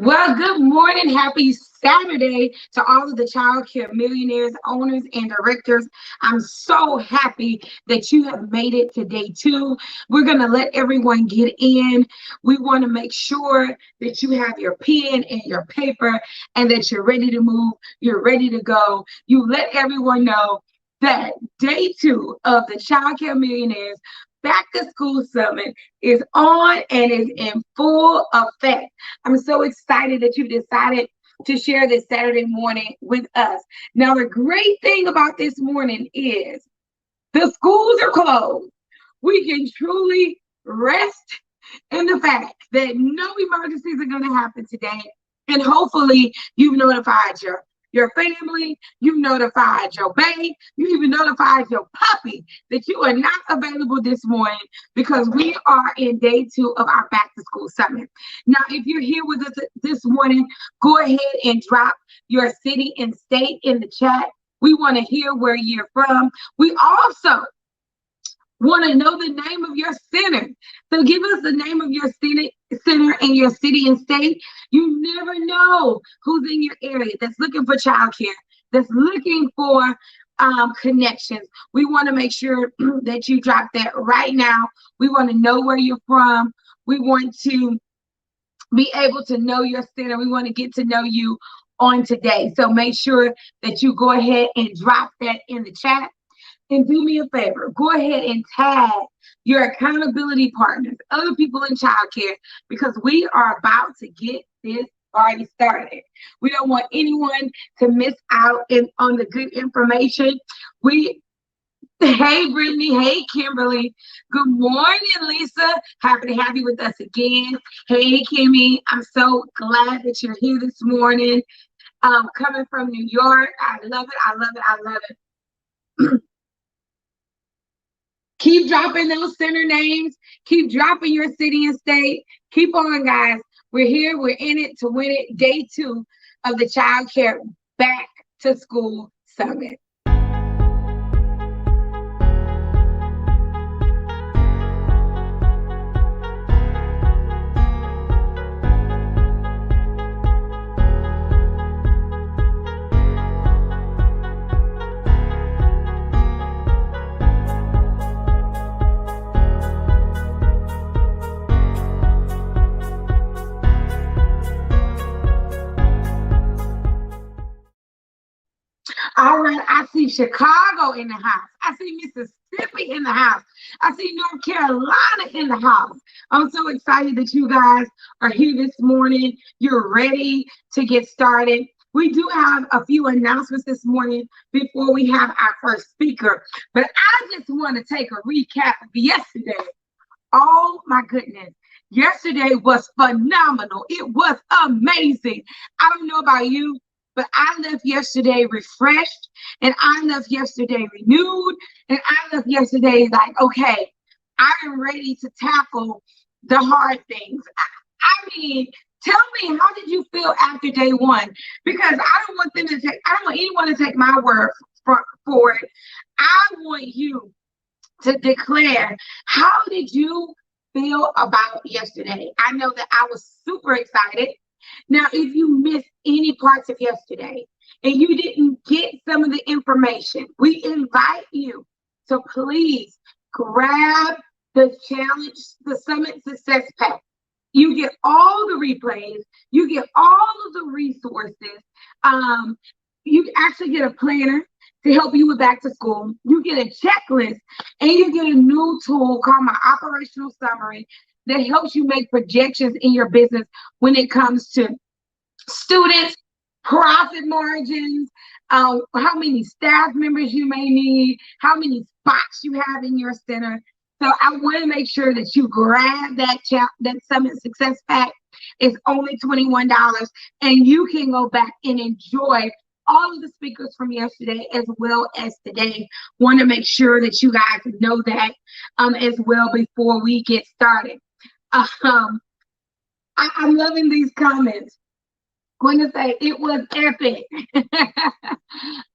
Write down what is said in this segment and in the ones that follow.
Well, good morning. Happy Saturday to all of the Childcare Millionaires, owners, and directors. I'm so happy that you have made it to day 2. We're going to let everyone get in. We want to make sure that you have your pen and your paper and that you're ready to move. You're ready to go. You let everyone know that day 2 of the Childcare Millionaires Back to School Summit is on and is in full effect. I'm so excited that you decided to share this Saturday morning with us. Now, the great thing about this morning is the schools are closed. We can truly rest in the fact that no emergencies are going to happen today. And hopefully you've notified your family, you notified your baby, you even notified your puppy that you are not available this morning because we are in day 2 of our Back to School Summit. Now, if you're here with us this morning, go ahead and drop your city and state in the chat. We want to hear where you're from. We also want to know the name of your center. So give us the name of your center and your city and state. You never know who's in your area that's looking for childcare, that's looking for connections. We want to make sure that you drop that right now. We want to know where you're from. We want to be able to know your center. We want to get to know you on today. So make sure that you go ahead and drop that in the chat. And do me a favor, go ahead and tag your accountability partners, other people in childcare, because we are about to get this party started. We don't want anyone to miss out on the good information. Hey, Brittany. Hey, Kimberly. Good morning, Lisa. Happy to have you with us again. Hey, Kimmy. I'm so glad that you're here this morning. Coming from New York. I love it. I love it. I love it. Keep dropping those center names. Keep dropping your city and state. Keep on, guys. We're here. We're in it to win it. Day 2 of the Childcare Back to School Summit. All right, I see Chicago in the house. I see Mississippi in the house. I see North Carolina in the house. I'm so excited that you guys are here this morning. You're ready to get started. We do have a few announcements this morning before we have our first speaker, but I just want to take a recap of yesterday. Oh my goodness. Yesterday was phenomenal. It was amazing. I don't know about you, but I left yesterday refreshed, and I left yesterday renewed, and I left yesterday like, okay, I am ready to tackle the hard things. I mean, tell me, how did you feel after day 1? Because I don't want anyone to take my word for it. I want you to declare, how did you feel about yesterday? I know that I was super excited. Now, if you missed any parts of yesterday and you didn't get some of the information, we invite you to please grab the challenge, the Summit Success Pack. You get all the replays, you get all of the resources. You actually get a planner to help you with back to school. You get a checklist, and you get a new tool called my operational summary that helps you make projections in your business when it comes to students, profit margins, how many staff members you may need, how many spots you have in your center. So I want to make sure that you grab that Summit Success Pack. It's only $21, and you can go back and enjoy all of the speakers from yesterday as well as today. Want to make sure that you guys know that as well before we get started. I'm loving these comments. Going to say it was epic.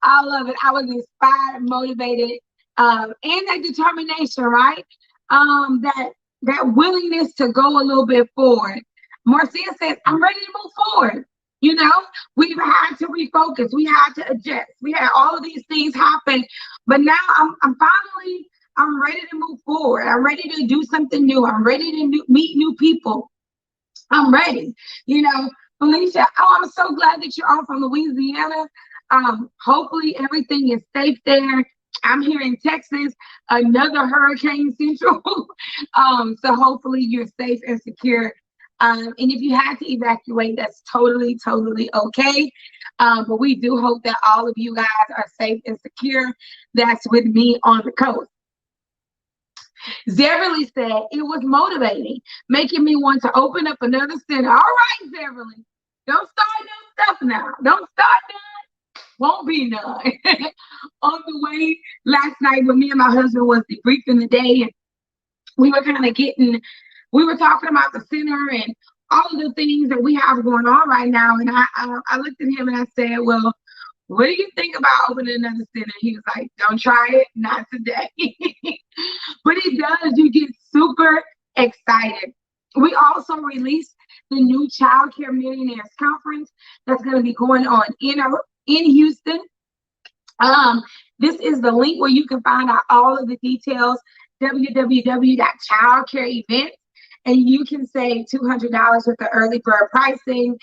I love it. I was inspired, motivated, and that determination, right? That willingness to go a little bit forward. Marcia says, I'm ready to move forward. You know, we've had to refocus. We had to adjust. We had all of these things happen. But now I'm ready to move forward. I'm ready to do something new. I'm ready to meet new people. I'm ready. You know, Felicia, oh, I'm so glad that you're all from Louisiana. Hopefully everything is safe there. I'm here in Texas, another hurricane central. So hopefully you're safe and secure. And if you had to evacuate, that's totally, totally okay. But we do hope that all of you guys are safe and secure. That's with me on the coast. Zeverly said it was motivating, making me want to open up another center. All right, Zeverly, don't start no stuff now. Don't start none. Won't be none. On the way last night when me and my husband was debriefing the day, and we were talking about the center and all of the things that we have going on right now. And I looked at him and I said, well, what do you think about opening another center? He was like, don't try it, not today. But it does, you get super excited. We also released the new Childcare Millionaires conference that's going to be going on in Houston. This is the link where you can find out all of the details, www.childcareevents. And you can save $200 with the early bird pricing.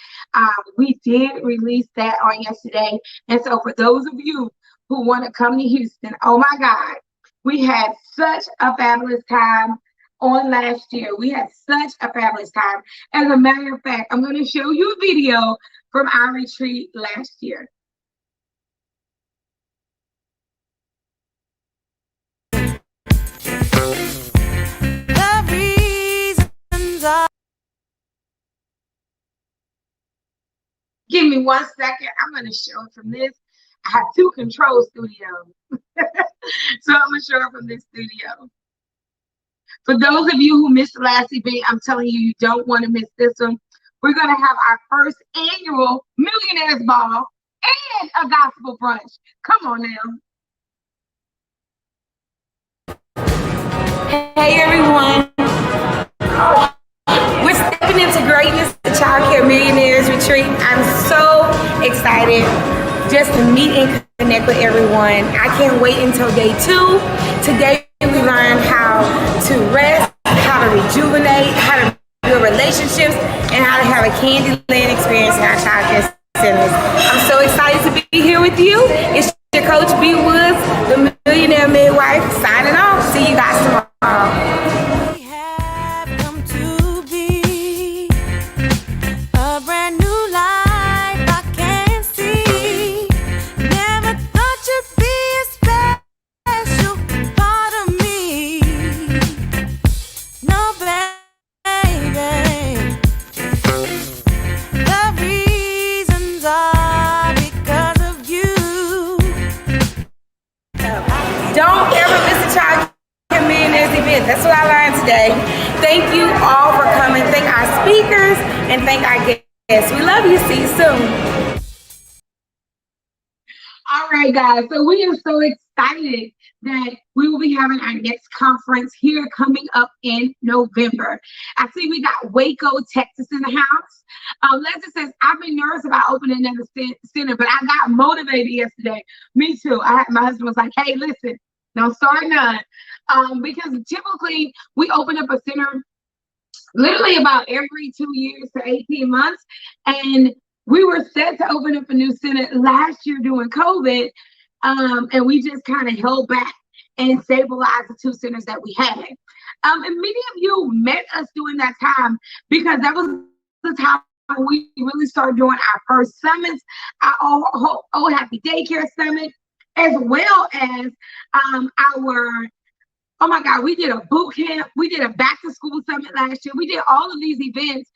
We did release that on yesterday. And so for those of you who want to come to Houston, oh my God, we had such a fabulous time on last year. We had such a fabulous time. As a matter of fact, I'm going to show you a video from our retreat last year. Give me 1 second. I'm going to show it from this. I have 2 control studios. So I'm going to show it from this studio. For those of you who missed the last event, I'm telling you, you don't want to miss this one. We're going to have our first annual Millionaires Ball and a gospel brunch. Come on now. Hey, everyone. We're stepping into greatness, the Childcare Millionaires Retreat. I'm so excited just to meet and connect with everyone. I can't wait until day 2. Today we learned how to rest, how to rejuvenate, how to build relationships, and how to have a Candyland experience in our childcare centers. I'm so excited to be here with you. It's your coach, B. Woods, the Millionaire Midwife, signing off. See you guys tomorrow. That's what I learned today. Thank you all for coming. Thank our speakers and thank our guests. We love you. See you soon. All right, guys. So we are so excited that we will be having our next conference here coming up in November. I see we got Waco, Texas in the house. Leslie says, I've been nervous about opening another center, but I got motivated yesterday. Me too. My husband was like, hey, listen, don't start none. Because typically we open up a center literally about every 2 years to 18 months. And we were set to open up a new center last year during COVID. And we just kind of held back and stabilized the 2 centers that we had. And many of you met us during that time because that was the time we really started doing our first summits, our Oh Happy Daycare Summit, as well as oh my God, we did a boot camp. We did a back to school summit last year. We did all of these events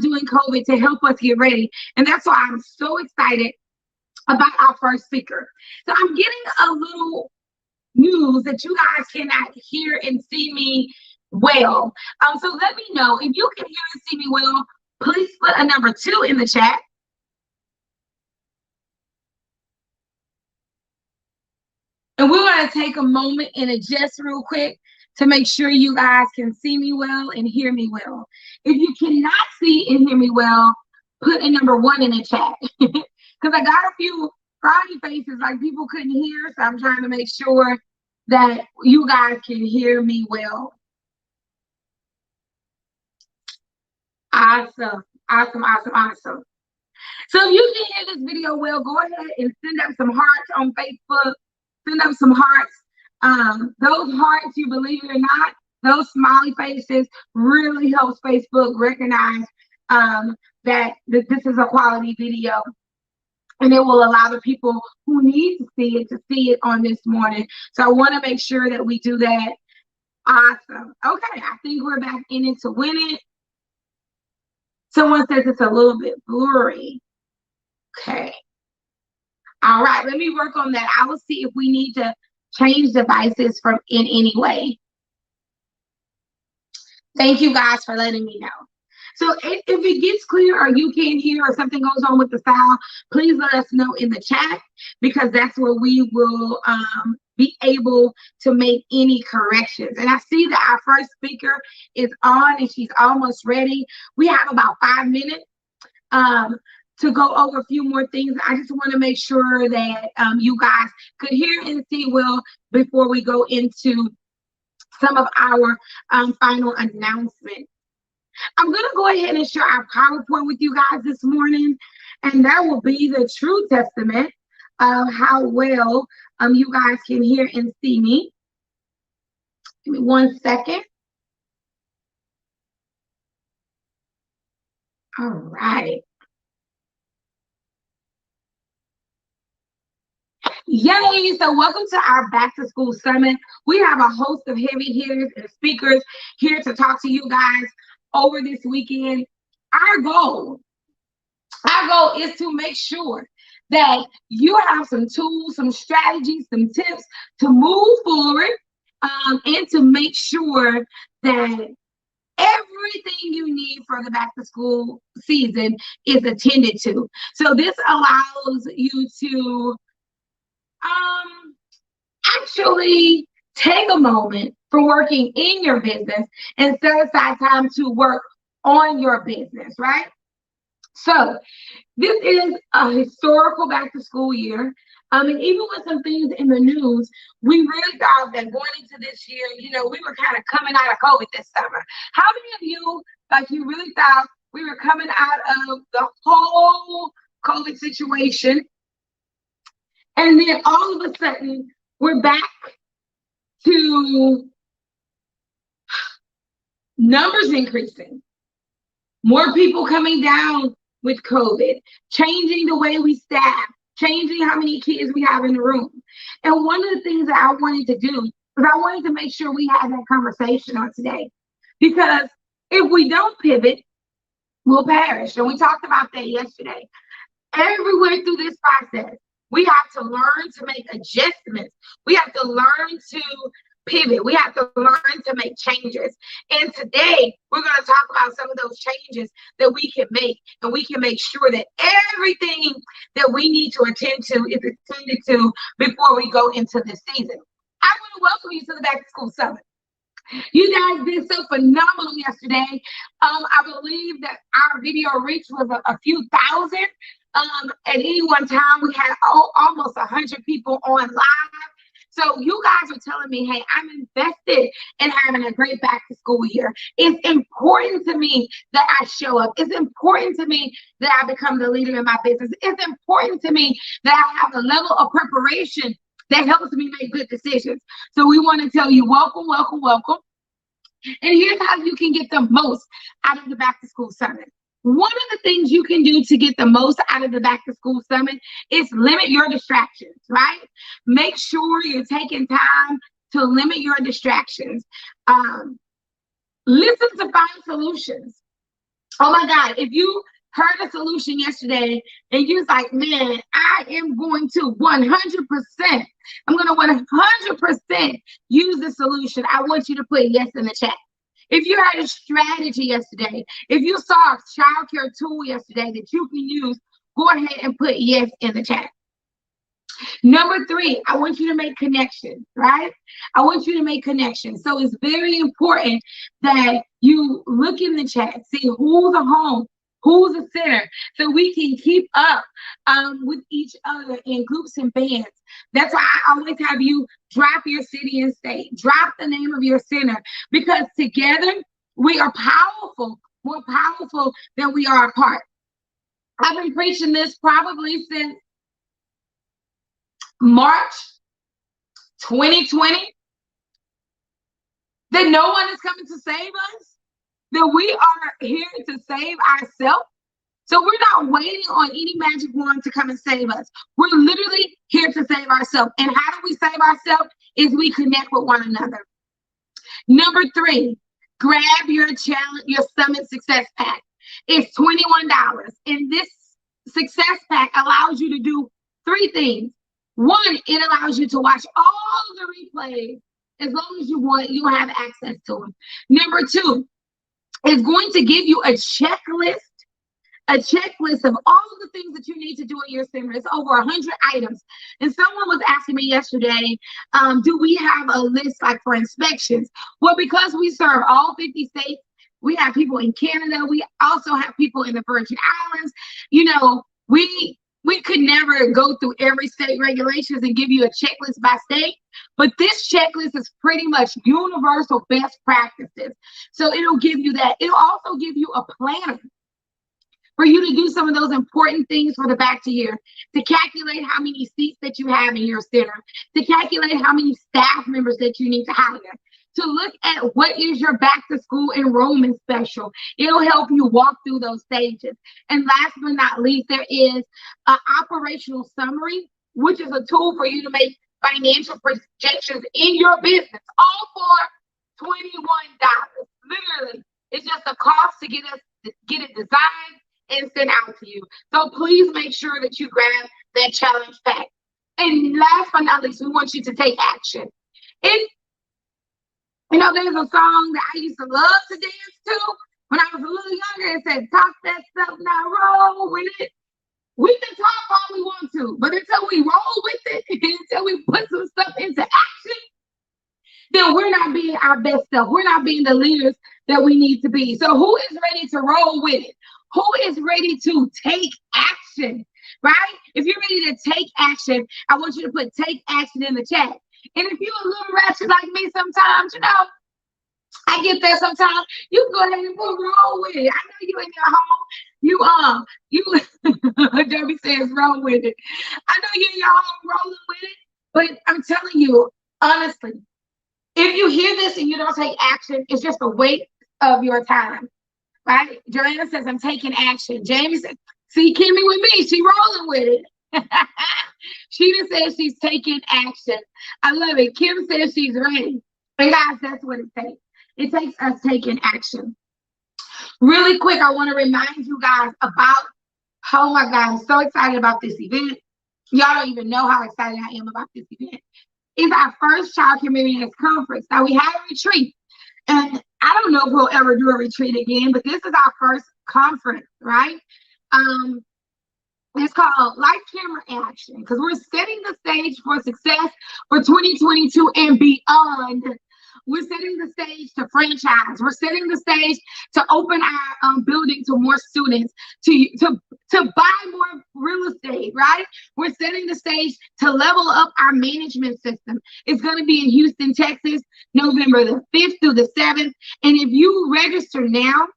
during COVID to help us get ready. And that's why I'm so excited about our first speaker. So I'm getting a little news that you guys cannot hear and see me well. So let me know if you can hear and see me well. Please put a number 2 in the chat. And we're going to take a moment and adjust real quick to make sure you guys can see me well and hear me well. If you cannot see and hear me well, put a number 1 in the chat. Because I got a few frowny faces like people couldn't hear, so I'm trying to make sure that you guys can hear me well. Awesome, awesome, awesome, awesome. So if you can hear this video well, go ahead and send up some hearts on Facebook. Send up some hearts. Those hearts, you believe it or not, those smiley faces really helps Facebook recognize that this is a quality video. And it will allow the people who need to see it on this morning. So I want to make sure that we do that. Awesome. Okay, I think we're back in it to win it. Someone says it's a little bit blurry. Okay. All right, let me work on that. I will see if we need to change devices from in any way. Thank you guys for letting me know. So if it gets clear or you can't hear or something goes on with the sound, please let us know in the chat, because that's where we will be able to make any corrections. And I see that our first speaker is on and she's almost ready. We have about 5 minutes to go over a few more things. I just want to make sure that you guys could hear and see well before we go into some of our final announcements. I'm going to go ahead and share our PowerPoint with you guys this morning, and that will be the true testament of how well you guys can hear and see me. Give me 1 second. All right. Yay! So welcome to our Back to School Summit. We have a host of heavy hitters and speakers here to talk to you guys over this weekend. Our goal is to make sure that you have some tools, some strategies, some tips to move forward, and to make sure that everything you need for the back to school season is attended to. So this allows you to actually take a moment for working in your business and set aside time to work on your business, right? So this is a historical back to school year. And even with some things in the news, we really thought that going into this year, you know, we were kind of coming out of COVID this summer. How many of you, like, you really thought we were coming out of the whole COVID situation, and then all of a sudden we're back to numbers increasing, more people coming down with COVID, changing the way we staff, changing how many kids we have in the room? And one of the things that I wanted to do was I wanted to make sure we had that conversation on today, because if we don't pivot, we'll perish. And we talked about that yesterday. Everywhere through this process, we have to learn to make adjustments. We have to learn to pivot. We have to learn to make changes. And today, we're going to talk about some of those changes that we can make, and we can make sure that everything that we need to attend to is attended to before we go into this season. I want to welcome you to the Back to School Summit. You guys did so phenomenal yesterday. I believe that our video reach was a few thousand. At any one time, we had almost 100 people on live. So you guys are telling me, hey, I'm invested in having a great back to school year. It's important to me that I show up. It's important to me that I become the leader in my business. It's important to me that I have a level of preparation that helps me make good decisions. So we want to tell you, welcome, welcome, welcome. And here's how you can get the most out of the Back to School Summit. One of the things you can do to get the most out of the Back to School Summit is limit your distractions, right? Make sure you're taking time to limit your distractions. Listen to find solutions. Oh my God, if you heard a solution yesterday and you was like, man, I am going to 100%, I'm going to 100% use the solution, I want you to put yes in the chat. If you had a strategy yesterday, if you saw a childcare tool yesterday that you can use, go ahead and put yes in the chat. Number 3, I want you to make connections, right? I want you to make connections. So it's very important that you look in the chat, see who's a home, who's a center, so we can keep up with each other in groups and bands. That's why I always have you drop your city and state, drop the name of your center, because together we are powerful, more powerful than we are apart. I've been preaching this probably since March 2020, that no one is coming to save us, that we are here to save ourselves. So we're not waiting on any magic wand to come and save us. We're literally here to save ourselves. And how do we save ourselves? Is we connect with one another. Number 3, grab your challenge, your Summit Success Pack. It's $21. And this Success Pack allows you to do 3 things. 1, it allows you to watch all the replays as long as you want. You have access to them. Number 2, it's going to give you a checklist of all of the things that you need to do in your center. It's over 100 items. And someone was asking me yesterday, do we have a list like for inspections? Well, because we serve all 50 states, we have people in Canada. We also have people in the Virgin Islands. You know, we could never go through every state regulations and give you a checklist by state, but this checklist is pretty much universal best practices. So it'll give you that. It'll also give you a planner for you to do some of those important things for the back to year, to calculate how many seats that you have in your center, to calculate how many staff members that you need to hire, to look at what is your back to school enrollment special. It'll help you walk through those stages. And last but not least, there is an operational summary, which is a tool for you to make financial projections in your business, all for $21. Literally, it's just a cost to get it designed and sent out to you. So please make sure that you grab that challenge pack. And last but not least, we want you to take action. You know, there's a song that I used to love to dance to when I was a little younger. It said, talk that stuff, now roll with it. We can talk all we want to, but until we roll with it, until we put some stuff into action, then we're not being our best self. We're not being the leaders that we need to be. So who is ready to roll with it? Who is ready to take action, right? If you're ready to take action, I want you to put take action in the chat. And if you're a little ratchet like me sometimes, you know, I get there sometimes, you can go ahead and roll with it. I know you in your home, you Debbie says roll with it. I know you're in your home rolling with it, but I'm telling you, honestly, if you hear this and you don't take action, it's just a waste of your time, right? Joanna says, I'm taking action. Jamie says, see Kimmy with me, she rolling with it. Sheena says she's taking action. I love it. Kim says she's ready. And guys, that's what it takes. It takes us taking action. Really quick, I want to remind you guys about, oh my God, I'm so excited about this event. Y'all don't even know how excited I am about this event. It's our first Childcare Millionaires conference. Now, we had a retreat, and I don't know if we'll ever do a retreat again, but this is our first conference, right? It's called Life Camera Action, because we're setting the stage for success for 2022 and beyond. We're setting the stage to franchise. We're setting the stage to open our building to more students, to buy more real estate, right? We're setting the stage to level up our management system. It's going to be in Houston, Texas, November the 5th through the 7th. And if you register now,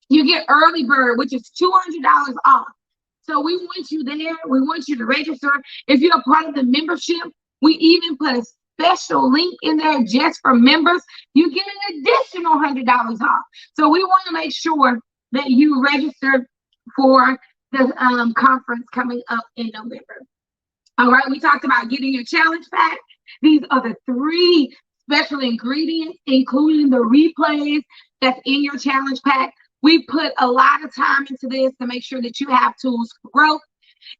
you get early bird, which is $200 off. So we want you there. We want you to register. If you're a part of the membership, we even put a special link in there just for members. You get an additional $100 off. So we want to make sure that you register for the conference coming up in November. All right, we talked about getting your challenge pack. These are the 3 special ingredients, including the replays that's in your challenge pack. We put a lot of time into this to make sure that you have tools for growth.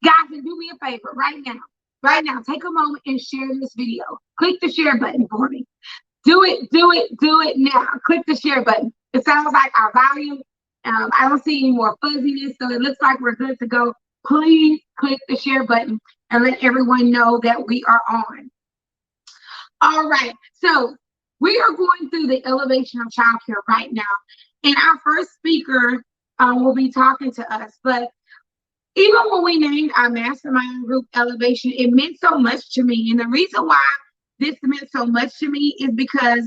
Guys, and do me a favor right now, take a moment and share this video. Click the share button for me. Do it now. Click the share button. It sounds like our volume, I don't see any more fuzziness, so it looks like we're good to go. please click the share button and let everyone know that we are on. All right, so we are going through the elevation of childcare right now, and our first speaker will be talking to us. But even when we named our mastermind group Elevation, it meant so much to me. And the reason why this meant so much to me is because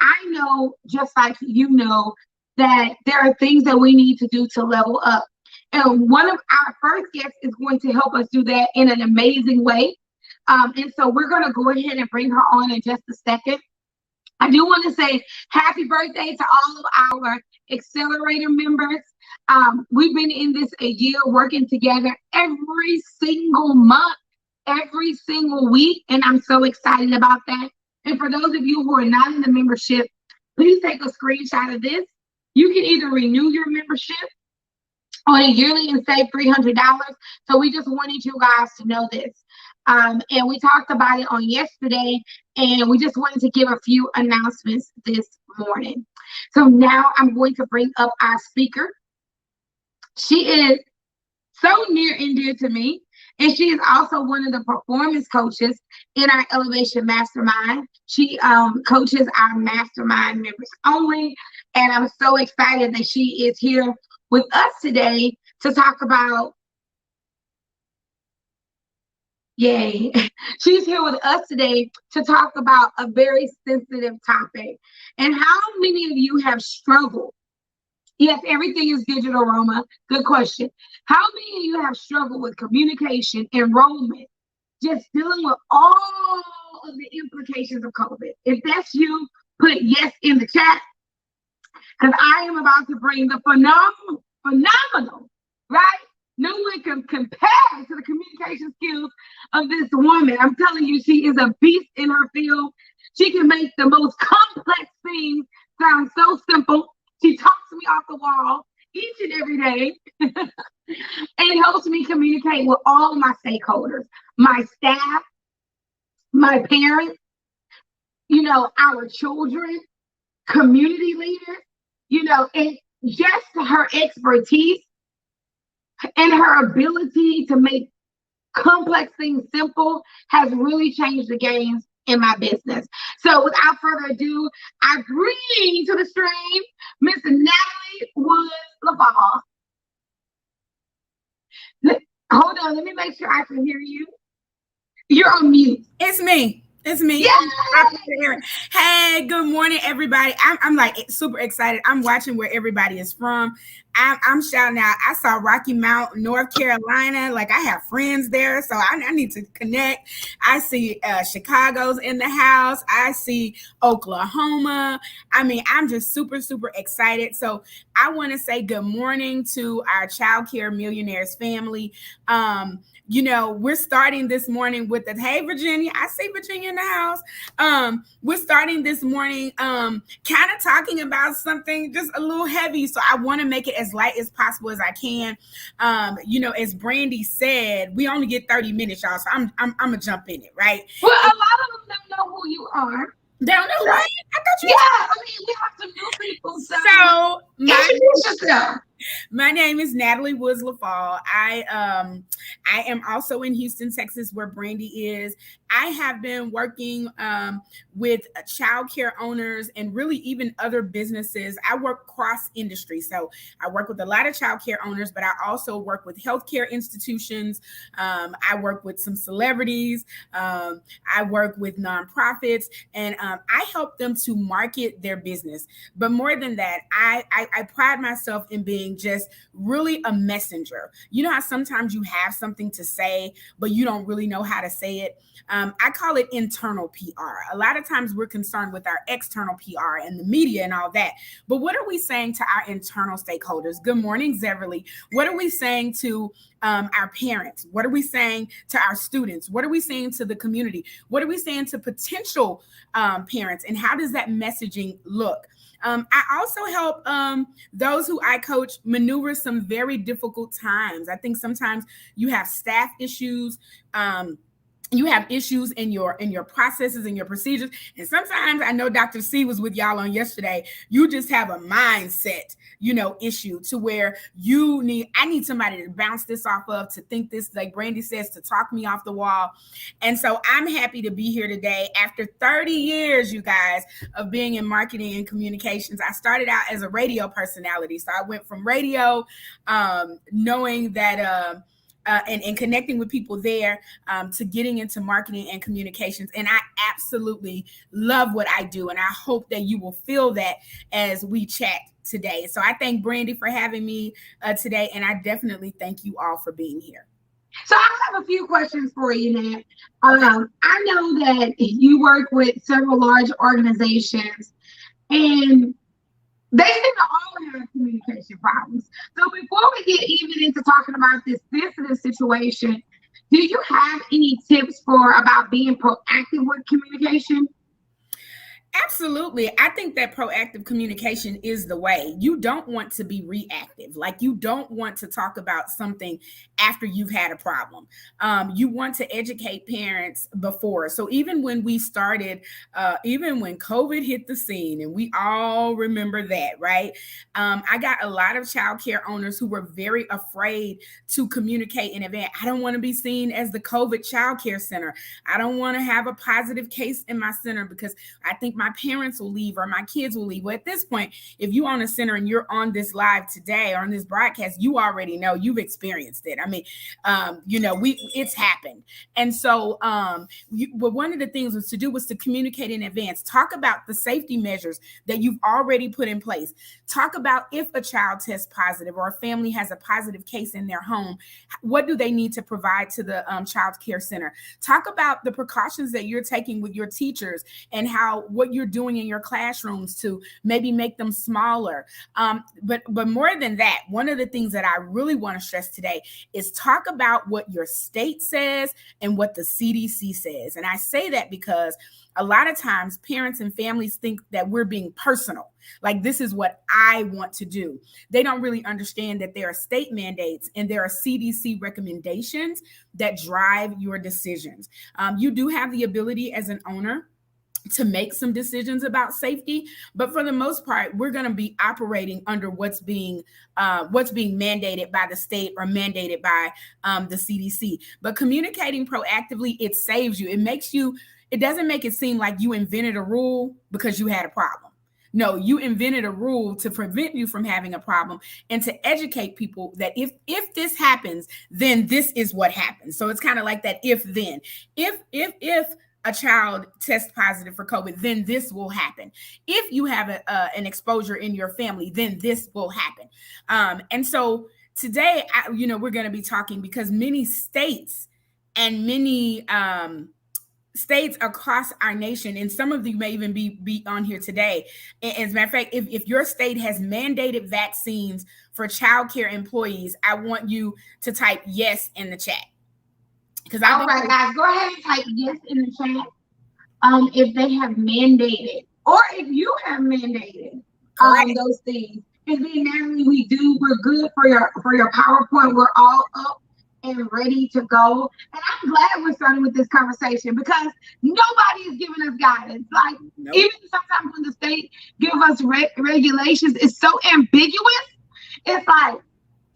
I know, just like you know, that there are things that we need to do to level up. And one of our first guests is going to help us do that in an amazing way. And so we're going to go ahead and bring her on in just a second. I do want to say happy birthday to all of our accelerator members. We've been in this a year working together every single month, every single week, and I'm so excited about that. And for those of you who are not in the membership, please take a screenshot of this. You can either renew your membership on a yearly and save $300. So we just wanted you guys to know this. And we talked about it on yesterday, and we just wanted to give a few announcements this morning. So now I'm going to bring up our speaker. She is so near and dear to me, and she is also one of the performance coaches in our Elevation Mastermind. She coaches our mastermind members only, and I'm so excited that she is here with us today to talk about, yay, she's here with us today to talk about a very sensitive topic. And how many of you have struggled? Yes, everything is digital, Roma. Good question. How many of you have struggled with communication, enrollment, just dealing with all of the implications of COVID? If that's you, put yes in the chat, because I am about to bring the phenomenal, right? No one can compare to the communication skills of this woman. I'm telling you, she is a beast in her field. She can make the most complex things sound so simple. She talks me off the wall each and every day and helps me communicate with all of my stakeholders, my staff, my parents, our children, community leaders, and just her expertise and her ability to make complex things simple has really changed the game in my business. So without further ado, I bring to the stream Miss Natalie Woods-LaFall. Hold on, let me make sure I can hear you. You're on mute. It's me. It's me. Yay! Hey, good morning, everybody. I'm like super excited. I'm watching where everybody is from. I'm shouting out. I saw Rocky Mount, North Carolina. Like, I have friends there, so I need to connect. I see Chicago's in the house. I see Oklahoma. I mean, I'm just super, super excited. So I want to say good morning to our Childcare Millionaires family. We're starting this morning with the, hey, Virginia, I see Virginia in the house. We're starting this morning kind of talking about something just a little heavy. So I want to make it as light as possible as I can. As Brandy said, we only get 30 minutes, y'all. So I'm gonna jump in it, right? Well, a lot of them don't know who you are. They don't know, right? I thought you. Yeah, I mean, we have some new people. So introduce yourself. My name is Natalie Woods-LaFall. I am also in Houston, Texas, where Brandy is. I have been working with childcare owners and really even other businesses. I work cross industry. So I work with a lot of childcare owners, but I also work with healthcare institutions. I work with some celebrities. I work with nonprofits, and I help them to market their business. But more than that, I pride myself in being just really a messenger. You know how sometimes you have something to say, but you don't really know how to say it. I call it internal PR. A lot of times we're concerned with our external PR and the media and all that. But what are we saying to our internal stakeholders? Good morning, Zeverly. What are we saying to our parents? What are we saying to our students? What are we saying to the community? What are we saying to potential parents? And how does that messaging look? I also help those who I coach maneuver some very difficult times. I think sometimes you have staff issues. you have issues in your processes and your procedures. And sometimes, I know Dr. C was with y'all on yesterday, you just have a mindset, issue to where I need somebody to bounce this off of, to think this, like Brandy says, to talk me off the wall. And so I'm happy to be here today after 30 years, you guys, of being in marketing and communications. I started out as a radio personality. So I went from radio, knowing that, and connecting with people there, to getting into marketing and communications. And I absolutely love what I do. And I hope that you will feel that as we chat today. So I thank Brandy for having me today. And I definitely thank you all for being here. So I have a few questions for you, Nat. I know that you work with several large organizations, and they seem to all have communication problems. So before we get even into talking about this sensitive situation, do you have any tips about being proactive with communication? Absolutely. I think that proactive communication is the way. You don't want to be reactive. Like, you don't want to talk about something after you've had a problem. You want to educate parents before. So even when we started, even when COVID hit the scene, and we all remember that, right? I got a lot of childcare owners who were very afraid to communicate in advance. I don't want to be seen as the COVID childcare center. I don't want to have a positive case in my center because I think my parents will leave or my kids will leave. Well, at this point, if you own a center and you're on this live today or on this broadcast, you already know, you've experienced it. I mean, it's happened. And so but one of the things was to communicate in advance. Talk about the safety measures that you've already put in place. Talk about if a child tests positive or a family has a positive case in their home, what do they need to provide to the child care center? Talk about the precautions that you're taking with your teachers and what you're doing in your classrooms to maybe make them smaller. But more than that, one of the things that I really want to stress today is talk about what your state says and what the CDC says. And I say that because a lot of times parents and families think that we're being personal. Like, this is what I want to do. They don't really understand that there are state mandates and there are CDC recommendations that drive your decisions. You do have the ability as an owner to make some decisions about safety, but for the most part, we're going to be operating under what's being mandated by the state or mandated by the CDC. But communicating proactively, it saves you. It doesn't make it seem like you invented a rule because you had a problem. No, you invented a rule to prevent you from having a problem and to educate people that if this happens, then this is what happens. So it's kind of like that if then. If a child tests positive for COVID, then this will happen. If you have an exposure in your family, then this will happen. And so today, we're going to be talking because many states and many states across our nation, and some of you may even be on here today. As a matter of fact, if your state has mandated vaccines for childcare employees, I want you to type yes in the chat. All right, guys, go ahead and type yes in the chat if they have mandated, or if you have mandated those things. And then Natalie, we're good for your PowerPoint. We're all up and ready to go. And I'm glad we're starting with this conversation because nobody is giving us guidance. Like, nope. Even sometimes when the state give us regulations, it's so ambiguous. It's like,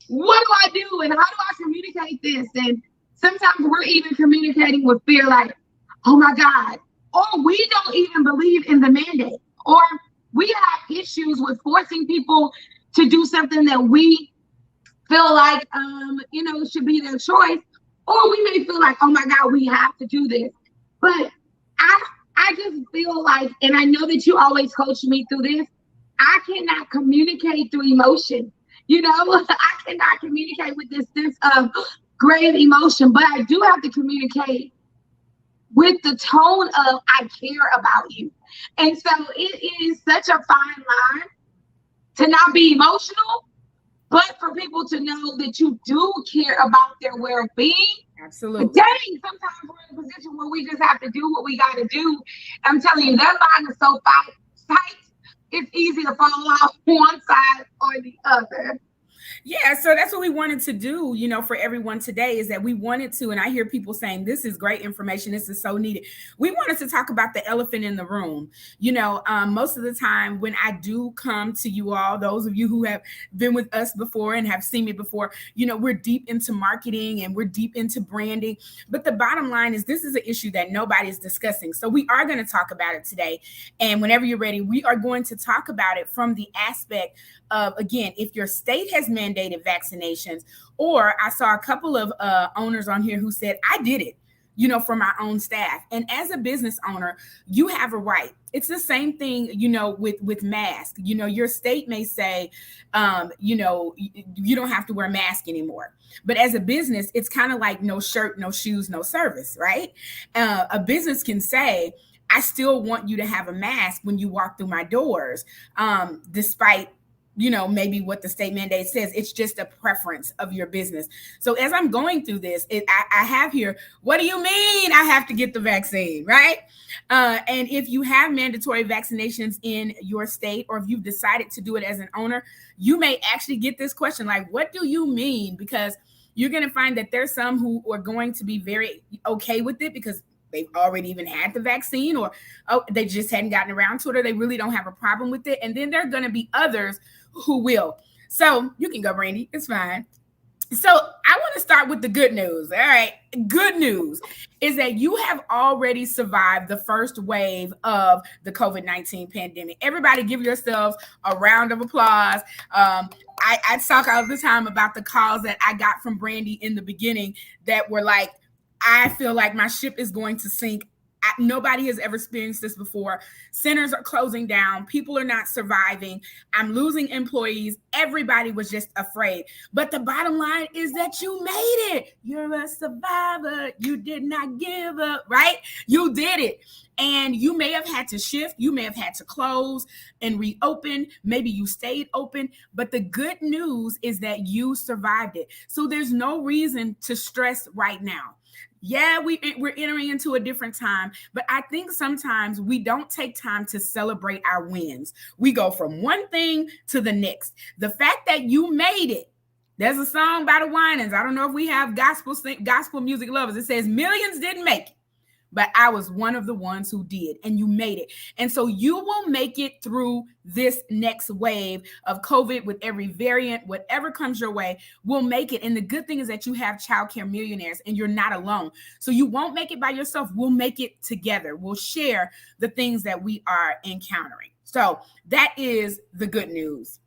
what do I do and how do I communicate this? And sometimes we're even communicating with fear, like, oh my God, or we don't even believe in the mandate, or we have issues with forcing people to do something that we feel like, should be their choice, or we may feel like, oh my God, we have to do this. But I just feel like, and I know that you always coach me through this, I cannot communicate through emotion. I cannot communicate with this sense of grave emotion, but I do have to communicate with the tone of I care about you. And so it is such a fine line to not be emotional, but for people to know that you do care about their well-being. Absolutely. But dang, sometimes we're in a position where we just have to do what we got to do. I'm telling you, that line is so tight, it's easy to fall off one side or the other. Yeah, so that's what we wanted to do, for everyone today, is that we wanted to, and I hear people saying, this is great information, this is so needed. We wanted to talk about the elephant in the room. Most of the time when I do come to you all, those of you who have been with us before and have seen me before, we're deep into marketing and we're deep into branding. But the bottom line is, this is an issue that nobody is discussing. So we are going to talk about it today. And whenever you're ready, we are going to talk about it from the aspect of, again, if your state has mandated vaccinations, or I saw a couple of owners on here who said, I did it, for my own staff. And as a business owner, you have a right. It's the same thing, with masks. Your state may say, you don't have to wear a mask anymore. But as a business, it's kind of like no shirt, no shoes, no service, right? A business can say, I still want you to have a mask when you walk through my doors, despite maybe what the state mandate says. It's just a preference of your business. So as I'm going through this, I have here, what do you mean I have to get the vaccine, right? And if you have mandatory vaccinations in your state, or if you've decided to do it as an owner, you may actually get this question, like, what do you mean? Because you're going to find that there's some who are going to be very okay with it because they've already even had the vaccine, or they just hadn't gotten around to it, or they really don't have a problem with it. And then there are going to be others who will. So you can go, Brandy. It's fine. So I want to start with the good news. All right. Good news is that you have already survived the first wave of the COVID-19 pandemic. Everybody give yourselves a round of applause. I talk all the time about the calls that I got from Brandy in the beginning that were like, I feel like my ship is going to sink. Nobody has ever experienced this before. Centers are closing down. People are not surviving. I'm losing employees. Everybody was just afraid. But the bottom line is that you made it. You're a survivor. You did not give up, right? You did it. And you may have had to shift. You may have had to close and reopen. Maybe you stayed open. But the good news is that you survived it. So there's no reason to stress right now. Yeah, we're entering into a different time, but I think sometimes we don't take time to celebrate our wins. We go from one thing to the next. The fact that you made it. There's a song by the Winans. I don't know if we have gospel music lovers. It says millions didn't make it, but I was one of the ones who did, and you made it. And so you will make it through this next wave of COVID with every variant, whatever comes your way, we'll make it. And the good thing is that you have Childcare Millionaires and you're not alone. So you won't make it by yourself. We'll make it together. We'll share the things that we are encountering. So that is the good news.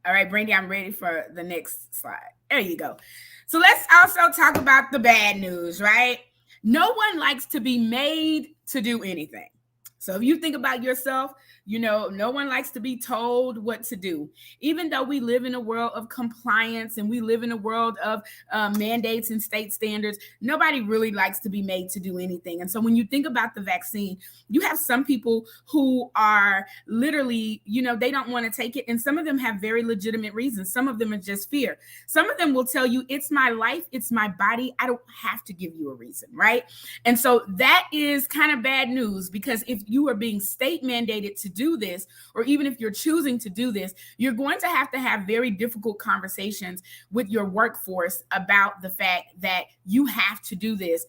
All right, Brandy, I'm ready for the next slide. There you go. So let's also talk about the bad news, right? No one likes to be made to do anything. So if you think about yourself, no one likes to be told what to do. Even though we live in a world of compliance and we live in a world of mandates and state standards, nobody really likes to be made to do anything. And so when you think about the vaccine, you have some people who are literally, they don't want to take it. And some of them have very legitimate reasons. Some of them are just fear. Some of them will tell you, it's my life, it's my body. I don't have to give you a reason, right? And so that is kind of bad news, because if you are being state mandated to do this, or even if you're choosing to do this, you're going to have very difficult conversations with your workforce about the fact that you have to do this,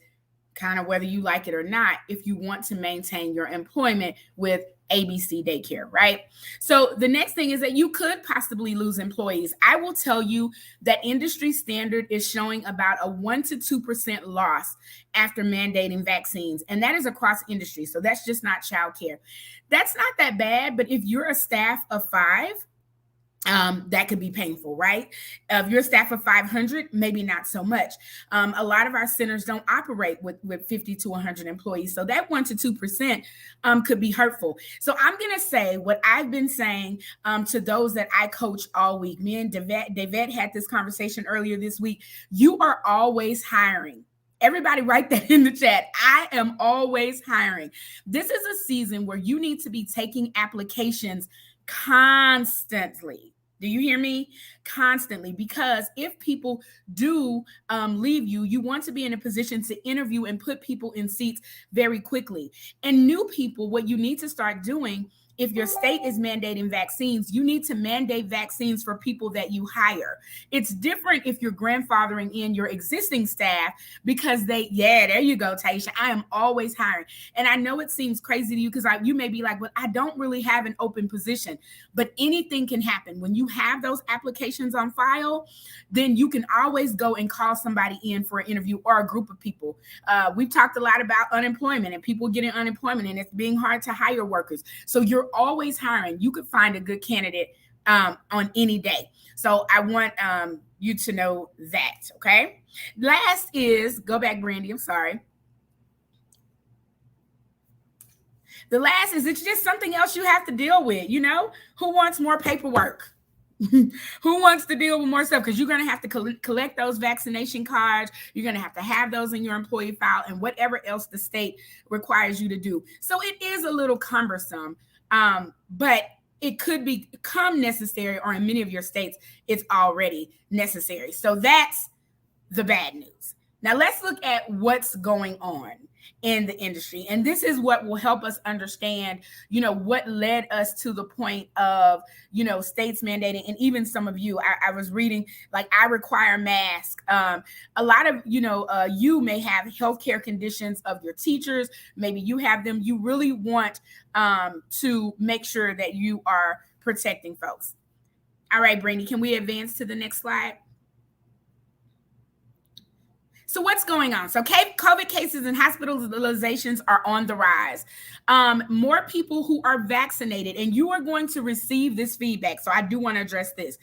kind of whether you like it or not, if you want to maintain your employment with ABC Daycare, right? So the next thing is that you could possibly lose employees. I will tell you that industry standard is showing about a 1% to 2% loss after mandating vaccines. And that is across industry. So that's just not childcare. That's not that bad. But if you're a staff of 5, that could be painful, right? If you're a staff of 500, maybe not so much. A lot of our centers don't operate with 50 to 100 employees. So that 1% to 2% could be hurtful. So I'm going to say what I've been saying to those that I coach all week. Me and Devette had this conversation earlier this week. You are always hiring. Everybody write that in the chat. I am always hiring. This is a season where you need to be taking applications constantly. Do you hear me? Constantly. Because if people do leave you, you want to be in a position to interview and put people in seats very quickly. And new people, what you need to start doing if your state is mandating vaccines, you need to mandate vaccines for people that you hire. It's different if you're grandfathering in your existing staff because there you go, Taisha. I am always hiring. And I know it seems crazy to you because you may be like, well, I don't really have an open position, but anything can happen. When you have those applications on file, then you can always go and call somebody in for an interview or a group of people. We've talked a lot about unemployment and people getting unemployment and it's being hard to hire workers. So you're always hiring. You could find a good candidate on any day. So I want you to know that, okay? Last is, go back, Brandy, I'm sorry. The last is, it's just something else you have to deal with, you know? Who wants more paperwork? Who wants to deal with more stuff? Because you're going to have to collect those vaccination cards. You're going to have those in your employee file and whatever else the state requires you to do. So it is a little cumbersome, but it could become necessary, or in many of your states, it's already necessary. So that's the bad news. Now let's look at what's going on in the industry. And this is what will help us understand, you know, what led us to the point of, you know, states mandating, and even some of you, I was reading, like, I require masks. A lot of, you know, you may have healthcare conditions of your teachers. Maybe you have them. You really want to make sure that you are protecting folks. All right, Brandy, can we advance to the next slide? So what's going on? So COVID cases and hospitalizations are on the rise. More people who are vaccinated, and you are going to receive this feedback. So I do want to address this.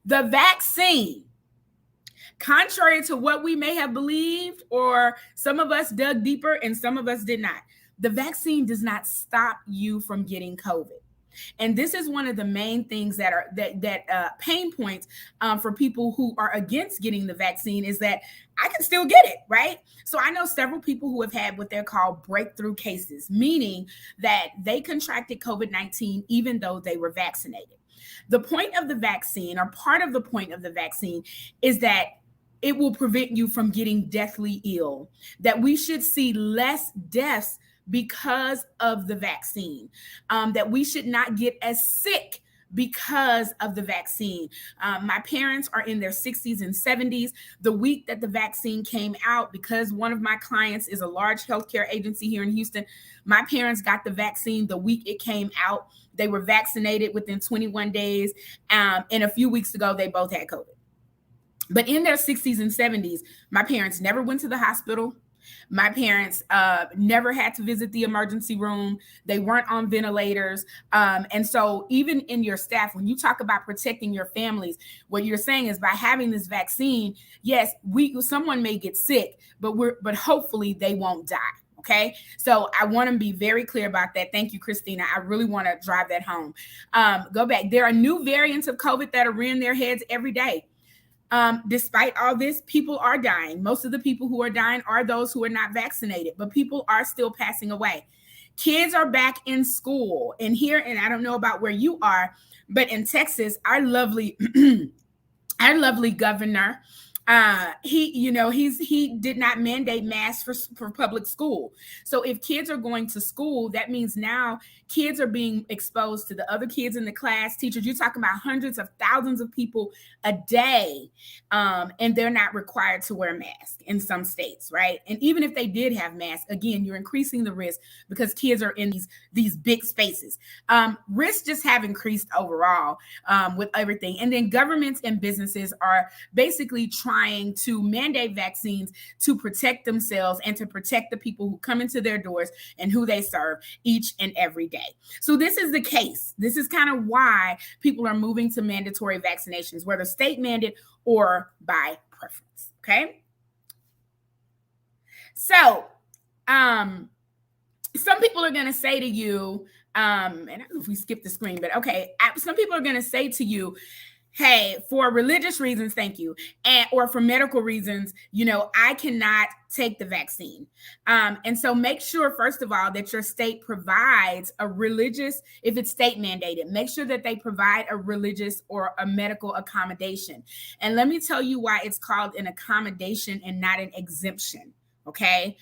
The vaccine, contrary to what we may have believed, or some of us dug deeper and some of us did not, the vaccine does not stop you from getting COVID. And this is one of the main things that are pain points for people who are against getting the vaccine, is that I can still get it, right? So I know several people who have had what they're called breakthrough cases, meaning that they contracted COVID-19 even though they were vaccinated. The point of the vaccine, or part of the point of the vaccine, is that it will prevent you from getting deathly ill, that we should see less deaths because of the vaccine, that we should not get as sick because of the vaccine. My parents are in their 60s and 70s. The week that the vaccine came out, because one of my clients is a large healthcare agency here in Houston, my parents got the vaccine the week it came out. They were vaccinated within 21 days. And a few weeks ago, they both had COVID. But in their 60s and 70s, my parents never went to the hospital. My parents never had to visit the emergency room. They weren't on ventilators. And so even in your staff, when you talk about protecting your families, what you're saying is by having this vaccine, yes, someone may get sick, but hopefully they won't die. Okay. So I want to be very clear about that. Thank you, Christina. I really want to drive that home. Go back. There are new variants of COVID that are rearing their heads every day. Despite all this, people are dying. Most of the people who are dying are those who are not vaccinated, but people are still passing away. Kids are back in school. And here, and I don't know about where you are, but in Texas, our lovely governor, he did not mandate masks for public school. So if kids are going to school, that means now kids are being exposed to the other kids in the class, teachers. You're talking about hundreds of thousands of people a day, and they're not required to wear masks in some states, right? And even if they did have masks, again, you're increasing the risk because kids are in these big spaces. Risks just have increased overall with everything. And then governments and businesses are basically trying to mandate vaccines to protect themselves and to protect the people who come into their doors and who they serve each and every day. So this is the case. This is kind of why people are moving to mandatory vaccinations, whether state mandate or by preference. Okay. So some people are going to say to you, and I don't know if we skipped the screen, but okay. Some people are going to say to you, hey, for religious reasons, thank you, or for medical reasons, I cannot take the vaccine. And so make sure, first of all, that your state provides a religious, if it's state mandated, make sure that they provide a religious or a medical accommodation. And let me tell you why it's called an accommodation and not an exemption, okay?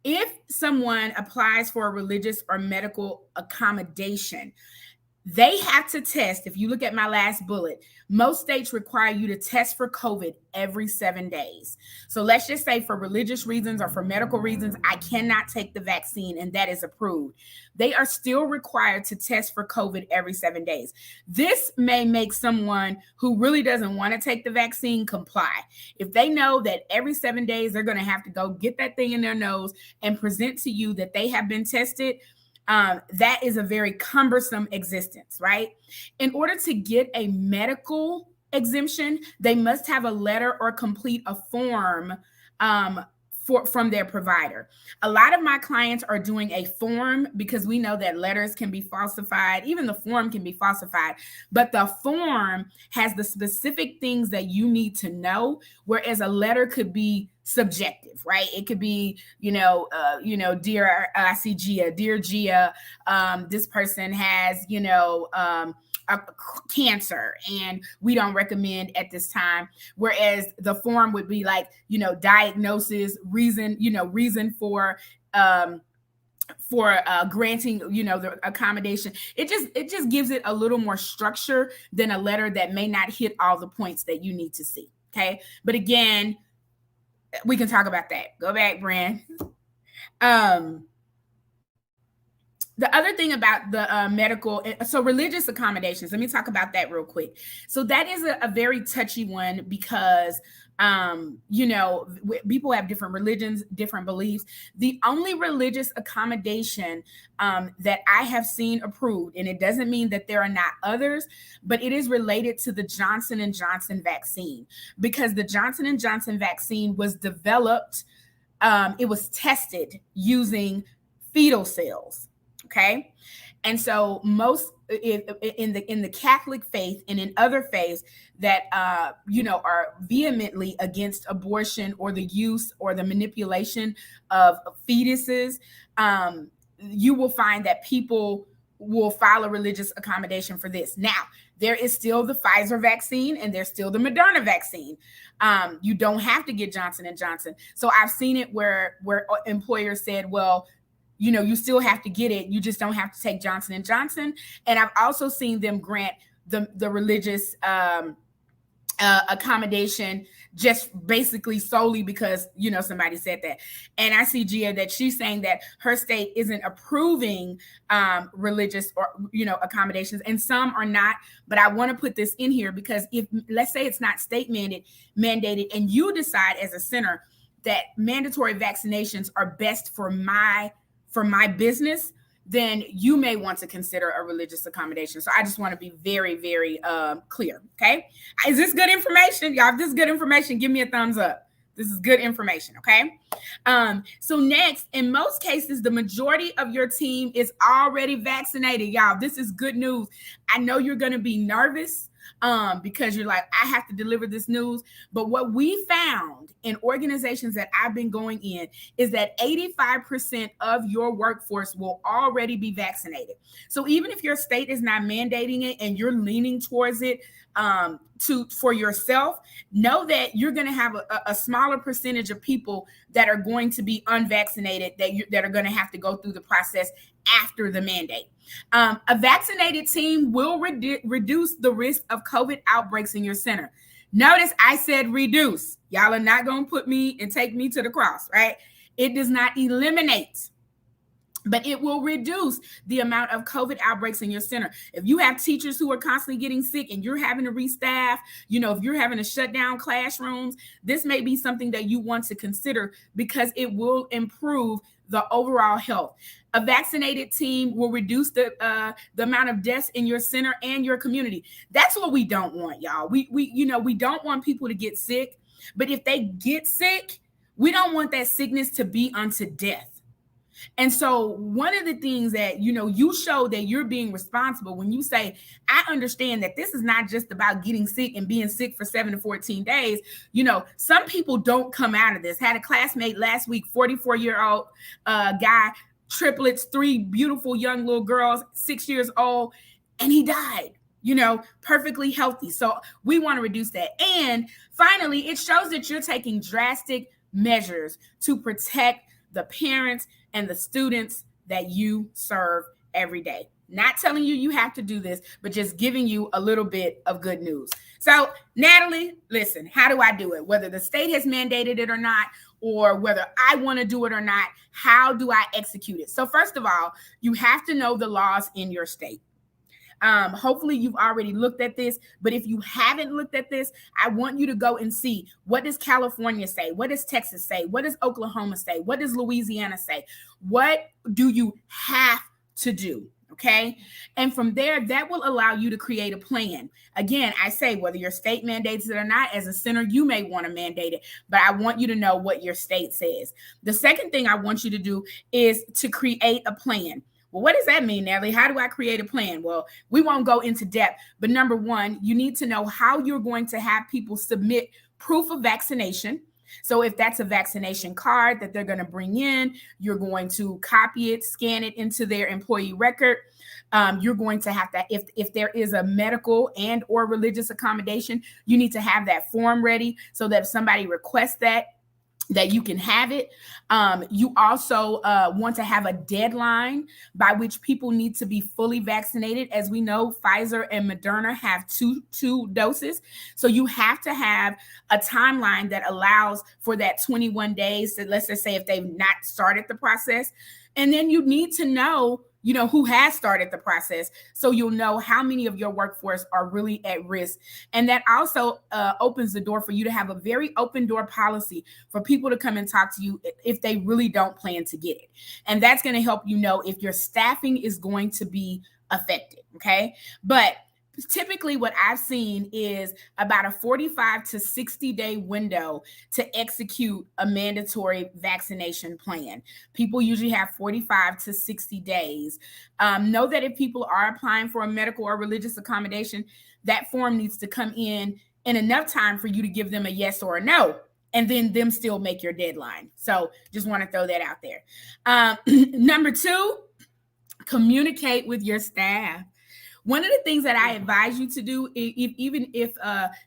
if someone applies for a religious or medical accommodation, they have to test. If you look at my last bullet, most states require you to test for COVID every 7 days. So let's just say for religious reasons or for medical reasons, I cannot take the vaccine and that is approved. They are still required to test for COVID every 7 days. This may make someone who really doesn't want to take the vaccine comply. If they know that every 7 days they're going to have to go get that thing in their nose and present to you that they have been tested, that is a very cumbersome existence, right? In order to get a medical exemption, they must have a letter or complete a form from their provider. A lot of my clients are doing a form because we know that letters can be falsified. Even the form can be falsified, but the form has the specific things that you need to know, whereas a letter could be subjective, right? It could be, dear, I see Gia, dear Gia, this person has, a cancer and we don't recommend at this time. Whereas the form would be like, diagnosis, reason for granting, the accommodation. It just gives it a little more structure than a letter that may not hit all the points that you need to see. Okay. But again, we can talk about that. Go back, Brand. The other thing about the medical, so religious accommodations, let me talk about that real quick. So that is a very touchy one because, people have different religions, different beliefs. The only religious accommodation that I have seen approved, and it doesn't mean that there are not others, but it is related to the Johnson & Johnson vaccine, because the Johnson & Johnson vaccine was developed, it was tested using fetal cells. Okay. And so most in the Catholic faith and in other faiths that, are vehemently against abortion or the use or the manipulation of fetuses, you will find that people will file a religious accommodation for this. Now, there is still the Pfizer vaccine and there's still the Moderna vaccine. You don't have to get Johnson & Johnson. So I've seen it where employers said, well, you still have to get it. You just don't have to take Johnson & Johnson. And I've also seen them grant the religious accommodation just basically solely because, somebody said that. And I see Gia that she's saying that her state isn't approving religious or, accommodations, and some are not. But I want to put this in here because if, let's say it's not state mandated and you decide as a center that mandatory vaccinations are best for my business, then you may want to consider a religious accommodation. So I just want to be very, very clear. Okay. Is this good information? Y'all, if this is good information, give me a thumbs up. This is good information. Okay. So next, in most cases, the majority of your team is already vaccinated. Y'all, this is good news. I know you're going to be nervous because you're like, I have to deliver this news. But what we found in organizations that I've been going in is that 85% of your workforce will already be vaccinated. So even if your state is not mandating it and you're leaning towards it for yourself, know that you're going to have a smaller percentage of people that are going to be unvaccinated that are going to have to go through the process after the mandate. A vaccinated team will reduce the risk of COVID outbreaks in your center. Notice I said reduce. Y'all are not going to put me and take me to the cross, right? It does not eliminate, but it will reduce the amount of COVID outbreaks in your center. If you have teachers who are constantly getting sick and you're having to restaff, if you're having to shut down classrooms, this may be something that you want to consider because it will improve the overall health. A vaccinated team will reduce the amount of deaths in your center and your community. That's what we don't want, y'all. We don't want people to get sick, but if they get sick, we don't want that sickness to be unto death. And so one of the things that, you show that you're being responsible when you say, I understand that this is not just about getting sick and being sick for 7 to 14 days. Some people don't come out of this. Had a classmate last week, 44-year-old guy, triplets, 3 beautiful young little girls, 6 years old, and he died, perfectly healthy. So we want to reduce that. And finally, it shows that you're taking drastic measures to protect the parents, and the students that you serve every day. Not telling you you have to do this, but just giving you a little bit of good news. So, Natalie, listen, how do I do it? Whether the state has mandated it or not, or whether I want to do it or not, how do I execute it? So, first of all, you have to know the laws in your state. Hopefully you've already looked at this, but if you haven't looked at this, I want you to go and see, what does California say? What does Texas say? What does Oklahoma say? What does Louisiana say? What do you have to do? Okay. And from there, that will allow you to create a plan. Again, I say, whether your state mandates it or not, as a center, you may want to mandate it, but I want you to know what your state says. The second thing I want you to do is to create a plan. Well, what does that mean, Natalie? How do I create a plan? Well, we won't go into depth, but number one, you need to know how you're going to have people submit proof of vaccination. So if that's a vaccination card that they're going to bring in, you're going to copy it, scan it into their employee record. You're going to have to, if there is a medical and or religious accommodation, you need to have that form ready so that if somebody requests that you can have it. You also want to have a deadline by which people need to be fully vaccinated. As we know, Pfizer and Moderna have two doses. So you have to have a timeline that allows for that 21 days. So let's just say if they've not started the process. And then you need to know, who has started the process. So you'll know how many of your workforce are really at risk. And that also opens the door for you to have a very open door policy for people to come and talk to you if they really don't plan to get it. And that's going to help you know if your staffing is going to be affected. Okay. But typically what I've seen is about a 45 to 60 day window to execute a mandatory vaccination plan. People usually have 45 to 60 days. Know that if people are applying for a medical or religious accommodation, that form needs to come in enough time for you to give them a yes or a no, and then them still make your deadline. So just want to throw that out there. Number two, communicate with your staff. One of the things that I advise you to do, even if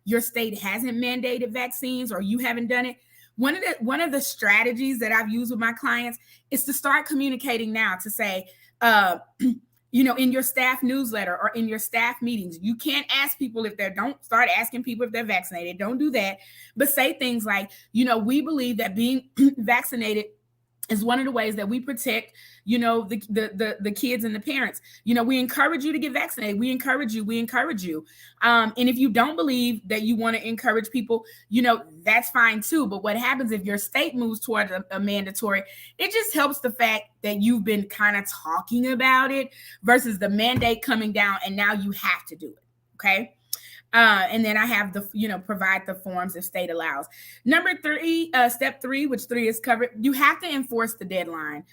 your state hasn't mandated vaccines or you haven't done it, one of the strategies that I've used with my clients is to start communicating now to say, in your staff newsletter or in your staff meetings, you can't ask people don't start asking people if they're vaccinated. Don't do that. But say things like, we believe that being vaccinated is one of the ways that we protect, the kids and the parents. We encourage you to get vaccinated. We encourage you. And if you don't believe that you want to encourage people, that's fine too. But what happens if your state moves toward a mandatory, it just helps the fact that you've been kind of talking about it versus the mandate coming down and now you have to do it. Okay. And then I have provide the forms if state allows. Number three, step three, which 3 is covered, you have to enforce the deadline.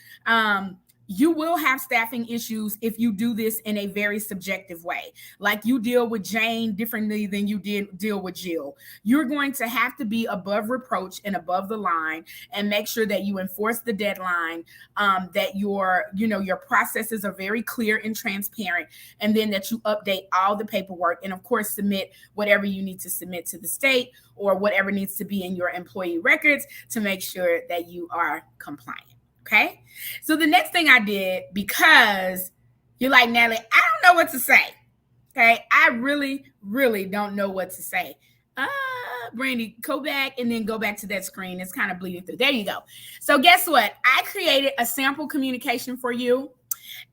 You will have staffing issues if you do this in a very subjective way. Like you deal with Jane differently than you deal with Jill. You're going to have to be above reproach and above the line and make sure that you enforce the deadline, that your processes are very clear and transparent, and then that you update all the paperwork and of course submit whatever you need to submit to the state or whatever needs to be in your employee records to make sure that you are compliant. Okay. So the next thing I did, because you're like, Natalie, I don't know what to say. Okay. I really, really don't know what to say. Brandy, go back and then go back to that screen. It's kind of bleeding through. There you go. So guess what? I created a sample communication for you.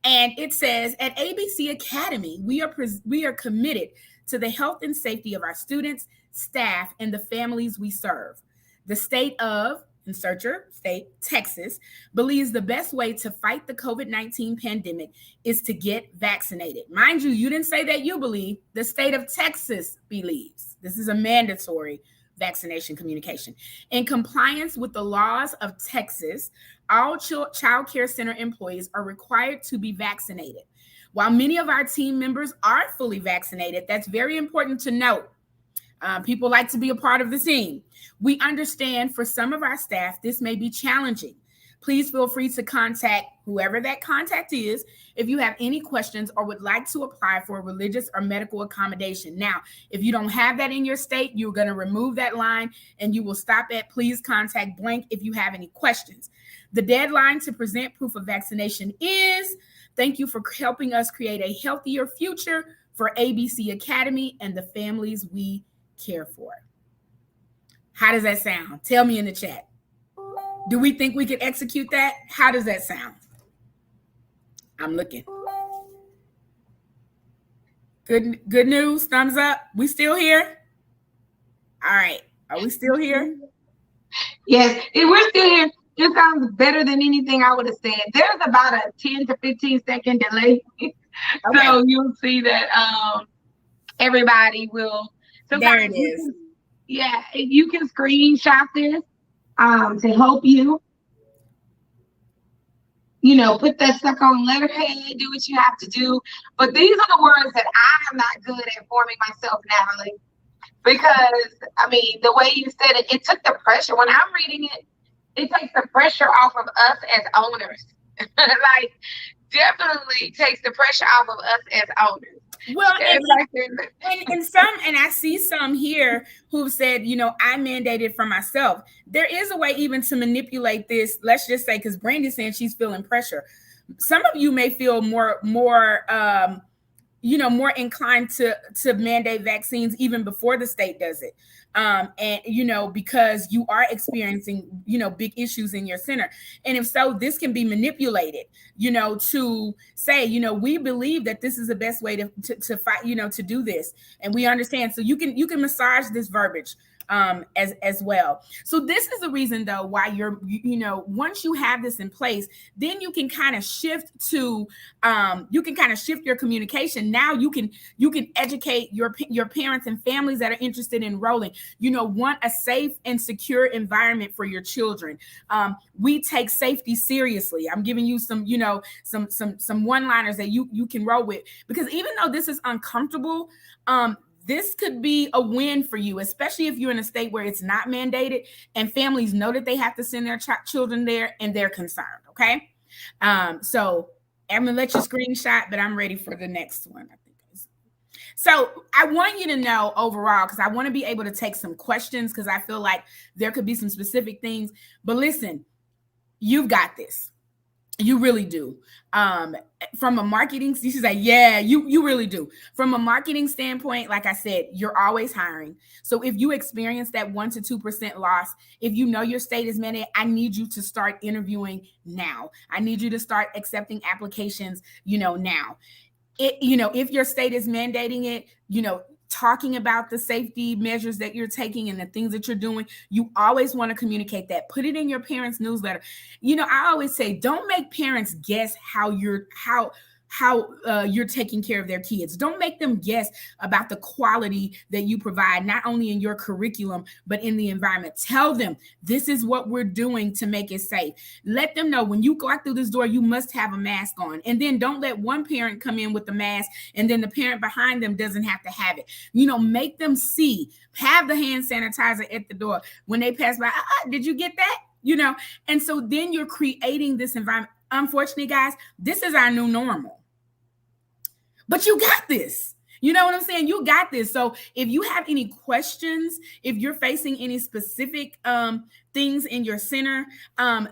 And it says, at ABC Academy, we are committed to the health and safety of our students, staff, and the families we serve. The state of, insert your state, Texas, believes the best way to fight the COVID-19 pandemic is to get vaccinated. Mind you, you didn't say that you believe. The state of Texas believes. This is a mandatory vaccination communication. In compliance with the laws of Texas, all child care center employees are required to be vaccinated. While many of our team members are fully vaccinated, that's very important to note. People like to be a part of the team. We understand for some of our staff, this may be challenging. Please feel free to contact whoever that contact is if you have any questions or would like to apply for a religious or medical accommodation. Now, if you don't have that in your state, you're going to remove that line and you will stop at please contact blank if you have any questions. The deadline to present proof of vaccination is. Thank you for helping us create a healthier future for ABC Academy and the families we care for. How does that sound? Tell me in the chat. Do we think we could execute that? How does that sound? I'm looking. Good news. Thumbs up. We still here? All right. Are we still here? Yes, we're still here. It sounds better than anything I would have said. There's about a 10 to 15 second delay. Okay. So you'll see that everybody will. So there it is. Yeah, you can screenshot this to help you. You know, put that stuff on letterhead, do what you have to do. But these are the words that I am not good at forming myself, Natalie. Because, I mean, the way you said it, it took the pressure. When I'm reading it, it takes the pressure off of us as owners. Like, definitely takes the pressure off of us as owners. Well, and I see some here who've said, you know, I mandated for myself. There is a way even to manipulate this. Let's just say, because Brandy's saying she's feeling pressure. Some of you may feel more inclined to mandate vaccines even before the state does it. And, you know, because you are experiencing, you know, big issues in your center. And if so, this can be manipulated, you know, to say, you know, we believe that this is the best way to fight, you know, to do this. And we understand. So you can massage this verbiage as well. So this is the reason though why you know, once you have this in place, then you can kind of shift to your communication. Now you can educate your parents and families that are interested in enrolling. You know, want a safe and secure environment for your children. We take safety seriously. I'm giving you some, you know, some one-liners that you can roll with, because even though this is uncomfortable, this could be a win for you, especially if you're in a state where it's not mandated and families know that they have to send their children there and they're concerned. Okay. So I'm going to let you screenshot, but I'm ready for the next one. I think. So I want you to know overall, because I want to be able to take some questions, because I feel like there could be some specific things, but listen, you've got this. You really do. From a marketing, she's like, yeah, you really do. From a marketing standpoint, like I said, you're always hiring. So if you experience that 1% to 2% loss, if you know your state is mandated, I need you to start interviewing now. I need you to start accepting applications, you know, now. You know, if your state is mandating it, you know, talking about the safety measures that you're taking and the things that you're doing, you always want to communicate that. Put it in your parents' newsletter. You know, I always say, don't make parents guess how you're taking care of their kids. Don't make them guess about the quality that you provide, not only in your curriculum, but in the environment. Tell them this is what we're doing to make it safe. Let them know when you go out through this door, you must have a mask on. And then don't let one parent come in with the mask and then the parent behind them doesn't have to have it. You know, make them see, have the hand sanitizer at the door. When they pass by, did you get that? You know, and so then you're creating this environment. Unfortunately, guys, this is our new normal. But you got this. You know what I'm saying? You got this. So if you have any questions, if you're facing any specific things in your center,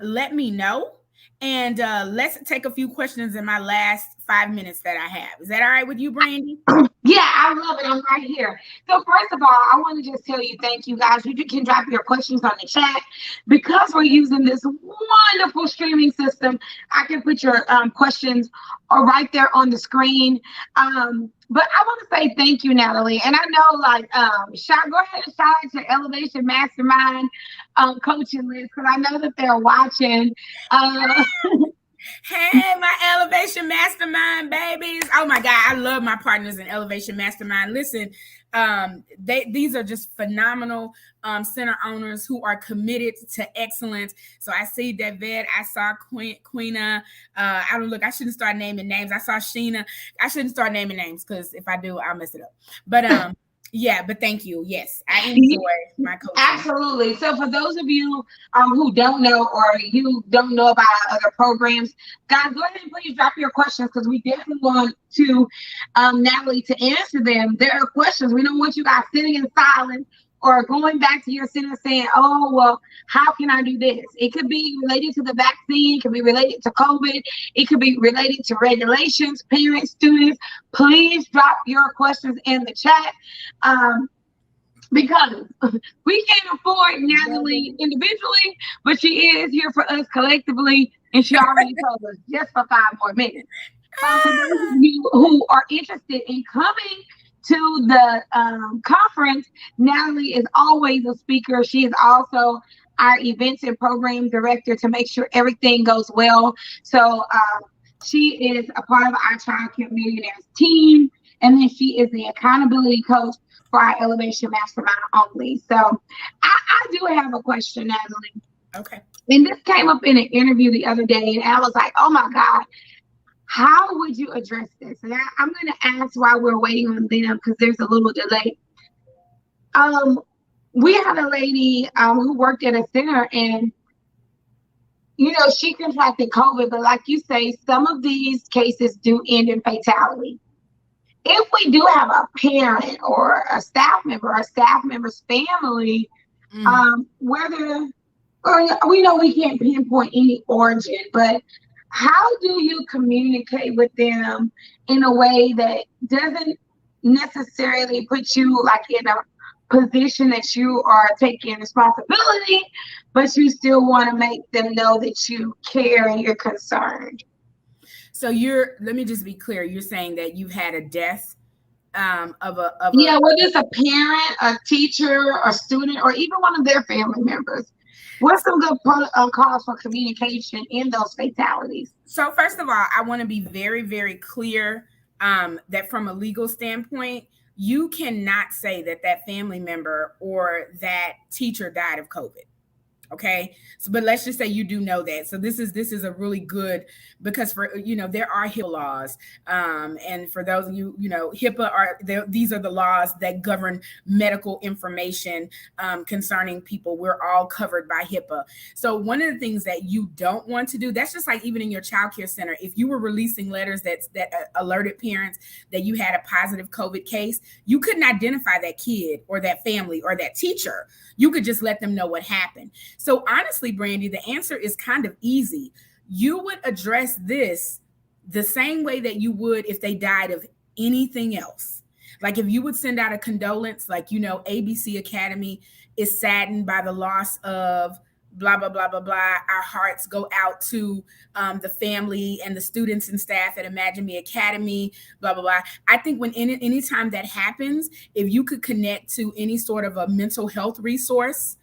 let me know. And let's take a few questions in my last 5 minutes that I have. Is that all right with you, Brandy? Yeah, I love it. I'm right here. So first of all, I want to just tell you, thank you guys. You can drop your questions on the chat. Because we're using this wonderful streaming system, I can put your questions right there on the screen. But I want to say thank you, Natalie. And I know, like, go ahead and shout out to Elevation Mastermind coaching list, because I know that they're watching. Hey, my Elevation Mastermind babies. Oh my God, I love my partners in Elevation Mastermind. Listen, these are just phenomenal center owners who are committed to excellence. So I see David, I saw Queena. I shouldn't start naming names. I saw Sheena. I shouldn't start naming names, because if I do, I'll mess it up. But Yeah, but thank you. Yes, I enjoy my coaching. Absolutely. So for those of you who don't know, or you don't know about our other programs, guys, go ahead and please drop your questions, because we definitely want to Natalie to answer them. There are questions. We don't want you guys sitting in silence or going back to your center saying, oh, well, how can I do this? It could be related to the vaccine. It could be related to COVID. It could be related to regulations, parents, students. Please drop your questions in the chat. Because we can't afford Natalie individually, but she is here for us collectively, and she already told us just for 5 more minutes. For those of you who are interested in coming to the conference, Natalie is always a speaker. She is also our events and program director to make sure everything goes well. So she is a part of our Childcare Millionaires team, and then she is the accountability coach for our Elevation Mastermind only. So I do have a question, Natalie. Okay. And this came up in an interview the other day, and I was like, oh my God, how would you address this? And I'm going to ask while we're waiting on them, because there's a little delay. We had a lady who worked at a center, and she contracted COVID, but like you say, some of these cases do end in fatality. If we do have a parent or a staff member or a staff member's family, whether, or we know we can't pinpoint any origin, but how do you communicate with them in a way that doesn't necessarily put you like in a position that you are taking responsibility, but you still want to make them know that you care and you're concerned? So let me just be clear. You're saying that you've had a death of a whether it's a parent, a teacher, a student, or even one of their family members. What's some good calls for communication in those fatalities? So first of all, I want to be very, very clear that from a legal standpoint, you cannot say that family member or that teacher died of COVID. Okay. So, but let's just say you do know that. So this is a really good, because for, there are HIPAA laws. And for those of you, HIPAA these are the laws that govern medical information concerning people. We're all covered by HIPAA. So one of the things that you don't want to do, that's just like even in your childcare center, if you were releasing letters that alerted parents that you had a positive COVID case, you couldn't identify that kid or that family or that teacher. You could just let them know what happened. So honestly, Brandy, the answer is kind of easy. You would address this the same way that you would if they died of anything else. Like if you would send out a condolence, like, ABC Academy is saddened by the loss of blah, blah, blah, blah, blah. Our hearts go out to the family and the students and staff at Imagine Me Academy, blah, blah, blah. I think when anytime that happens, if you could connect to any sort of a mental health resource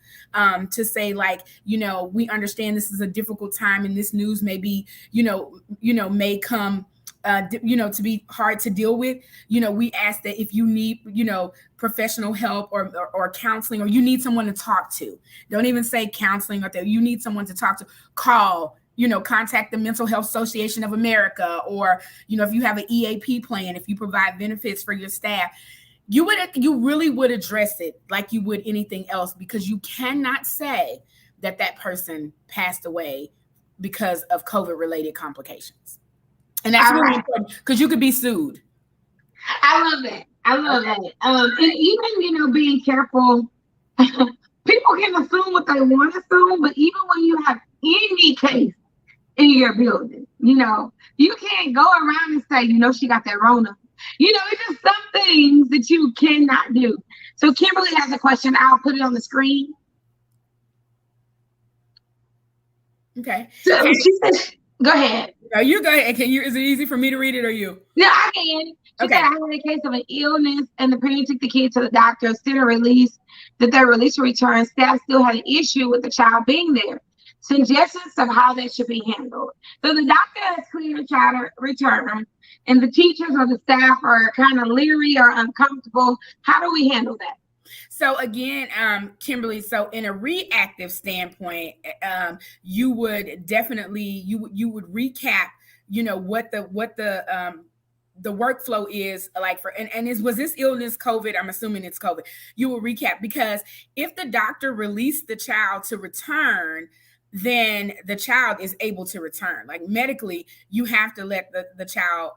to say, like, we understand this is a difficult time and this news may be, may come to be hard to deal with. We ask that if you need, professional help or counseling, or you need someone to talk to, don't even say counseling, or that you need someone to talk to, call, contact the Mental Health Association of America, or, if you have an EAP plan, if you provide benefits for your staff, you really would address it like you would anything else, because you cannot say that person passed away because of COVID-related complications. And that's really important, because you could be sued. I love that. And even, being careful, people can assume what they want to assume, but even when you have any case in your building, you can't go around and say, she got that Rona. It's just some things that you cannot do. So Kimberly has a question. I'll put it on the screen. Okay. So she says, go ahead. No, you go ahead. Is it easy for me to read it, or you? Yeah, I can. She said, I had a case of an illness and the parent took the kid to the doctor, center release, that their release return, staff still had an issue with the child being there. Suggestions of how that should be handled. So the doctor has cleared the child return, and the teachers or the staff are kind of leery or uncomfortable. How do we handle that? So again, Kimberly, so in a reactive standpoint, you would definitely, you would recap, the workflow is like was this illness COVID? I'm assuming it's COVID. You will recap, because if the doctor released the child to return, then the child is able to return. Like medically, you have to let the child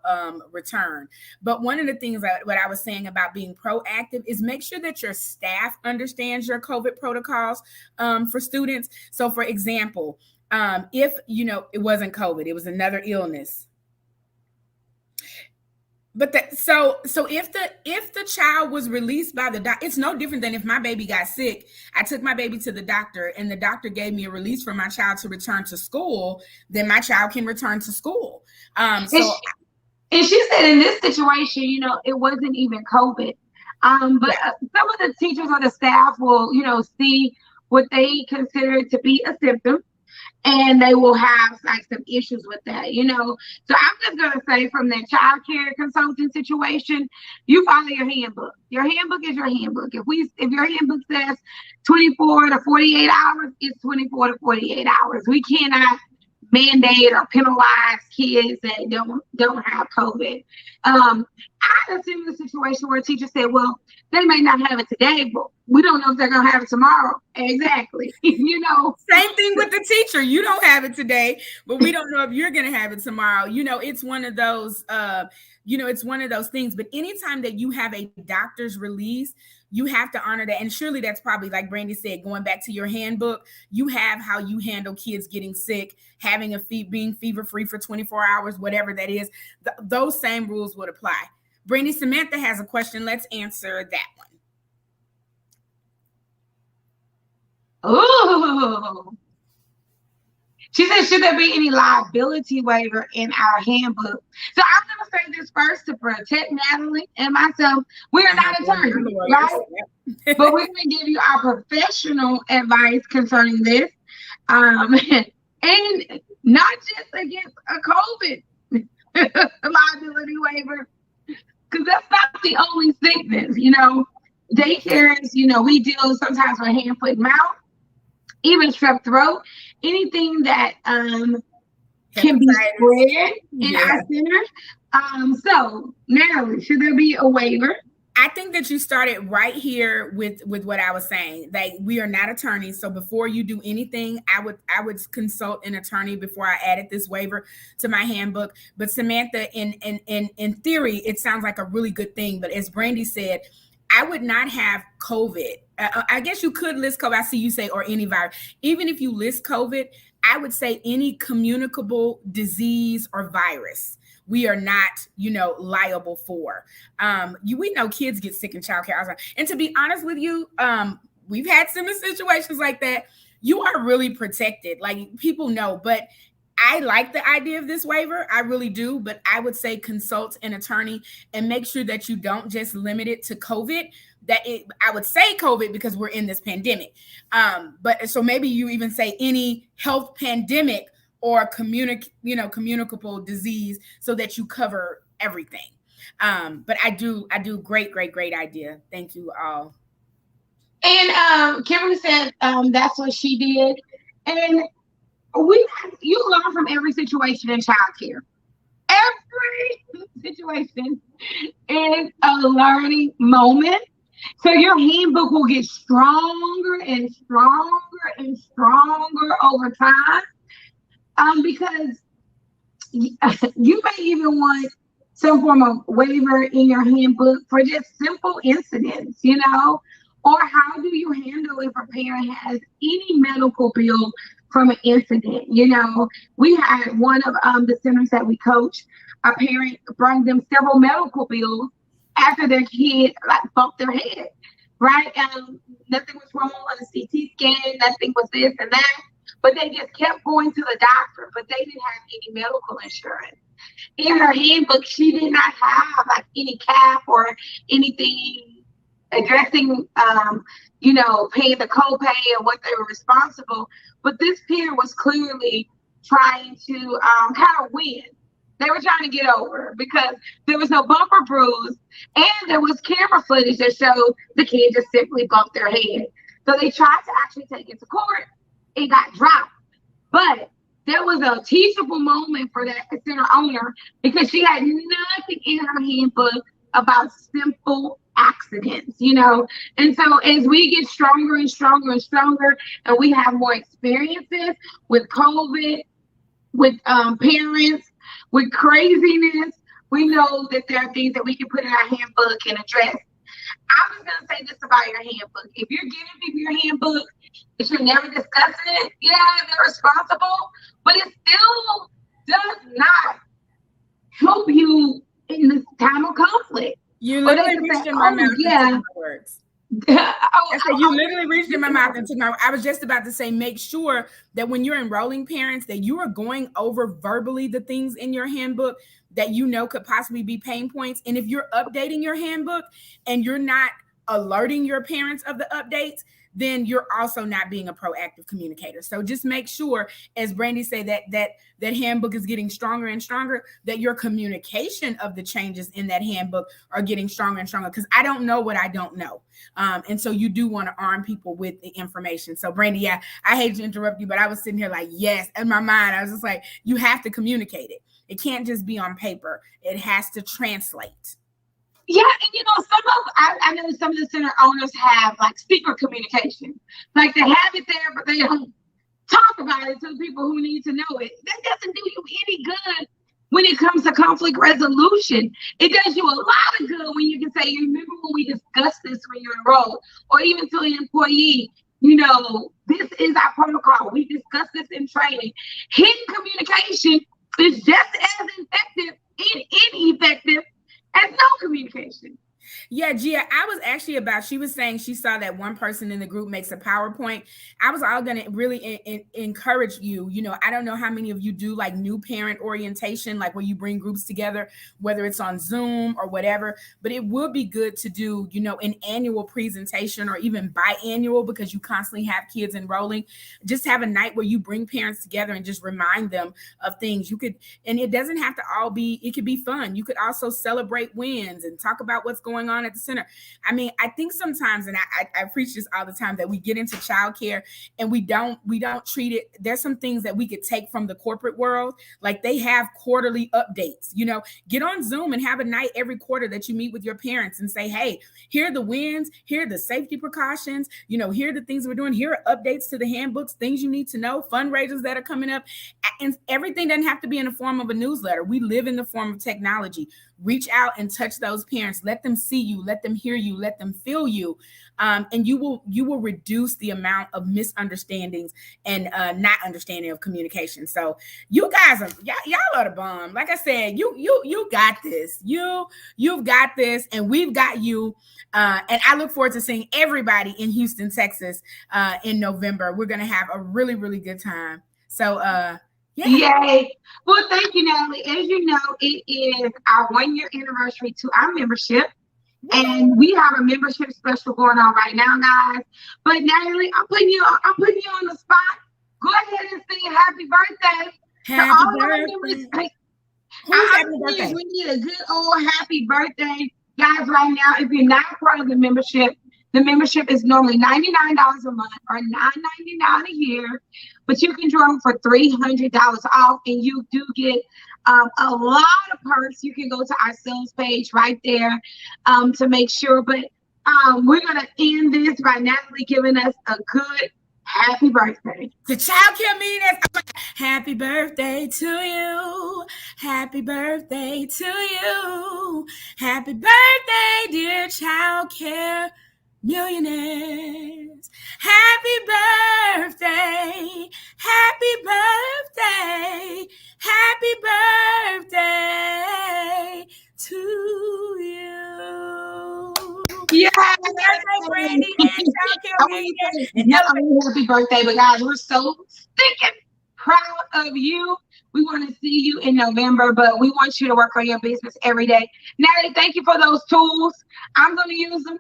return. But one of the things what I was saying about being proactive is make sure that your staff understands your COVID protocols for students. So for example, if, it wasn't COVID, it was another illness. But so if the child was released by the doctor, it's no different than if my baby got sick. I took my baby to the doctor and the doctor gave me a release for my child to return to school, then my child can return to school. And she said in this situation, it wasn't even COVID. But some of the teachers or the staff will, see what they consider to be a symptom. And they will have like some issues with that, So I'm just gonna say, from that child care consultant situation, you follow your handbook. Your handbook is your handbook. If your handbook says 24 to 48 hours, it's 24 to 48 hours. We cannot mandate or penalize kids that don't have COVID. I had a similar situation where a teacher said, well, they may not have it today, but we don't know if they're going to have it tomorrow. Exactly. Same thing with the teacher. You don't have it today, but we don't know if you're going to have it tomorrow. It's one of those, it's one of those things. But anytime that you have a doctor's release, you have to honor that. And surely that's probably, like Brandy said, going back to your handbook, you have how you handle kids getting sick, having being fever-free for 24 hours, whatever that is. Those same rules would apply. Brandy, Samantha has a question. Let's answer that one. Oh, she said, should there be any liability waiver in our handbook? So I'm going to say this first to protect Natalie and myself. We are not attorneys, right? But we're going to give you our professional advice concerning this. And not just against a COVID liability waiver, because that's not the only sickness, Daycares, we deal sometimes with hand, foot, mouth, even strep throat, anything that can be spread in our center. So, Natalie, should there be a waiver? I think that you started right here with what I was saying. Like, we are not attorneys, so before you do anything, I would consult an attorney before I added this waiver to my handbook. But Samantha, in theory, it sounds like a really good thing. But as Brandy said, I would not have COVID. I guess you could list COVID. I see you say, or any virus. Even if you list COVID, I would say any communicable disease or virus we are not, liable for. We know kids get sick in childcare. And to be honest with you, we've had similar situations like that. You are really protected. Like, people know, but I like the idea of this waiver. I really do. But I would say consult an attorney and make sure that you don't just limit it to COVID. I would say COVID because we're in this pandemic. But so maybe you even say any health pandemic or communicable disease, so that you cover everything. But I do great idea. Thank you all. And Kimberly said that's what she did. And you learn from every situation in childcare. Every situation is a learning moment. So your handbook will get stronger and stronger and stronger over time. Because you may even want some form of waiver in your handbook for just simple incidents, or how do you handle if a parent has any medical bill from an incident? We had one of the centers that we coach, a parent brought them several medical bills after their kid bumped their head, right? Nothing was wrong on the CT scan, nothing was this and that. But they just kept going to the doctor, but they didn't have any medical insurance. In her handbook, she did not have any cap or anything addressing, paying the copay or what they were responsible. But this parent was clearly trying to kind of win. They were trying to get over because there was no bumper bruise, and there was camera footage that showed the kid just simply bumped their head. So they tried to actually take it to court. It got dropped, but That was a teachable moment for that center owner because she had nothing in her handbook about simple accidents, you know. And so as we get stronger and stronger and stronger, and we have more experiences with COVID, with parents, with craziness, we know that there are things that we can put in our handbook and address. I was going to say this about your handbook. If you're giving people your handbook, if you're never discussing it, yeah, they're responsible, but it still does not help you in this time of conflict. You literally reached in my mouth and took my words. I said, you literally reached in my mouth and took my. I was just about to say, make sure that when you're enrolling parents, that you are going over verbally the things in your handbook that you know could possibly be pain points. And if you're updating your handbook and you're not alerting your parents of the updates, then you're also not being a proactive communicator. So just make sure, as Brandy said, that handbook is getting stronger and stronger, that your communication of the changes in that handbook are getting stronger and stronger, because I don't know what I don't know. And so you do want to arm people with the information. So Brandy, yeah, I hate to interrupt you, but I was sitting here like, yes, in my mind, I was just like, you have to communicate it. It can't just be on paper. It has to translate. Yeah, and you know, I know some of the center owners have like secret communication. Like they have it there, but they don't talk about it to the people who need to know it. That doesn't do you any good when it comes to conflict resolution. It does you a lot of good when you can say, you remember when we discussed this when you enrolled, or even to an employee, you know, this is our protocol. We discussed this in training. Hidden communication is just as effective and ineffective as no communication. Yeah, Gia, I was actually she was saying she saw that one person in the group makes a PowerPoint. I was all going to really encourage you. You know, I don't know how many of you do like new parent orientation, like where you bring groups together, whether it's on Zoom or whatever, but it would be good to do, you know, an annual presentation or even biannual, because you constantly have kids enrolling. Just have a night where you bring parents together and just remind them of things. You could, and it doesn't have to all be, it could be fun. You could also celebrate wins and talk about what's going on at the center. I mean, I think sometimes, and I preach this all the time, that we get into childcare and we don't treat it. There's some things that we could take from the corporate world, like they have quarterly updates. You know, get on Zoom and have a night every quarter that you meet with your parents and say, hey, here are the wins, here are the safety precautions, you know, here are the things we're doing, here are updates to the handbooks, things you need to know, fundraisers that are coming up. And everything doesn't have to be in the form of a newsletter. We live in the form of technology. Reach out and touch those parents. Let them see you. Let them hear you. Let them feel you. And you will reduce the amount of misunderstandings and not understanding of communication. So you guys y'all are the bomb. Like I said, you got this. You've got this, and we've got you. And I look forward to seeing everybody in Houston, Texas, in November. We're gonna have a really, really good time. So yeah. Yay. Well, thank you, Natalie. As you know, it is our 1-year anniversary to our membership. And we have a membership special going on right now, guys. But Natalie, I'm putting you on the spot. Go ahead and sing happy birthday to all our members. We need a good old happy birthday, guys, right now. If you're not part of the membership is normally $99 a month or $9.99 a year, but you can join for $300 off, and you do get a lot of perks. You can go to our sales page right there to make sure. But we're gonna end this by Natalie giving us a good happy birthday. The Childcare Millionaires. Happy birthday to you. Happy birthday to you. Happy birthday, dear Childcare Millionaires. Happy birthday. Happy birthday. Happy birthday to you. Yeah. Happy birthday, Brandy and Childcare Millionaires. Happy birthday, but guys, we're so stinking proud of you. We want to see you in November, but we want you to work on your business every day. Natalie, thank you for those tools. I'm going to use them.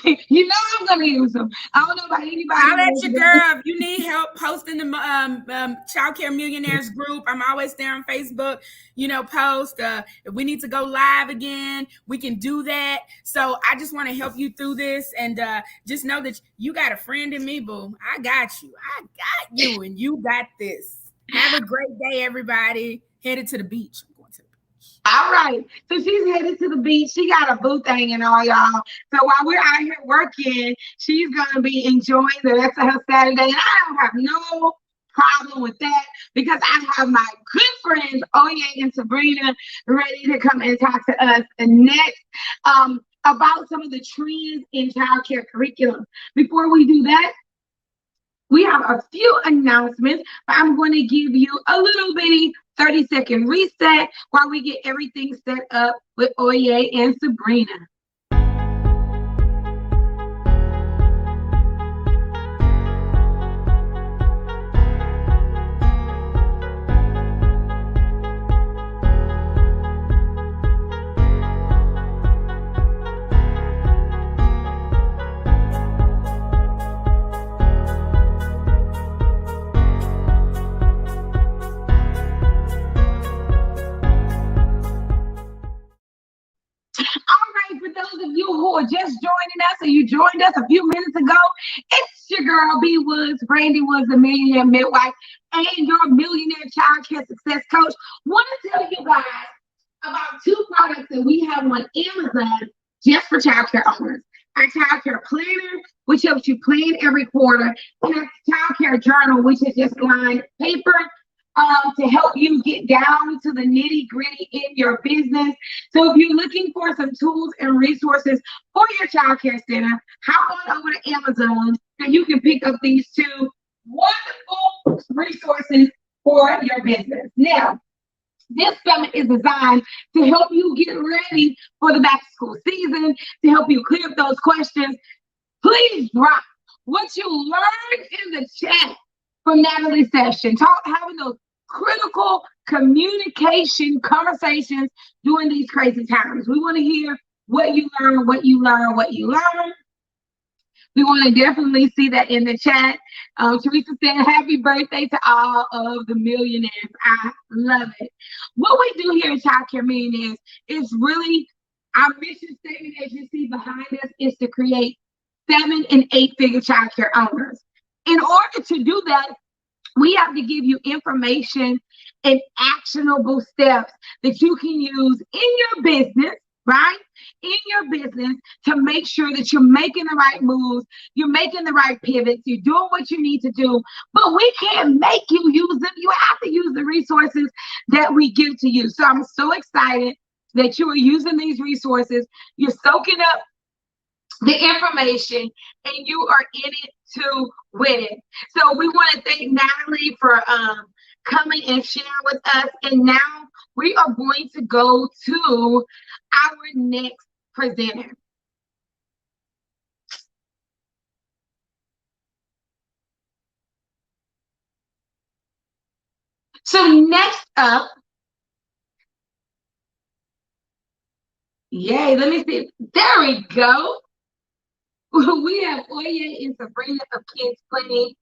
You know I'm gonna use them. I don't know about anybody. I'll let you, girl. If you need help posting the Childcare Millionaires group, I'm always there on Facebook. You know, post. If we need to go live again, we can do that. So I just want to help you through this, and just know that you got a friend in me, boo. I got you. I got you, and you got this. Have a great day, everybody. Headed to the beach. I'm going to the beach. All right. So she's headed to the beach. She got a booth hanging on, y'all. So while we're out here working, she's going to be enjoying the rest of her Saturday. And I don't have no problem with that because I have my good friends, Oye and Sabrina, ready to come and talk to us next about some of the trends in childcare curriculum. Before we do that, we have a few announcements. I'm going to give you a little bitty 30-second reset while we get everything set up with Oye and Sabrina. Who are just joining us, or you joined us a few minutes ago, it's your girl B Woods, Brandy Woods, the millionaire midwife, and your millionaire childcare success coach. Want to tell you guys about two products that we have on Amazon just for childcare owners. Our childcare planner, which helps you plan every quarter, and our childcare journal, which is just lined paper to help you get down to the nitty-gritty in your business. So if you're looking for some tools and resources for your childcare center, hop on over to Amazon and you can pick up these two wonderful resources for your business. Now, this summit is designed to help you get ready for the back-to-school season, to help you clear up those questions. Please drop what you learned in the chat from Natalie's session, having those critical communication conversations during these crazy times. We want to hear what you learn, what you learn, what you learn. We want to definitely see that in the chat. Teresa said, happy birthday to all of the millionaires. I love it. What we do here at Childcare Millionaires is really our mission statement, as you see behind us, is to create 7- and 8-figure childcare owners. In order to do that, we have to give you information and actionable steps that you can use in your business, right? In your business to make sure that you're making the right moves, you're making the right pivots, you're doing what you need to do, but we can't make you use them. You have to use the resources that we give to you. So I'm so excited that you are using these resources. You're soaking up the information and you are in it to win it. So we want to thank Natalie for coming and sharing with us. And now we are going to go to our next presenter. So next up, yay, let me see. There we go. We have Oye and Sabrina of Kids Plenty,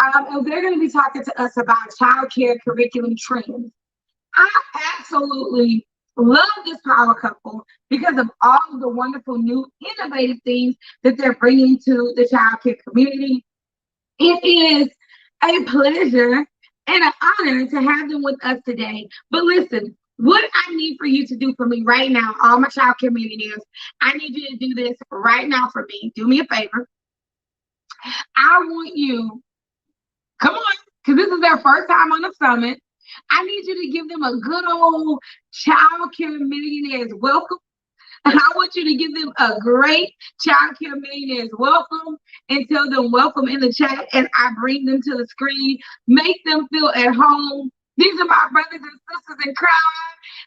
and they're going to be talking to us about childcare curriculum trends. I absolutely love this power couple because of all of the wonderful new innovative things that they're bringing to the childcare community. It is a pleasure and an honor to have them with us today. But listen, what I need for you to do for me right now, all my childcare millionaires, I need you to do this right now for me. Do me a favor. I want you, come on, because this is their first time on the summit. I need you to give them a good old childcare millionaires welcome. I want you to give them a great childcare millionaires welcome and tell them welcome in the chat, and I bring them to the screen. Make them feel at home. These are my brothers and sisters in crime.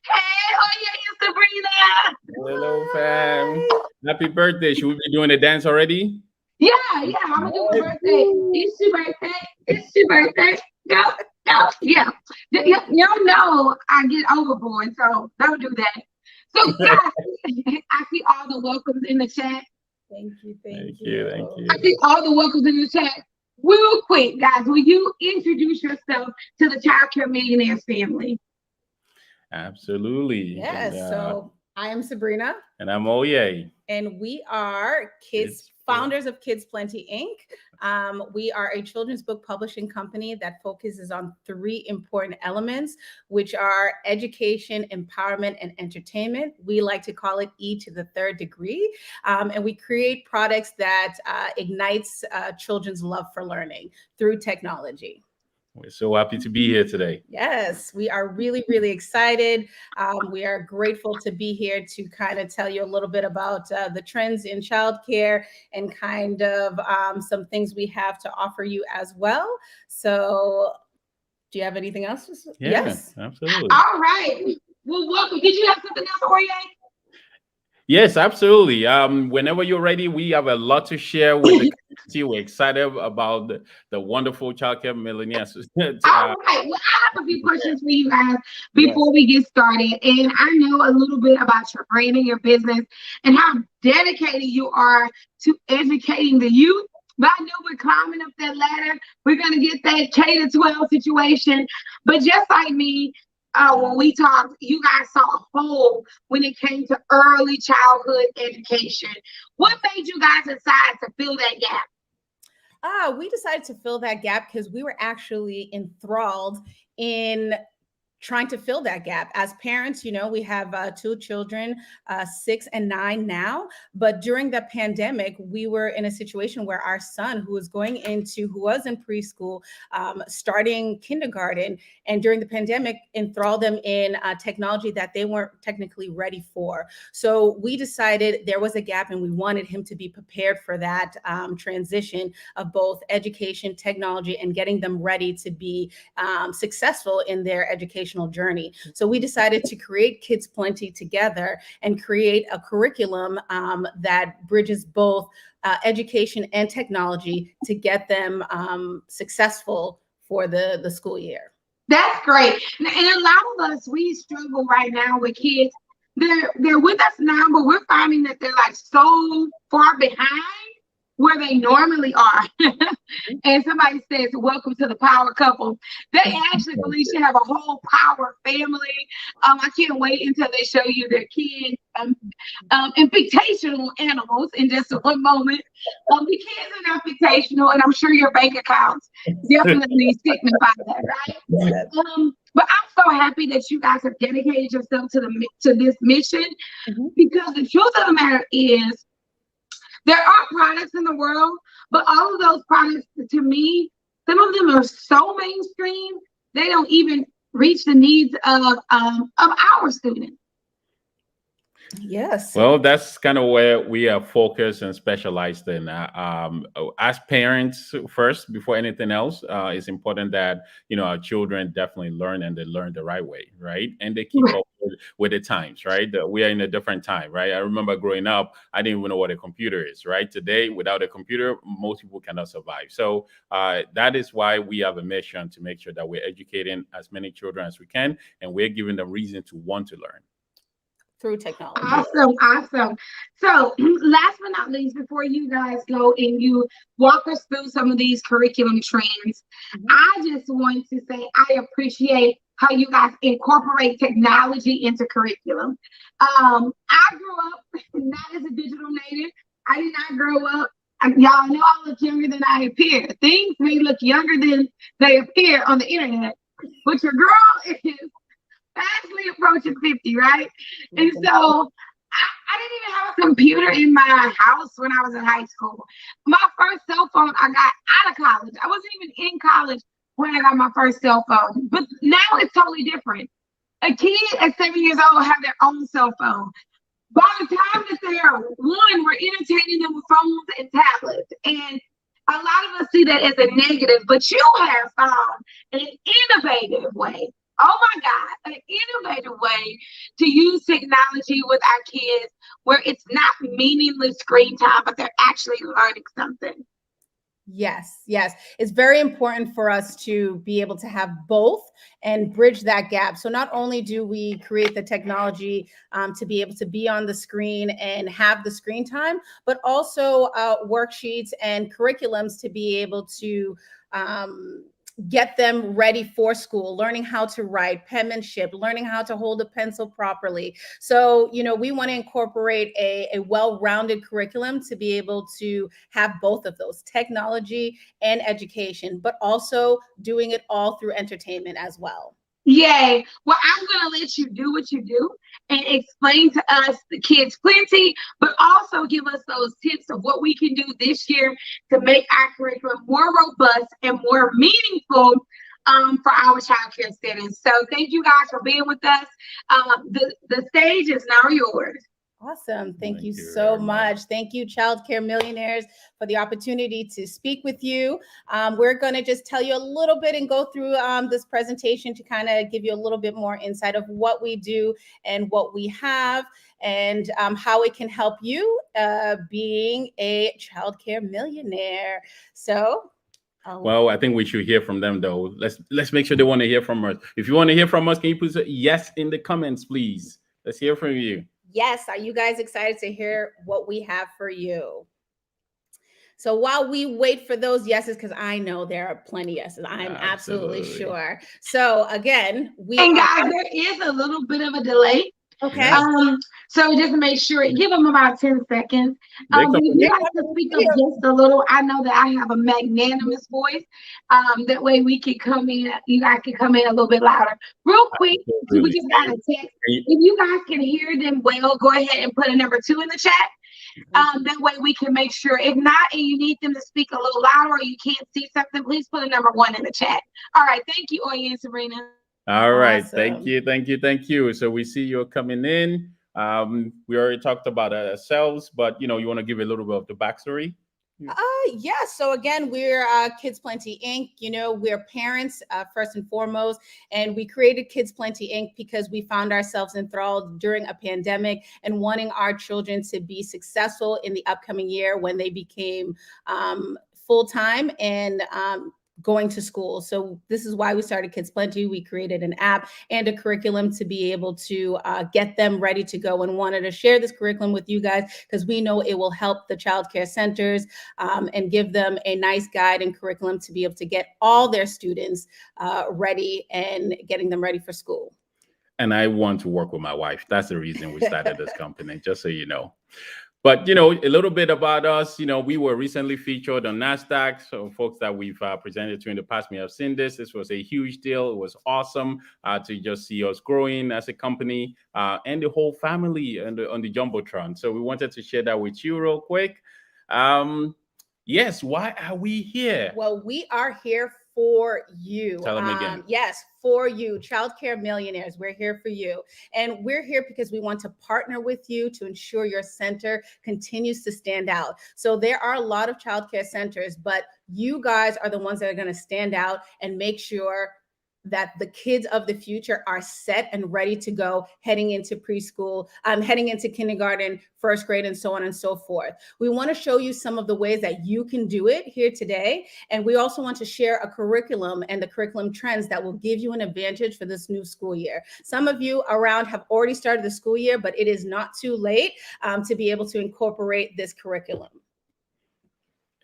Hey, Oye and Sabrina. Hello, fam. Happy birthday. Should we be doing the dance already? Yeah, I'm gonna do my birthday. It's your birthday. It's your birthday. Go. Yeah. Y'all know I get overboard, so don't do that. So guys, I see all the welcomes in the chat. Thank you. I see all the welcomes in the chat. Real quick, guys, will you introduce yourself to the Childcare Millionaires family? Absolutely. Yes. So I am Sabrina. And I'm Oye. And we are Kids founders of Kids Plenty Inc. We are a children's book publishing company that focuses on 3 important elements, which are education, empowerment, and entertainment. We like to call it E to the 3rd degree. And we create products that ignites children's love for learning through technology. We're so happy to be here today. Yes, we are really, really excited. We are grateful to be here to kind of tell you a little bit about the trends in childcare and kind of some things we have to offer you as well. So do you have anything else? Yeah, yes, absolutely. All right. Well, welcome. Did you have something else, Jorge? Yes, absolutely. Whenever you're ready, we have a lot to share with the community. We're excited about the wonderful Childcare Millionaires. All right. Well, I have a few questions for you guys before we get started. And I know a little bit about your brand and your business and how dedicated you are to educating the youth. But I know we're climbing up that ladder. We're going to get that K-12 situation. But just like me, when we talked, you guys saw a hole when it came to early childhood education. What made you guys decide to fill that gap? We decided to fill that gap because we were actually enthralled in trying to fill that gap. As parents, you know, we have 2 children, 6 and 9 now. But during the pandemic, we were in a situation where our son, who was in preschool, starting kindergarten, and during the pandemic, enthralled them in technology that they weren't technically ready for. So we decided there was a gap and we wanted him to be prepared for that transition of both education, technology, and getting them ready to be successful in their educational journey. So we decided to create Kids Plenty together and create a curriculum that bridges both education and technology to get them successful for the school year. That's great. And a lot of us, we struggle right now with kids. They're with us now, but we're finding that they're like so far behind where they normally are. And somebody says, welcome to the power couple. They actually believe should have a whole power family. I can't wait until they show you their kids and fictional animals in just one moment. The kids are not fictional, and I'm sure your bank accounts definitely signify that, right? But I'm so happy that you guys have dedicated yourself to this mission, because the truth of the matter is, there are products in the world, but all of those products, to me, some of them are so mainstream, they don't even reach the needs of our students. Yes. Well, that's kind of where we are focused and specialized in. As parents, first, before anything else, it's important that, you know, our children definitely learn, and they learn the right way, right? And they keep up with the times, right? We are in a different time, right? I remember growing up, I didn't even know what a computer is, right? Today, without a computer, most people cannot survive. So that is why we have a mission to make sure that we're educating as many children as we can, and we're giving them reason to want to learn. Through technology. Awesome. So last but not least, before you guys go and you walk us through some of these curriculum trends, I just want to say I appreciate how you guys incorporate technology into curriculum. I grew up not as a digital native. I did not grow up. Y'all know I look younger than I appear. Things may look younger than they appear on the internet, but your girl is fastly approaching 50, right? And so I didn't even have a computer in my house when I was in high school. My first cell phone I got out of college. I wasn't even in college when I got my first cell phone. But now it's totally different. A kid at 7 years old have their own cell phone. By the time that they're 1, we're entertaining them with phones and tablets. And a lot of us see that as a negative, but you have found an innovative way. Oh my God, an innovative way to use technology with our kids where it's not meaningless screen time, but they're actually learning something. Yes. It's very important for us to be able to have both and bridge that gap. So not only do we create the technology to be able to be on the screen and have the screen time, but also worksheets and curriculums to be able to get them ready for school, learning how to write, penmanship, learning how to hold a pencil properly. So, we want to incorporate a well-rounded curriculum to be able to have both of those, technology and education, but also doing it all through entertainment as well. Yay. Well, I'm going to let you do what you do and explain to us, the kids, plenty, but also give us those tips of what we can do this year to make our curriculum more robust and more meaningful for our child care students. So thank you guys for being with us. The stage is now yours. Awesome. Thank you so much. Thank you, Childcare Millionaires, for the opportunity to speak with you. We're going to just tell you a little bit and go through this presentation to kind of give you a little bit more insight of what we do and what we have and how it can help you being a childcare millionaire. So well, I think we should hear from them, though. Let's make sure they want to hear from us. If you want to hear from us, can you put a yes in the comments, please? Let's hear from you. Yes. Are you guys excited to hear what we have for you? So while we wait for those yeses, because I know there are plenty of yeses, I'm absolutely sure. So again, guys, there is a little bit of a delay. Okay. So just make sure, give them about 10 seconds. If you guys can speak up just a little, I know that I have a magnanimous voice. That way we can come in, you guys can come in a little bit louder. Real quick, we just got a text. If you guys can hear them well, go ahead and put a number 2 in the chat. That way we can make sure. If not, and you need them to speak a little louder or you can't see something, please put a number 1 in the chat. All right. Thank you, Oye and Sabrina. All right. Awesome. Thank you. So we see you're coming in. We already talked about ourselves, but you want to give a little bit of the backstory? Yeah. So again, we're Kids Plenty Inc. We're parents first and foremost, and we created Kids Plenty Inc. because we found ourselves enthralled during a pandemic and wanting our children to be successful in the upcoming year when they became full-time and going to school. So this is why we started Kids Plenty. We created an app and a curriculum to be able to get them ready to go, and wanted to share this curriculum with you guys because we know it will help the child care centers and give them a nice guide and curriculum to be able to get all their students ready and getting them ready for school. And I want to work with my wife. That's the reason we started this company, just so you know. But, a little bit about us, we were recently featured on NASDAQ. So folks that we've presented to in the past may have seen this. This was a huge deal. It was awesome to just see us growing as a company and the whole family on the Jumbotron. So we wanted to share that with you real quick. Yes, why are we here? Well, we are here for you. Tell them again. Yes, for you, Childcare Millionaires. We're here for you. And we're here because we want to partner with you to ensure your center continues to stand out. So there are a lot of childcare centers, but you guys are the ones that are going to stand out and make sure that the kids of the future are set and ready to go, heading into preschool, heading into kindergarten, first grade, and so on and so forth. We want to show you some of the ways that you can do it here today. And we also want to share a curriculum and the curriculum trends that will give you an advantage for this new school year. Some of you around have already started the school year, but it is not too late to be able to incorporate this curriculum.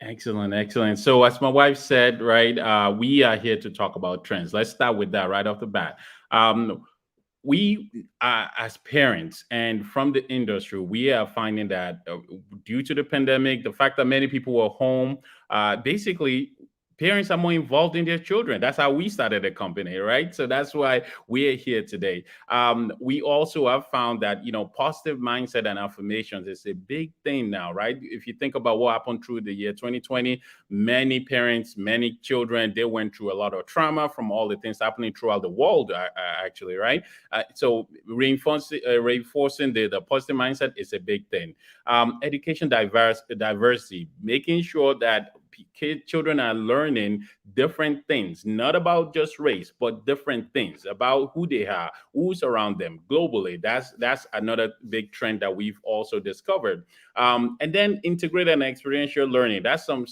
Excellent. So as my wife said, right, we are here to talk about trends. Let's start with that right off the bat. We as parents and from the industry, we are finding that due to the pandemic, the fact that many people were home, basically parents are more involved in their children. That's how we started a company, right? So that's why we're here today. We also have found that, positive mindset and affirmations is a big thing now, right? If you think about what happened through the year 2020, many parents, many children, they went through a lot of trauma from all the things happening throughout the world, actually, right? So reinforcing the positive mindset is a big thing. Education diversity, making sure that children are learning different things, not about just race, but different things about who they are, who's around them globally. That's another big trend that we've also discovered. And then integrated and experiential learning. That's some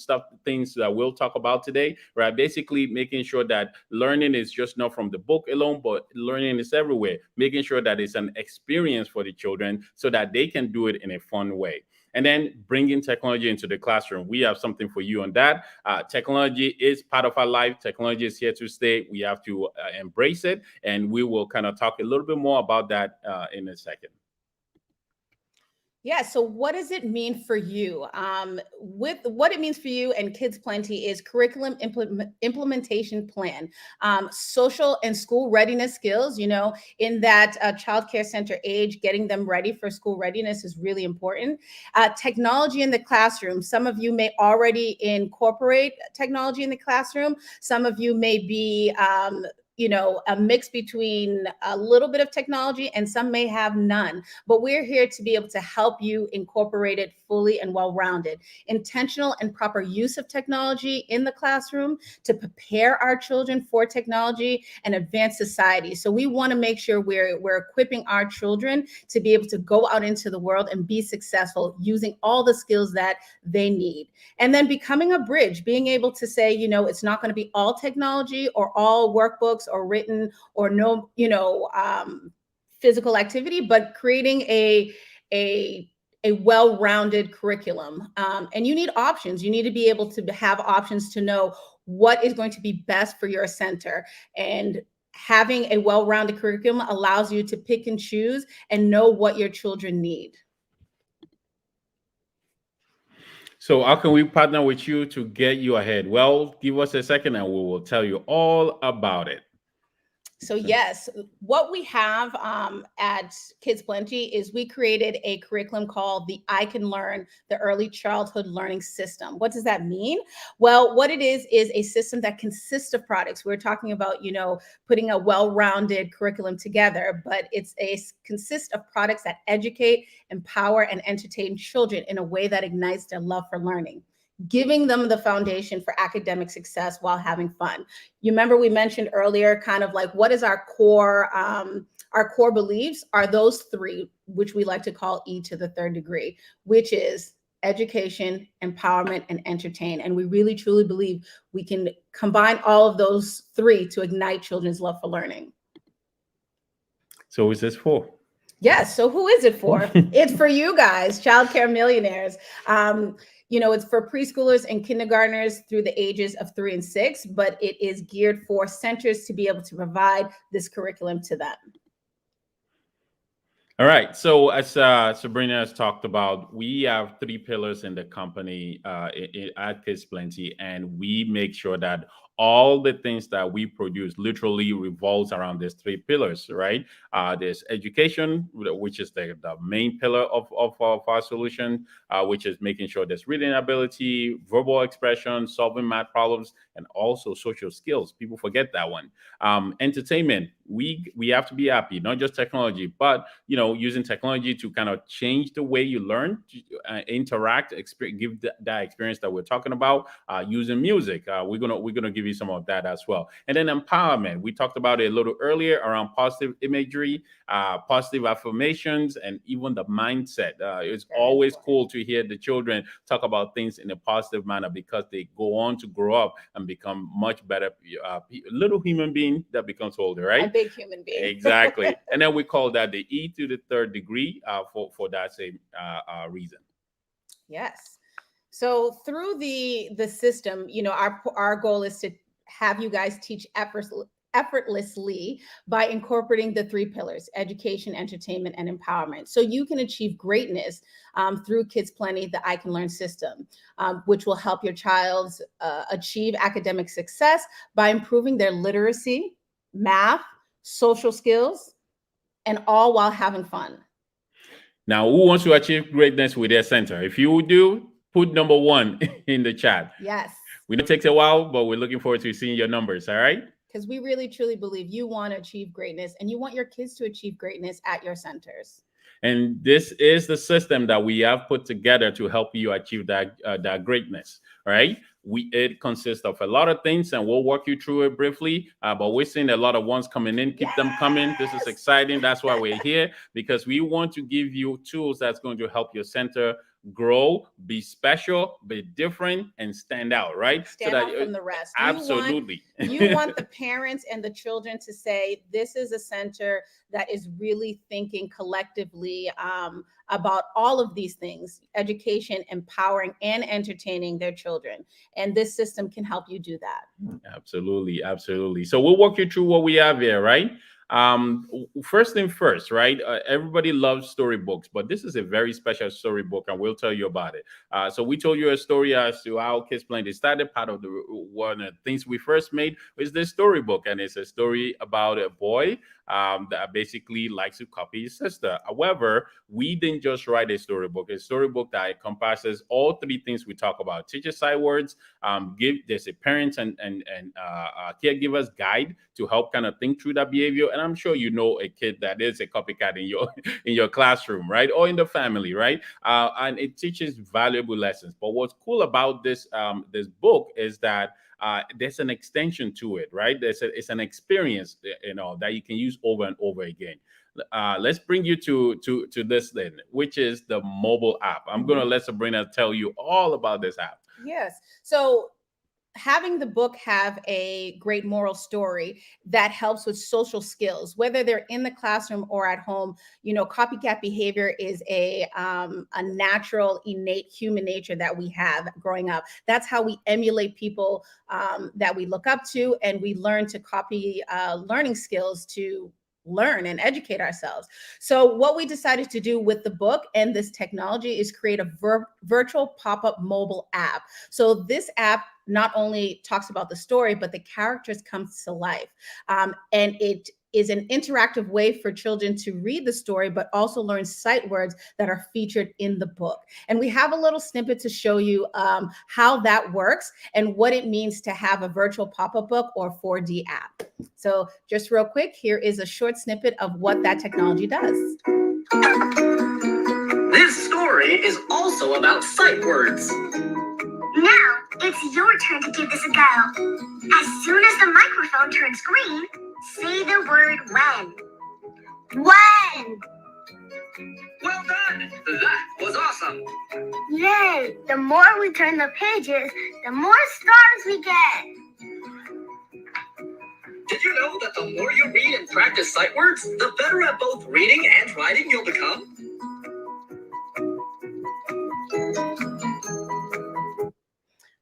things that we'll talk about today, right? Basically making sure that learning is just not from the book alone, but learning is everywhere, making sure that it's an experience for the children so that they can do it in a fun way. And then bringing technology into the classroom. We have something for you on that. Technology is part of our life. Technology is here to stay. We have to embrace it. And we will kind of talk a little bit more about that in a second. Yeah. So what does it mean for you? With what it means for you and Kids Plenty is curriculum implementation plan, social and school readiness skills, in that child care center age, getting them ready for school readiness is really important. Technology in the classroom. Some of you may already incorporate technology in the classroom. Some of you may be a mix between a little bit of technology, and some may have none. But we're here to be able to help you incorporate it fully and well-rounded. Intentional and proper use of technology in the classroom to prepare our children for technology and advanced society. So we want to make sure we're equipping our children to be able to go out into the world and be successful using all the skills that they need. And then becoming a bridge, being able to say, it's not going to be all technology or all workbooks or written or no, physical activity, but creating a well-rounded curriculum. And you need options. You need to be able to have options to know what is going to be best for your center. And having a well-rounded curriculum allows you to pick and choose and know what your children need. So how can we partner with you to get you ahead? Well, give us a second and we will tell you all about it. So yes, what we have at Kids Plenty is we created a curriculum called the I Can Learn, the Early Childhood Learning System. What does that mean? Well, what it is a system that consists of products. We're talking about, putting a well-rounded curriculum together, but consists of products that educate, empower, and entertain children in a way that ignites their love for learning, giving them the foundation for academic success while having fun. You remember we mentioned earlier kind of like what is our core beliefs are those three, which we like to call E to the third degree, which is education, empowerment, and entertain. And we really truly believe we can combine all of those three to ignite children's love for learning. So who is this for? Yes. So who is it for? It's for you guys, Childcare Millionaires. It's for preschoolers and kindergartners through the ages of 3 and 6, but it is geared for centers to be able to provide this curriculum to them. All right. So as Sabrina has talked about, we have 3 pillars in the company at Kids Plenty, and we make sure that all the things that we produce literally revolves around these 3 pillars, right? There's education, which is the main pillar of our solution, which is making sure there's reading ability, verbal expression, solving math problems, and also social skills. People forget that one. Entertainment, we have to be happy, not just technology, but using technology to kind of change the way you learn, interact, give that experience that we're talking about. Using music, we're gonna give you some of that as well. And then empowerment, we talked about it a little earlier around positive imagery, positive affirmations, and even the mindset. It's always cool to hear the children talk about things in a positive manner because they go on to grow up and become much better little human being that becomes older, right? A big human being. Exactly. And then we call that the E to the third degree for that same reason. Yes. So through the system, our goal is to have you guys teach effortlessly by incorporating the 3 pillars: education, entertainment, and empowerment. So you can achieve greatness through Kids Plenty, the I Can Learn system, which will help your child achieve academic success by improving their literacy, math, social skills, and all while having fun. Now, who wants to achieve greatness with their center? If you do, put number 1 in the chat. Yes. We know it takes a while, but we're looking forward to seeing your numbers, all right? Because we really, truly believe you want to achieve greatness and you want your kids to achieve greatness at your centers. And this is the system that we have put together to help you achieve that greatness, all right? It consists of a lot of things, and we'll walk you through it briefly. But we're seeing a lot of ones coming in. Keep them coming. This is exciting. That's why we're here, because we want to give you tools that's going to help your center grow, be special, be different, and stand out, right? Stand out from the rest. Absolutely. You want the parents and the children to say, this is a center that is really thinking collectively about all of these things: education, empowering, and entertaining their children. And this system can help you do that. Absolutely, absolutely. So we'll walk you through what we have here, right? First thing first, right? Everybody loves storybooks, but this is a very special storybook, and we'll tell you about it. So we told you a story as to how Kids Playing. They started. Part of the one of the things we first made was this storybook, and it's a story about a boy that basically likes to copy his sister. However, we didn't just write a storybook that encompasses all three things we talk about: teacher sight words, there's a parents and caregivers guide to help kind of think through that behavior. And I'm sure you know a kid that is a copycat in your classroom, right, or in the family, right? And it teaches valuable lessons. But what's cool about this book is that there's an extension to it, right? It's an experience, that you can use over and over again. Let's bring you to this then, which is the mobile app. I'm going to let Sabrina tell you all about this app. Yes. So having the book have a great moral story that helps with social skills, whether they're in the classroom or at home. Copycat behavior is a natural, innate human nature that we have growing up. That's how we emulate people that we look up to, and we learn to copy learning skills to learn and educate ourselves. So what we decided to do with the book and this technology is create a virtual pop-up mobile app. So this app not only talks about the story, but the characters come to life. And it is an interactive way for children to read the story, but also learn sight words that are featured in the book. And we have a little snippet to show you how that works and what it means to have a virtual pop-up book or 4D app. So just real quick, here is a short snippet of what that technology does. This story is also about sight words. Now, it's your turn to give this a go. As soon as the microphone turns green, say the word when. When! Well done! That was awesome! Yay! The more we turn the pages, the more stars we get. Did you know that the more you read and practice sight words, the better at both reading and writing you'll become?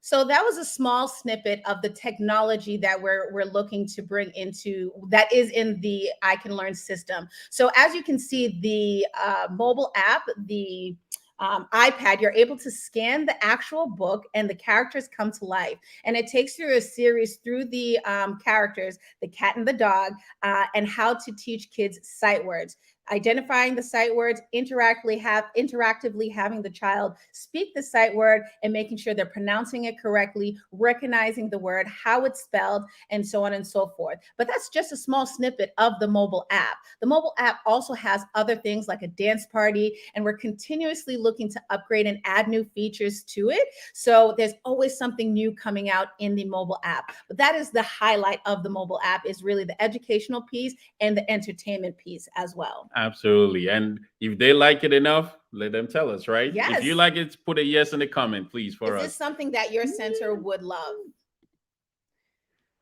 So that was a small snippet of the technology that we're looking to bring into, that is in the I Can Learn system. So as you can see, the mobile app, the iPad, you're able to scan the actual book and the characters come to life. And it takes you a series through the characters, the cat and the dog, and how to teach kids sight words. Identifying the sight words, interactively having the child speak the sight word and making sure they're pronouncing it correctly, recognizing the word, how it's spelled, and so on and so forth. But that's just a small snippet of the mobile app. The mobile app also has other things like a dance party, and we're continuously looking to upgrade and add new features to it. So there's always something new coming out in the mobile app. But that is the highlight of the mobile app, is really the educational piece and the entertainment piece as well. Absolutely. And if they like it enough, let them tell us, right? Yes. If you like it, put a yes in the comment, please, for us. Is this something that your center would love?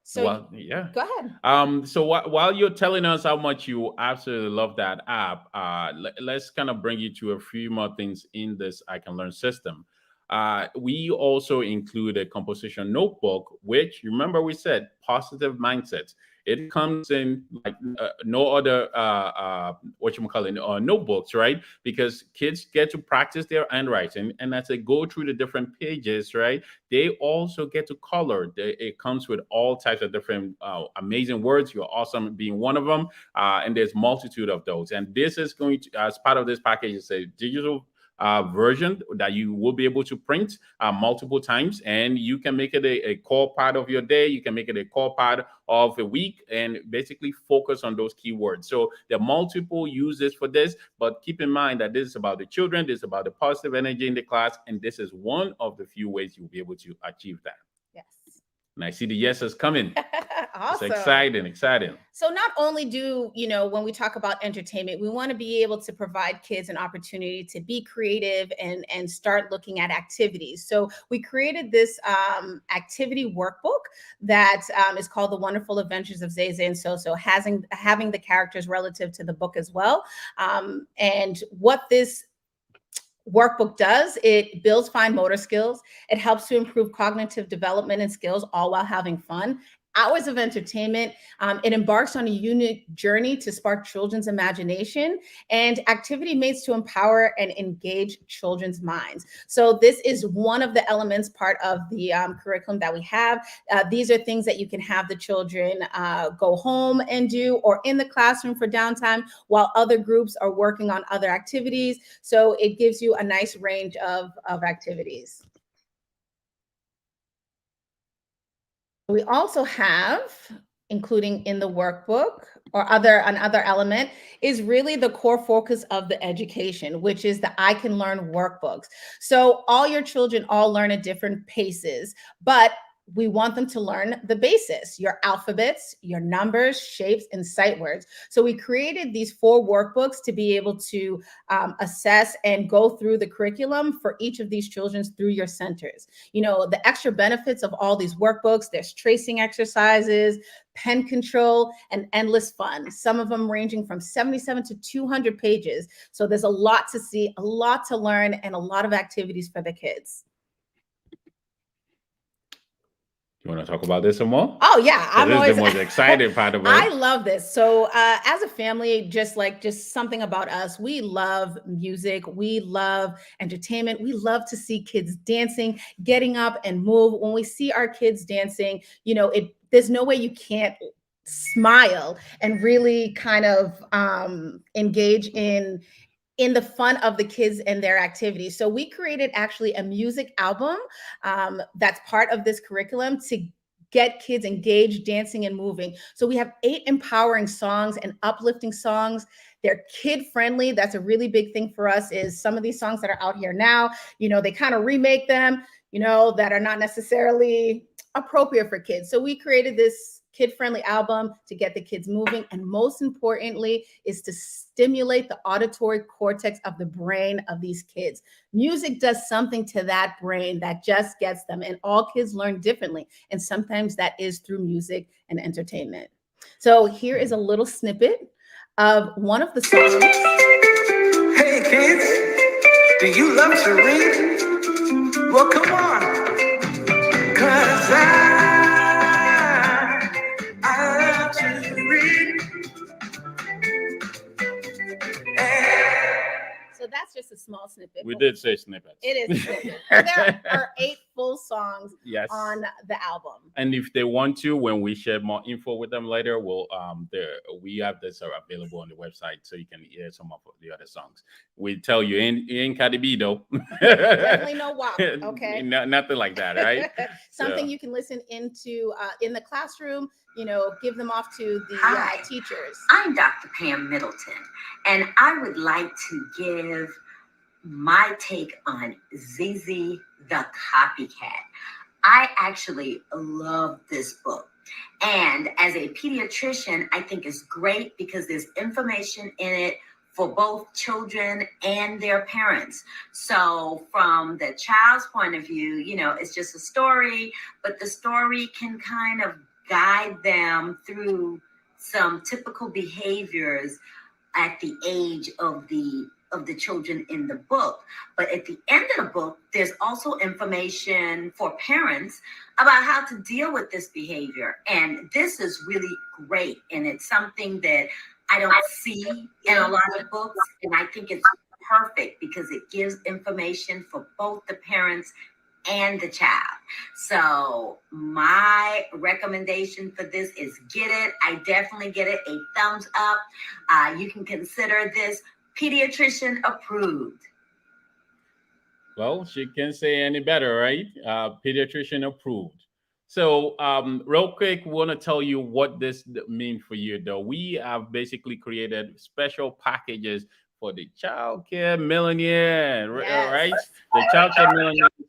So well, yeah. Go ahead. So while you're telling us how much you absolutely love that app, let's kind of bring you to a few more things in this I Can Learn system. We also include a composition notebook, which, remember, we said positive mindsets. It comes in like no other notebooks, right? Because kids get to practice their handwriting, and as they go through the different pages, right, they also get to color. It comes with all types of different amazing words. You're awesome being one of them, and there's multitude of those. And this is going to, as part of this package, is a digital version that you will be able to print multiple times, and you can make it a core part of your day. You can make it a core part of a week, and basically focus on those keywords. So there are multiple uses for this, but keep in mind that this is about the children, this is about the positive energy in the class, and this is one of the few ways you'll be able to achieve that. Yes. And I see the yeses coming. Awesome. It's exciting. So not only do, when we talk about entertainment, we want to be able to provide kids an opportunity to be creative and start looking at activities. So we created this activity workbook that is called The Wonderful Adventures of Zay and So, having the characters relative to the book as well. And what this workbook does, it builds fine motor skills. It helps to improve cognitive development and skills, all while having fun. Hours of entertainment. It embarks on a unique journey to spark children's imagination, and activity mates to empower and engage children's minds. So this is one of the elements, part of the curriculum that we have. These are things that you can have the children go home and do, or in the classroom for downtime, while other groups are working on other activities. So it gives you a nice range of activities. We also have, including in the workbook, or another element, is really the core focus of the education, which is the I Can Learn workbooks. So all your children all learn at different paces, but we want them to learn the basics, your alphabets, your numbers, shapes, and sight words. So we created these 4 workbooks to be able to assess and go through the curriculum for each of these children through your centers. The extra benefits of all these workbooks, there's tracing exercises, pen control, and endless fun, some of them ranging from 77 to 200 pages. So there's a lot to see, a lot to learn, and a lot of activities for the kids. You want to talk about this some more? Oh yeah, I'm this always is the most exciting part of it. I love this. So as a family, just something about us, we love music, we love entertainment, we love to see kids dancing, getting up and move. When we see our kids dancing, there's no way you can't smile and really kind of engage in the fun of the kids and their activities. So we created actually a music album that's part of this curriculum to get kids engaged, dancing and moving. So we have 8 empowering songs and uplifting songs. They're kid friendly. That's a really big thing for us, is some of these songs that are out here now, they kind of remake them, that are not necessarily appropriate for kids. So we created this kid-friendly album to get the kids moving, and most importantly is to stimulate the auditory cortex of the brain of these kids. Music does something to that brain that just gets them, and all kids learn differently, and sometimes that is through music and entertainment. So here is a little snippet of one of the songs. Hey kids, do you love to read? Well, come on, 'cause I love to read. So that's just a small snippet. We did say snippets. It is a snippet. There are 8 full songs on the album. And if they want to, when we share more info with them later, we have this available on the website, so you can hear some of the other songs. We tell you, in Cardi B though. Definitely no WAP, okay? Nothing like that, right? Something you can listen into in the classroom, give them off to the teachers. I'm Dr. Pam Middleton, and I would like to give my take on Zizi the Copycat. I actually love this book. And as a pediatrician, I think it's great because there's information in it for both children and their parents. So from the child's point of view, it's just a story, but the story can kind of guide them through some typical behaviors at the age of the children in the book. But at the end of the book, there's also information for parents about how to deal with this behavior. And this is really great. And it's something that I don't see in a lot of books. And I think it's perfect because it gives information for both the parents and the child. So my recommendation for this is get it. I definitely get it. A thumbs up. You can consider this pediatrician approved. Well, she can't say any better, right? Pediatrician approved. So real quick, we want to tell you what this means for you, though. We have basically created special packages for the Childcare Millionaire, right? The Childcare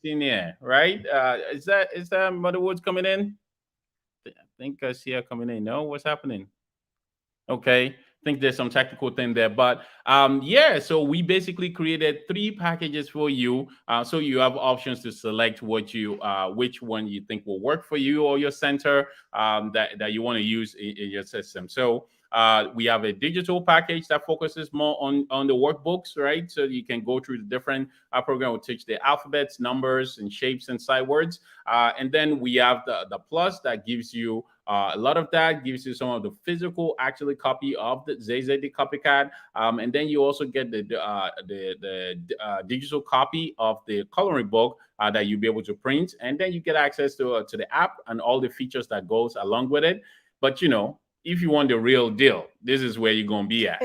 Millionaire, right? Is that Mother Woods coming in? think I see her coming in. No, what's happening? Okay. I think there's some technical thing there, but yeah. So we basically created 3 packages for you, so you have options to select which one you think will work for you or your center, that you want to use in your system. So we have a digital package that focuses more on the workbooks, right? So you can go through the different program will teach the alphabets, numbers, and shapes and sight words. And then we have the plus that gives you a lot of that gives you some of the physical actually copy of the ZZD copycat, and then you also get the digital copy of the coloring book that you'll be able to print, and then you get access to the app and all the features that goes along with it. But if you want the real deal, this is where you're gonna be at,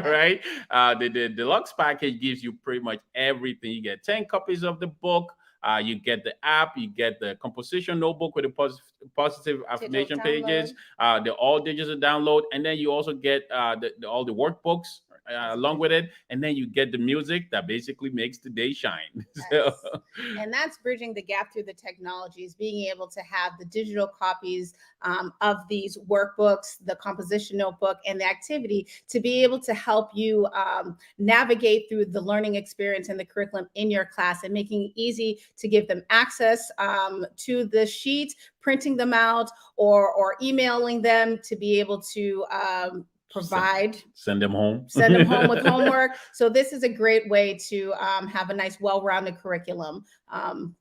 right? The deluxe package gives you pretty much everything. You get 10 copies of the book. You get the app, you get the composition notebook with the positive affirmation pages, the all digital download, and then you also get all the workbooks along with it, and then you get the music that basically makes the day shine. Yes. And that's bridging the gap through the technologies, being able to have the digital copies of these workbooks, the composition notebook, and the activity to be able to help you navigate through the learning experience and the curriculum in your class, and making it easy to give them access to the sheet, printing them out, or emailing them to be able to send them home with homework. So this is a great way to have a nice, well-rounded curriculum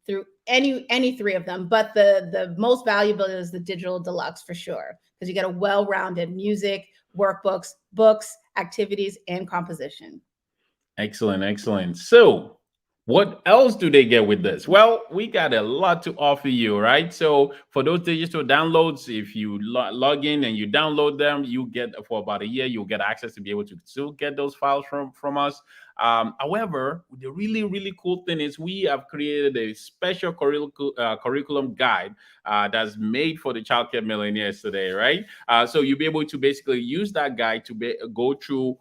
through any 3 of them. But the most valuable is the digital deluxe for sure, because you get a well-rounded music, workbooks, books, activities, and composition. Excellent. So what else do they get with this? Well, we got a lot to offer you, right? So for those digital downloads, if you log in and you download them, you get, for about a year, you'll get access to be able to still get those files from us. However, the really cool thing is we have created a special curriculum guide that's made for the Childcare Millionaires today, right? So you'll be able to basically use that guide to go through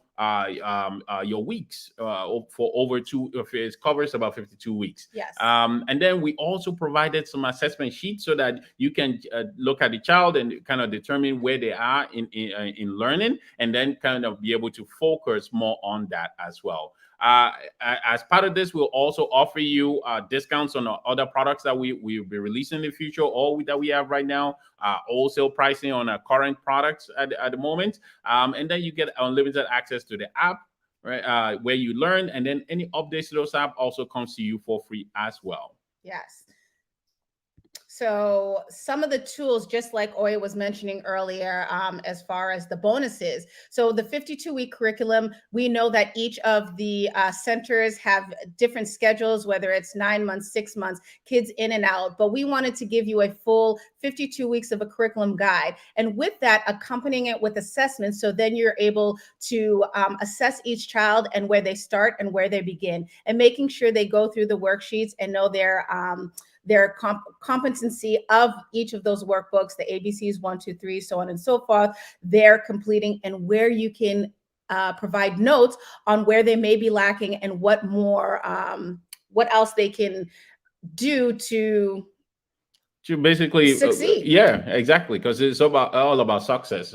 your weeks for over it covers about 52 weeks. Yes. And then we also provided some assessment sheets so that you can look at the child and kind of determine where they are in learning, and then kind of be able to focus more on that as well. As part of this, we'll also offer you discounts on other products that we'll be releasing in the future, or that we have right now, wholesale pricing on our current products at the moment. And then you get unlimited access to the app, right, where you learn, and then any updates to those apps also comes to you for free as well. Yes. So some of the tools, just like Oya was mentioning earlier, as far as the bonuses. So the 52-week curriculum, we know that each of the centers have different schedules, whether it's 9 months, 6 months, kids in and out. But we wanted to give you a full 52 weeks of a curriculum guide. And with that, accompanying it with assessments. So then you're able to assess each child and where they start and where they begin, and making sure they go through the worksheets and know their competency of each of those workbooks, the ABCs 1, 2, 3, so on and so forth, they're completing, and where you can provide notes on where they may be lacking and what else they can do to basically succeed. Yeah, exactly, because it's all about success,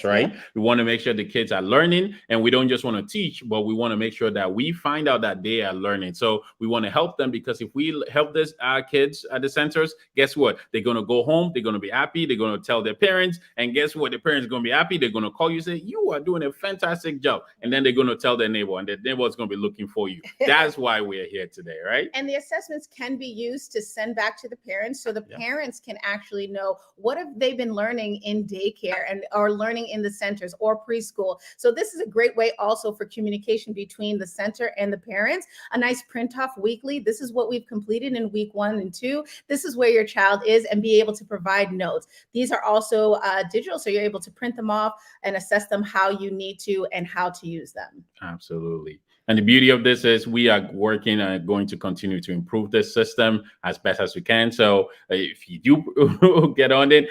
right? Yeah. We want to make sure the kids are learning, and we don't just want to teach, but we want to make sure that we find out that they are learning. So we want to help them, because if we help these kids at the centers, guess what? They're going to go home, they're going to be happy, they're going to tell their parents, and guess what? The parents are going to be happy, they're going to call you, say, you are doing a fantastic job, and then they're going to tell their neighbor, and the neighbor is going to be looking for you. That's why we're here today, right? And the assessments can be used to send back to the parents, so the parents can actually know what have they been learning in daycare and or learning in the centers or preschool. So this is a great way also for communication between the center and the parents. A nice print off weekly. This is what we've completed in week 1 and 2. This is where your child is, and be able to provide notes. These are also digital, so you're able to print them off and assess them how you need to and how to use them. Absolutely. And the beauty of this is we are working and going to continue to improve this system as best as we can. So if you do get on it,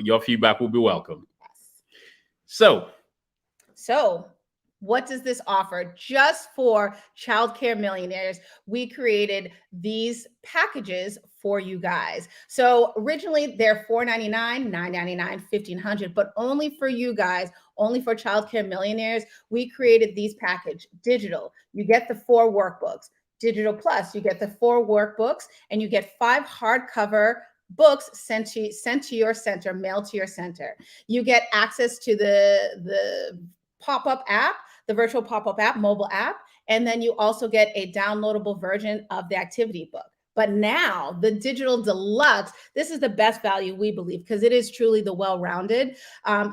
your feedback will be welcome. Yes. So what does this offer? Just for Childcare Millionaires, we created these packages for you guys. So originally they're $499, $999, $1,500, but only for you guys, only for Childcare Millionaires, we created these package digital. You get the 4 workbooks. Digital Plus, you get the 4 workbooks, and you get 5 hardcover books sent to your center, mailed to your center. You get access to the pop-up app, the virtual pop-up app, mobile app, and then you also get a downloadable version of the activity book. But now the digital deluxe, this is the best value, we believe, because it is truly the well-rounded.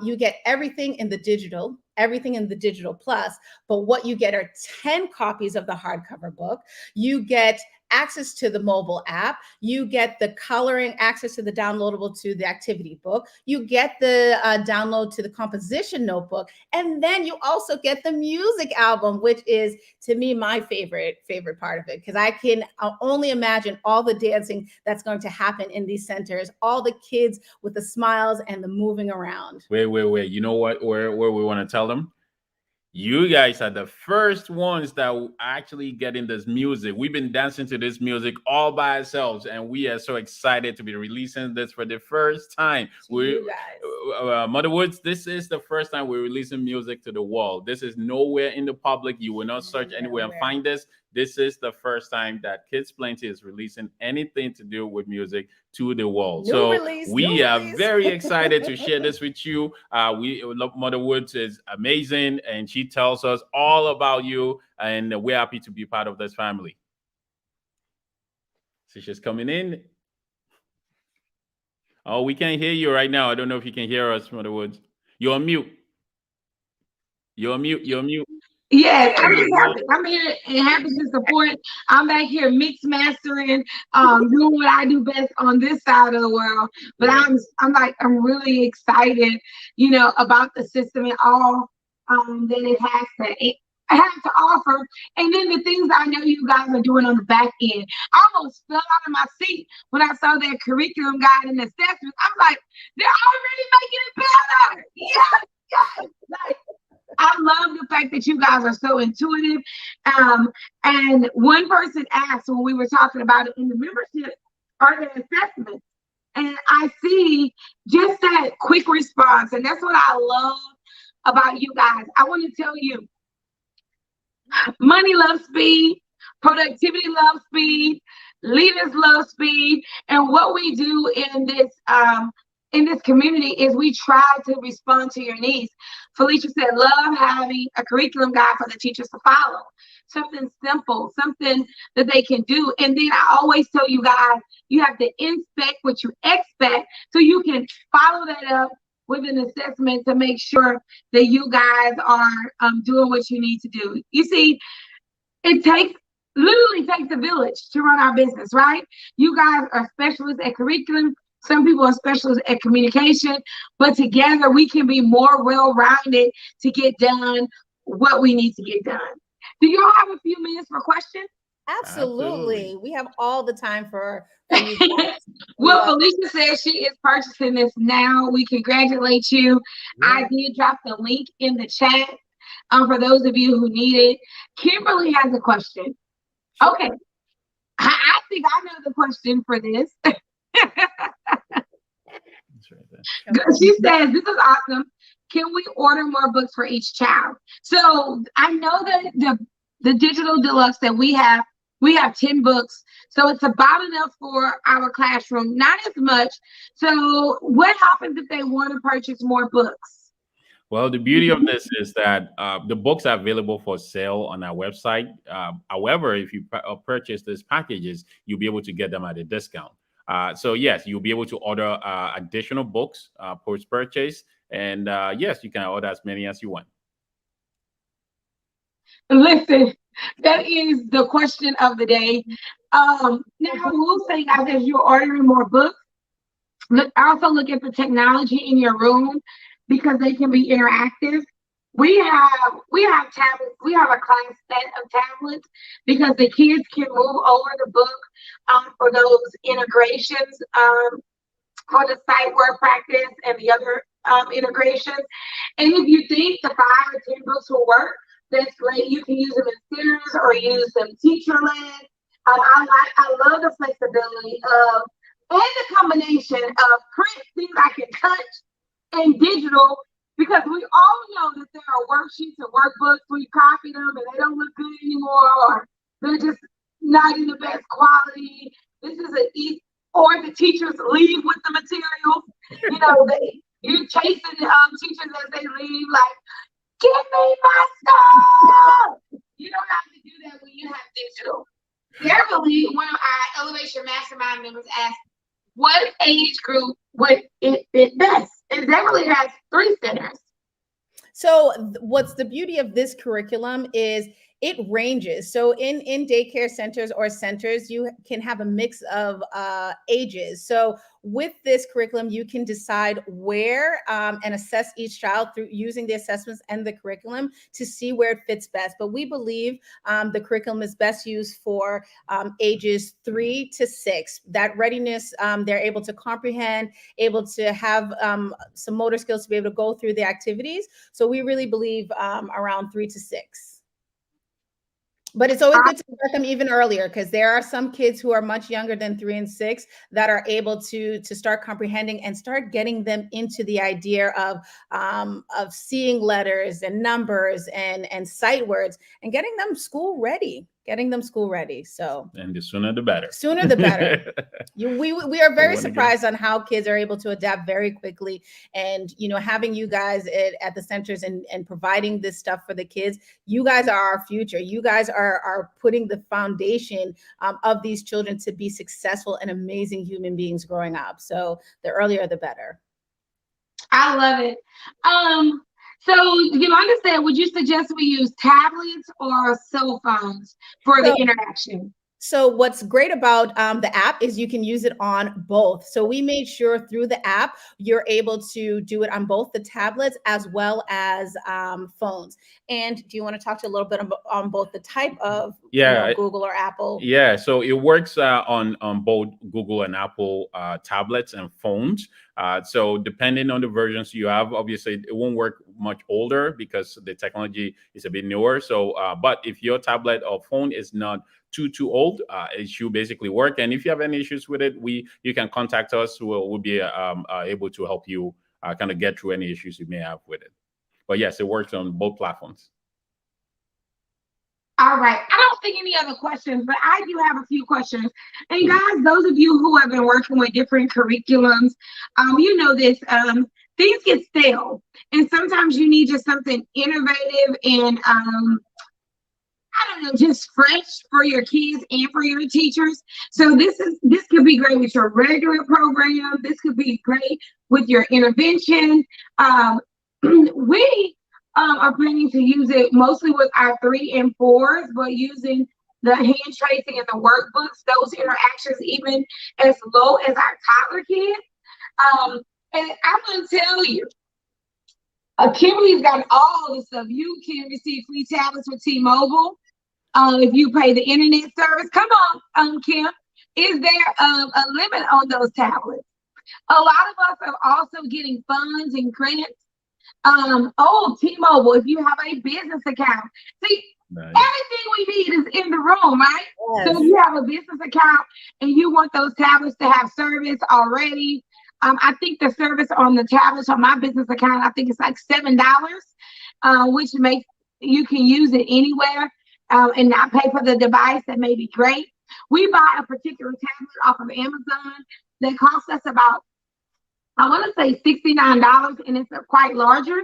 You get everything in the digital, everything in the digital plus, but what you get are 10 copies of the hardcover book. You get access to the mobile app. You get the coloring, access to the downloadable to the activity book. You get the download to the composition notebook. And then you also get the music album, which is, to me, my favorite part of it, because I can only imagine all the dancing that's going to happen in these centers, all the kids with the smiles and the moving around. Wait. You know what? Where we want to tell them? You guys are the first ones that will actually get in this music. We've been dancing to this music all by ourselves, and we are so excited to be releasing this for the first time. Mother Woods, this is the first time we're releasing music to the world. This is nowhere in the public. You will not search anywhere and find this. This is the first time that Kids Plenty is releasing anything to do with music to the world. We are very excited to share this with you. Mother Woods is amazing, and she tells us all about you, and we're happy to be part of this family. So she's coming in. Oh, we can't hear you right now. I don't know if you can hear us, Mother Woods. You're on mute. You're mute. Yes, I'm here and happy to support. I'm back here mix mastering, doing what I do best on this side of the world. But I'm really excited, about the system and all that it has to offer. And then the things I know you guys are doing on the back end. I almost fell out of my seat when I saw that curriculum guide and assessments. I'm like, they're already making it better. Yes. Like, I love the fact that you guys are so intuitive. And one person asked when we were talking about it in the membership, are there assessments? And I see just that quick response. And that's what I love about you guys. I want to tell you, money loves speed, productivity loves speed, leaders love speed. And what we do in this community is we try to respond to your needs. Felicia said, love having a curriculum guide for the teachers to follow. Something simple, something that they can do. And then I always tell you guys, you have to inspect what you expect so you can follow that up with an assessment to make sure that you guys are doing what you need to do. You see, it literally takes a village to run our business, right? You guys are specialists at curriculum. Some people are specialists at communication, but together we can be more well-rounded to get done what we need to get done. Do y'all have a few minutes for questions? Absolutely. We have all the time for you. Well, Felicia says she is purchasing this now. We congratulate you. Yeah. I did drop the link in the chat for those of you who need it. Kimberly has a question. Sure. Okay. I think I know the question for this. She says, this is awesome. Can we order more books for each child? So I know that the digital deluxe that we have 10 books. So it's about enough for our classroom, not as much. So what happens if they want to purchase more books? Well, the beauty of this is that the books are available for sale on our website. However, if you purchase these packages, you'll be able to get them at a discount. So yes, you'll be able to order additional books post-purchase. And yes, you can order as many as you want. Listen, that is the question of the day. Now, we'll say, guys, as you're ordering more books, also look at the technology in your room because they can be interactive. We have tablets. We have a class set of tablets because the kids can move over the book for those integrations for the sight word practice and the other integrations. And if you think the 5 or 10 books will work, that's great. You can use them in series or use them teacher-led. I love the flexibility of and the combination of print, things I can touch, and digital, because we all know that there are worksheets and workbooks where you copy them and they don't look good anymore, or they're just not in the best quality. This is an easy, or the teachers leave with the materials. You know, you're chasing teachers as they leave, like, give me my stuff. You don't have to do that when you have digital. Beverly, one of our Elevation Mastermind members, asked, what age group would it fit best? And Beverly has 3 centers. So what's the beauty of this curriculum is it ranges. So in daycare centers or centers, you can have a mix of ages. So with this curriculum, you can decide where and assess each child through using the assessments and the curriculum to see where it fits best. But we believe the curriculum is best used for ages 3 to 6. That readiness, they're able to comprehend, able to have some motor skills to be able to go through the activities. So we really believe around 3 to 6. But it's always good to start them even earlier, because there are some kids who are much younger than 3 and 6 that are able to start comprehending and start getting them into the idea of seeing letters and numbers and sight words and getting them school ready. So, and the sooner the better. Sooner the better. We are very surprised on how kids are able to adapt very quickly. And, you know, having you guys at the centers and providing this stuff for the kids, you guys are our future. You guys are putting the foundation of these children to be successful and amazing human beings growing up. So the earlier, the better. I love it. So Yolanda said, would you suggest we use tablets or cell phones for the interaction? So what's great about the app is you can use it on both. So we made sure through the app, you're able to do it on both the tablets as well as phones. And do you want to talk to a little bit on both the type of Google or Apple? Yeah, so it works on both Google and Apple tablets and phones. So depending on the versions you have, obviously it won't work much older because the technology is a bit newer. So, but if your tablet or phone is not too old, it should basically work. And if you have any issues with it, you can contact us. We'll be able to help you kind of get through any issues you may have with it. But yes, it works on both platforms. All right. I don't think any other questions, but I do have a few questions. And guys, those of you who have been working with different curriculums, you know this, things get stale. And sometimes you need just something innovative and, I don't know, just fresh for your kids and for your teachers. So this could be great with your regular program. This could be great with your intervention. We are planning to use it mostly with our 3 and 4s, but using the hand tracing and the workbooks, those interactions, even as low as our toddler kids. And I'm going to tell you, Kimberly's got all the stuff. You can receive free tablets with T-Mobile if you pay the internet service. Come on, Kim. Is there a limit on those tablets? A lot of us are also getting funds and grants. T-Mobile, if you have a business account. See, everything we need is in the room, right? Yes. So if you have a business account and you want those tablets to have service already, I think the service on the tablets on my business account, I think it's like $7, which makes you can use it anywhere and not pay for the device. That may be great. We buy a particular tablet off of Amazon that costs us about, I want to say $69, and it's quite larger.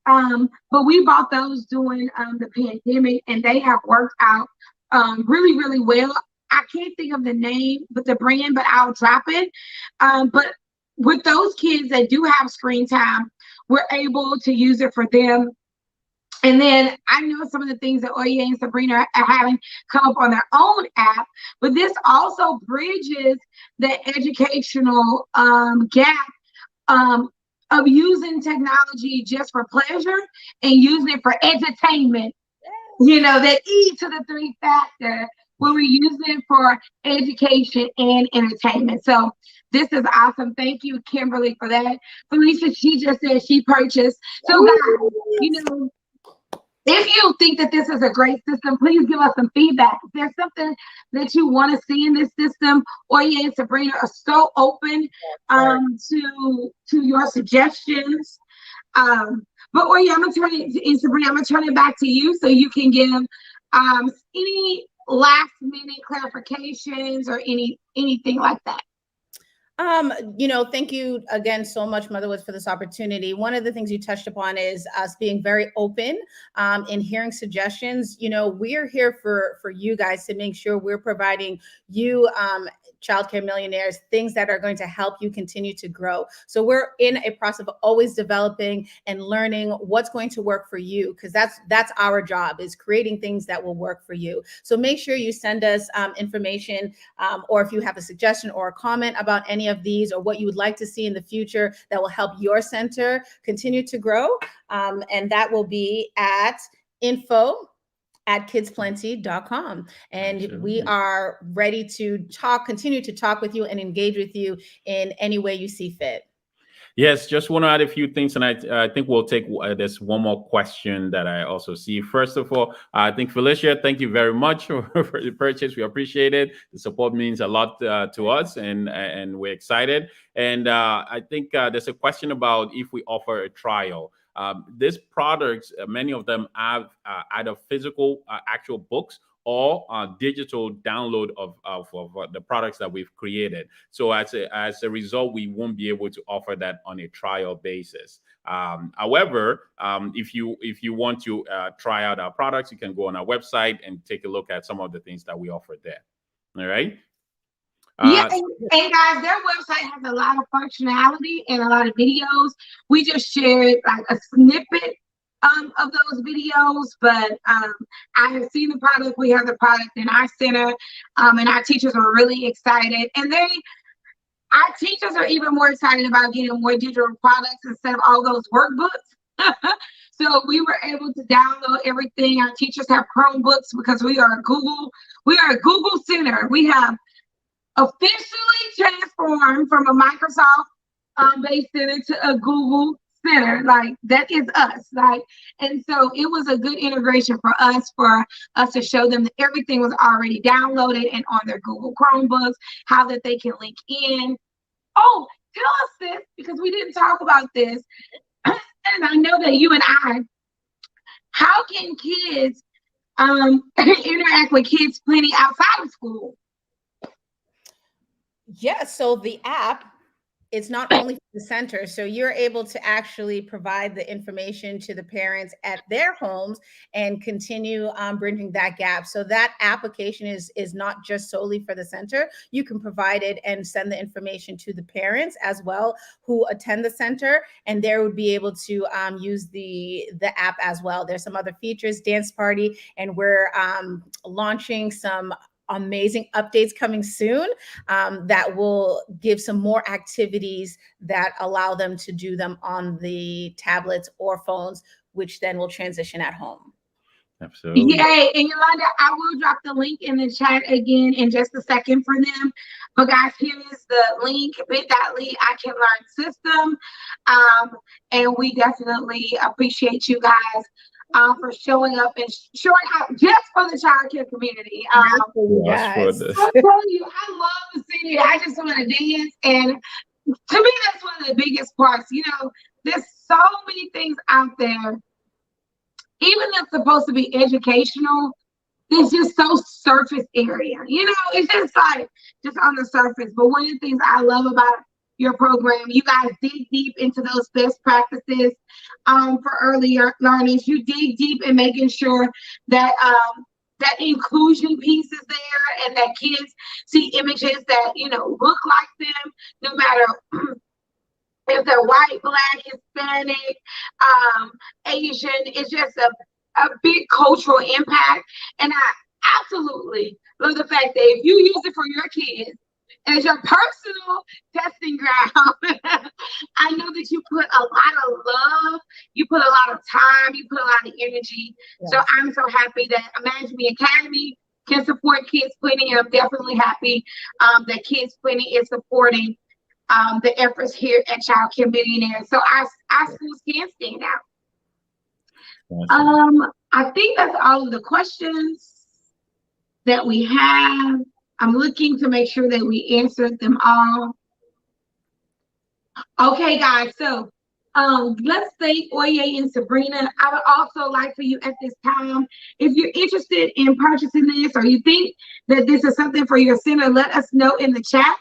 But we bought those during the pandemic, and they have worked out really, really well. I can't think of the name, but the brand, but I'll drop it. But with those kids that do have screen time, we're able to use it for them. And then I know some of the things that Oye and Sabrina are having come up on their own app, but this also bridges the educational gap of using technology just for pleasure and using it for entertainment. You know, that E to the 3 factor where we're using it for education and entertainment. So this is awesome. Thank you, Kimberly, for that. Felicia, she just said she purchased. So guys, you know, If you think that this is a great system, please give us some feedback. If there's something that you want to see in this system, Oye and Sabrina are so open to your suggestions. But Oye, I'm gonna turn it, and Sabrina, I'm gonna turn it back to you so you can give any last minute clarifications or anything like that. Thank you again so much, Motherwoods, for this opportunity. One of the things you touched upon is us being very open in hearing suggestions. We're here for you guys to make sure we're providing you, Childcare Millionaires, things that are going to help you continue to grow. So we're in a process of always developing and learning what's going to work for you, because that's our job, is creating things that will work for you. So make sure you send us information, or if you have a suggestion or a comment about any of these, or what you would like to see in the future that will help your center continue to grow. And that will be at info@kidsplenty.com. And Absolutely. we are ready to continue to talk with you and engage with you in any way you see fit. Yes, just want to add a few things, and I think we'll take this one more question that I also see. First of all, I think Felicia, thank you very much for the purchase. We appreciate it. The support means a lot to us, and we're excited. And I think there's a question about if we offer a trial. These products, many of them have either physical actual books or digital download of the products that we've created. So as a result, we won't be able to offer that on a trial basis. However, if you want to try out our products, you can go on our website and take a look at some of the things that we offer there. All right. Yeah, and guys, their website has a lot of functionality and a lot of videos. We just shared like a snippet of those videos, but I have seen the product. We have the product in our center, and our teachers are really excited. And our teachers are even more excited about getting more digital products instead of all those workbooks. So we were able to download everything. Our teachers have Chromebooks because we are a Google center. We have officially transformed from a Microsoft based center to a Google center. Like, that is us. Like, and so it was a good integration for us to show them that everything was already downloaded and on their Google Chromebooks, how that they can link in. Oh, tell us this, because we didn't talk about this. And I know that you and how can kids interact with Kids Plenty outside of school? Yeah, so the app, it's not only for the center, so you're able to actually provide the information to the parents at their homes and continue bridging that gap. So that application is not just solely for the center. You can provide it and send the information to the parents as well who attend the center, and they would be able to use the app as well. There's some other features, dance party, and we're launching some amazing updates coming soon that will give some more activities that allow them to do them on the tablets or phones, which then will transition at home. Absolutely. Yay. And Yolanda, I will drop the link in the chat again in just a second for them. But guys, here is the link, bit.ly I Can Learn system. And we definitely appreciate you guys for showing up and showing out just for the childcare community. Yes. I'm telling you, I love the city. I just want to dance. And to me, that's one of the biggest parts. There's so many things out there, even that's supposed to be educational. It's just so surface area. It's just like just on the surface. But one of the things I love about your program, you guys dig deep into those best practices for earlier learners. You dig deep in making sure that that inclusion piece is there, and that kids see images that look like them, no matter if they're white, black, Hispanic, Asian. It's just a big cultural impact. And I absolutely love the fact that if you use it for your kids as your personal testing ground, I know that you put a lot of love, you put a lot of time, you put a lot of energy. Yes. So I'm so happy that Imagine Me Academy can support Kids Plenty, and I'm definitely happy that Kids Plenty is supporting the efforts here at Childcare Millionaires. So our schools can stand out. Awesome. I think that's all of the questions that we have. I'm looking to make sure that we answered them all. Okay, guys, so let's thank Oye and Sabrina. I would also like for you at this time, if you're interested in purchasing this or you think that this is something for your center, let us know in the chat,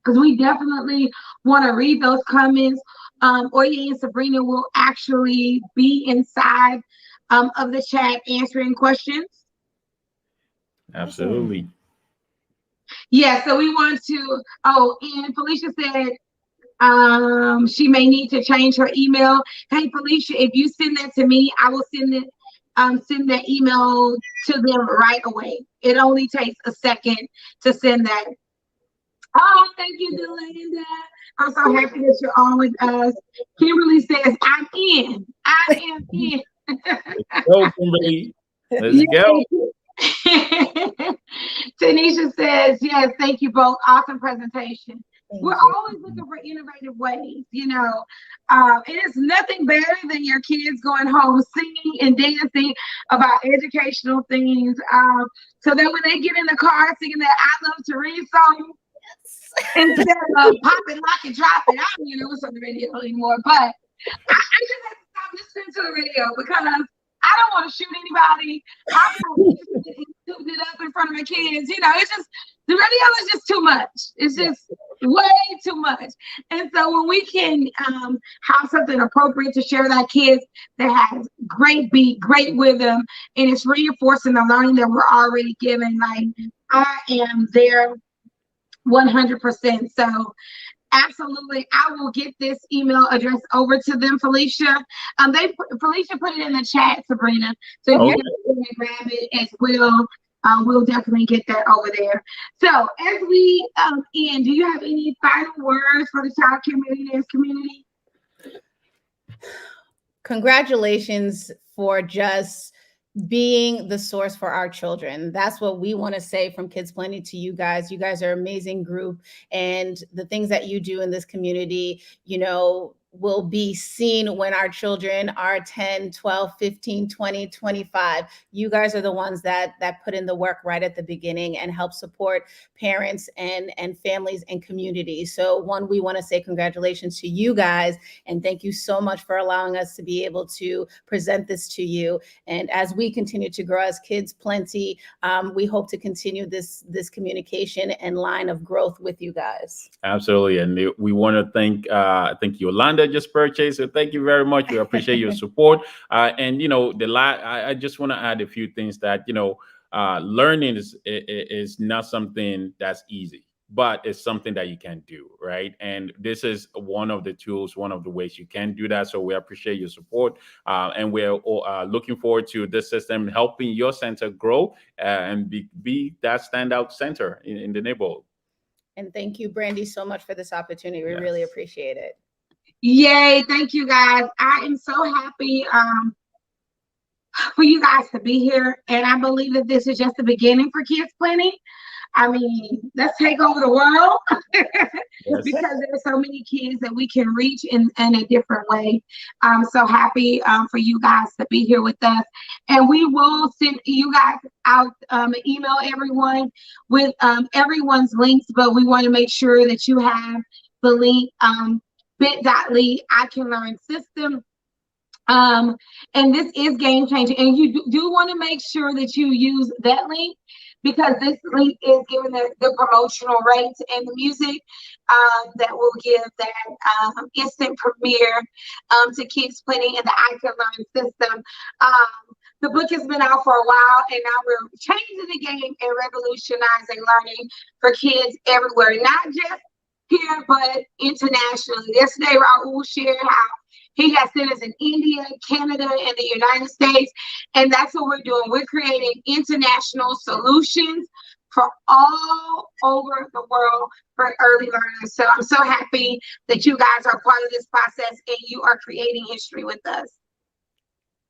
because we definitely want to read those comments. Oye and Sabrina will actually be inside of the chat answering questions. Absolutely. Yeah, so we want to, and Felicia said she may need to change her email. Hey Felicia, if you send that to me, I will send that email to them right away. It only takes a second to send that. Oh, thank you, Delinda. I'm so happy that you're on with us. Kimberly says, I'm in. I am in. Let's go, Kimberly. Let's go. Tanisha says, yes, thank you both. Awesome presentation. We're always looking for innovative ways, it is nothing better than your kids going home singing and dancing about educational things. So that when they get in the car singing that I Love to Read song, instead of pop it, lock it, drop it. I don't even know what's on the radio anymore, but I just have to stop listening to the radio because I don't want to shoot anybody. I'm not shooting it up in front of my kids. It's just, the radio is just too much. It's just way too much. And so when we can have something appropriate to share with our kids that has great beat, great rhythm, and it's reinforcing the learning that we're already given, like I am there 100%. So absolutely, I will get this email address over to them, Felicia. Felicia put it in the chat, Sabrina. So if you can grab it as well, we'll definitely get that over there. So as we end, do you have any final words for the Childcare Millionaires community? Congratulations for just being the source for our children. That's what we want to say from Kids Plenty to you guys. You guys are an amazing group, and the things that you do in this community, will be seen when our children are 10, 12, 15, 20, 25. You guys are the ones that put in the work right at the beginning and help support parents and families and communities. So we want to say congratulations to you guys, and thank you so much for allowing us to be able to present this to you. And as we continue to grow as Kids Plenty, we hope to continue this communication and line of growth with you guys. Absolutely. And we want to thank Yolanda just purchased. So thank you very much. We appreciate your support. And I just want to add a few things that learning is not something that's easy, but it's something that you can do, right? And this is one of the tools, one of the ways you can do that. So we appreciate your support, and we're looking forward to this system helping your center grow and be that standout center in the neighborhood. And thank you, Brandy, so much for this opportunity. We really appreciate it. Yay, thank you guys. I am so happy for you guys to be here. And I believe that this is just the beginning for Kids Plenty. I mean, let's take over the world because there are so many kids that we can reach in a different way. I'm so happy for you guys to be here with us. And we will send you guys out, email everyone with everyone's links, but we want to make sure that you have the link, bit.ly I Can Learn system. And this is game changing. And you do want to make sure that you use that link, because this link is giving the promotional rates and the music that will give that instant premiere to Kids Plenty and the I Can Learn system. The book has been out for a while, and now we're changing the game and revolutionizing learning for kids everywhere, not just here, but internationally. Yesterday, Rahul shared how he has centers in India, Canada, and the United States. And that's what we're doing. We're creating international solutions for all over the world for early learners. So I'm so happy that you guys are part of this process and you are creating history with us.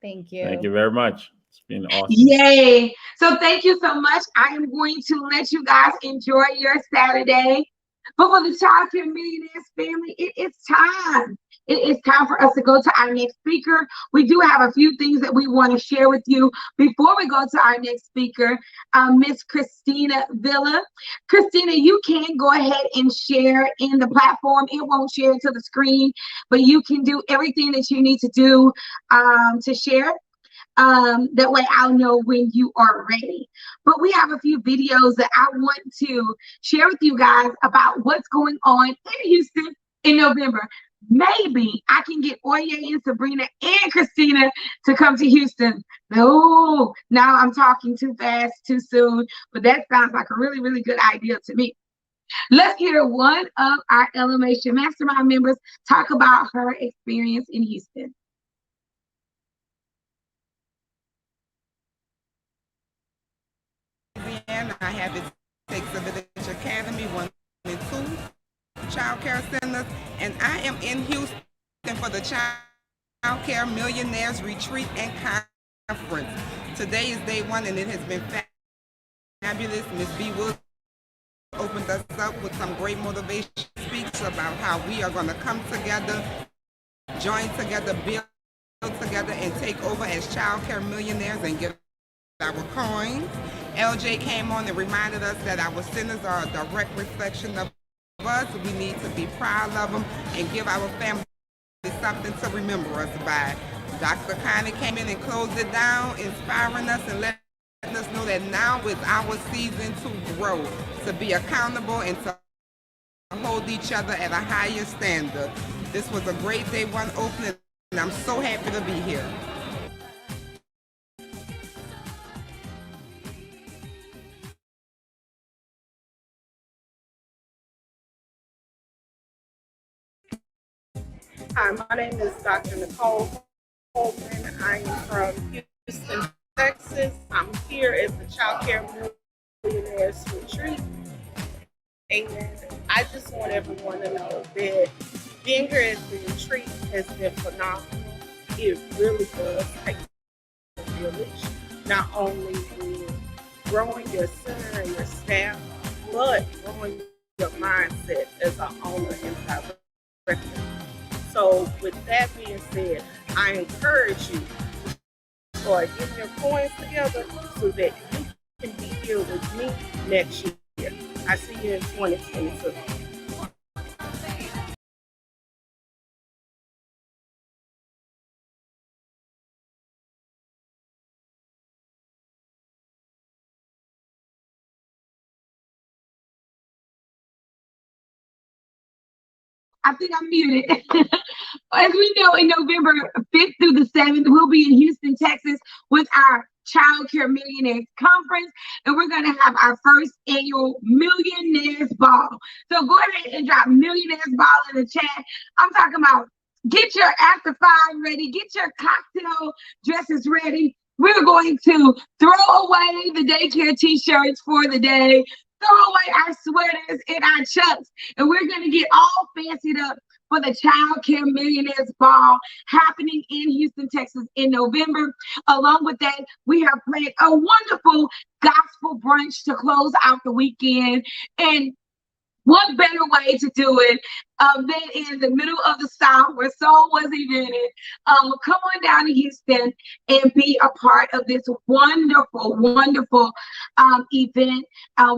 Thank you. Thank you very much. It's been awesome. Yay. So thank you so much. I am going to let you guys enjoy your Saturday. But for the Childcare Millionaires family, it is time. it is time for us to go to our next speaker. We do have a few things that we want to share with you before we go to our next speaker, Miss Christina Villa. Christina, you can go ahead and share in the platform. It won't share to the screen, but you can do everything that you need to do to share. That way I'll know when you are ready. But we have a few videos that I want to share with you guys about what's going on in Houston in November. Maybe I can get Oye and Sabrina and Christina to come to Houston. No, now I'm talking too fast, too soon, but that sounds like a really, really good idea to me. Let's hear one of our Elevation Mastermind members talk about her experience in Houston. I have it takes a Village Academy 1 and 2 childcare centers, and I am in Houston for the Childcare Millionaires Retreat and Conference. Today is day 1, and it has been fabulous. Ms. B. Wilson opened us up with some great motivation speaks about how we are going to come together, join together, build together, and take over as childcare millionaires and get our coins. LJ came on and reminded us that our centers are a direct reflection of us. We need to be proud of them and give our family something to remember us by. Dr. Connie came in and closed it down, inspiring us and letting us know that now is our season to grow, to be accountable, and to hold each other at a higher standard. This was a great day 1 opening, and I'm so happy to be here. Hi, my name is Dr. Nicole Coleman. I am from Houston, Texas. I'm here at the Childcare Millionaires Retreat. And I just want everyone to know that being here at the retreat has been phenomenal. It really does take a village, not only in growing your center and your staff, but growing your mindset as an owner and director. So with that being said, I encourage you to start getting your coins together so that you can be here with me next year. I see you in 2022. I think I'm muted. As we know, in November 5th through the 7th, we'll be in Houston, Texas with our Childcare Millionaires Conference, and we're going to have our first annual Millionaires Ball. So go ahead and drop Millionaires Ball in the chat. I'm talking about get your after 5 ready, get your cocktail dresses ready. We're going to throw away the daycare t-shirts for the day, throw away our sweaters and our chucks, and we're going to get all fancied up for the Childcare Millionaires Ball happening in Houston, Texas in November. Along with that, we have planned a wonderful gospel brunch to close out the weekend. And what better way to do it than in the middle of the South where soul was invented? Come on down to Houston and be a part of this wonderful, wonderful event.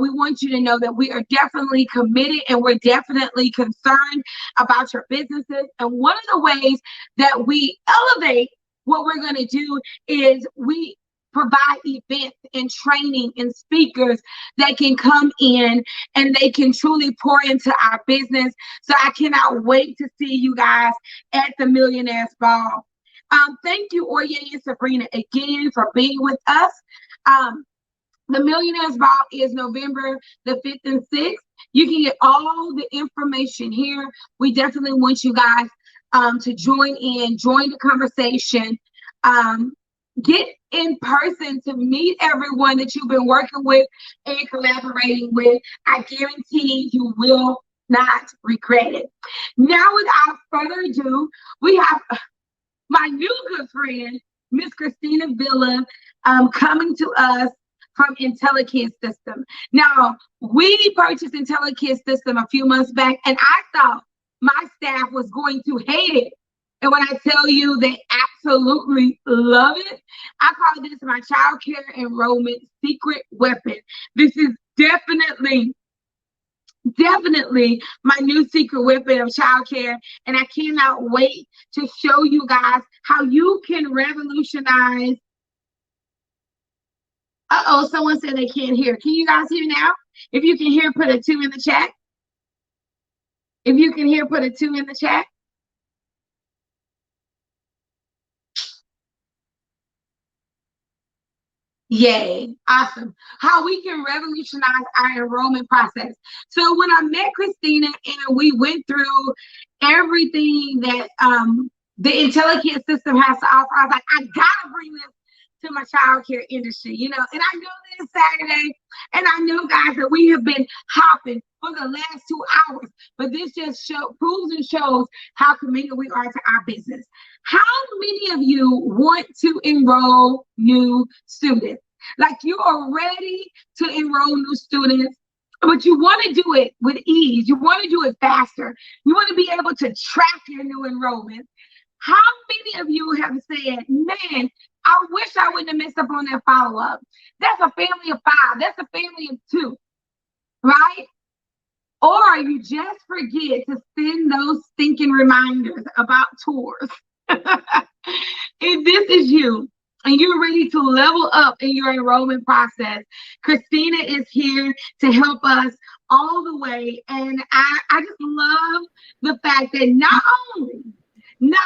We want you to know that we are definitely committed and we're definitely concerned about your businesses. And one of the ways that we elevate what we're going to do is we provide events and training and speakers that can come in and they can truly pour into our business. So I cannot wait to see you guys at the Millionaires Ball. Thank you, Oye and Sabrina, again for being with us. The Millionaires Ball is November the 5th and 6th. You can get all the information here. We definitely want you guys to join in, join the conversation. Get in person to meet everyone that you've been working with and collaborating with. I guarantee you will not regret it. Now, without further ado, we have my new good friend, Miss Christina Villa, coming to us from IntelliKid system. Now, we purchased IntelliKid system a few months back, and I thought my staff was going to hate it And when I tell you they absolutely love it, I call this my childcare enrollment secret weapon. This is definitely my new secret weapon of childcare. And I cannot wait to show you guys how you can revolutionize. Uh-oh, someone said they can't hear. Can you guys hear now? If you can hear, put a 2 in the chat. If you can hear, put a 2 in the chat. Yay, awesome. How we can revolutionize our enrollment process. So when I met Christina and we went through everything that the IntelliKid system has to offer, I was like, I gotta bring this to my childcare industry, you know. And I know this Saturday, and I know, guys, that we have been hopping for the last 2 hours, but this just proves and shows how committed we are to our business. How many of you want to enroll new students? Like, you are ready to enroll new students, but you want to do it with ease. You want to do it faster. You want to be able to track your new enrollment. How many of you have said, man, I wish I wouldn't have missed up on that follow-up? That's a family of 5. That's a family of 2, right? Or you just forget to send those stinking reminders about tours. If this is you and you're ready to level up in your enrollment process, Christina is here to help us all the way. And I just love the fact that not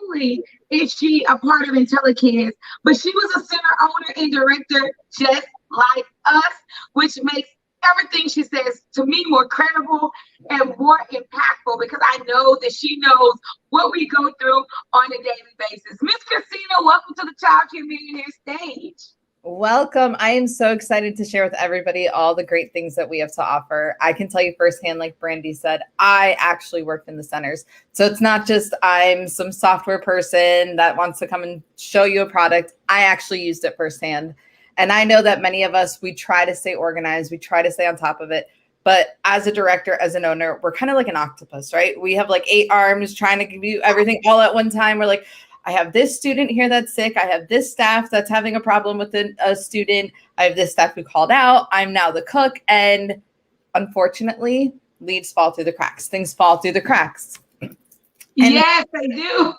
only is she a part of IntelliKid, but she was a center owner and director just like us, which makes everything she says to me more credible and more impactful, because I know that she knows what we go through on a daily basis. Miss Christina, welcome to the Childcare Millionaire stage. Welcome. I am so excited to share with everybody all the great things that we have to offer. I can tell you firsthand, like Brandy said, I actually worked in the centers. So it's not just I'm some software person that wants to come and show you a product. I actually used it firsthand. And I know that many of us, we try to stay organized. We try to stay on top of it. But as a director, as an owner, we're kind of like an octopus, right? We have like 8 arms trying to give you everything all at one time. We're like, I have this student here that's sick. I have this staff that's having a problem with a student. I have this staff who called out. I'm now the cook. And unfortunately, leads fall through the cracks. Things fall through the cracks. Yes, they do.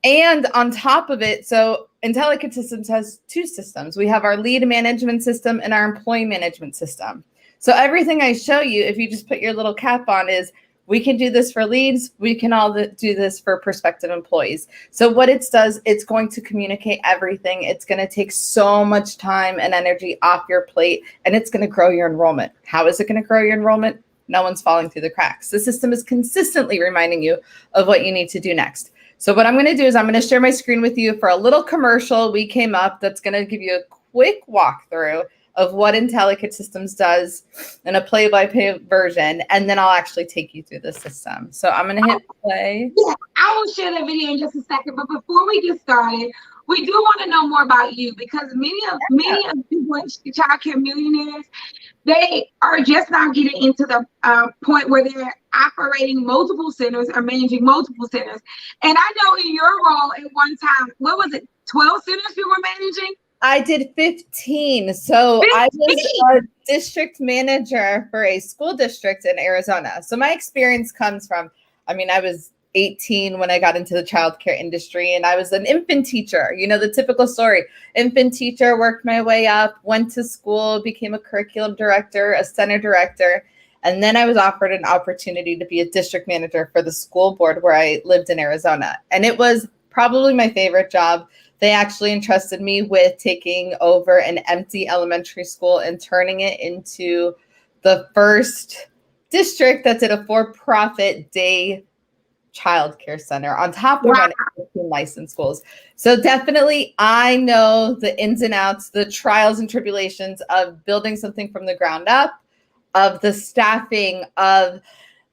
And on top of it, so IntelliKid Systems has 2 systems. We have our lead management system and our employee management system. So everything I show you, if you just put your little cap on, is we can do this for leads. We can all do this for prospective employees. So what it does, it's going to communicate everything. It's going to take so much time and energy off your plate, and it's going to grow your enrollment. How is it going to grow your enrollment? No one's falling through the cracks. The system is consistently reminding you of what you need to do next. So what I'm going to do is I'm going to share my screen with you for a little commercial we came up that's going to give you a quick walkthrough of what IntelliKid Systems does in a play-by-play version, and then I'll actually take you through the system. So I'm going to hit play. Yeah, I will share that video in just a second. But before we get started, we do want to know more about you, because many of the people in Childcare Millionaires, they are just now getting into the point where they're operating multiple centers or managing multiple centers. And I know in your role at one time, what was it, 12 centers you were managing? I did 15. So 15. I was a district manager for a school district in Arizona. So my experience comes from, I was 18 when I got into the childcare industry, and I was an infant teacher, the typical story. Infant teacher, worked my way up, went to school, became a curriculum director, a center director. And then I was offered an opportunity to be a district manager for the school board where I lived in Arizona. And it was probably my favorite job. They actually entrusted me with taking over an empty elementary school and turning it into the first district that did a for-profit day childcare center on top of running 15 licensed schools. So definitely I know the ins and outs, the trials and tribulations of building something from the ground up, of the staffing, of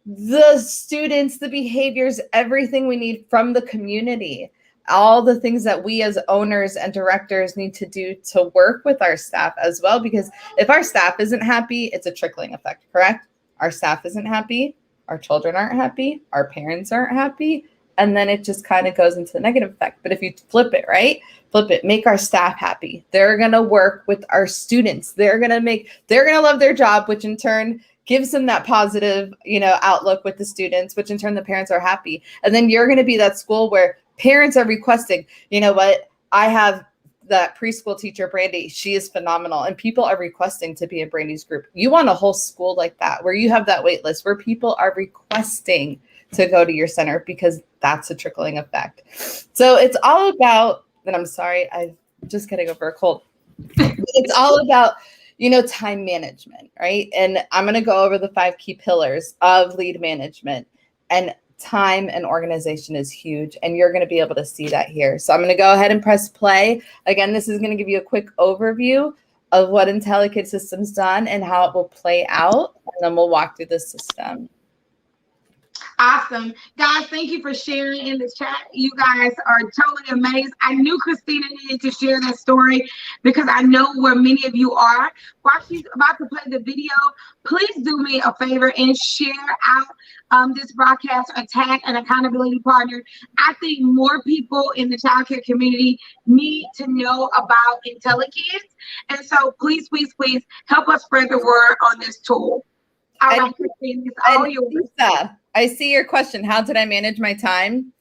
the students, the behaviors, everything we need from the community. All the things that we as owners and directors need to do to work with our staff as well, because if our staff isn't happy, it's a trickling effect, correct? Our staff isn't happy, our children aren't happy, our parents aren't happy, and then it just kind of goes into the negative effect. But if you flip it, right? Flip it, make our staff happy. They're going to work with our students. They're going to love their job, which in turn gives them that positive, outlook with the students, which in turn the parents are happy. And then you're going to be that school where parents are requesting, you know what? I have that preschool teacher, Brandy. She is phenomenal. And people are requesting to be in Brandy's group. You want a whole school like that, where you have that wait list, where people are requesting to go to your center, because that's a trickling effect. So it's all about, and I'm sorry, I'm just getting over a cold. It's all about, time management, right? And I'm going to go over the 5 key pillars of lead management, and time and organization is huge. And you're going to be able to see that here. So I'm going to go ahead and press play. Again, this is going to give you a quick overview of what IntelliKid system's done and how it will play out. And then we'll walk through the system. Awesome. Guys, thank you for sharing in the chat. You guys are totally amazed. I knew Christina needed to share that story because I know where many of you are. While she's about to play the video, please do me a favor and share out this broadcast or tag an accountability partner. I think more people in the childcare community need to know about IntelliKid. And so please, please, please help us spread the word on this tool. All right, Christina, it's all yours. Lisa, I see your question. How did I manage my time?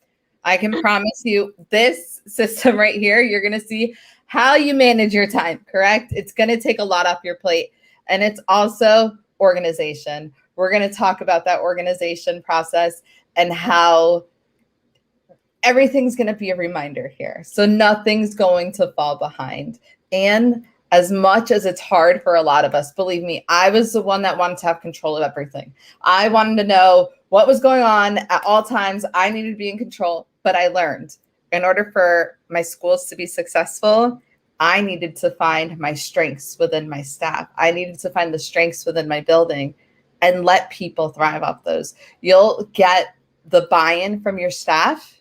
I can promise you this system right here, you're going to see how you manage your time, correct? It's going to take a lot off your plate. And it's also organization. We're going to talk about that organization process and how everything's going to be a reminder here. So nothing's going to fall behind. And as much as it's hard for a lot of us, believe me, I was the one that wanted to have control of everything. I wanted to know what was going on at all times. I needed to be in control, but I learned in order for my schools to be successful, I needed to find my strengths within my staff. I needed to find the strengths within my building and let people thrive off those. You'll get the buy-in from your staff.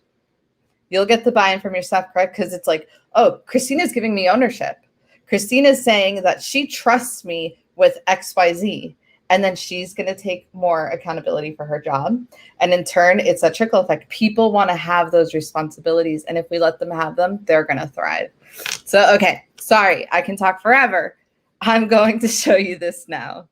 You'll get the buy-in from your staff, correct? Because it's like, oh, Christina's giving me ownership. Christina's saying that she trusts me with XYZ, and then she's going to take more accountability for her job. And in turn, it's a trickle effect. People want to have those responsibilities. And if we let them have them, they're going to thrive. So, okay, sorry, I can talk forever. I'm going to show you this now.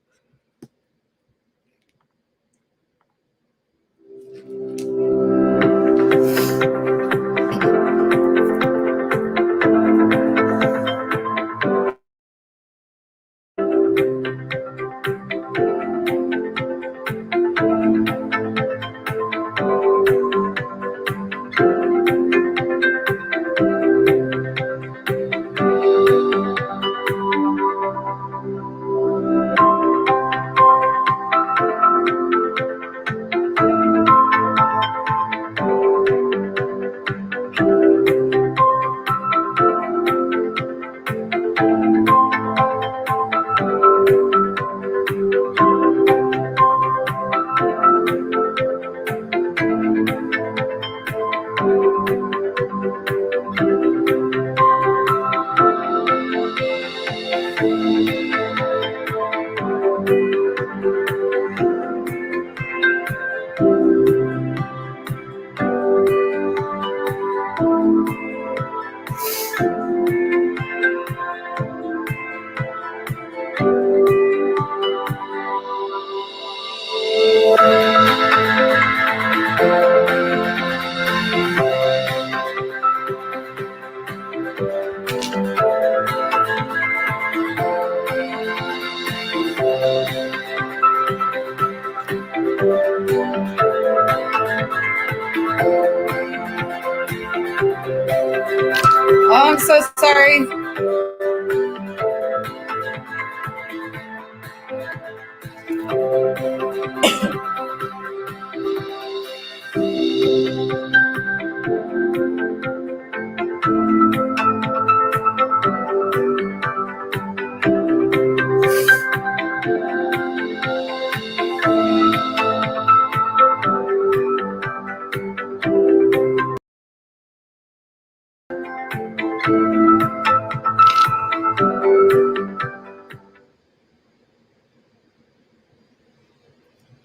Oh, I'm so sorry.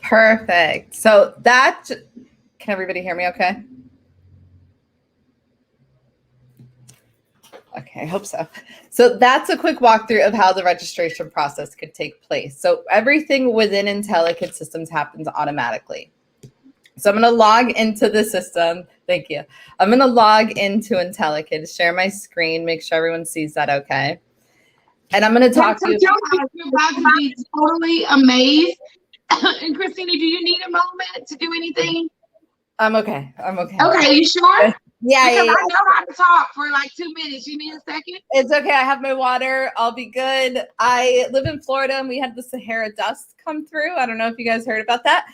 Perfect. So that, can everybody hear me okay? Okay, I hope so. So that's a quick walkthrough of how the registration process could take place. So everything within IntelliKid systems happens automatically. So I'm going to log into the system. Thank you. I'm going to log into IntelliKid, share my screen, make sure everyone sees that okay. And I'm going to talk to you. You're about to be totally amazed. And Christina, do you need a moment to do anything? I'm okay. I'm okay. Okay, you sure? Yeah, because yeah. I know how to talk for like 2 minutes. You need a second? It's okay. I have my water. I'll be good. I live in Florida and we had the Sahara dust come through. I don't know if you guys heard about that.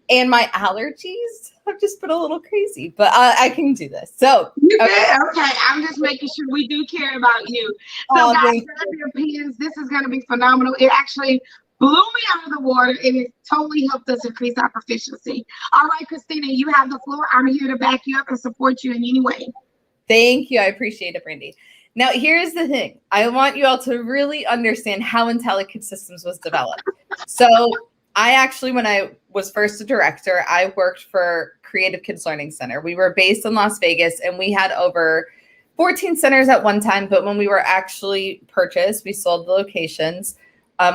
And my allergies have just been a little crazy, but I can do this. So you good? Okay. I'm just making sure we do care about you. So guys, grab your pens. This is going to be phenomenal. It actually blew me out of the water and it totally helped us increase our proficiency. All right, Christina, you have the floor. I'm here to back you up and support you in any way. Thank you. I appreciate it, Brandy. Now, here's the thing. I want you all to really understand how IntelliKid Systems was developed. So I actually, when I was first a director, I worked for Creative Kids Learning Center. We were based in Las Vegas and we had over 14 centers at one time. But when we were actually purchased, we sold the locations.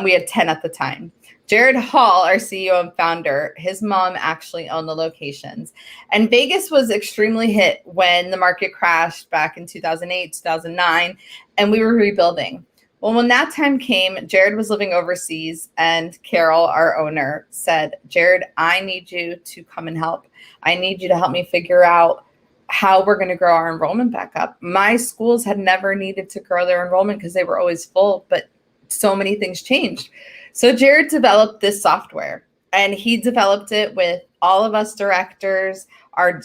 We had 10 at the time. Jared Hall, our CEO and founder, his mom actually owned the locations. And Vegas was extremely hit when the market crashed back in 2008, 2009, and we were rebuilding. Well, when that time came, Jared was living overseas, and Carol, our owner, said, Jared, I need you to come and help. I need you to help me figure out how we're going to grow our enrollment back up. My schools had never needed to grow their enrollment because they were always full, but so many things changed. So Jared developed this software and he developed it with all of us directors, our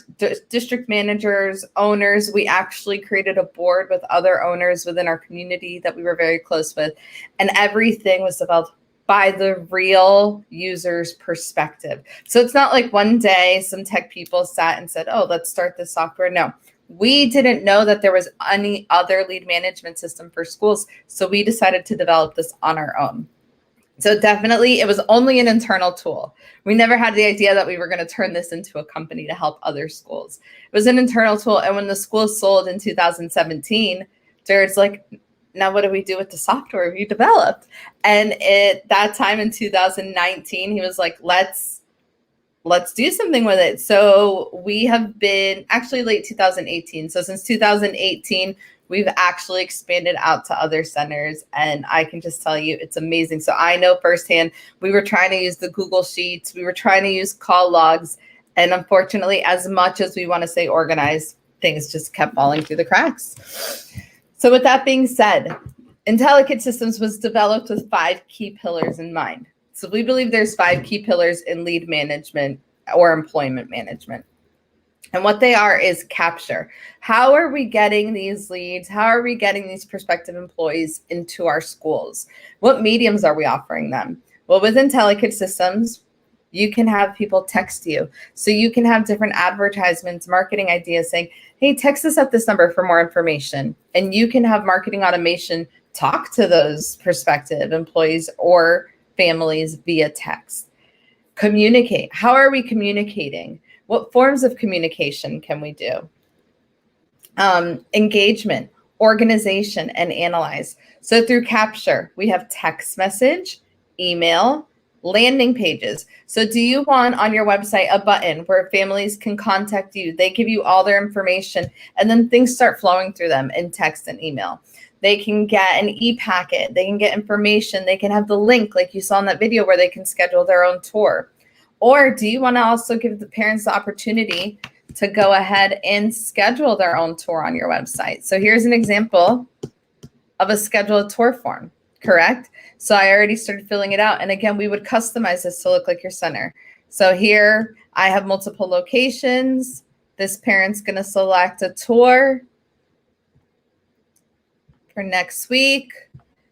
district managers, owners. We actually created a board with other owners within our community that we were very close with. And everything was developed by the real user's perspective. So it's not like one day some tech people sat and said, oh, let's start this software. No. We didn't know that there was any other lead management system for schools, so we decided to develop this on our own. So definitely, it was only an internal tool. We never had the idea that we were going to turn this into a company to help other schools. It was an internal tool, and when the school sold in 2017, Jared's like, now what do we do with the software we developed? And at that time in 2019, he was like, let's do something with it. So we have been actually late 2018. So since 2018, we've actually expanded out to other centers. And I can just tell you, it's amazing. So I know firsthand, we were trying to use the Google Sheets. We were trying to use call logs. And unfortunately, as much as we want to say organized, things just kept falling through the cracks. So with that being said, IntelliKid Systems was developed with 5 key pillars in mind. So we believe there's 5 key pillars in lead management or employment management. And what they are is capture. How are we getting these leads? How are we getting these prospective employees into our schools? What mediums are we offering them? Well, with IntelliKid Systems, you can have people text you. So you can have different advertisements, marketing ideas saying, hey, text us at this number for more information. And you can have marketing automation talk to those prospective employees or families via text. Communicate. How are we communicating? What forms of communication can we do? Engagement, organization, and analyze. So through capture, we have text message, email, landing pages. So do you want on your website a button where families can contact you? They give you all their information and then things start flowing through them in text and email. They can get an e-packet. They can get information. They can have the link like you saw in that video where they can schedule their own tour. Or do you want to also give the parents the opportunity to go ahead and schedule their own tour on your website? So here's an example of a scheduled tour form, correct? So I already started filling it out. And again, we would customize this to look like your center. So here I have multiple locations. This parent's going to select a tour for next week.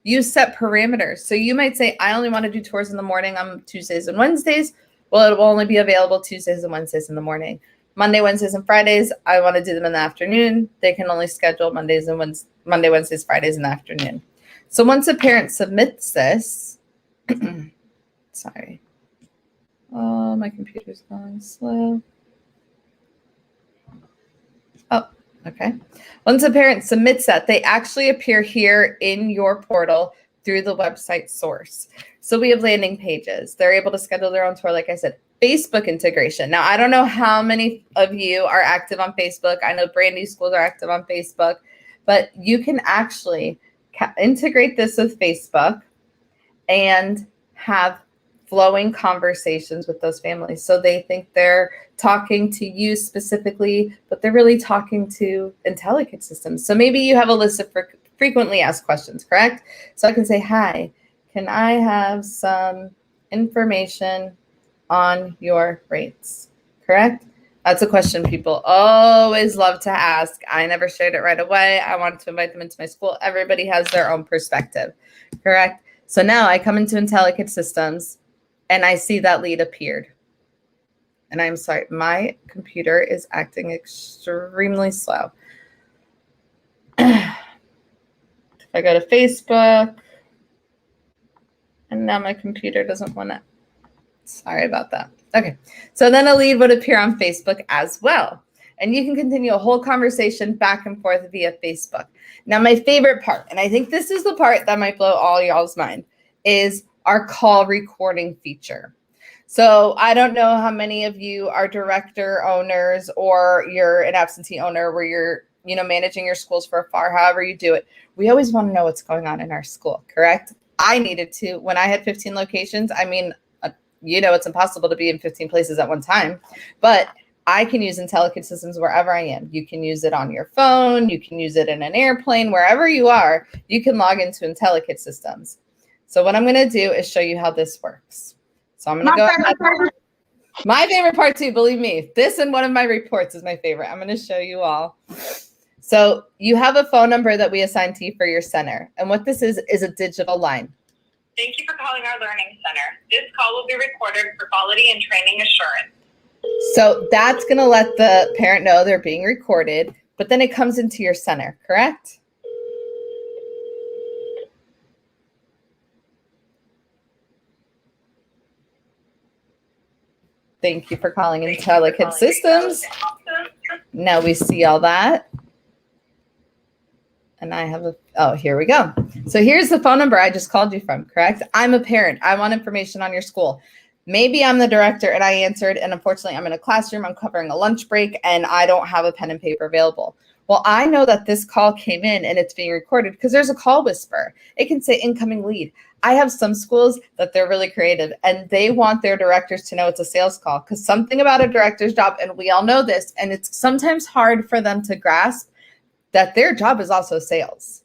You set parameters. So you might say, I only want to do tours in the morning on Tuesdays and Wednesdays. Well, it will only be available Tuesdays and Wednesdays in the morning. Monday, Wednesdays, and Fridays, I want to do them in the afternoon. They can only schedule Monday, Wednesdays, Fridays in the afternoon. So once a parent submits this, sorry. Oh, my computer's going slow. Oh, Okay. Once a parent submits that, they actually appear here in your portal through the website source. So we have landing pages. They're able to schedule their own tour, like I said. Facebook integration. Now, I don't know how many of you are active on Facebook. I know Brandy's schools are active on Facebook, but you can actually integrate this with Facebook and have flowing conversations with those families. So they think they're talking to you specifically, but they're really talking to IntelliKid systems. So maybe you have a list of frequently asked questions, correct? So I can say, hi, can I have some information on your rates, correct? That's a question people always love to ask. I never shared it right away. I wanted to invite them into my school. Everybody has their own perspective, correct? So now I come into IntelliKid systems and I see that lead appeared. And I'm sorry, my computer is acting extremely slow. If I go to Facebook, and now my computer doesn't want to. Sorry about that. Okay, so then a lead would appear on Facebook as well. And you can continue a whole conversation back and forth via Facebook. Now, my favorite part, and I think this is the part that might blow all y'all's mind, is our call recording feature. So I don't know how many of you are director owners or you're an absentee owner where you're managing your schools from afar, however you do it. We always want to know what's going on in our school, correct? I needed to, when I had 15 locations, I mean, it's impossible to be in 15 places at one time, but I can use IntelliKid systems wherever I am. You can use it on your phone. You can use it in an airplane. Wherever you are, you can log into IntelliKid systems. So what I'm going to do is show you how this works. So I'm going to go ahead. My favorite part too, believe me, this and one of my reports is my favorite. I'm going to show you all. So you have a phone number that we assign to you for your center. And what this is a digital line. Thank you for calling our Learning Center. This call will be recorded for quality and training assurance. So that's going to let the parent know they're being recorded, but then it comes into your center, correct? Thank you for calling IntelliKid systems. Now we see all that. And I have here we go. So here's the phone number I just called you from, correct? I'm a parent. I want information on your school. Maybe I'm the director and I answered, and unfortunately I'm in a classroom, I'm covering a lunch break, and I don't have a pen and paper available. Well, I know that this call came in and it's being recorded because there's a call whisper. It can say incoming lead. I have some schools that they're really creative and they want their directors to know it's a sales call, because something about a director's job, and we all know this, and it's sometimes hard for them to grasp that their job is also sales.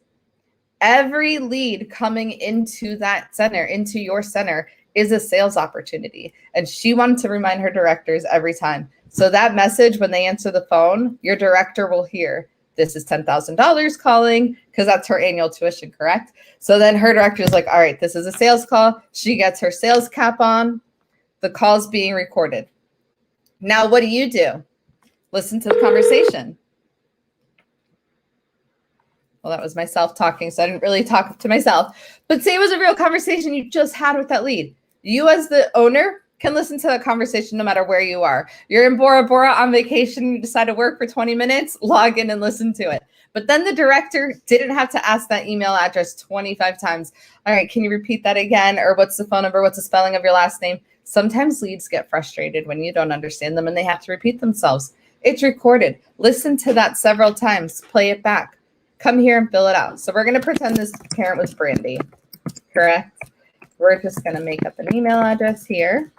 Every lead coming into that center, into your center, is a sales opportunity. And she wanted to remind her directors every time. So that message, when they answer the phone, your director will hear, this is $10,000 calling, because that's her annual tuition, correct? So then her director is like, all right, this is a sales call. She gets her sales cap on. The call's being recorded. Now, what do? Listen to the conversation. Well, that was myself talking, so I didn't really talk to myself. But say it was a real conversation you just had with that lead. You as the owner can listen to that conversation no matter where you are. You're in Bora Bora on vacation, you decide to work for 20 minutes, log in and listen to it. But then the director didn't have to ask that email address 25 times. All right, can you repeat that again? Or what's the phone number? What's the spelling of your last name? Sometimes leads get frustrated when you don't understand them and they have to repeat themselves. It's recorded. Listen to that several times. Play it back. Come here and fill it out. So we're going to pretend this parent was Brandy, correct? We're just going to make up an email address here.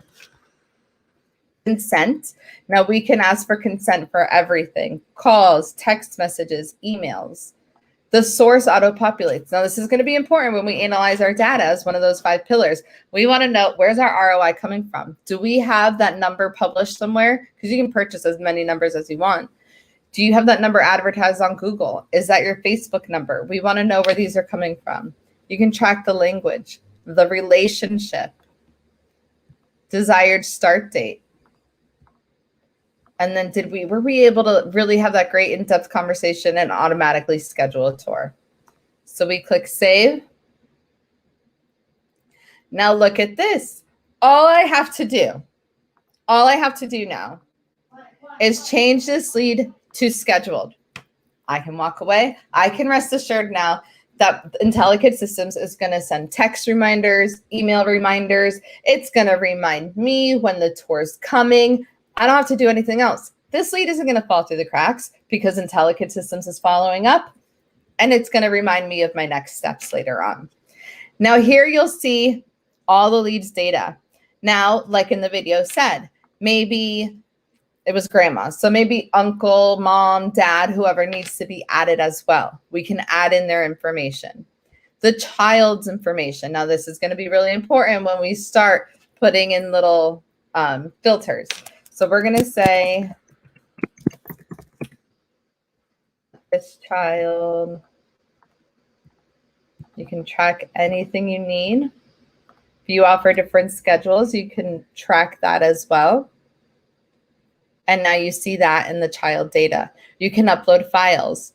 Consent. Now we can ask for consent for everything. Calls, text messages, emails. The source auto-populates. Now this is going to be important when we analyze our data as one of those 5 pillars. We want to know, where's our ROI coming from? Do we have that number published somewhere? Because you can purchase as many numbers as you want. Do you have that number advertised on Google? Is that your Facebook number? We want to know where these are coming from. You can track the language, the relationship, desired start date. And then were we able to really have that great in-depth conversation and automatically schedule a tour? So we click save. Now look at this. All I have to do now is change this lead to scheduled. I can walk away. I can rest assured now that IntelliKid Systems is going to send text reminders, email reminders. It's going to remind me when the tour's coming. I don't have to do anything else. This lead isn't going to fall through the cracks because IntelliKid Systems is following up, and it's going to remind me of my next steps later on. Now here you'll see all the leads data. Now, like in the video said, maybe it was grandma. So maybe uncle, mom, dad, whoever needs to be added as well. We can add in their information. The child's information. Now this is going to be really important when we start putting in little filters. So we're going to say this child. You can track anything you need. If you offer different schedules, you can track that as well. And now you see that in the child data. You can upload files.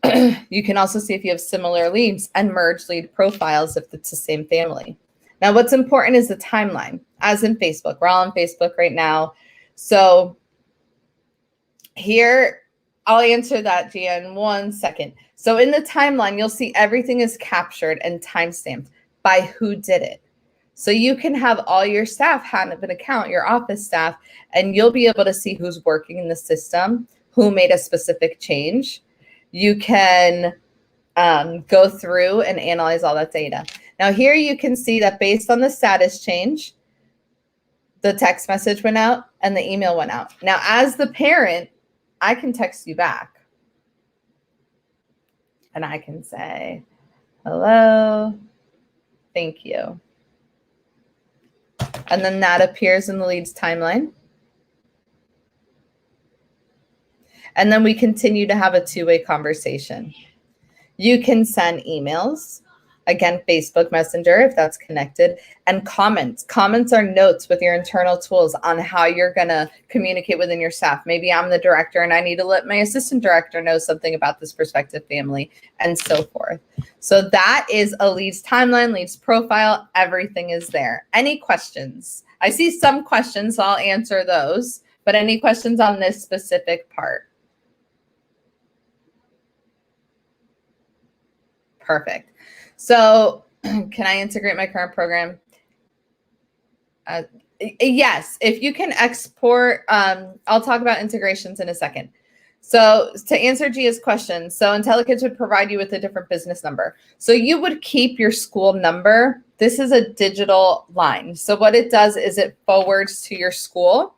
You can also see if you have similar leads and merge lead profiles if it's the same family. Now, what's important is the timeline, as in Facebook. We're all on Facebook right now. So here, I'll answer that, Gia, in 1 second. So in the timeline, you'll see everything is captured and timestamped by who did it. So you can have all your staff have an account, your office staff, and you'll be able to see who's working in the system, who made a specific change. You can go through and analyze all that data. Now here you can see that based on the status change, the text message went out and the email went out. Now as the parent, I can text you back. And I can say, hello, thank you. And then that appears in the leads timeline. And then we continue to have a two-way conversation. You can send emails, again, Facebook Messenger, if that's connected, and comments. Comments are notes with your internal tools on how you're going to communicate within your staff. Maybe I'm the director and I need to let my assistant director know something about this prospective family, and so forth. So that is a leads timeline, leads profile. Everything is there. Any questions? I see some questions, so I'll answer those. But any questions on this specific part? Perfect. So can I integrate my current program? Yes, if you can export, I'll talk about integrations in a second. So to answer Gia's question, so IntelliKid would provide you with a different business number. So you would keep your school number. This is a digital line. So what it does is it forwards to your school,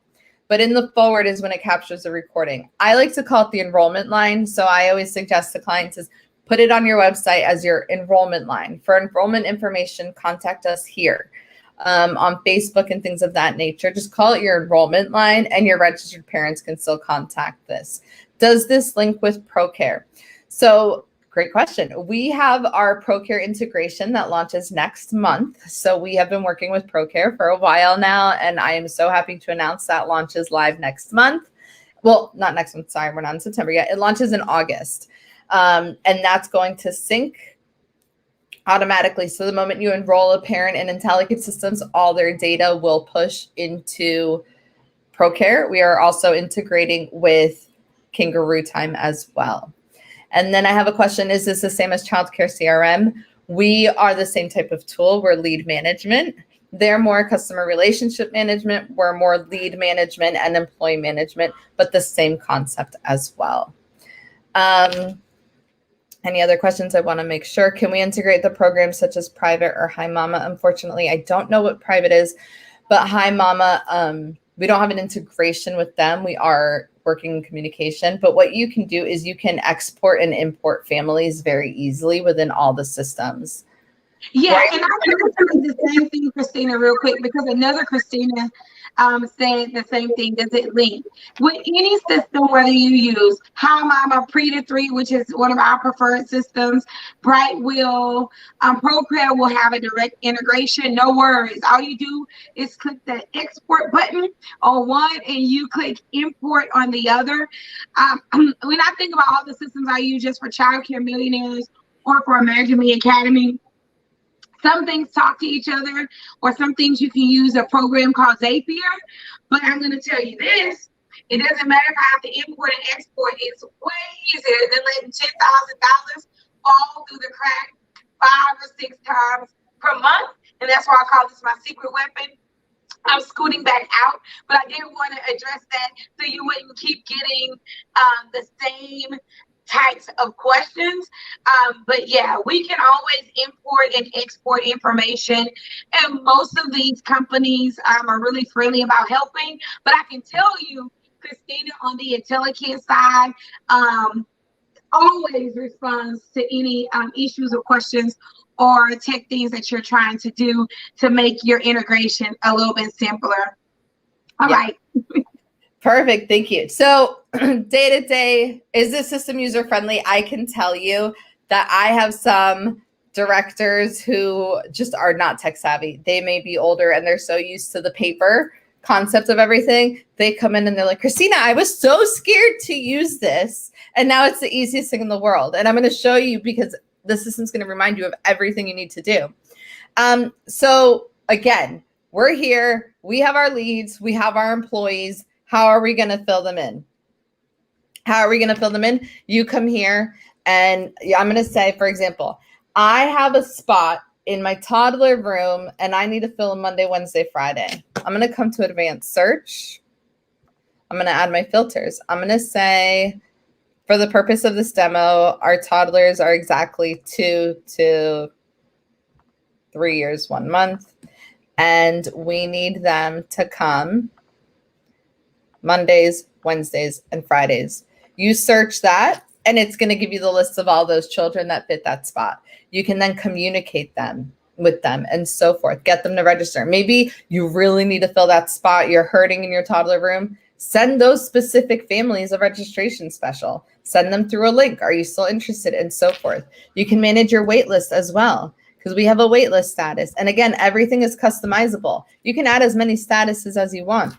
but in the forward is when it captures the recording. I like to call it the enrollment line. So I always suggest to clients is put it on your website as your enrollment line. For enrollment information, contact us here on Facebook and things of that nature. Just call it your enrollment line and your registered parents can still contact this. Does this link with ProCare? So great question. We have our ProCare integration that launches next month. So we have been working with ProCare for a while now, and I am so happy to announce that launches live next month. Well, not next month, sorry, we're not in September yet. It launches in August. And that's going to sync automatically. So the moment you enroll a parent in IntelliKid Systems, all their data will push into ProCare. We are also integrating with Kangaroo Time as well. And then I have a question, is this the same as Childcare CRM? We are the same type of tool. We're lead management. They're more customer relationship management. We're more lead management and employee management, but the same concept as well. Any other questions? I want to make sure. Can we integrate the programs such as Private or Hi Mama? Unfortunately, I don't know what Private is, but Hi Mama, we don't have an integration with them. We are working in communication, but what you can do is you can export and import families very easily within all the systems. Yeah, right? And I want to tell you the same thing, Christina, real quick, because another Christina said the same thing. Does it link with any system, whether you use Hi Mama, Pre-to-3, which is one of our preferred systems, Brightwheel, ProCare will have a direct integration. No worries. All you do is click the export button on one and you click import on the other. When I think about all the systems I use just for Childcare Millionaires or for Imagine Me Academy, some things talk to each other, or some things you can use a program called Zapier. But I'm going to tell you this, It doesn't matter if I have to import and export. It's way easier than letting $10,000 fall through the crack 5 or 6 times per month. And that's why I call this my secret weapon. I'm scooting back out, but I did want to address that so you wouldn't keep getting the same types of questions. But yeah, we can always import and export information. And most of these companies are really friendly about helping. But I can tell you, Christina on the IntelliKid side always responds to any issues or questions or tech things that you're trying to do to make your integration a little bit simpler. All right. Perfect. Thank you. So day to day, is this system user friendly? I can tell you that I have some directors who just are not tech savvy. They may be older and they're so used to the paper concept of everything. They come in and they're like, Christina, I was so scared to use this. And now it's the easiest thing in the world. And I'm going to show you because the system's going to remind you of everything you need to do. So again, we're here. We have our leads. We have our employees. How are we going to fill them in? How are we going to fill them in? You come here and I'm going to say, for example, I have a spot in my toddler room and I need to fill in Monday, Wednesday, Friday. I'm going to come to advanced search. I'm going to add my filters. I'm going to say, for the purpose of this demo, our toddlers are exactly 2 to 3 years, 1 month. And we need them to come Mondays, Wednesdays, and Fridays. You search that, and it's going to give you the list of all those children that fit that spot. You can then communicate with them and so forth. Get them to register. Maybe you really need to fill that spot. You're hurting in your toddler room. Send those specific families a registration special. Send them through a link. Are you still interested? And so forth. You can manage your wait list as well because we have a wait list status. And again, everything is customizable. You can add as many statuses as you want.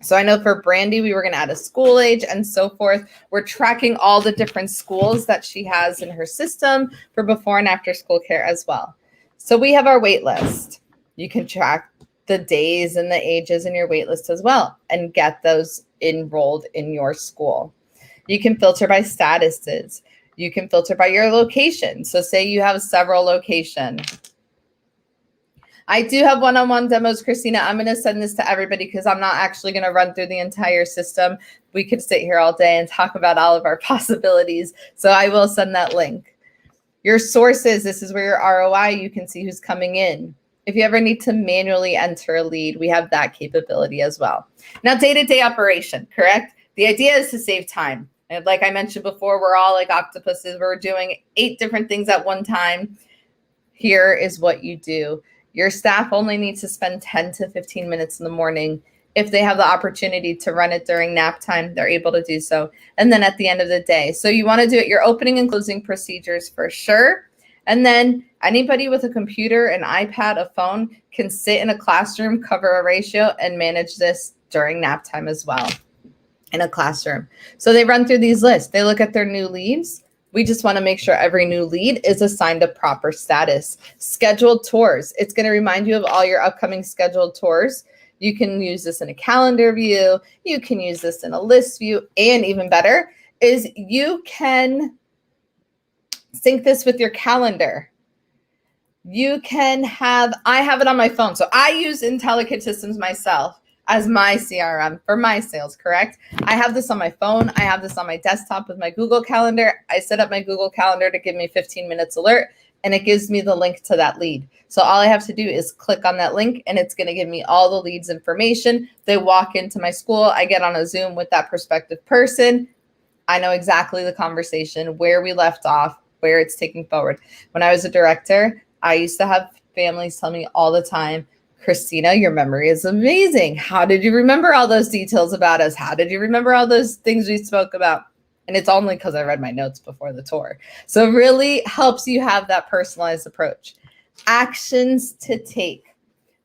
So I know for Brandy, we were going to add a school age and so forth. We're tracking all the different schools that she has in her system for before and after school care as well. So we have our wait list. You can track the days and the ages in your wait list as well and get those enrolled in your school. You can filter by statuses. You can filter by your location. So say you have several locations. I do have one-on-one demos, Christina. I'm going to send this to everybody because I'm not actually going to run through the entire system. We could sit here all day and talk about all of our possibilities. So I will send that link. Your sources, this is where your ROI, you can see who's coming in. If you ever need to manually enter a lead, we have that capability as well. Now, day-to-day operation, correct? The idea is to save time. And like I mentioned before, we're all like octopuses. We're doing 8 different things at one time. Here is what you do. Your staff only needs to spend 10 to 15 minutes in the morning. If they have the opportunity to run it during nap time, they're able to do so. And then at the end of the day. So you want to do it your opening and closing procedures for sure. And then anybody with a computer, an iPad, a phone can sit in a classroom, cover a ratio, and manage this during nap time as well in a classroom. So they run through these lists. They look at their new leads. We just want to make sure every new lead is assigned a proper status. Scheduled tours. It's going to remind you of all your upcoming scheduled tours. You can use this in a calendar view. You can use this in a list view. And even better is you can sync this with your calendar. You can I have it on my phone. So I use IntelliKid systems myself as my CRM for my sales, correct? I have this on my phone. I have this on my desktop with my Google Calendar. I set up my Google Calendar to give me 15 minutes alert, and it gives me the link to that lead. So all I have to do is click on that link, and it's gonna give me all the leads information. They walk into my school. I get on a Zoom with that prospective person. I know exactly the conversation, where we left off, where it's taking forward. When I was a director, I used to have families tell me all the time, Christina, your memory is amazing. How did you remember all those details about us? How did you remember all those things we spoke about? And it's only because I read my notes before the tour. So it really helps you have that personalized approach. Actions to take.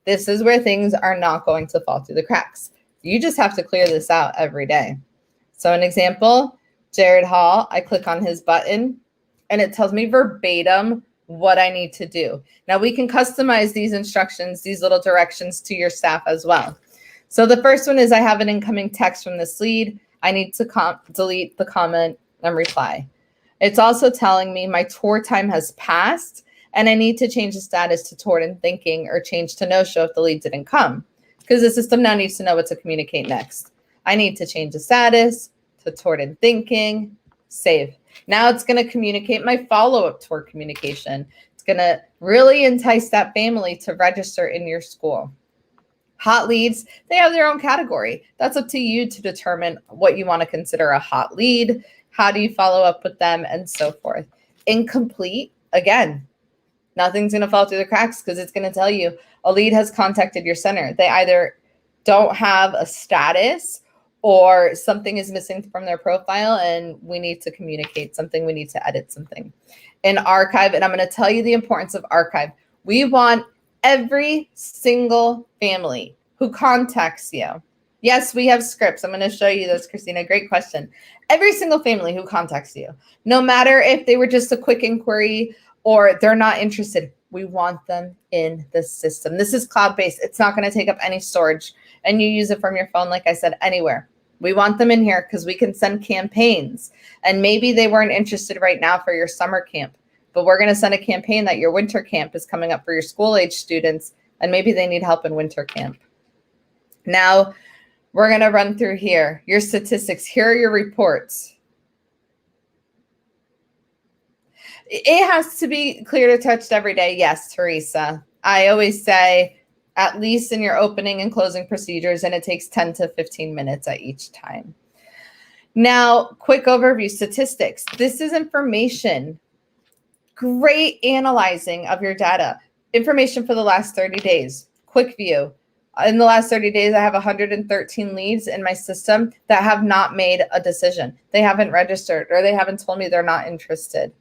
This is where things are not going to fall through the cracks. You just have to clear this out every day. So an example, Jared Hall, I click on his button and it tells me verbatim what I need to do. Now we can customize these instructions, these little directions to your staff as well. So the first one is I have an incoming text from this lead. I need to delete the comment and reply. It's also telling me my tour time has passed and I need to change the status to toured and thinking or change to no-show if the lead didn't come, because the system now needs to know what to communicate next. I need to change the status to toured and thinking, save. Now it's going to communicate my follow-up tour communication. It's going to really entice that family to register in your school. Hot leads, they have their own category. That's up to you to determine what you want to consider a hot lead, how do you follow up with them, and so forth. Incomplete, again, nothing's going to fall through the cracks because it's going to tell you a lead has contacted your center. They either don't have a status or something is missing from their profile and we need to communicate something, we need to edit something. In archive, and I'm going to tell you the importance of archive. We want every single family who contacts you. Yes, we have scripts. I'm going to show you this, Christina. Great question. Every single family who contacts you, no matter if they were just a quick inquiry or they're not interested, we want them in the system. This is cloud-based. It's not going to take up any storage, and you use it from your phone, like I said, anywhere. We want them in here because we can send campaigns, and maybe they weren't interested right now for your summer camp, but we're going to send a campaign that your winter camp is coming up for your school-age students, and maybe they need help in winter camp. Now, we're going to run through here. Your statistics. Here are your reports. It has to be clear to touched every day. Yes, Teresa. I always say at least in your opening and closing procedures, and it takes 10 to 15 minutes at each time. Now, quick overview statistics. This is information. Great analyzing of your data. Information for the last 30 days. Quick view. In the last 30 days, I have 113 leads in my system that have not made a decision. They haven't registered or they haven't told me they're not interested.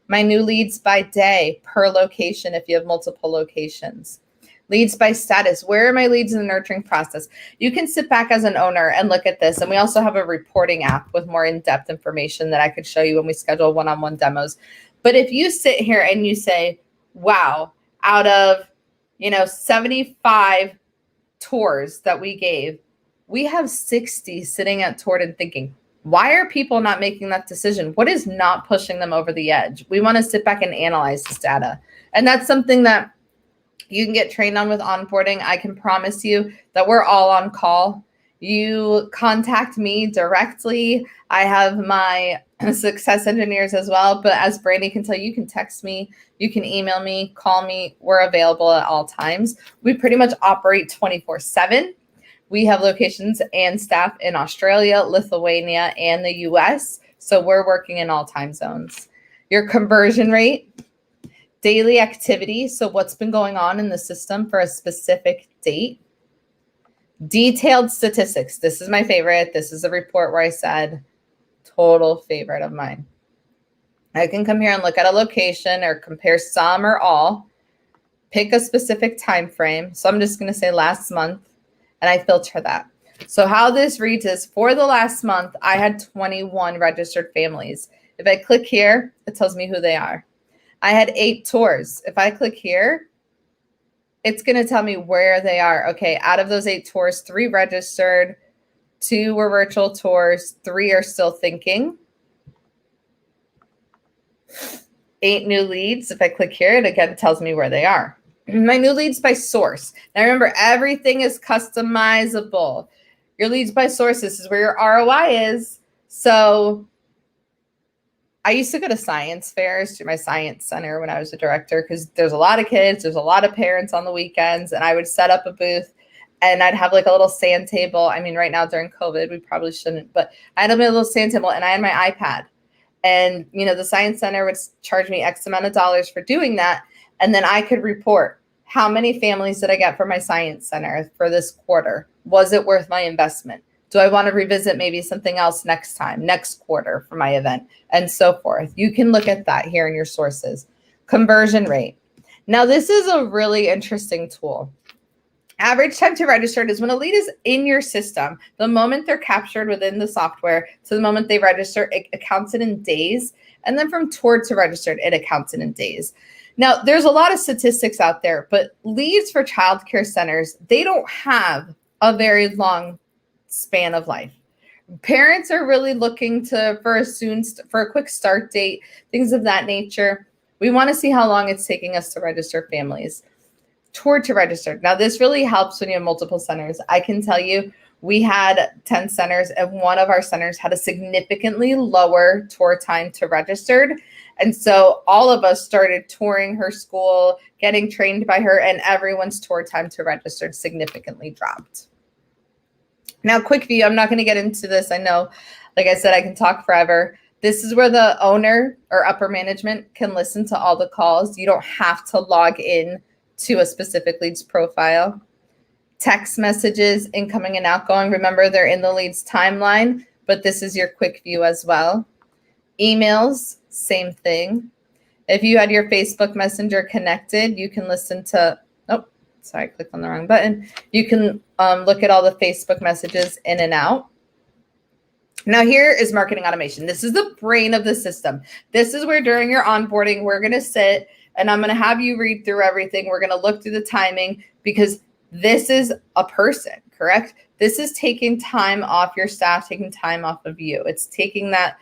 My new leads by day per location if you have multiple locations. Leads by status. Where are my leads in the nurturing process? You can sit back as an owner and look at this. And we also have a reporting app with more in-depth information that I could show you when we schedule one-on-one demos. But if you sit here and you say, wow, out of 75 tours that we gave, we have 60 sitting at toured and thinking. Why are people not making that decision? What is not pushing them over the edge? We want to sit back and analyze this data. And that's something that you can get trained on with onboarding. I can promise you that we're all on call. You contact me directly. I have my success engineers as well. But as Brandy can tell you, you can text me, you can email me, call me. We're available at all times. We pretty much operate 24/7. We have locations and staff in Australia, Lithuania, and the US. So we're working in all time zones. Your conversion rate, daily activity. So what's been going on in the system for a specific date. Detailed statistics. This is my favorite. This is a report where I said, total favorite of mine. I can come here and look at a location or compare some or all, pick a specific time frame. So I'm just going to say last month, and I filter that. So how this reads is for the last month, I had 21 registered families. If I click here, it tells me who they are. I had 8 tours. If I click here, it's going to tell me where they are. Okay, out of those 8 tours, 3 registered, 2 were virtual tours, 3 are still thinking. 8 new leads. If I click here, it again tells me where they are. My new leads by source. Now remember, everything is customizable. Your leads by source, this is where your ROI is. So I used to go to science fairs to my science center when I was a director because there's a lot of kids, there's a lot of parents on the weekends, and I would set up a booth and I'd have like a little sand table. I mean, right now during COVID, we probably shouldn't, but I had a little sand table and I had my iPad. And, the science center would charge me X amount of dollars for doing that. And then I could report how many families did I get for my science center for this quarter? Was it worth my investment? Do I want to revisit maybe something else next time, next quarter for my event, and so forth? You can look at that here in your sources. Conversion rate. Now, this is a really interesting tool. Average time to register is when a lead is in your system, the moment they're captured within the software to the moment they register, it counts it in days. And then from toured to registered, it accounts it in days. Now, there's a lot of statistics out there, but leads for childcare centers, they don't have a very long span of life. Parents are really looking for a quick start date, things of that nature. We want to see how long it's taking us to register families. Tour to register. Now, this really helps when you have multiple centers. I can tell you, we had 10 centers, and one of our centers had a significantly lower tour time to registered. And so all of us started touring her school, getting trained by her, and everyone's tour time to registered significantly dropped. Now, quick view, I'm not going to get into this. I know, like I said, I can talk forever. This is where the owner or upper management can listen to all the calls. You don't have to log in to a specific leads profile. Text messages, incoming and outgoing. Remember, they're in the leads timeline, but this is your quick view as well. Emails, same thing. If you had your Facebook Messenger connected, you can listen to, I clicked on the wrong button. You can look at all the Facebook messages in and out. Now here is marketing automation. This is the brain of the system. This is where during your onboarding, we're going to sit and I'm going to have you read through everything. We're going to look through the timing because this is a person, correct? This is taking time off your staff, taking time off of you. It's taking that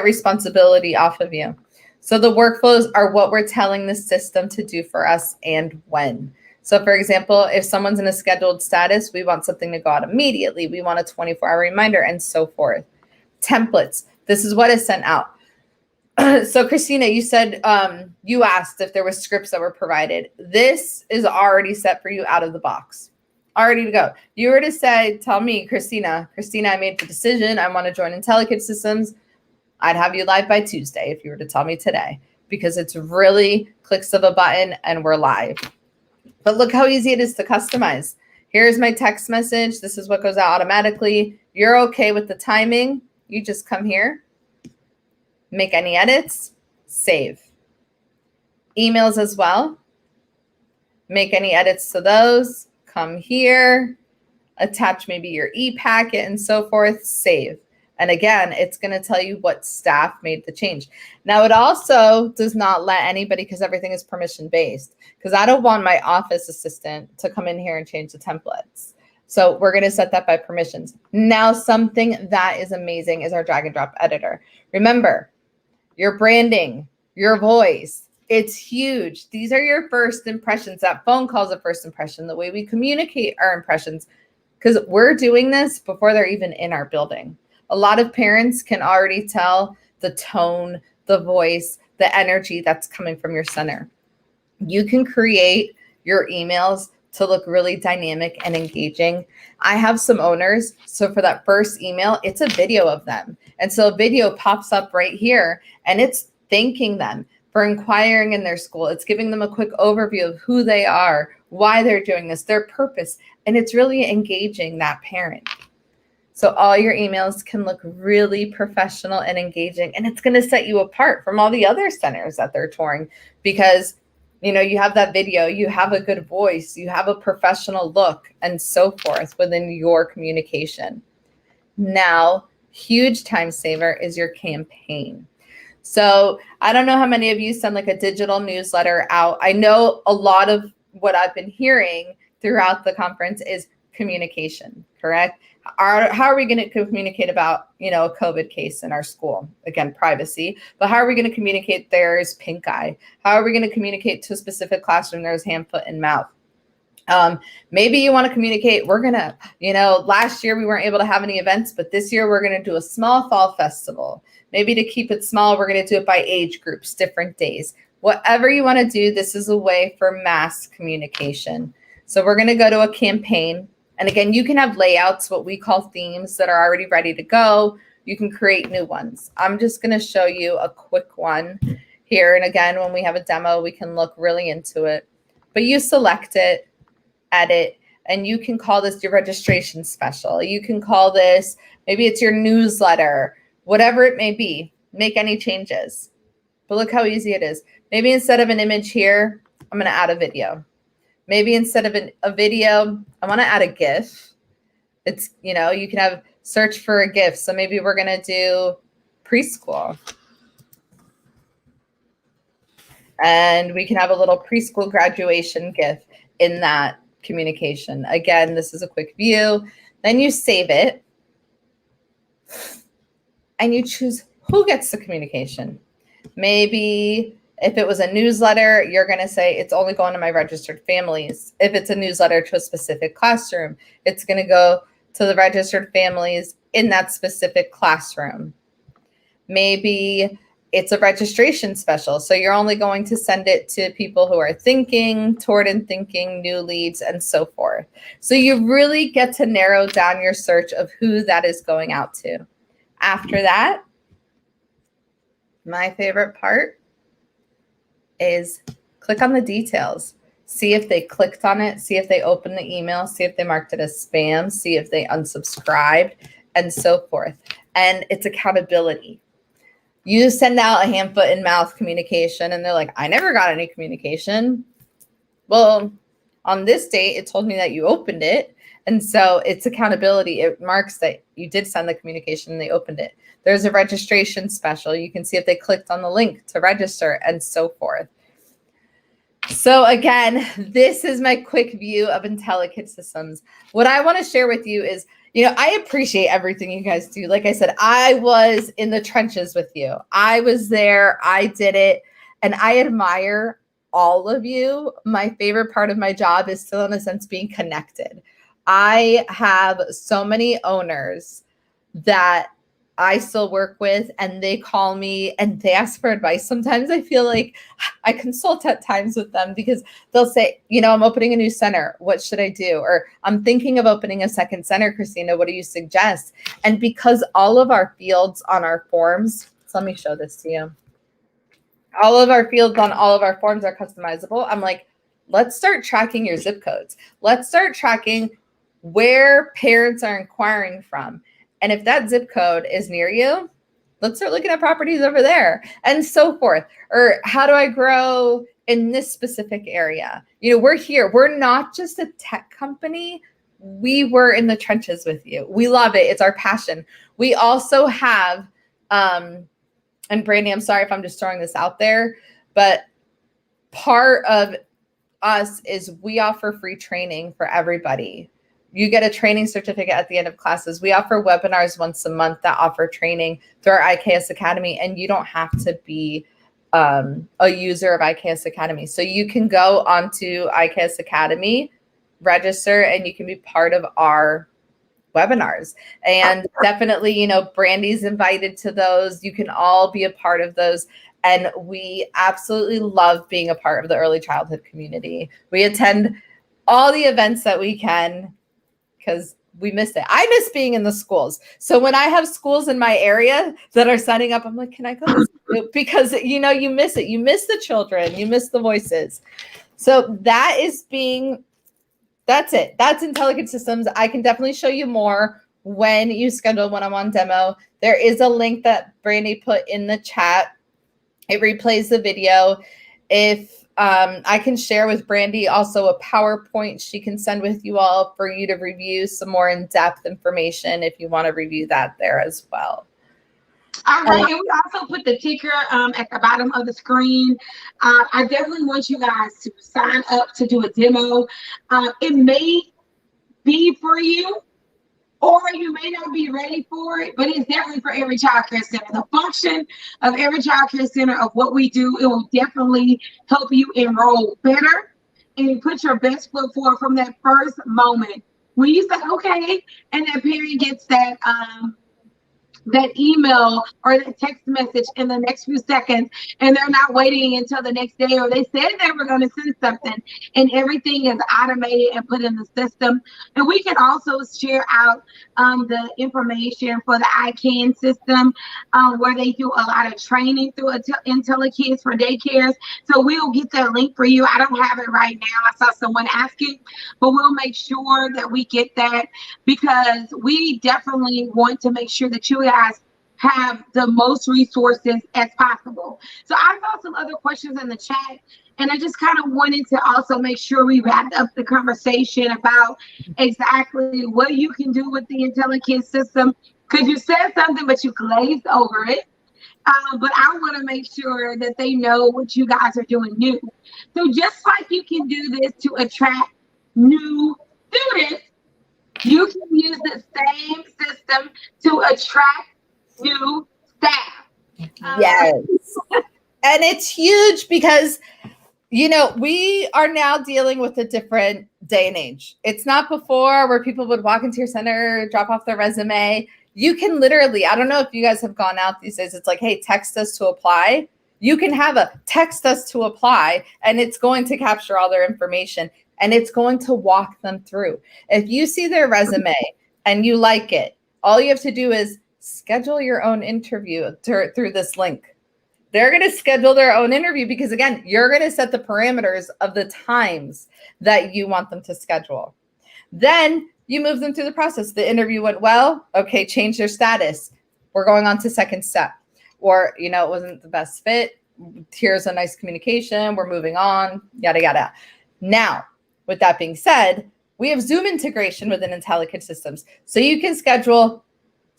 responsibility off of you. So the workflows are what we're telling the system to do for us and when. So for example, if someone's in a scheduled status, we want something to go out immediately. We want a 24-hour reminder and so forth. Templates. This is what is sent out. So Christina, you said you asked if there were scripts that were provided. This is already set for you out of the box, already to go. You were to say, tell me, Christina, I made the decision. I want to join IntelliKid systems. I'd have you live by Tuesday if you were to tell me today, because it's really clicks of a button and we're live. But look how easy it is to customize. Here's my text message. This is what goes out automatically. You're okay with the timing. You just come here. Make any edits, save. Emails as well. Make any edits to those, come here, attach maybe your e-packet and so forth, save. And again, it's going to tell you what staff made the change. Now, it also does not let anybody, because everything is permission based, because I don't want my office assistant to come in here and change the templates. So we're going to set that by permissions. Now, something that is amazing is our drag and drop editor. Remember, your branding, your voice, it's huge. These are your first impressions. That phone call is a first impression, the way we communicate our impressions, because we're doing this before they're even in our building. A lot of parents can already tell the tone, the voice, the energy that's coming from your center. You can create your emails to look really dynamic and engaging. I have some owners, so for that first email, it's a video of them. And so a video pops up right here, and it's thanking them for inquiring in their school. It's giving them a quick overview of who they are, why they're doing this, their purpose, and it's really engaging that parent. So all your emails can look really professional and engaging, and it's going to set you apart from all the other centers that they're touring because you have that video, you have a good voice, you have a professional look, and so forth within your communication. Now, huge time saver is your campaign. So I don't know how many of you send like a digital newsletter out. I know a lot of what I've been hearing throughout the conference is communication, correct? How are we going to communicate about, a COVID case in our school? Again, privacy. But how are we going to communicate there's pink eye? How are we going to communicate to a specific classroom there's hand, foot, and mouth? Maybe you want to communicate, we're going to, last year we weren't able to have any events, but this year we're going to do a small fall festival. Maybe to keep it small, we're going to do it by age groups, different days. Whatever you want to do, this is a way for mass communication. So we're going to go to a campaign. And again, you can have layouts, what we call themes, that are already ready to go. You can create new ones. I'm just going to show you a quick one here. And again, when we have a demo, we can look really into it. But you select it, edit, and you can call this your registration special. You can call this, maybe it's your newsletter, whatever it may be. Make any changes. But look how easy it is. Maybe instead of an image here, I'm going to add a video. Maybe instead of a video, I want to add a GIF. It's, you can have search for a GIF. So maybe we're going to do preschool. And we can have a little preschool graduation GIF in that communication. Again, this is a quick view. Then you save it and you choose who gets the communication. Maybe if it was a newsletter, you're going to say it's only going to my registered families. If it's a newsletter to a specific classroom, it's going to go to the registered families in that specific classroom. Maybe it's a registration special, so you're only going to send it to people who are thinking, toward and thinking, new leads, and so forth. So you really get to narrow down your search of who that is going out to. After that, my favorite part is click on the details. See if they clicked on it, see if they opened the email, see if they marked it as spam, see if they unsubscribed, and so forth. And it's accountability. You send out a hand, foot, and mouth communication, and they're like, I never got any communication. Well, on this date, it told me that you opened it. And so it's accountability. It marks that you did send the communication and they opened it. There's a registration special. You can see if they clicked on the link to register and so forth. So again, this is my quick view of IntelliKid systems. What I want to share with you is, I appreciate everything you guys do. Like I said, I was in the trenches with you. I was there. I did it. And I admire all of you. My favorite part of my job is still, in a sense, being connected. I have so many owners that I still work with, and they call me and they ask for advice. Sometimes I feel like I consult at times with them because they'll say, I'm opening a new center. What should I do? Or I'm thinking of opening a second center, Christina. What do you suggest? And because all of our fields on our forms, so let me show this to you. All of our fields on all of our forms are customizable. I'm like, let's start tracking your zip codes. Let's start tracking where parents are inquiring from. And if that zip code is near you, let's start looking at properties over there and so forth. Or how do I grow in this specific area? We're here. We're not just a tech company. We were in the trenches with you. We love it. It's our passion. We also have, and Brandy, I'm sorry if I'm just throwing this out there, but part of us is we offer free training for everybody. You get a training certificate at the end of classes. We offer webinars once a month that offer training through our IKS Academy, and you don't have to be a user of IKS Academy. So you can go onto IKS Academy, register, and you can be part of our webinars. And definitely, Brandy's invited to those. You can all be a part of those. And we absolutely love being a part of the early childhood community. We attend all the events that we can, because we miss it. I miss being in the schools. So when I have schools in my area that are signing up, I'm like, can I go? Because, you miss it. You miss the children. You miss the voices. So that's it. That's IntelliKid systems. I can definitely show you more when you schedule one-on-one demo. There is a link that Brandy put in the chat. It replays the video. If I can share with Brandy also a PowerPoint she can send with you all for you to review some more in-depth information if you want to review that there as well. All right, and we also put the ticker at the bottom of the screen. I definitely want you guys to sign up to do a demo. It may be for you, or you may not be ready for it, but it's definitely for every child care center. The function of every child care center of what we do, it will definitely help you enroll better and put your best foot forward from that first moment. When you say, okay, and that parent gets that email or that text message in the next few seconds, and they're not waiting until the next day, or they said they were going to send something, and everything is automated and put in the system. And we can also share out the information for the ICANN system, where they do a lot of training through IntelliKids for daycares. So we'll get that link for you. I don't have it right now. I saw someone asking, but we'll make sure that we get that, because we definitely want to make sure that you guys have the most resources as possible. So I saw some other questions in the chat, and I just kind of wanted to also make sure we wrapped up the conversation about exactly what you can do with the IntelliKid system, because you said something but you glazed over it. But I want to make sure that they know what you guys are doing new. So just like you can do this to attract new students, you can use the same system to attract new staff. Yes. And it's huge because, you know, we are now dealing with a different day and age. It's not before where people would walk into your center, drop off their resume. You can literally, I don't know if you guys have gone out these days. It's like, hey, text us to apply. You can have a text us to apply, and it's going to capture all their information, and it's going to walk them through. If you see their resume and you like it, all you have to do is schedule your own interview through this link. They're going to schedule their own interview because, again, you're going to set the parameters of the times that you want them to schedule. Then you move them through the process. The interview went well. Okay, change their status. We're going on to second step. Or, you know, it wasn't the best fit. Here's a nice communication. We're moving on, yada, yada. Now, with that being said, we have Zoom integration within IntelliKid systems. So you can schedule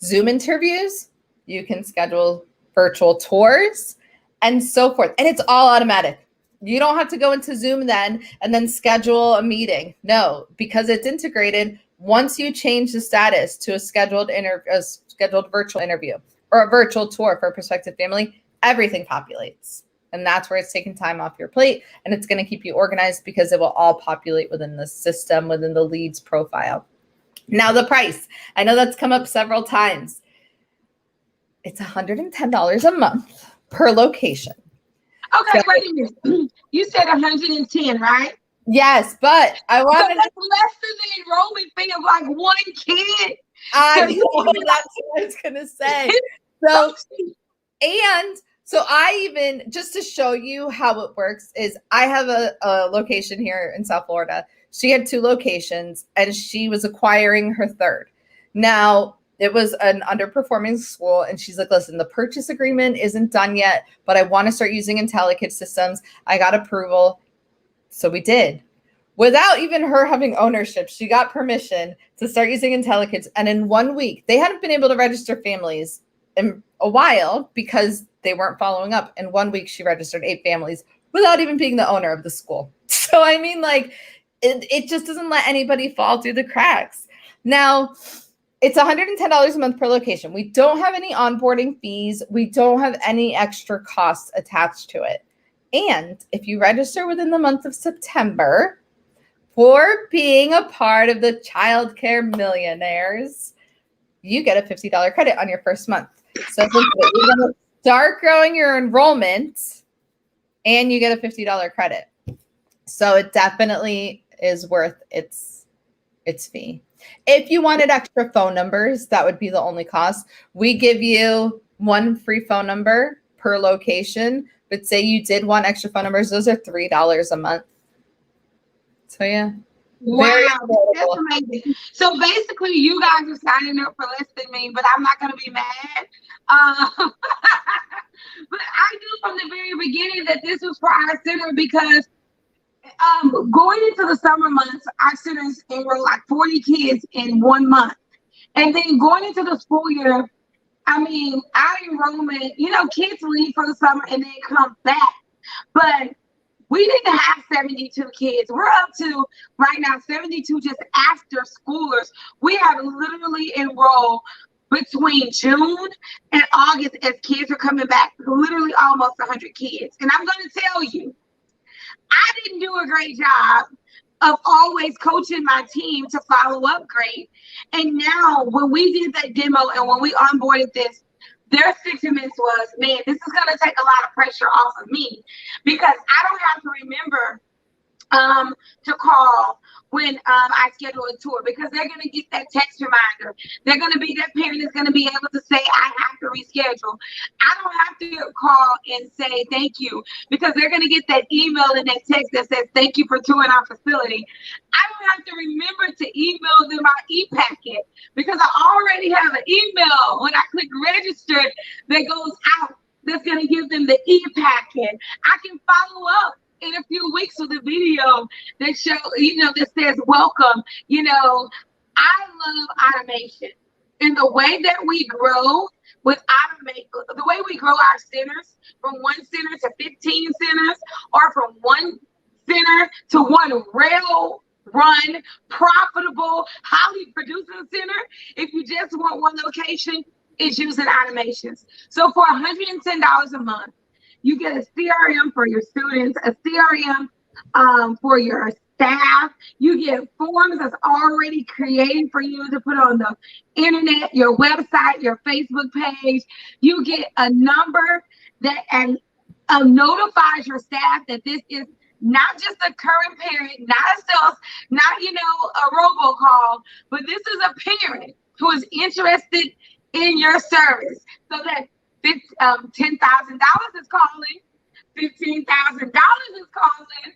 Zoom interviews. You can schedule virtual tours and so forth. And it's all automatic. You don't have to go into Zoom then and then schedule a meeting. No, because it's integrated. Once you change the status to a scheduled virtual interview or a virtual tour for a prospective family, everything populates. And that's where it's taking time off your plate, and it's going to keep you organized because it will all populate within the system, within the leads profile. Now the price, I know that's come up several times. It's $110 a month per location. Okay, wait a minute. You said 110, right? Yes, but I wanted so that's less than the enrollment fee of like one kid. I know, that's what I was gonna say. So I even, just to show you how it works, is I have a location here in South Florida. She had 2 locations and she was acquiring her third. Now, it was an underperforming school, and she's like, listen, the purchase agreement isn't done yet, but I want to start using IntelliKid systems. I got approval. So we did. Without even her having ownership, she got permission to start using IntelliKids. And in 1 week, they hadn't been able to register families in a while because they weren't following up. In 1 week, she registered 8 families without even being the owner of the school. So, I mean, like, it just doesn't let anybody fall through the cracks. Now, it's $110 a month per location. We don't have any onboarding fees. We don't have any extra costs attached to it. And if you register within the month of September for being a part of the Childcare Millionaires, you get a $50 credit on your first month. So you're going to start growing your enrollment and you get a $50 credit. So it definitely is worth its fee. If you wanted extra phone numbers, that would be the only cost. We give you 1 free phone number per location, but say you did want extra phone numbers, those are $3 a month. So yeah. Wow, that's amazing. So basically, you guys are signing up for less than me, but I'm not going to be mad. But I knew from the very beginning that this was for our center because going into the summer months, our centers enroll like 40 kids in 1 month. And then going into the school year, I mean, our enrollment, you know, kids leave for the summer and then come back. But we didn't have 72 kids. We're up to right now 72 just after schoolers. We have literally enrolled between June and August as kids are coming back, literally almost 100 kids. And I'm going to tell you, I didn't do a great job of always coaching my team to follow up great. And now when we did that demo and when we onboarded this, their sentiments was, man, this is going to take a lot of pressure off of me because I don't have to remember to call when I schedule a tour because they're going to get that text reminder. They're going to be, that parent is going to be able to say, I have to reschedule. I don't have to call and say thank you because they're going to get that email and that text that says thank you for touring our facility. I don't have to remember to email them our e-packet because I already have an email when I click register that goes out that's going to give them the e-packet. I can follow up in a few weeks with a video that show, you know, that says welcome. You know, I love automation and the way that we grow with automate, the way we grow our centers from 1 center to 15 centers or from 1 center to 1 rail run, profitable, highly producing center. If you just want one location, it's using automations. So for $110 a month, you get a CRM for your students, a CRM for your staff. You get forms that's already created for you to put on the internet, your website, your Facebook page. You get a number that notifies your staff that this is not just a current parent, not a sales, not a robocall, but this is a parent who is interested in your service. So that $10,000 is calling, $15,000 is calling.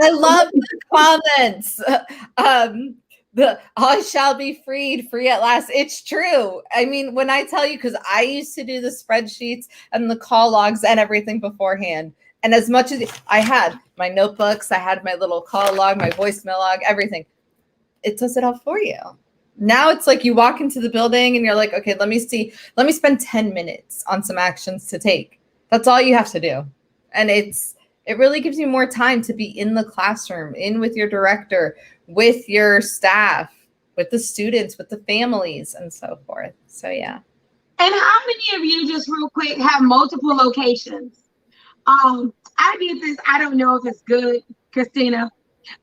I love the comments. The I shall be free at last. It's true. I mean, when I tell you, because I used to do the spreadsheets and the call logs and everything beforehand. And as much as I had my notebooks, I had my little call log, my voicemail log, everything. It does it all for you. Now it's like you walk into the building and you're like, okay, let me spend 10 minutes on some actions to take. That's all you have to do. And it really gives you more time to be in the classroom, in with your director, with your staff, with the students, with the families, and so forth. So, yeah. And how many of you, just real quick, have multiple locations? I did this. I don't know if it's good, Christina.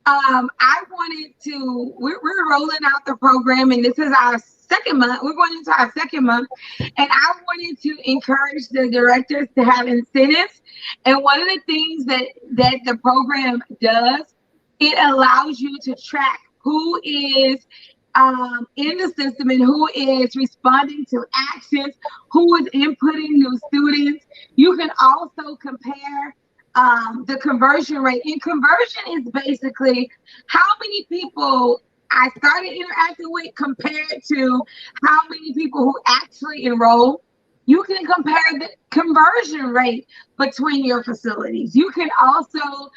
I wanted to, we're rolling out the program, and this is our second month. We're going into our second month, and I wanted to encourage the directors to have incentives. And one of the things that the program does, it allows you to track who is in the system and who is responding to actions, who is inputting new students. You can also compare the conversion rate. And conversion is basically how many people I started interacting with compared to how many people who actually enroll. You can compare the conversion rate between your facilities. You can also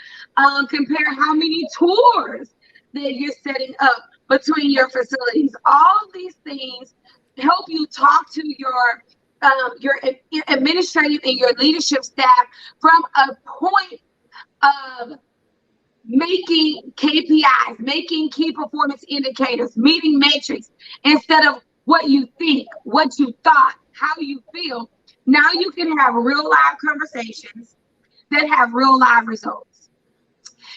compare how many tours that you're setting up between your facilities. All of these things help you talk to your administrative and your leadership staff from a point of making KPIs, making key performance indicators, meeting metrics, instead of what you think, what you thought, how you feel. Now you can have real live conversations that have real live results.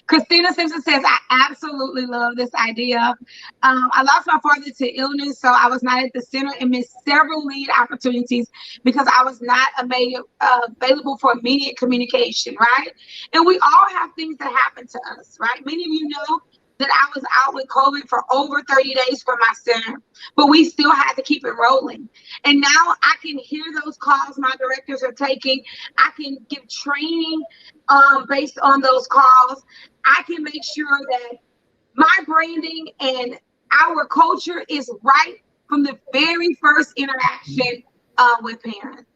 Christina Simpson says, I absolutely love this idea. I lost my father to illness, so I was not at the center and missed several lead opportunities because I was not available for immediate communication, right? And we all have things that happen to us, right? Many of you know that I was out with COVID for over 30 days for my center, but we still had to keep it rolling. And now I can hear those calls my directors are taking. I can give training based on those calls. I can make sure that my branding and our culture is right from the very first interaction with parents.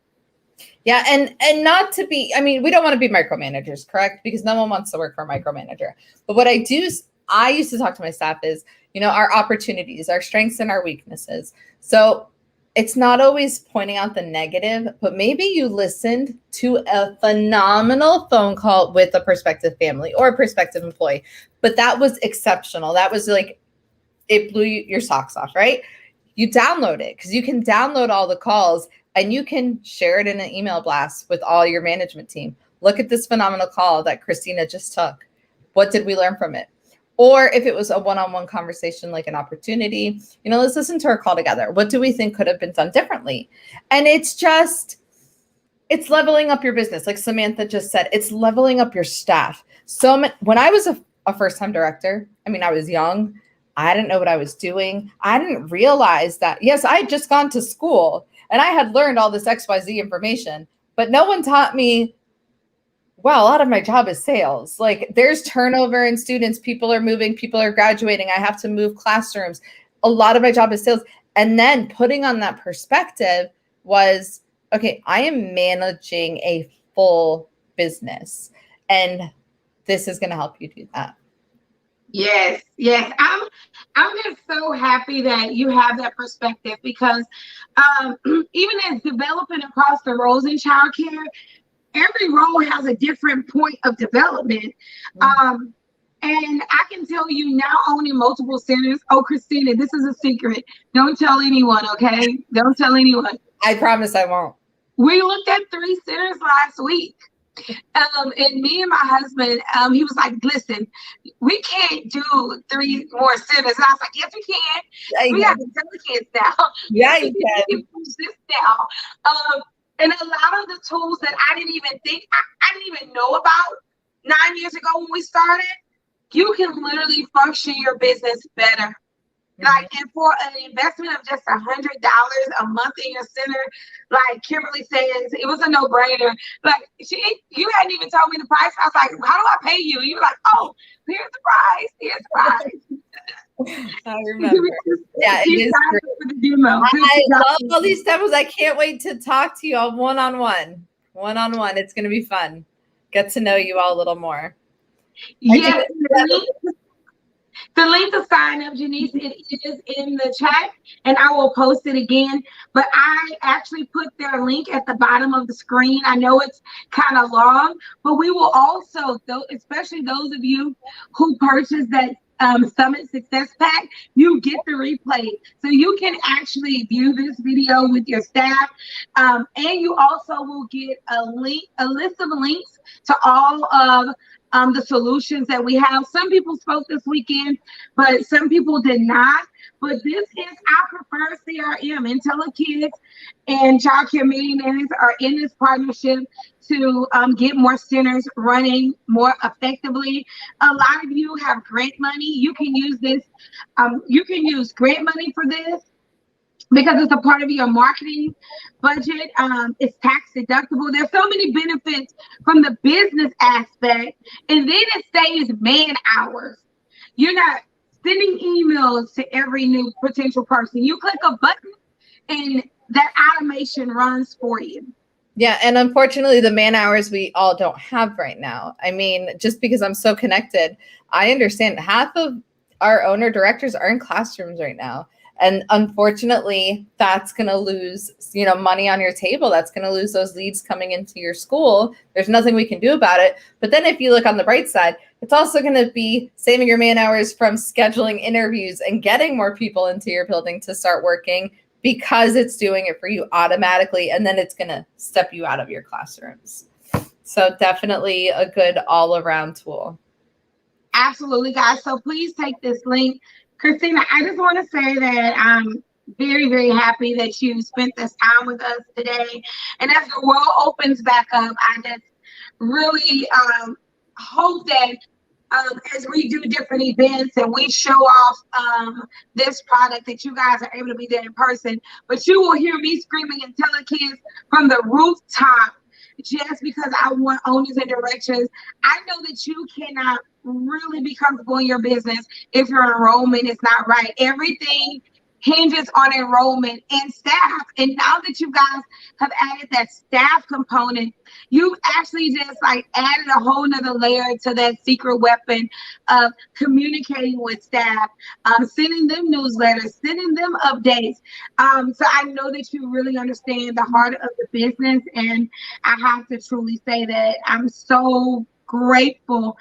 Yeah, and not to be, I mean, we don't want to be micromanagers, correct? Because no one wants to work for a micromanager. But what I used to talk to my staff is, our opportunities, our strengths and our weaknesses. So it's not always pointing out the negative, but maybe you listened to a phenomenal phone call with a prospective family or a prospective employee, but that was exceptional. That was like, it blew your socks off, right? You download it because you can download all the calls and you can share it in an email blast with all your management team. Look at this phenomenal call that Christina just took. What did we learn from it? Or if it was a one-on-one conversation, like an opportunity, let's listen to our call together. What do we think could have been done differently? And it's leveling up your business. Like Samantha just said, it's leveling up your staff. So when I was a first-time director, I was young. I didn't know what I was doing. I didn't realize that, yes, I had just gone to school and I had learned all this XYZ information, but no one taught me, wow, a lot of my job is sales. Like there's turnover in students, people are moving, people are graduating. I have to move classrooms. A lot of my job is sales. And then putting on that perspective was, okay, I am managing a full business and this is going to help you do that. Yes. I'm just so happy that you have that perspective because even as developing across the roles in childcare, every role has a different point of development. And I can tell you now, owning multiple centers. Oh, Christina, this is a secret. Don't tell anyone, okay? Don't tell anyone. I promise I won't. We looked at 3 centers last week. And me and my husband, he was like, listen, we can't do 3 more centers. And I was like, yes, we can. Yeah, We have IntelliKid now. Yeah, you We can. push this now. And a lot of the tools that I didn't even know about 9 years ago when we started, you can literally function your business better. Like, and for an investment of just $100 a month in your center, like Kimberly says, it was a no-brainer. Like, you hadn't even told me the price. I was like, how do I pay you? You were like, oh, here's the price. Here's the price. I remember. Yeah, it is great. For the demo. I love all these demos. I can't wait to talk to you all one-on-one. One-on-one. It's going to be fun. Get to know you all a little more. Yes. The link to sign up, Janice, it is in the chat, and I will post it again. But I actually put their link at the bottom of the screen. I know it's kind of long, but we will also, especially those of you who purchased that Summit Success Pack, you get the replay. So you can actually view this video with your staff. And you also will get a list of links to all of the solutions that we have. Some people spoke this weekend, but some people did not. But this is our preferred CRM. IntelliKid and Childcare Millionaires are in this partnership to get more centers running more effectively. A lot of you have grant money. You can use this. You can use grant money for this, because it's a part of your marketing budget. It's tax deductible. There's so many benefits from the business aspect. And then it saves man hours. You're not sending emails to every new potential person. You click a button and that automation runs for you. Yeah, and unfortunately, the man hours we all don't have right now. I mean, just because I'm so connected, I understand half of our owner directors are in classrooms right now. And unfortunately, that's going to lose, money on your table. That's going to lose those leads coming into your school. There's nothing we can do about it. But then if you look on the bright side, it's also going to be saving your man hours from scheduling interviews and getting more people into your building to start working, because it's doing it for you automatically. And then it's going to step you out of your classrooms. So definitely a good all-around tool. Absolutely, guys. So please take this link. Christina, I just want to say that I'm very, very happy that you spent this time with us today. And as the world opens back up, I just really hope that as we do different events and we show off this product, that you guys are able to be there in person. But you will hear me screaming IntelliKid from the rooftop, just because I want owners and directors. I know that you cannot really be comfortable in your business if your enrollment is not right. Everything hinges on enrollment and staff. And now that you guys have added that staff component, you've actually just added a whole nother layer to that secret weapon of communicating with staff, sending them newsletters, sending them updates. So I know that you really understand the heart of the business. And I have to truly say that I'm so grateful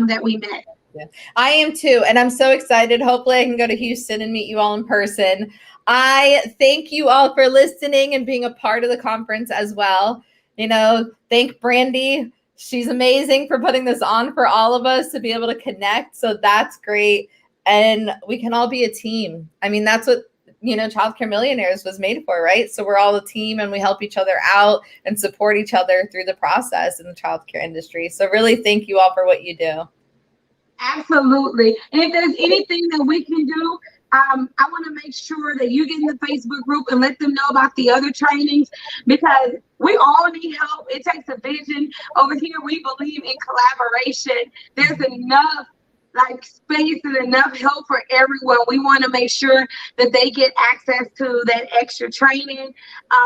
that we met. Yeah, I am too. And I'm so excited. Hopefully I can go to Houston and meet you all in person. I thank you all for listening and being a part of the conference as well. Thank Brandy. She's amazing for putting this on for all of us to be able to connect. So that's great. And we can all be a team. I mean, that's what, Childcare Millionaires was made for, right? So we're all a team and we help each other out and support each other through the process in the childcare industry. So really thank you all for what you do. Absolutely. And if there's anything that we can do, I want to make sure that you get in the Facebook group and let them know about the other trainings, because we all need help. It takes a vision. Over here, we believe in collaboration. There's enough space and enough help for everyone. We want to make sure that they get access to that extra training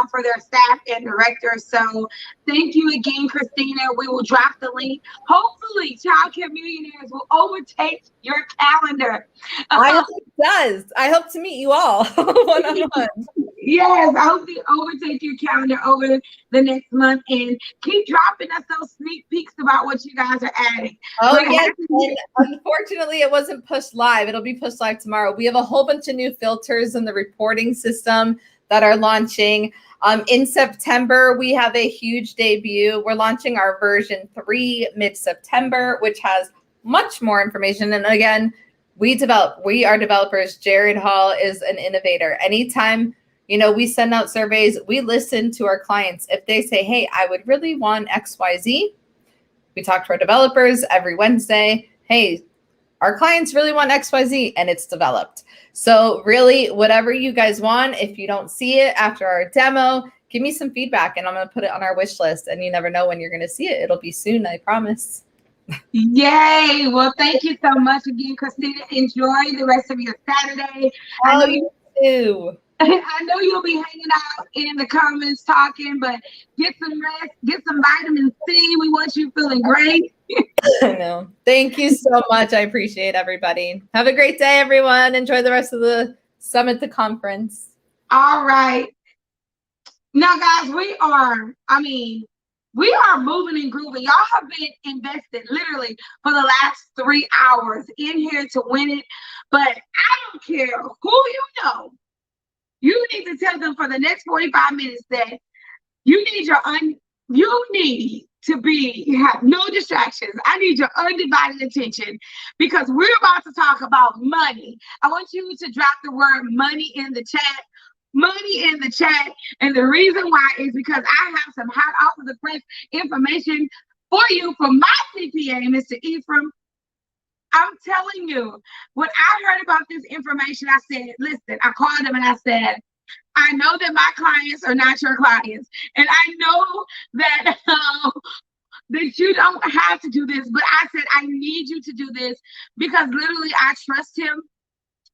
for their staff and directors. So thank you again, Christina. We will drop the link. Hopefully, Childcare Millionaires will overtake your calendar. I hope it does. I hope to meet you all one-on-one. Yes, I hope you overtake your calendar over the next month and keep dropping us those sneak peeks about what you guys are adding. Oh, But yes. And unfortunately, it wasn't pushed live. It'll be pushed live tomorrow. We have a whole bunch of new filters in the reporting system that are launching. In September, we have a huge debut. We're launching our version 3 mid-September, which has much more information. And again, we are developers. Jared Hall is an innovator. Anytime, we send out surveys, we listen to our clients. If they say, hey, I would really want XYZ, we talk to our developers every Wednesday. Hey, our clients really want XYZ, and it's developed. So really, whatever you guys want, if you don't see it after our demo, give me some feedback, and I'm going to put it on our wish list. And you never know when you're going to see it. It'll be soon, I promise. Yay. Well, thank you so much again, Christina. Enjoy the rest of your Saturday. I know you too. I know you'll be hanging out in the comments talking, but get some rest, get some vitamin C. We want you feeling great. I know. Thank you so much. I appreciate everybody. Have a great day, everyone. Enjoy the rest of the summit, the conference. All right. Now, guys, we are moving and grooving. Y'all have been invested literally for the last 3 hours in here to win it. But I don't care who you know. You need to tell them for the next 45 minutes that you need to have no distractions. I need your undivided attention because we're about to talk about money. I want you to drop the word money in the chat. Money in the chat. And the reason why is because I have some hot off of the press information for you from my CPA, Mr. Ephraim. I'm telling you, when I heard about this information, I said, listen, I called him and I said, I know that my clients are not your clients. And I know that, that you don't have to do this, but I said, I need you to do this because literally I trust him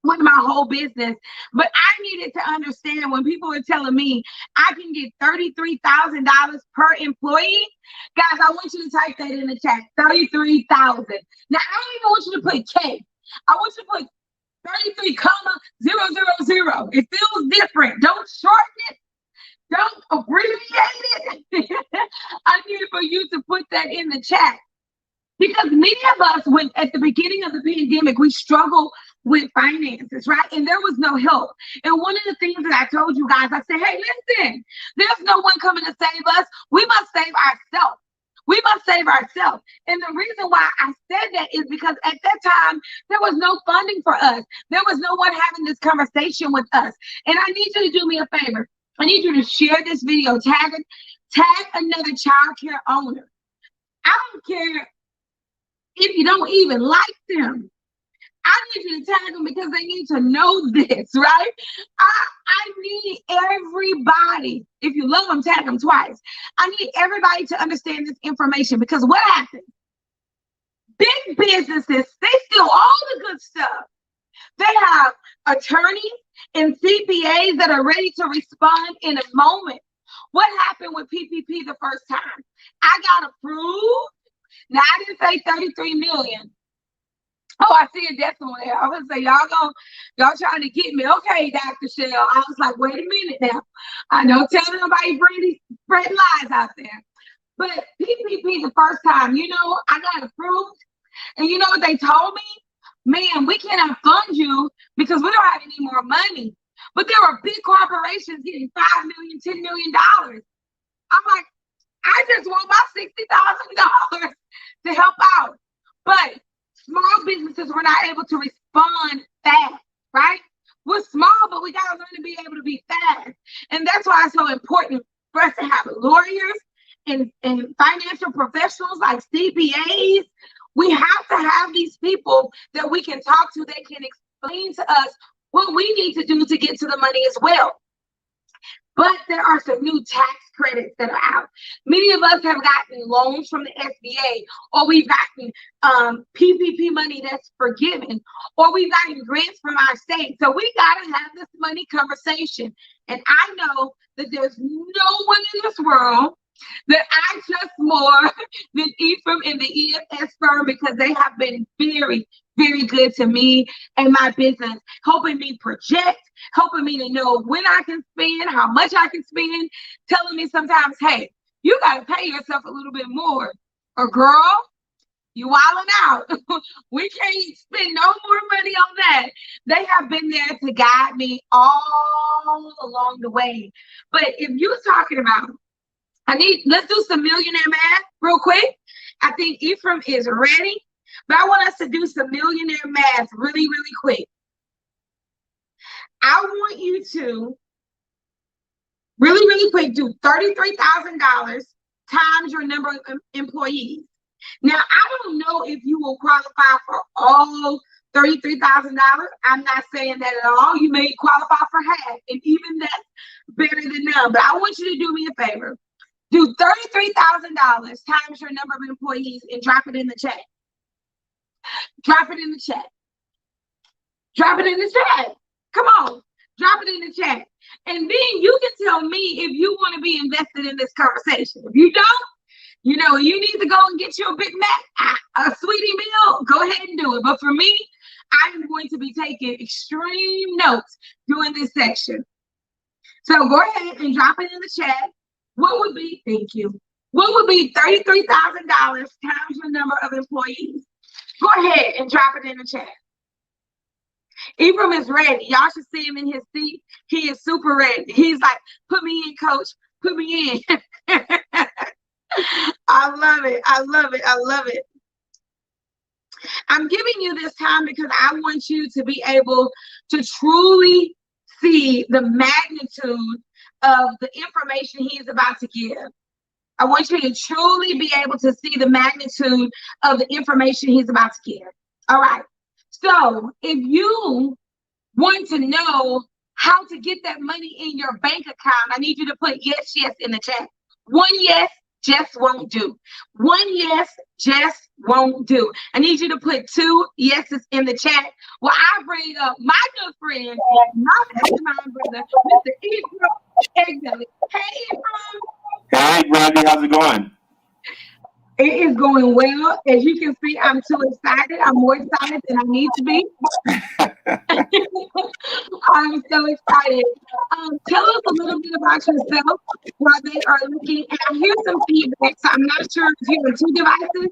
with my whole business. But I needed to understand when people are telling me I can get $33,000 per employee. Guys, I want you to type that in the chat, 33,000. Now, I don't even want you to put K. I want you to put 33,000. It feels different. Don't shorten it. Don't abbreviate it. I need for you to put that in the chat. Because many of us, when at the beginning of the pandemic, we struggle with finances, right? And there was no help. And one of the things that I told you guys, I said, hey, listen, there's no one coming to save us. We must save ourselves. We must save ourselves. And the reason why I said that is because at that time, there was no funding for us. There was no one having this conversation with us. And I need you to do me a favor. I need you to share this video, tag another childcare owner. I don't care if you don't even like them. I need you to tag them because they need to know this, right? I need everybody. If you love them, tag them twice. I need everybody to understand this information because what happens? Big businesses, they steal all the good stuff. They have attorneys and CPAs that are ready to respond in a moment. What happened with PPP the first time? I got approved. Now, I didn't say 33 million. Oh, I see a decimal there. I was gonna say, y'all trying to get me. Okay, Dr. Shell. I was like, wait a minute now. I don't tell nobody spread lies out there. But PPP the first time, I got approved. And you know what they told me? Man, we cannot fund you because we don't have any more money. But there are big corporations getting $5 million, $10 million. I'm like, I just want my $60,000 to help out. But small businesses were not able to respond fast, right? We're small, but we got to learn to be able to be fast. And that's why it's so important for us to have lawyers and financial professionals like CPAs. We have to have these people that we can talk to that can explain to us what we need to do to get to the money as well. But there are some new tax credits that are out. Many of us have gotten loans from the SBA, or we've gotten PPP money that's forgiven, or we've gotten grants from our state. So we got to have this money conversation. And I know that there's no one in this world that I trust more than Ephraim and the EFS firm because they have been very, very good to me and my business, helping me project, helping me to know when I can spend, how much I can spend, telling me sometimes, hey, you got to pay yourself a little bit more. Or girl, you wilding out. We can't spend no more money on that. They have been there to guide me all along the way. But if you're talking about, let's do some millionaire math real quick. I think Ephraim is ready, but I want us to do some millionaire math really, really quick. I want you to really, really quick do $33,000 times your number of employees. Now, I don't know if you will qualify for all $33,000. I'm not saying that at all. You may qualify for half, and even that's better than none. But I want you to do me a favor. Do $33,000 times your number of employees and drop it in the chat. Drop it in the chat. Drop it in the chat. Come on. Drop it in the chat. And then you can tell me if you want to be invested in this conversation. If you don't, you know, you need to go and get you a Big Mac, a sweetie meal, go ahead and do it. But for me, I am going to be taking extreme notes during this section. So go ahead and drop it in the chat. What would be, thank you, what would be $33,000 times your number of employees? Go ahead and drop it in the chat. Ephraim is ready. Y'all should see him in his seat. He is super ready. He's like, put me in, coach. Put me in. I love it. I love it. I love it. I'm giving you this time because I want you to be able to truly see the magnitude of the information he is about to give. I want you to truly be able to see the magnitude of the information he's about to give. All right. So if you want to know how to get that money in your bank account, I need you to put yes, yes in the chat. One yes just won't do. One yes just won't do. I need you to put 2 yeses in the chat. Well, I bring up my good friend, my mastermind brother, Mr. Ephraim Egbele. Hey, Ephraim. Hey, Brandy, how's it going? It is going well. As you can see, I'm too excited. I'm more excited than I need to be. I'm so excited. Tell us a little bit about yourself while they are looking. And I hear some feedback, so I'm not sure if you're on 2 devices.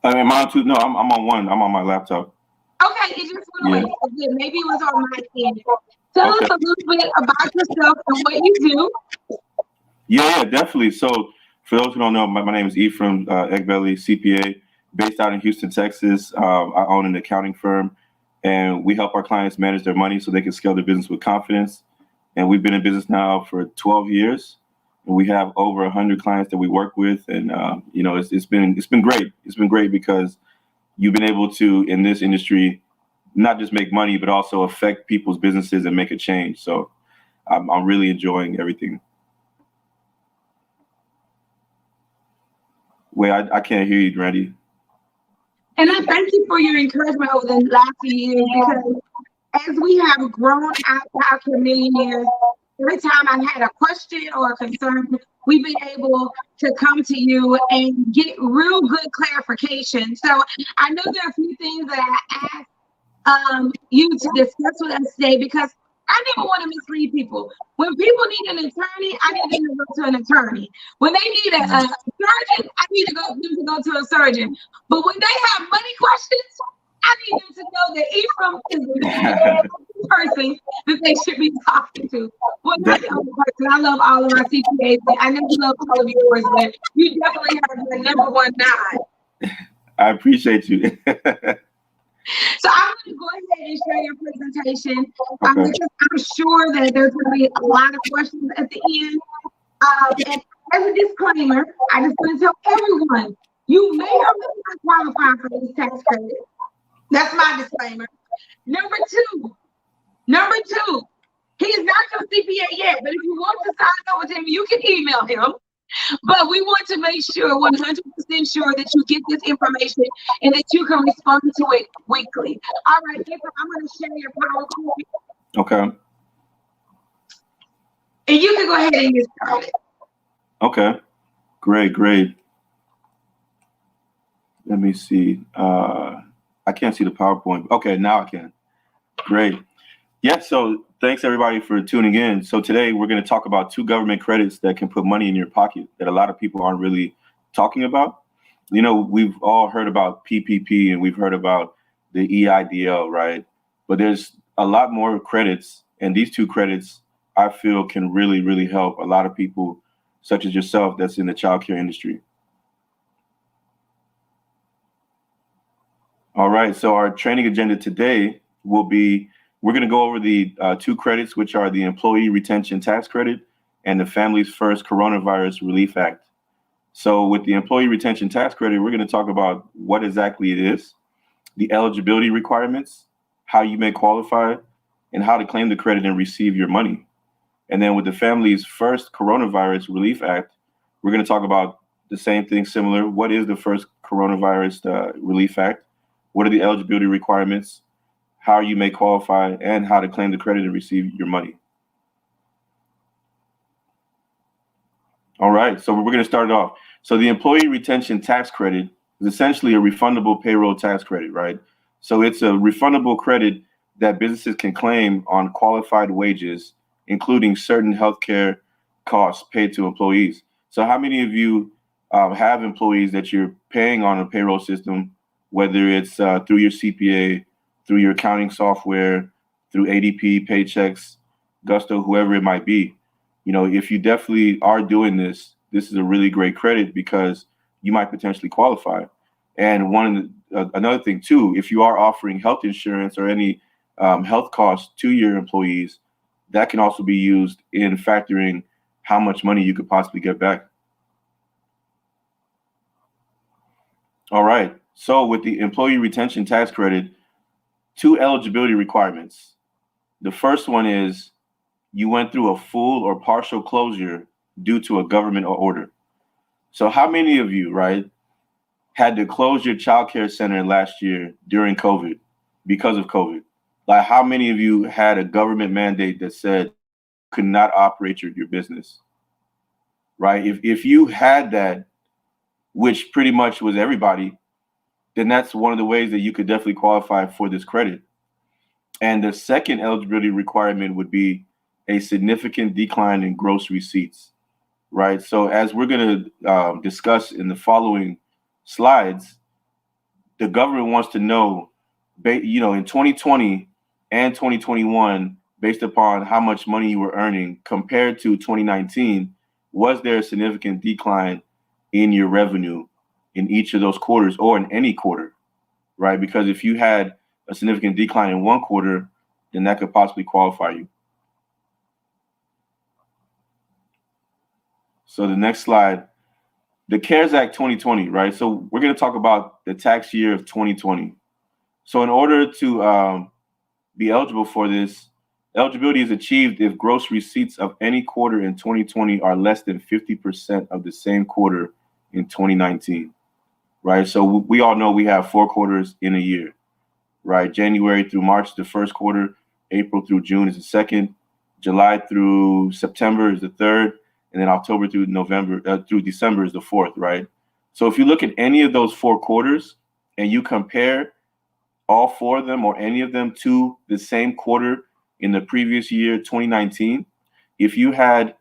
I mean, no, I'm on one. I'm on my laptop. Okay, it just went away. Maybe it was on my end. Tell us a little bit about yourself and what you do. Yeah, definitely. So, for those who don't know, my name is Ephraim Egbele, CPA, based out in Houston, Texas. I own an accounting firm, and we help our clients manage their money so they can scale their business with confidence. And we've been in business now for 12 years. And we have over 100 clients that we work with, and you know, it's been great. It's been great because you've been able to, in this industry, not just make money, but also affect people's businesses and make a change. So I'm really enjoying everything. Wait, I can't hear you, Brandy. And I thank you for your encouragement over the last few years, because as we have grown out Childcare Millionaires, every time I've had a question or a concern, we've been able to come to you and get real good clarification. So I know there are a few things that I asked you to discuss with us today, because I never want to mislead people. When people need an attorney, I need them to go to an attorney. When they need a surgeon, I need them to go to a surgeon. But when they have money questions, I need them to know that Ephraim is the person that they should be talking to. Well, not the only person. I love all of our CPAs. I know you love all of yours, but you definitely have the number one nod. I appreciate you. So I'm going to go ahead and share your presentation. Because I'm sure that there's going to be a lot of questions at the end. And as a disclaimer, I just want to tell everyone, you may or may not qualify for these tax credits. That's my disclaimer. Number two, he is not your CPA yet, but if you want to sign up with him, you can email him. But we want to make sure, 100% sure, that you get this information and that you can respond to it weekly. All right, Ephraim, I'm going to share your PowerPoint. Okay. And you can go ahead and get started. Okay, great. Let me see. I can't see the PowerPoint. Okay, now I can. Great. Yeah, so thanks everybody for tuning in. So today we're going to talk about 2 government credits that can put money in your pocket that a lot of people aren't really talking about. You know, we've all heard about PPP and we've heard about the EIDL, right? But there's a lot more credits, and these 2 credits I feel can really, really help a lot of people such as yourself that's in the childcare industry. All right, so our training agenda today will be, we're going to go over the 2 credits, which are the Employee Retention Tax Credit and the Families First Coronavirus Relief Act. So with the Employee Retention Tax Credit, we're going to talk about what exactly it is, the eligibility requirements, how you may qualify, and how to claim the credit and receive your money. And then with the Families First Coronavirus Relief Act, we're going to talk about the same thing similar. What is the First Coronavirus Relief Act? What are the eligibility requirements? How you may qualify, and how to claim the credit and receive your money. All right, so we're going to start it off. So the Employee Retention Tax Credit is essentially a refundable payroll tax credit, right? So it's a refundable credit that businesses can claim on qualified wages, including certain healthcare costs paid to employees. So how many of you have employees that you're paying on a payroll system, whether it's through your CPA, through your accounting software, through ADP, Paychecks, Gusto, whoever it might be? You know, if you definitely are doing this, this is a really great credit because you might potentially qualify. And another thing too, if you are offering health insurance or any health costs to your employees, that can also be used in factoring how much money you could possibly get back. All right, so with the Employee Retention Tax Credit, 2 eligibility requirements. The first one is you went through a full or partial closure due to a government order. So how many of you, right, had to close your childcare center last year during COVID because of COVID? Like how many of you had a government mandate that said you could not operate your business, right? If you had that, which pretty much was everybody, then that's one of the ways that you could definitely qualify for this credit. And the second eligibility requirement would be a significant decline in gross receipts, right? So as we're going to discuss in the following slides, the government wants to know, you know, in 2020 and 2021, based upon how much money you were earning compared to 2019, was there a significant decline in your revenue in each of those quarters or in any quarter, right? Because if you had a significant decline in one quarter, then that could possibly qualify you. So the next slide, the CARES Act 2020, right? So we're going to talk about the tax year of 2020. So in order to be eligible for this, eligibility is achieved if gross receipts of any quarter in 2020 are less than 50% of the same quarter in 2019, right? So we all know we have 4 quarters in a year, right? January through March is the first quarter, April through June is the second, July through September is the third, and then October through December is the fourth, right? So if you look at any of those 4 quarters and you compare all 4 of them or any of them to the same quarter in the previous year, 2019, if you had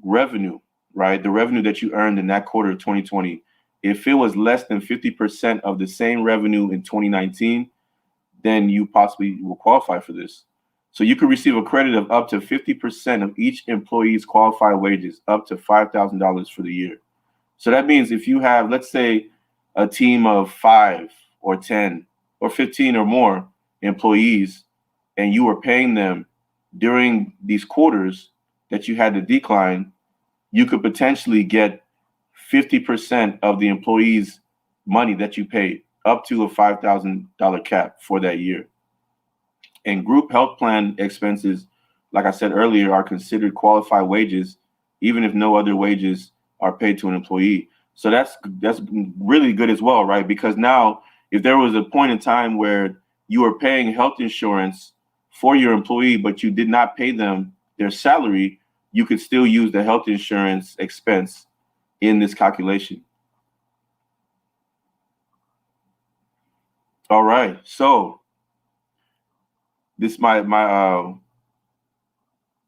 revenue, right, the revenue that you earned in that quarter of 2020, if it was less than 50% of the same revenue in 2019, then you possibly will qualify for this. So you could receive a credit of up to 50% of each employee's qualified wages, up to $5,000 for the year. So that means if you have, let's say, a team of 5 or 10 or 15 or more employees, and you were paying them during these quarters that you had to decline, you could potentially get 50% of the employees' money that you paid, up to a $5,000 cap for that year. And group health plan expenses, like I said earlier, are considered qualified wages, even if no other wages are paid to an employee. So that's really good as well, right? Because now, if there was a point in time where you were paying health insurance for your employee, but you did not pay them their salary, you could still use the health insurance expense in this calculation. All right, so this my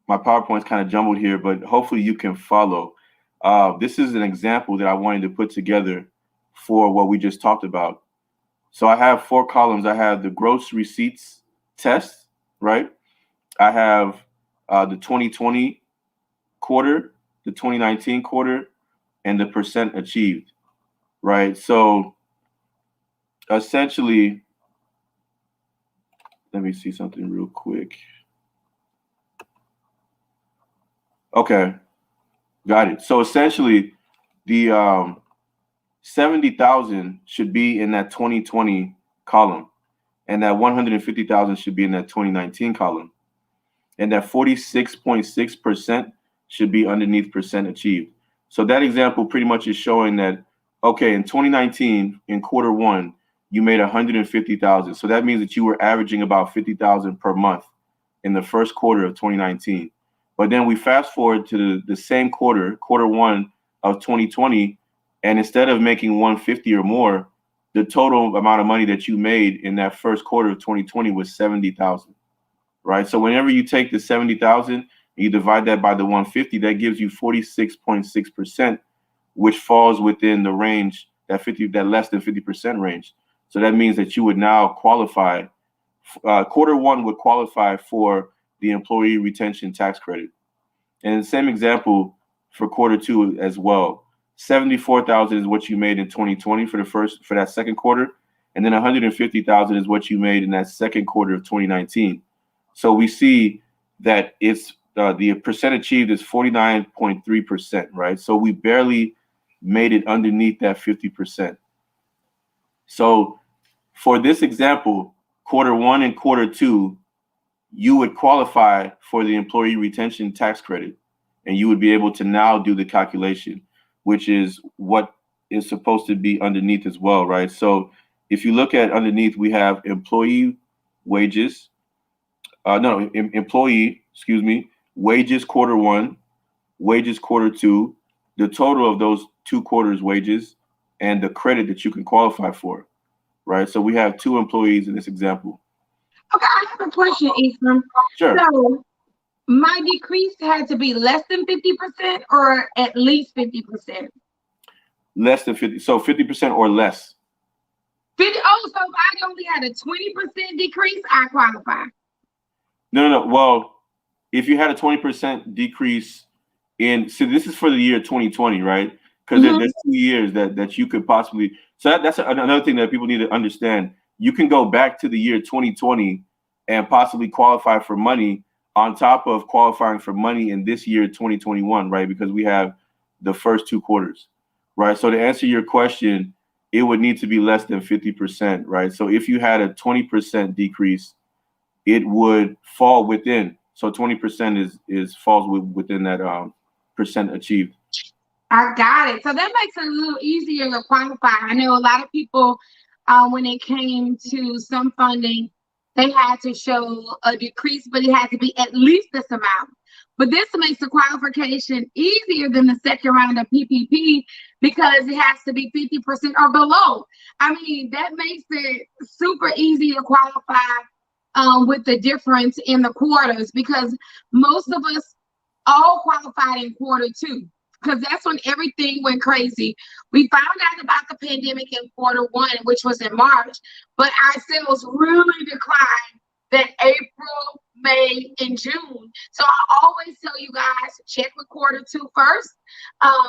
PowerPoint's kind of jumbled here, but hopefully you can follow. This is an example that I wanted to put together for what we just talked about. So I have 4 columns. I have the gross receipts test, right? I have the 2020 quarter, the 2019 quarter, and the percent achieved, right? So essentially, let me see something real quick. Okay, got it. So essentially, the 70,000 should be in that 2020 column, and that 150,000 should be in that 2019 column, and that 46.6% should be underneath percent achieved. So that example pretty much is showing that, okay, in 2019, in quarter 1, you made 150,000. So that means that you were averaging about 50,000 per month in the first quarter of 2019. But then we fast forward to the same quarter 1 of 2020, and instead of making 150 or more, the total amount of money that you made in that first quarter of 2020 was 70,000, right? So whenever you take the 70,000 and you divide that by the 150, that gives you 46.6%, which falls within the range, that less than 50% range. So that means that you would now qualify, quarter 1 would qualify for the employee retention tax credit. And the same example for quarter 2 as well. 74,000 is what you made in 2020 for that second quarter, and then 150,000 is what you made in that second quarter of 2019. So we see that it's the percent achieved is 49.3%, right? So we barely made it underneath that 50%. So for this example, quarter 1 and quarter 2, you would qualify for the employee retention tax credit, and you would be able to now do the calculation, which is what is supposed to be underneath as well, right? So if you look at underneath, we have employee wages, wages quarter 1, wages quarter 2, the total of those 2 quarters wages, and the credit that you can qualify for, right? So we have 2 employees in this example. Okay, I have a question, Ephraim. Sure. So my decrease had to be less than 50% or at least 50%? Less than 50, so 50% or less. 50. Oh, so if I only had a 20% decrease, I qualify. No. Well, if you had a 20% decrease so this is for the year 2020, right? Because there's 2 years that you could possibly. So that's another thing that people need to understand. You can go back to the year 2020 and possibly qualify for money on top of qualifying for money in this year 2021, right? Because we have the first 2 quarters, right? So to answer your question, it would need to be less than 50%, right? So if you had a 20% decrease, it would fall within. So 20% falls within that percent achieved. I got it. So that makes it a little easier to qualify. I know a lot of people, when it came to some funding, they had to show a decrease, but it had to be at least this amount. But this makes the qualification easier than the second round of PPP because it has to be 50% or below. I mean, that makes it super easy to qualify with the difference in the quarters, because most of us all qualified in quarter 2. Because that's when everything went crazy. We found out about the pandemic in quarter 1, which was in March, but our sales really declined that April, May, and June. So I always tell you guys, check with quarter 2 first,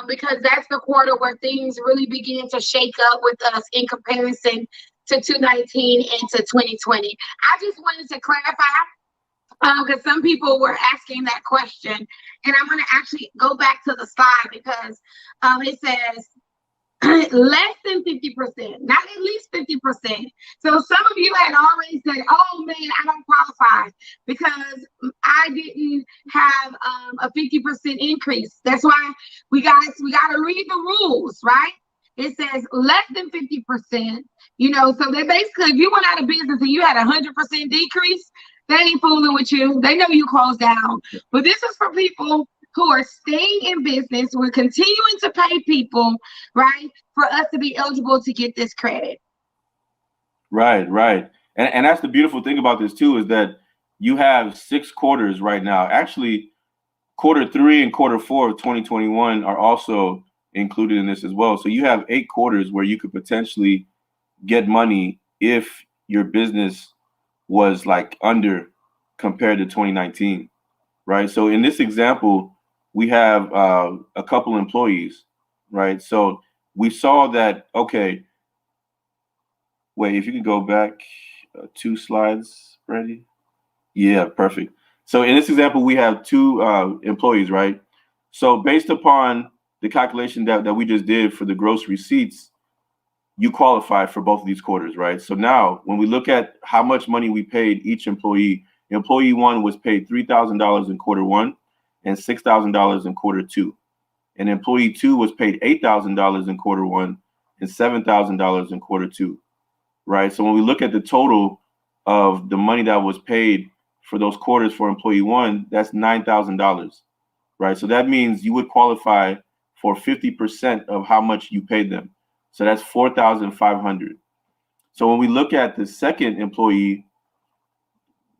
because that's the quarter where things really begin to shake up with us in comparison to 2019 and to 2020. I just wanted to clarify, because some people were asking that question, and I'm going to actually go back to the slide because it says less than 50%, not at least 50%. So some of you had already said, oh man, I don't qualify because I didn't have a 50% increase. That's why we got to read the rules, right? It says less than 50%, so they basically, if you went out of business and you had 100% decrease, they ain't fooling with you. They know you closed down. But this is for people who are staying in business. We're continuing to pay people, right, for us to be eligible to get this credit. Right, right. And that's the beautiful thing about this too, is that you have 6 quarters right now. Actually, quarter 3 and quarter 4 of 2021 are also included in this as well. So you have 8 quarters where you could potentially get money if your business was like under compared to 2019, right? So in this example, we have a couple employees, right? So we saw that, okay, wait, if you could go back 2 slides, Brandy. Yeah, perfect. So in this example, we have 2 employees, right? So based upon the calculation that we just did for the gross receipts, you qualify for both of these quarters, right? So now when we look at how much money we paid each employee, employee 1 was paid $3,000 in quarter 1 and $6,000 in quarter 2. And employee 2 was paid $8,000 in quarter 1 and $7,000 in quarter 2, right? So when we look at the total of the money that was paid for those quarters for employee 1, that's $9,000, right? So that means you would qualify for 50% of how much you paid them. So that's $4,500. So when we look at the second employee,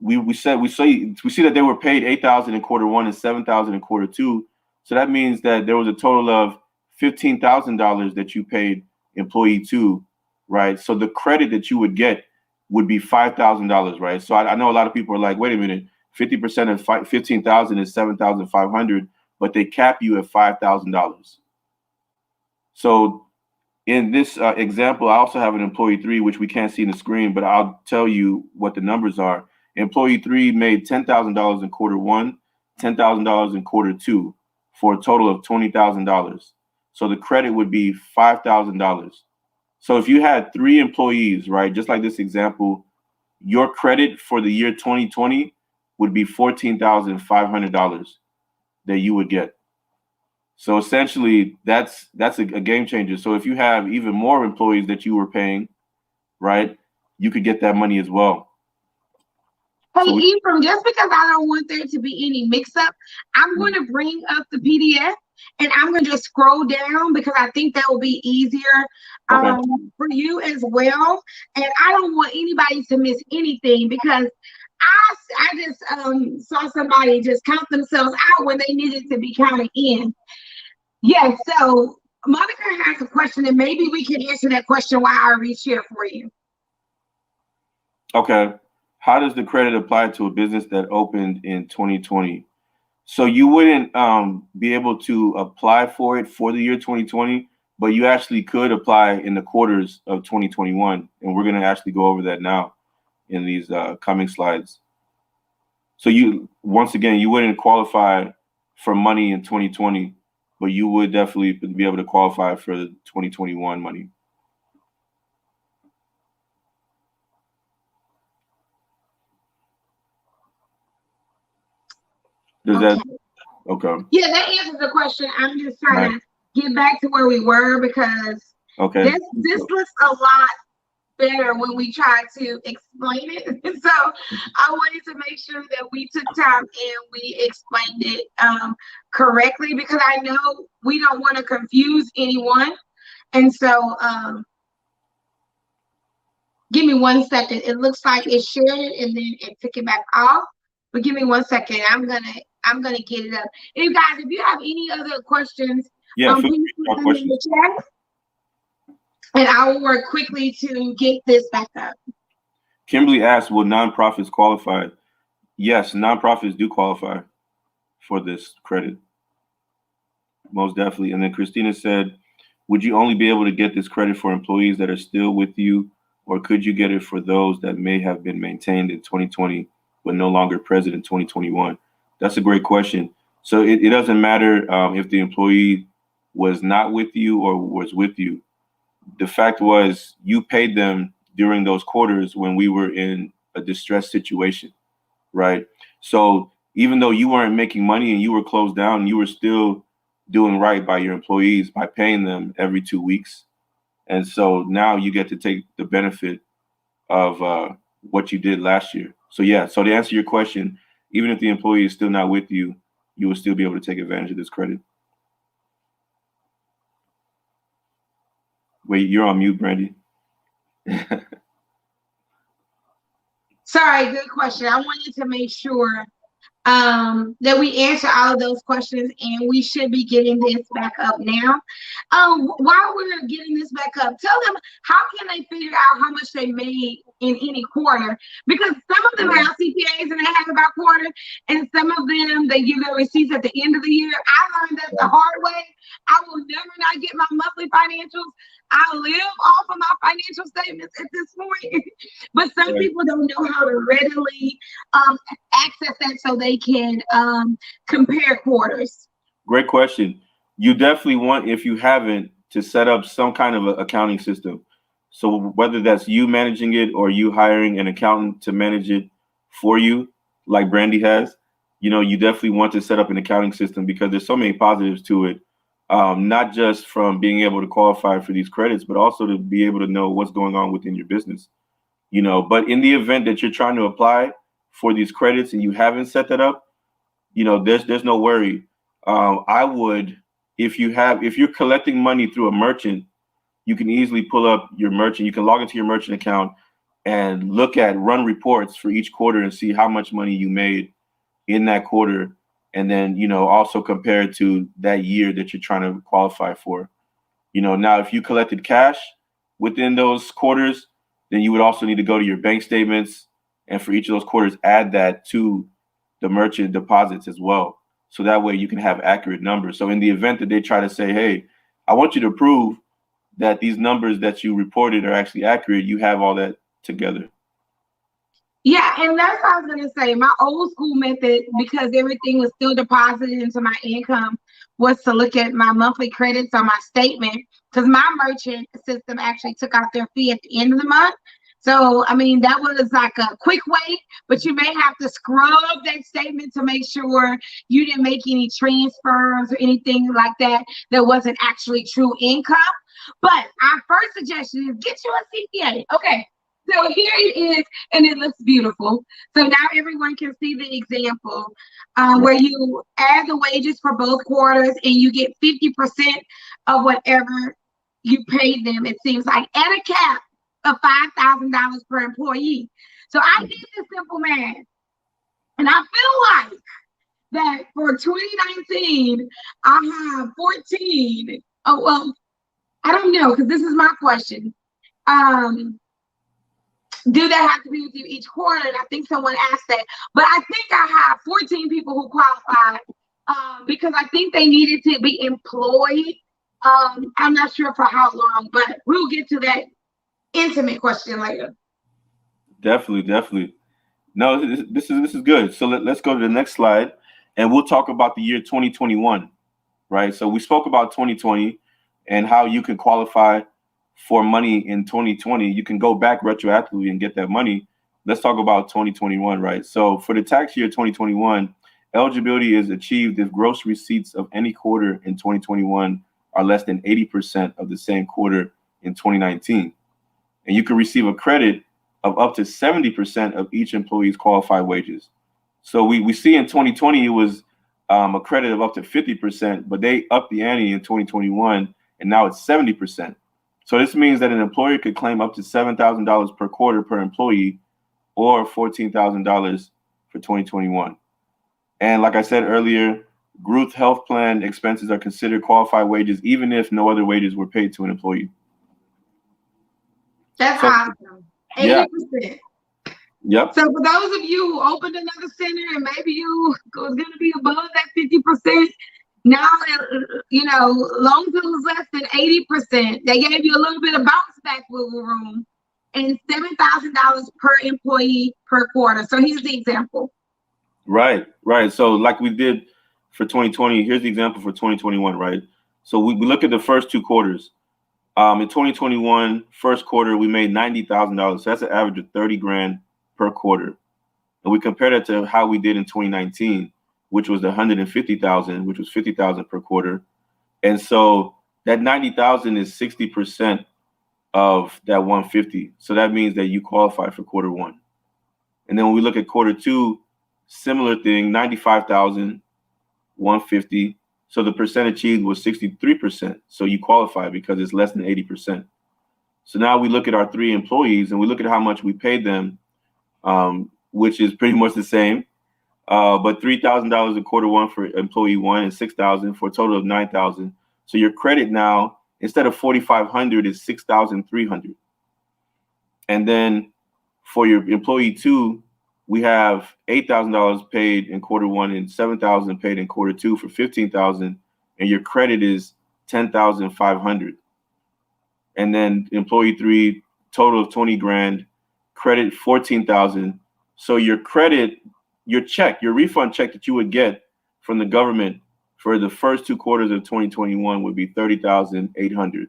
we see that they were paid $8,000 in quarter 1 and $7,000 in quarter 2. So that means that there was a total of $15,000 that you paid employee 2, right? So the credit that you would get would be $5,000, right? So I know a lot of people are like, wait a minute, 50% of $15,000 is $7,500, but they cap you at $5,000. So in this example, I also have an employee 3, which we can't see in the screen, but I'll tell you what the numbers are. Employee 3 made $10,000 in quarter 1, $10,000 in quarter 2, for a total of $20,000. So the credit would be $5,000. So if you had 3 employees, right, just like this example, your credit for the year 2020 would be $14,500 that you would get. So essentially, that's a game changer. So if you have even more employees that you were paying, right, you could get that money as well. Hey, so Ephraim, just because I don't want there to be any mix-up, I'm going to bring up the PDF and I'm going to just scroll down because I think that will be easier for you as well. And I don't want anybody to miss anything because I just saw somebody just count themselves out when they needed to be counted in. Yes, so Monica has a question, and maybe we can answer that question while I reshare for you. Okay. How does the credit apply to a business that opened in 2020? So you wouldn't be able to apply for it for the year 2020, but you actually could apply in the quarters of 2021. And we're going to actually go over that now in these coming slides. So once again, you wouldn't qualify for money in 2020, but you would definitely be able to qualify for the 2021 money. Does that, okay. Yeah, that answers the question. I'm just trying to get back to where we were because this looks a lot better when we try to explain it. So I wanted to make sure that we took time and we explained it correctly because I know we don't want to confuse anyone. And so give me 1 second. It looks like it shared it and then it took it back off. But give me 1 second. I'm gonna get it up. And guys, if you have any other questions, please put them in the chat. And I will work quickly to get this back up. Kimberly asked, will nonprofits qualify? Yes, nonprofits do qualify for this credit. Most definitely. And then Christina said, would you only be able to get this credit for employees that are still with you, or could you get it for those that may have been maintained in 2020 but no longer present in 2021? That's a great question. So it doesn't matter if the employee was not with you or was with you. The fact was you paid them during those quarters when we were in a distressed situation, right? So even though you weren't making money and you were closed down, you were still doing right by your employees by paying them every 2 weeks. And so now you get to take the benefit of what you did last year. So yeah, so to answer your question, even if the employee is still not with you, you will still be able to take advantage of this credit. Wait, you're on mute, Brandy. Sorry, good question. I wanted to make sure that we answer all of those questions, and we should be getting this back up now. While we're getting this back up, tell them how can they figure out how much they made in any quarter, because some of them have CPAs and they have about quarter, and some of them they give their receipts at the end of the year. I learned that the hard way. I will never not get my monthly financials. I live off of my financial statements at this point, but some people don't know how to readily access that so they can compare quarters. Great question. You definitely want, if you haven't, to set up some kind of an accounting system. So whether that's you managing it or you hiring an accountant to manage it for you, like Brandy has, you definitely want to set up an accounting system because there's so many positives to it. Not just from being able to qualify for these credits, but also to be able to know what's going on within your business. But in the event that you're trying to apply for these credits and you haven't set that up, there's no worry. I would, if you're collecting money through a merchant, you can easily pull up your merchant. You can log into your merchant account and run reports for each quarter and see how much money you made in that quarter. And then, also compare it to that year that you're trying to qualify for. Now, if you collected cash within those quarters, then you would also need to go to your bank statements and for each of those quarters, add that to the merchant deposits as well. So that way you can have accurate numbers. So in the event that they try to say, hey, I want you to prove that these numbers that you reported are actually accurate, you have all that together. Yeah, and that's what I was going to say. My old school method, because everything was still deposited into my income, was to look at my monthly credits on my statement, because my merchant system actually took out their fee at the end of the month. So, I mean, that was like a quick way, but you may have to scrub that statement to make sure you didn't make any transfers or anything like that that wasn't actually true income. But our first suggestion is get you a CPA. Okay. So here it is, and it looks beautiful. So now everyone can see the example where you add the wages for both quarters and you get 50% of whatever you paid them, it seems like, at a cap of $5,000 per employee. So I did this simple math, and I feel like that for 2019, I have 14. Oh, well, I don't know, because this is my question. Do they have to be with you each quarter? And I think someone asked that. But I think I have 14 people who qualified because I think they needed to be employed. I'm not sure for how long, but we'll get to that intimate question later. Definitely. No, this is good. So let's go to the next slide, and we'll talk about the year 2021, right? So we spoke about 2020 and how you can qualify for money in 2020. You can go back retroactively and get that money. Let's talk about 2021, right? So for the tax year 2021, eligibility is achieved if gross receipts of any quarter in 2021 are less than 80% of the same quarter in 2019. And you can receive a credit of up to 70% of each employee's qualified wages. So we see in 2020, it was a credit of up to 50%, but they upped the ante in 2021, and now it's 70%. So this means that an employer could claim up to $7,000 per quarter per employee, or $14,000 for 2021. And like I said earlier, group health plan expenses are considered qualified wages, even if no other wages were paid to an employee. That's awesome. 80%. Yeah. Yep. So for those of you who opened another center and maybe you was going to be above that 50%, now, long as it was less than 80%, they gave you a little bit of bounce back wiggle room and $7,000 per employee per quarter. So here's the example. Right. So like we did for 2020, here's the example for 2021, right? So we look at the first two quarters. In 2021, first quarter, we made $90,000. So that's an average of $30,000 per quarter. And we compare that to how we did in 2019, which was the $150,000, which was $50,000 per quarter. And so that $90,000 is 60% of that $150,000. So that means that you qualify for quarter one. And then when we look at quarter two, similar thing, $95,000, 150. So the percent achieved was 63%. So you qualify because it's less than 80%. So now we look at our 3 employees and we look at how much we paid them, which is pretty much the same. But $3,000 in quarter 1 for employee 1 and $6,000 for a total of $9,000. So your credit now, instead of $4,500, is $6,300. And then for your employee 2, we have $8,000 paid in quarter 1 and $7,000 paid in quarter 2 for $15,000, and your credit is $10,500. And then employee 3, total of $20,000, credit $14,000. So your credit, your check, your refund check that you would get from the government for the first 2 quarters of 2021 would be $30,800.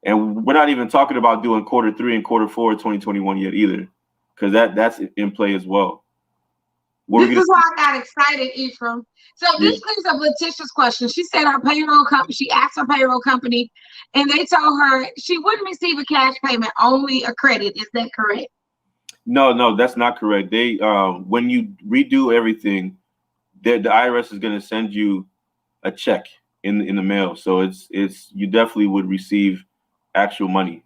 And we're not even talking about doing quarter 3 and quarter 4 of 2021 yet either, because that's in play as well. This is why I got excited, Ephraim. So this brings up Letitia's question. She said our payroll company, she asked her payroll company, and they told her she wouldn't receive a cash payment, only a credit. Is that correct? No, that's not correct. They when you redo everything, the IRS is going to send you a check in the mail. So it's you definitely would receive actual money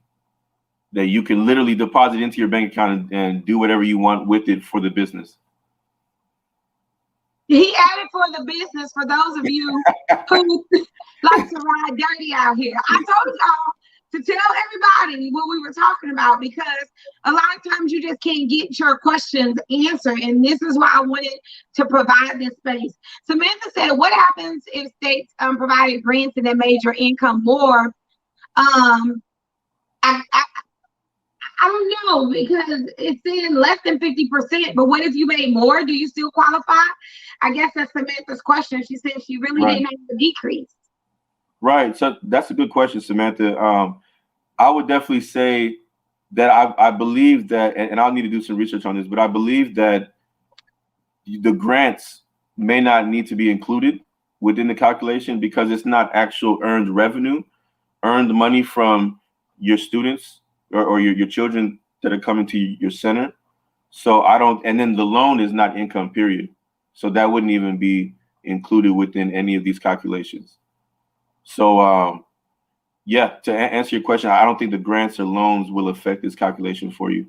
that you can literally deposit into your bank account and do whatever you want with it for the business. He added for the business for those of you who like to ride dirty out here. I told y'all to tell everybody what we were talking about, because a lot of times you just can't get your questions answered. And this is why I wanted to provide this space. Samantha said, what happens if states provided grants and they made your income more? I don't know, because it's in less than 50%, but what if you made more? Do you still qualify? I guess that's Samantha's question. She said she really didn't have a decrease. Right. So that's a good question, Samantha. I would definitely say that I believe that, and I'll need to do some research on this, but I believe that the grants may not need to be included within the calculation because it's not actual earned revenue, earned money from your students or your children that are coming to your center. So and then the loan is not income, period. So that wouldn't even be included within any of these calculations. So yeah, to answer your question, I don't think the grants or loans will affect this calculation for you.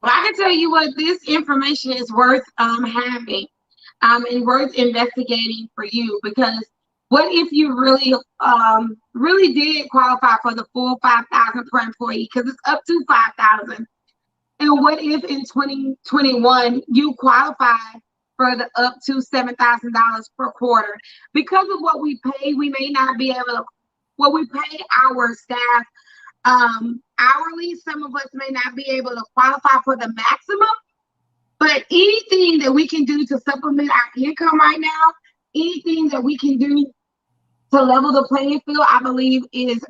Well, I can tell you what, this information is worth having and worth investigating for you, because what if you really did qualify for the full $5,000 per employee, because it's up to $5,000, and what if in 2021 you qualify for the up to $7,000 per quarter? Because of what we pay, we may not be able to. What we pay our staff hourly, some of us may not be able to qualify for the maximum, but anything that we can do to supplement our income right now, anything that we can do to level the playing field, I believe is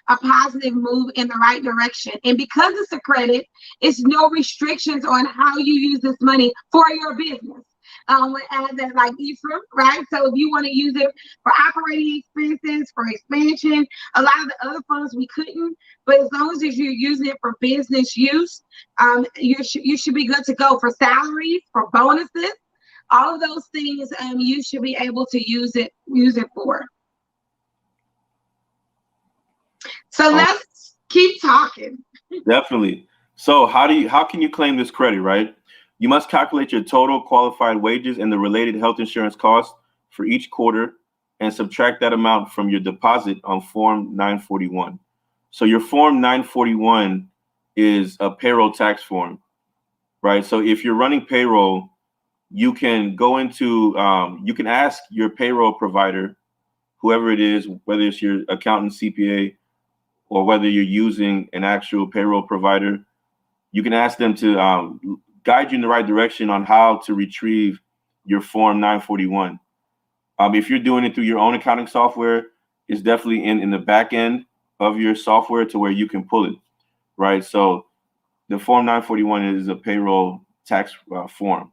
a positive move in the right direction. And because it's a credit, it's no restrictions on how you use this money for your business. As that, like Ephraim, right? So if you want to use it for operating expenses, for expansion, a lot of the other funds we couldn't, but as long as you're using it for business use, you should be good to go. For salaries, for bonuses, all of those things, you should be able to use it for. So let's keep talking. Definitely. So how can you claim this credit, right? You must calculate your total qualified wages and the related health insurance costs for each quarter and subtract that amount from your deposit on Form 941. So your Form 941 is a payroll tax form, right? So if you're running payroll, you can go into, you can ask your payroll provider, whoever it is, whether it's your accountant, CPA, or whether you're using an actual payroll provider, you can ask them to guide you in the right direction on how to retrieve your Form 941. If you're doing it through your own accounting software, it's definitely in the back end of your software to where you can pull it, right? So the Form 941 is a payroll tax form.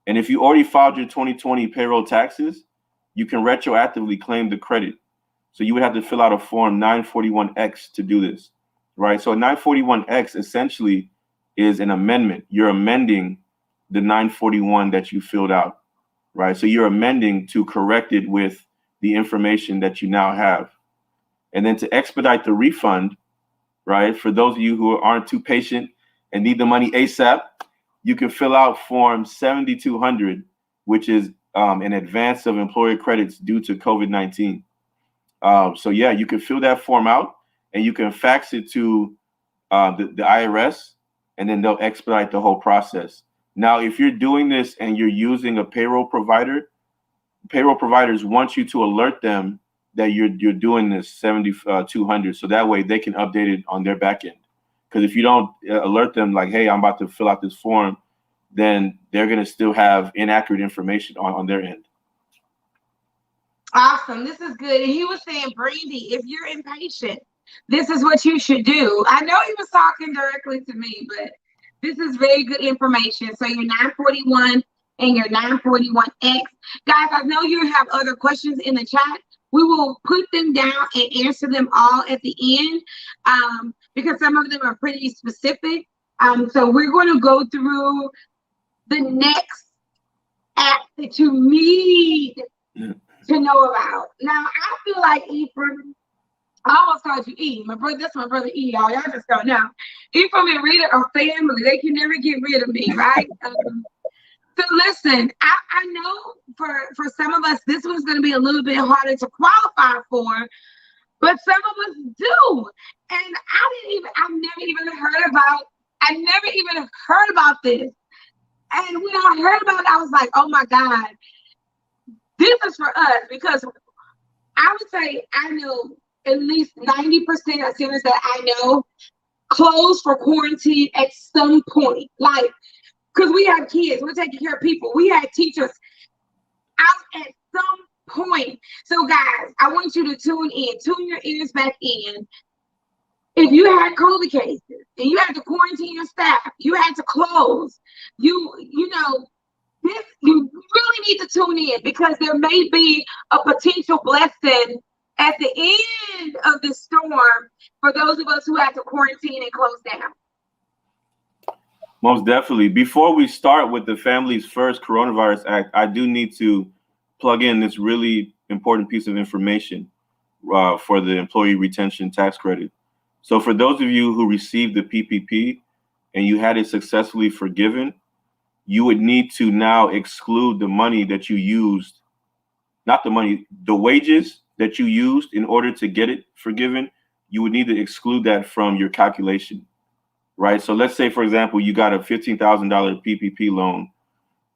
And if you already filed your 2020 payroll taxes, you can retroactively claim the credit. So you would have to fill out a Form 941X to do this, right? So a 941X essentially is an amendment. You're amending the 941 that you filled out. right? So you're amending to correct it with the information that you now have. And then to expedite the refund, right, for those of you who aren't too patient and need the money ASAP, you can fill out form 7200, which is an advance of employer credits due to COVID-19. So yeah, you can fill that form out and you can fax it to the IRS, and then they'll expedite the whole process. Now, if you're doing this and you're using a payroll provider, payroll providers want you to alert them that you're doing this 7200, so that way they can update it on their back end. Because if you don't alert them like, hey, I'm about to fill out this form, then they're going to still have inaccurate information on their end. Awesome. This is good. And he was saying, Brandy, if you're impatient, this is what you should do. I know he was talking directly to me, but this is very good information. So your 941 and your 941X. Guys, I know you have other questions in the chat. We will put them down and answer them all at the end because some of them are pretty specific. So we're going to go through the next app that you need to know about. Now, I feel like Ephraim, I almost called you E. My brother, that's my brother E, y'all. Y'all just don't know. Ephraim and Rita are family. They can never get rid of me, right? So listen, I know for some of us, this one's going to be a little bit harder to qualify for, but some of us do. And I never even heard about this. And when I heard about it, I was like, oh my God, this is for us, because I would say I know at least 90% of students that I know closed for quarantine at some point. Like, because we have kids, we're taking care of people. We had teachers out at some point. So guys, I want you to tune your ears back in. If you had COVID cases and you had to quarantine your staff, you had to close, you really need to tune in, because there may be a potential blessing at the end of the storm for those of us who have to quarantine and close down. Most definitely. Before we start with the Families First Coronavirus Act, I do need to plug in this really important piece of information for the Employee Retention Tax Credit. So for those of you who received the PPP and you had it successfully forgiven, you would need to now exclude the money that you used, not the money, the wages that you used in order to get it forgiven. You would need to exclude that from your calculation, right? So let's say, for example, you got a $15,000 PPP loan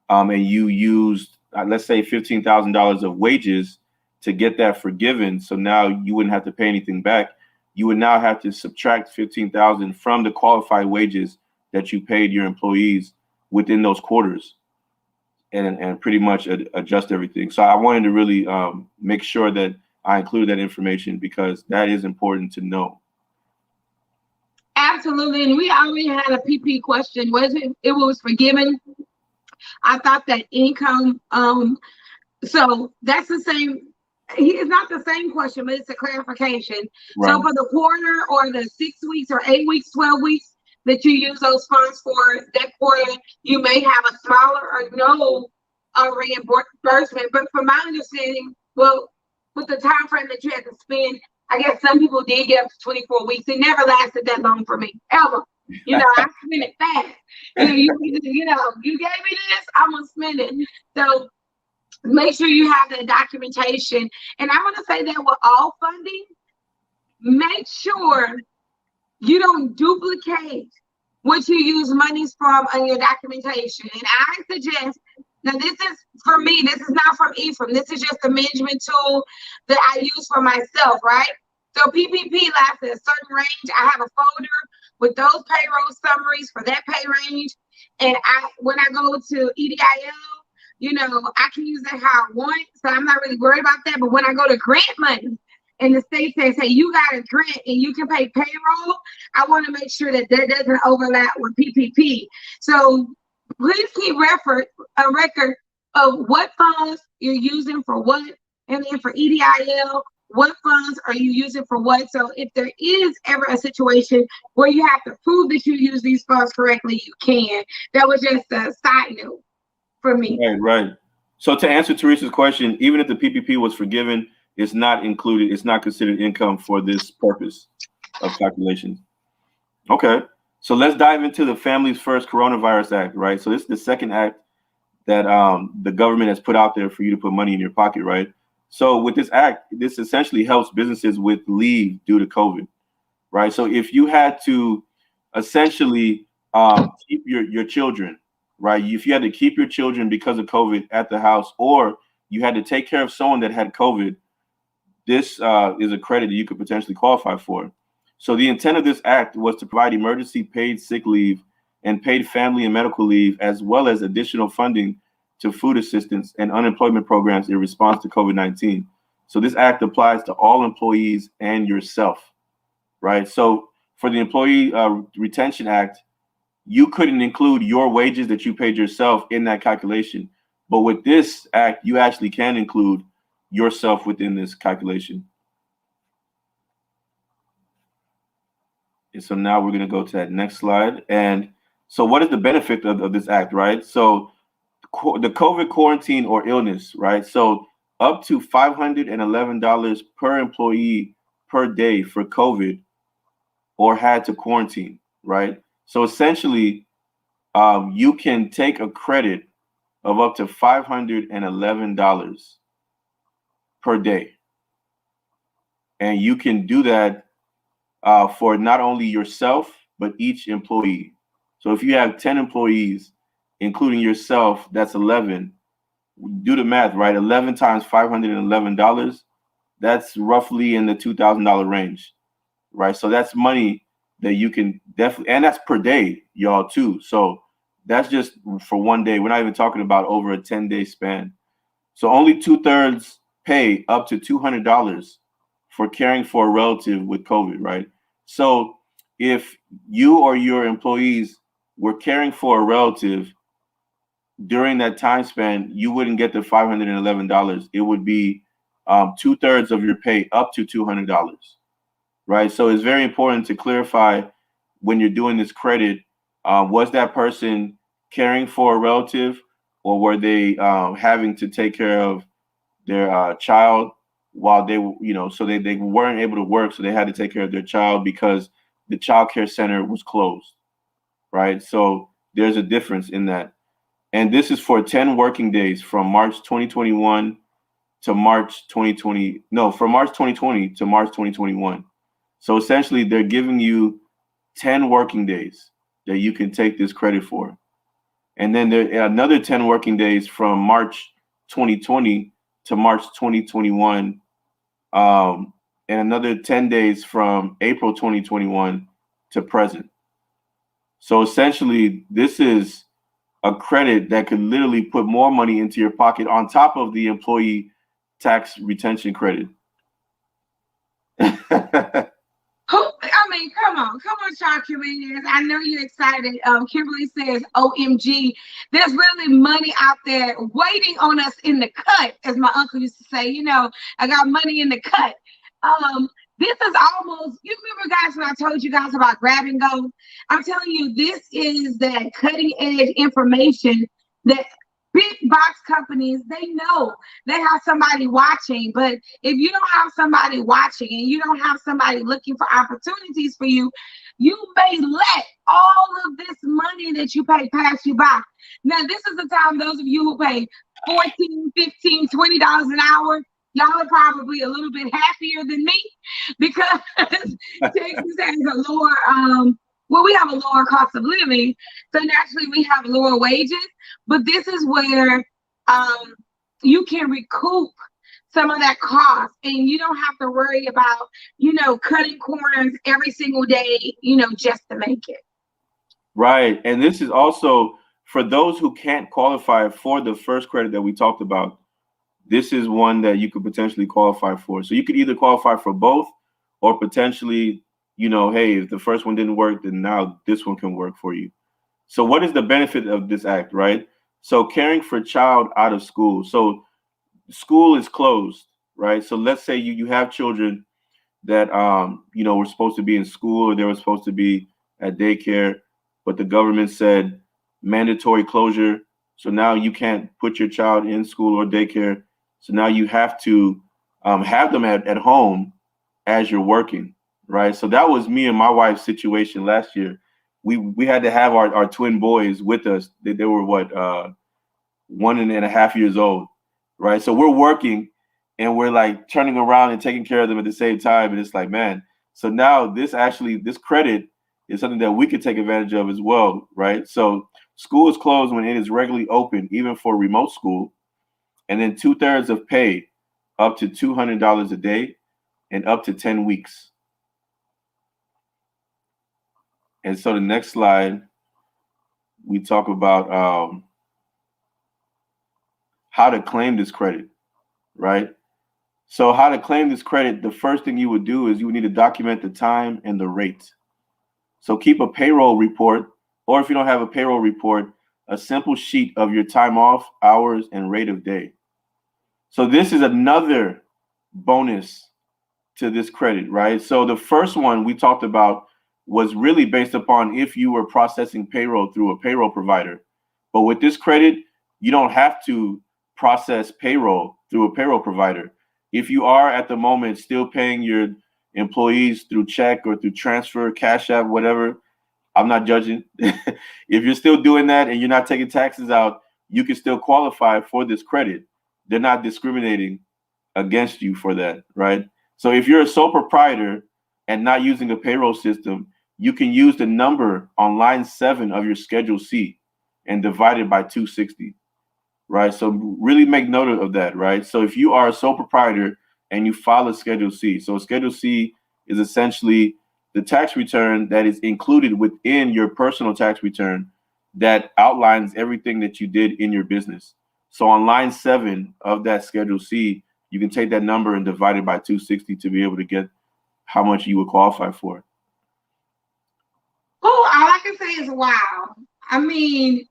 and you used, let's say, $15,000 of wages to get that forgiven. So now you wouldn't have to pay anything back. You would now have to subtract $15,000 from the qualified wages that you paid your employees within those quarters, and pretty much adjust everything. So I wanted to really make sure that I included that information, because that is important to know. Absolutely. And we already had a PP question. It was forgiven. I thought that income, so that's the same. It's not the same question, but it's a clarification. Right. So for the quarter or the 6 weeks or 8 weeks, 12 weeks that you use those funds for, that quarter, you may have a smaller or no reimbursement. But from my understanding, well, with the time frame that you had to spend, I guess some people did get up to 24 weeks. It never lasted that long for me, ever. You know, I spent it fast. You gave me this, I'm gonna spend it. So make sure you have that documentation. And I'm going to say that with all funding, make sure you don't duplicate what you use monies from on your documentation. And I suggest, now this is for me, this is not from Ephraim, this is just a management tool that I use for myself, right? So PPP lasts at a certain range. I have a folder with those payroll summaries for that pay range. And when I go to EDIL, you know, I can use that how I want, so I'm not really worried about that. But when I go to grant money and the state says, hey, you got a grant and you can pay payroll, I want to make sure that that doesn't overlap with PPP. So please keep a record of what funds you're using for what, and then for EDIL, what funds are you using for what. So if there is ever a situation where you have to prove that you use these funds correctly, you can. That was just a side note for me. Right. So to answer Teresa's question, even if the PPP was forgiven, it's not included. It's not considered income for this purpose of calculations. Okay. So let's dive into the Families First Coronavirus Act, right? So this is the second act that the government has put out there for you to put money in your pocket, right? So with this act, this essentially helps businesses with leave due to COVID, right? So if you had to essentially keep your children, right? If you had to keep your children because of COVID at the house, or you had to take care of someone that had COVID, this is a credit that you could potentially qualify for. So the intent of this act was to provide emergency paid sick leave and paid family and medical leave, as well as additional funding to food assistance and unemployment programs in response to COVID-19. So this act applies to all employees and yourself, right? So for the Employee Retention Act, you couldn't include your wages that you paid yourself in that calculation. But with this act, you actually can include yourself within this calculation. And so now we're going to go to that next slide. And so what is the benefit of this act, right? So the COVID quarantine or illness, right? So up to $511 per employee per day for COVID or had to quarantine, right? So essentially, you can take a credit of up to $511 per day. And you can do that for not only yourself, but each employee. So if you have 10 employees, including yourself, that's 11. Do the math, right? 11 times $511, that's roughly in the $2,000 range, right? So that's money that you can definitely, and that's per day, y'all, too. So that's just for one day. We're not even talking about over a 10-day span. So only 2/3 pay up to $200 for caring for a relative with COVID, right? So if you or your employees were caring for a relative during that time span, you wouldn't get the $511. It would be 2/3 of your pay up to $200, right? So it's very important to clarify when you're doing this credit, was that person caring for a relative, or were they having to take care of their child while they, so they weren't able to work, so they had to take care of their child because the child care center was closed, right? So there's a difference in that. And this is for 10 working days from March 2021 to March 2020. No, from March 2020 to March 2021. So essentially, they're giving you 10 working days that you can take this credit for. And then there are another 10 working days from March 2020 to March 2021. And another 10 days from April 2021 to present. So essentially, this is a credit that could literally put more money into your pocket on top of the employee tax retention credit. Come on, Childcare Millionaires. I know you're excited. Kimberly says, OMG, there's really money out there waiting on us in the cut, as my uncle used to say. I got money in the cut. This is almost, you remember, guys, when I told you guys about grab and go? I'm telling you, this is that cutting edge information that big box companies, they know they have somebody watching. But if you don't have somebody watching and you don't have somebody looking for opportunities for you, you may let all of this money that you pay pass you by. Now, this is the time, those of you who pay $14, $15, $20 an hour, y'all are probably a little bit happier than me, because Texas has a lower, we have a lower cost of living. So naturally we have lower wages, but this is where you can recoup some of that cost, and you don't have to worry about, cutting corners every single day, just to make it. Right. And this is also for those who can't qualify for the first credit that we talked about. This is one that you could potentially qualify for. So you could either qualify for both, or potentially, hey, if the first one didn't work, then now this one can work for you. So what is the benefit of this act, right? So caring for a child out of school. So school is closed, right? So let's say you have children that, were supposed to be in school, or they were supposed to be at daycare, but the government said mandatory closure. So now you can't put your child in school or daycare. So now you have to have them at home as you're working, right? So that was me and my wife's situation last year. We had to have our twin boys with us. They were 1.5 years old, right? So we're working and we're like turning around and taking care of them at the same time. And it's like, man, so now this credit is something that we could take advantage of as well, right? So school is closed when it is regularly open, even for remote school. And then 2/3 of pay, up to $200 a day and up to 10 weeks. And so the next slide, we talk about how to claim this credit, right? So how to claim this credit, the first thing you would do is you would need to document the time and the rate. So keep a payroll report, or if you don't have a payroll report, a simple sheet of your time off, hours, and rate of day. So this is another bonus to this credit, right? So the first one we talked about was really based upon if you were processing payroll through a payroll provider. But with this credit, you don't have to process payroll through a payroll provider. If you are at the moment still paying your employees through check or through transfer, Cash App, whatever, I'm not judging. If you're still doing that and you're not taking taxes out, you can still qualify for this credit. They're not discriminating against you for that, right? So if you're a sole proprietor and not using a payroll system, you can use the number on line 7 of your Schedule C and divide it by 260, right? So really make note of that, right? So if you are a sole proprietor and you file a Schedule C, so Schedule C is essentially the tax return that is included within your personal tax return that outlines everything that you did in your business. So on line 7 of that Schedule C, you can take that number and divide it by 260 to be able to get how much you would qualify for. Oh, all I can say is wow. I mean,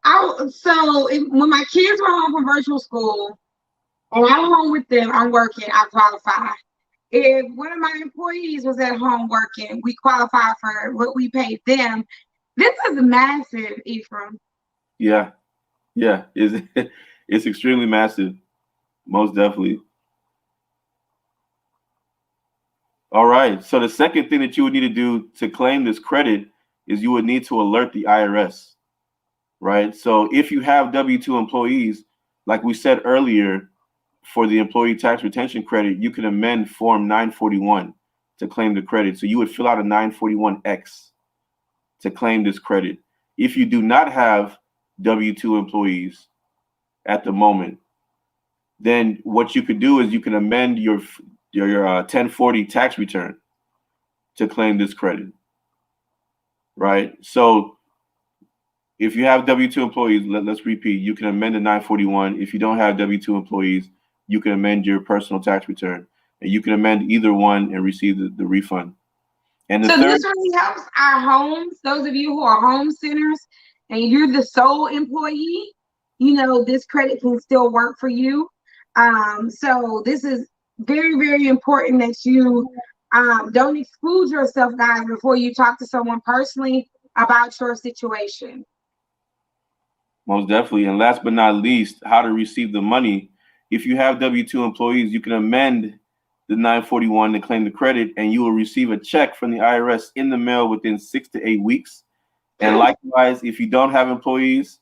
when my kids were home from virtual school and I'm home with them, I'm working, I qualify. If one of my employees was at home working, we qualify for what we paid them. This is massive, Ephraim. Yeah, it's extremely massive, most definitely. All right, so the second thing that you would need to do to claim this credit is you would need to alert the IRS, right? So if you have W-2 employees, like we said earlier, for the employee tax retention credit, you can amend Form 941 to claim the credit. So you would fill out a 941X to claim this credit. If you do not have W-2 employees at the moment, then what you could do is you can amend your 1040 tax return to claim this credit, right? So if you have W-2 employees, let's repeat, you can amend the 941. If you don't have W-2 employees, you can amend your personal tax return, and you can amend either one and receive the refund. And the so third, this really helps our homes, those of you who are home centers and you're the sole employee, this credit can still work for you. So this is very, very important that you don't exclude yourself, guys, before you talk to someone personally about your situation. most definitely. And last but not least, how to receive the money. If you have W-2 employees, you can amend the 941 to claim the credit, and you will receive a check from the IRS in the mail within 6 to 8 weeks. And likewise, if you don't have employees,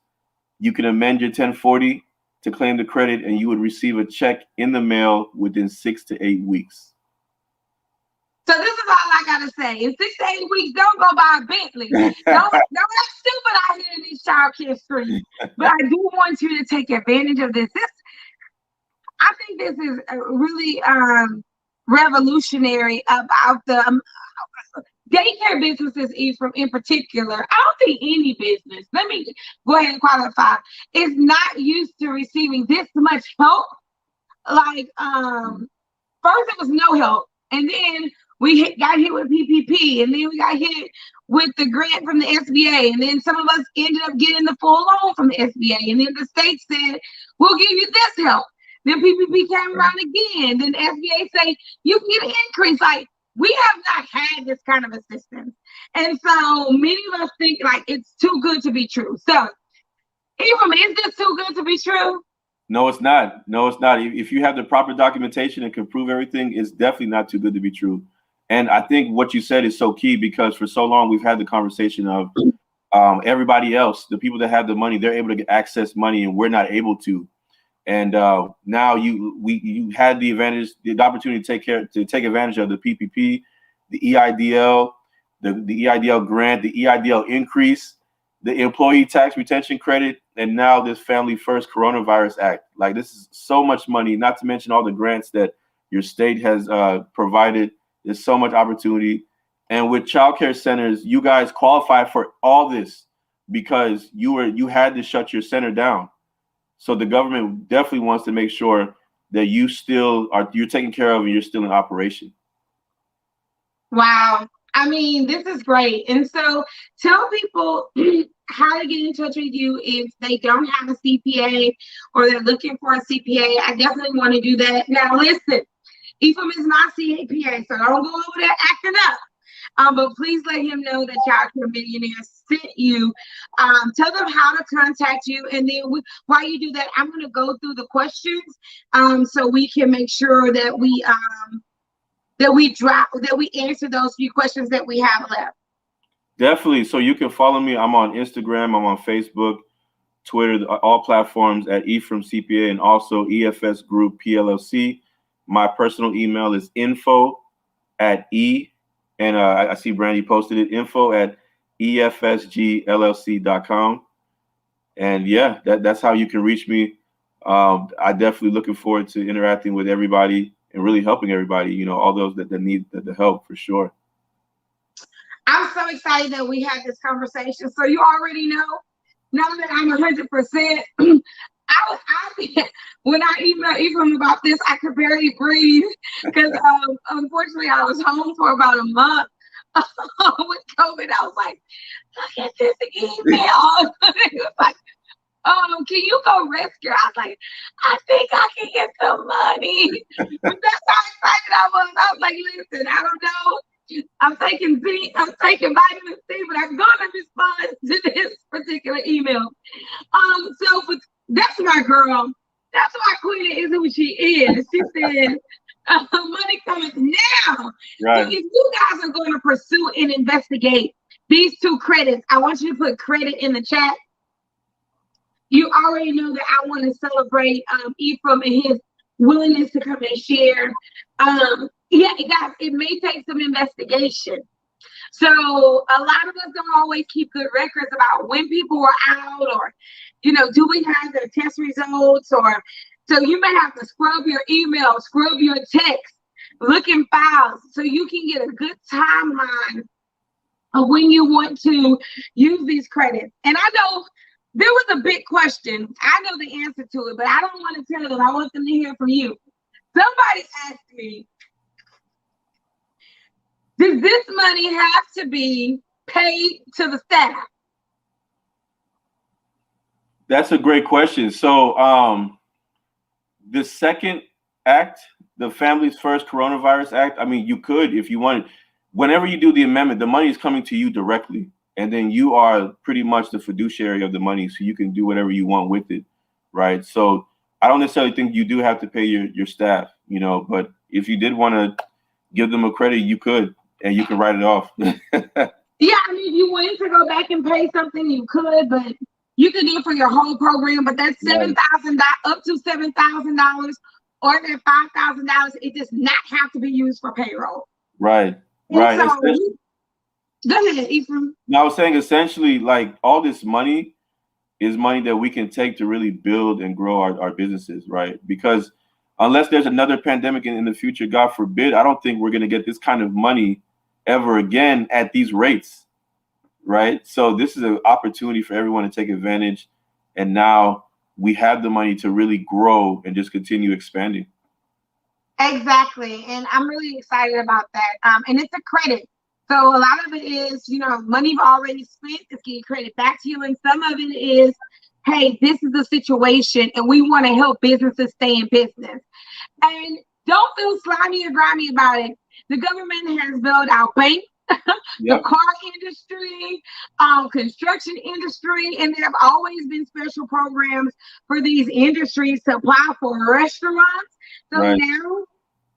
you can amend your 1040 to claim the credit, and you would receive a check in the mail within 6 to 8 weeks. So this is all I gotta say. In 6 to 8 weeks, don't go buy a Bentley. Don't act stupid out here in these childcare streets. But I do want you to take advantage of this. I think this is really revolutionary about the daycare businesses, Ephraim, in particular. I don't think any business, let me go ahead and qualify, is not used to receiving this much help. Like, first it was no help, and then we got hit with PPP, and then we got hit with the grant from the SBA, and then some of us ended up getting the full loan from the SBA, and then the state said, we'll give you this help. Then PPP came around again. Then the SBA say, you can get an increase. Like, we have not had this kind of assistance. And so many of us think like it's too good to be true. So Ephraim, is this too good to be true? No, it's not. No, it's not. If you have the proper documentation and can prove everything, it's definitely not too good to be true. And I think what you said is so key, because for so long we've had the conversation of everybody else, the people that have the money, they're able to access money and we're not able to. And now you had the advantage, the opportunity to take advantage of the PPP, the EIDL, the EIDL grant, the EIDL increase, the employee tax retention credit, and now this Family First Coronavirus Act. Like, this is so much money, not to mention all the grants that your state has provided. There's so much opportunity. And with childcare centers, you guys qualify for all this because you had to shut your center down. So the government definitely wants to make sure that you're taken care of and you're still in operation. Wow. I mean, this is great. And so tell people how to get in touch with you if they don't have a CPA or they're looking for a CPA. I definitely want to do that. Now, listen, Ephraim is my CPA, so don't go over there acting up. But please let him know that Childcare Millionaires sent you. Tell them how to contact you, and then while you do that, I'm going to go through the questions so we can make sure that we answer those few questions that we have left. Definitely. So you can follow me. I'm on Instagram. I'm on Facebook, Twitter, all platforms at Ephraim CPA, and also EFS Group PLLC. My personal email is info@e. And I see Brandy posted it, info@efsgllc.com. And yeah, that's how you can reach me. I definitely looking forward to interacting with everybody and really helping everybody, all those that need the help, for sure. I'm so excited that we had this conversation. So you already know, now that I'm 100%, when I emailed Ephraim about this, I could barely breathe because unfortunately I was home for about a month with COVID. I was like, look at this email. It was like, can you go rescue? I was like, I think I can get some money. That's how excited I was. I was like, listen, I don't know. I'm taking vitamin C, but I'm gonna respond to this particular email. That's my girl. That's why Queen is who she is. She said, money coming now. Right. So if you guys are going to pursue and investigate these two credits, I want you to put credit in the chat. You already know that I want to celebrate Ephraim and his willingness to come and share. Yeah, guys, it may take some investigation. So a lot of us don't always keep good records about when people were out, or, do we have their test results, or so you may have to scrub your email, scrub your text, look in files so you can get a good timeline of when you want to use these credits. And I know there was a big question. I know the answer to it, but I don't want to tell them. I want them to hear from you. Somebody asked me, does this money have to be paid to the staff? That's a great question. So the second act, the Families First Coronavirus Act, I mean, you could, if you wanted, whenever you do the amendment, the money is coming to you directly. And then you are pretty much the fiduciary of the money, so you can do whatever you want with it, right? So I don't necessarily think you do have to pay your staff, but if you did want to give them a credit, you could, and you can write it off. Yeah, I mean, if you wanted to go back and pay something, you could, but you could do it for your whole program. But that's $7,000, up to $7,000, or that $5,000. It does not have to be used for payroll. Right. And right. So go ahead, Ephraim. No, I was saying essentially, like, all this money is money that we can take to really build and grow our businesses, right? Because unless there's another pandemic in the future, God forbid, I don't think we're going to get this kind of money ever again at these rates, right? So this is an opportunity for everyone to take advantage. And now we have the money to really grow and just continue expanding. Exactly. And I'm really excited about that. And it's a credit. So a lot of it is, money you've already spent is getting credit back to you. And some of it is, hey, this is the situation and we want to help businesses stay in business. And don't feel slimy or grimy about it. The government has bailed out banks. the car industry, construction industry, and there have always been special programs for these industries to apply for restaurants. So now,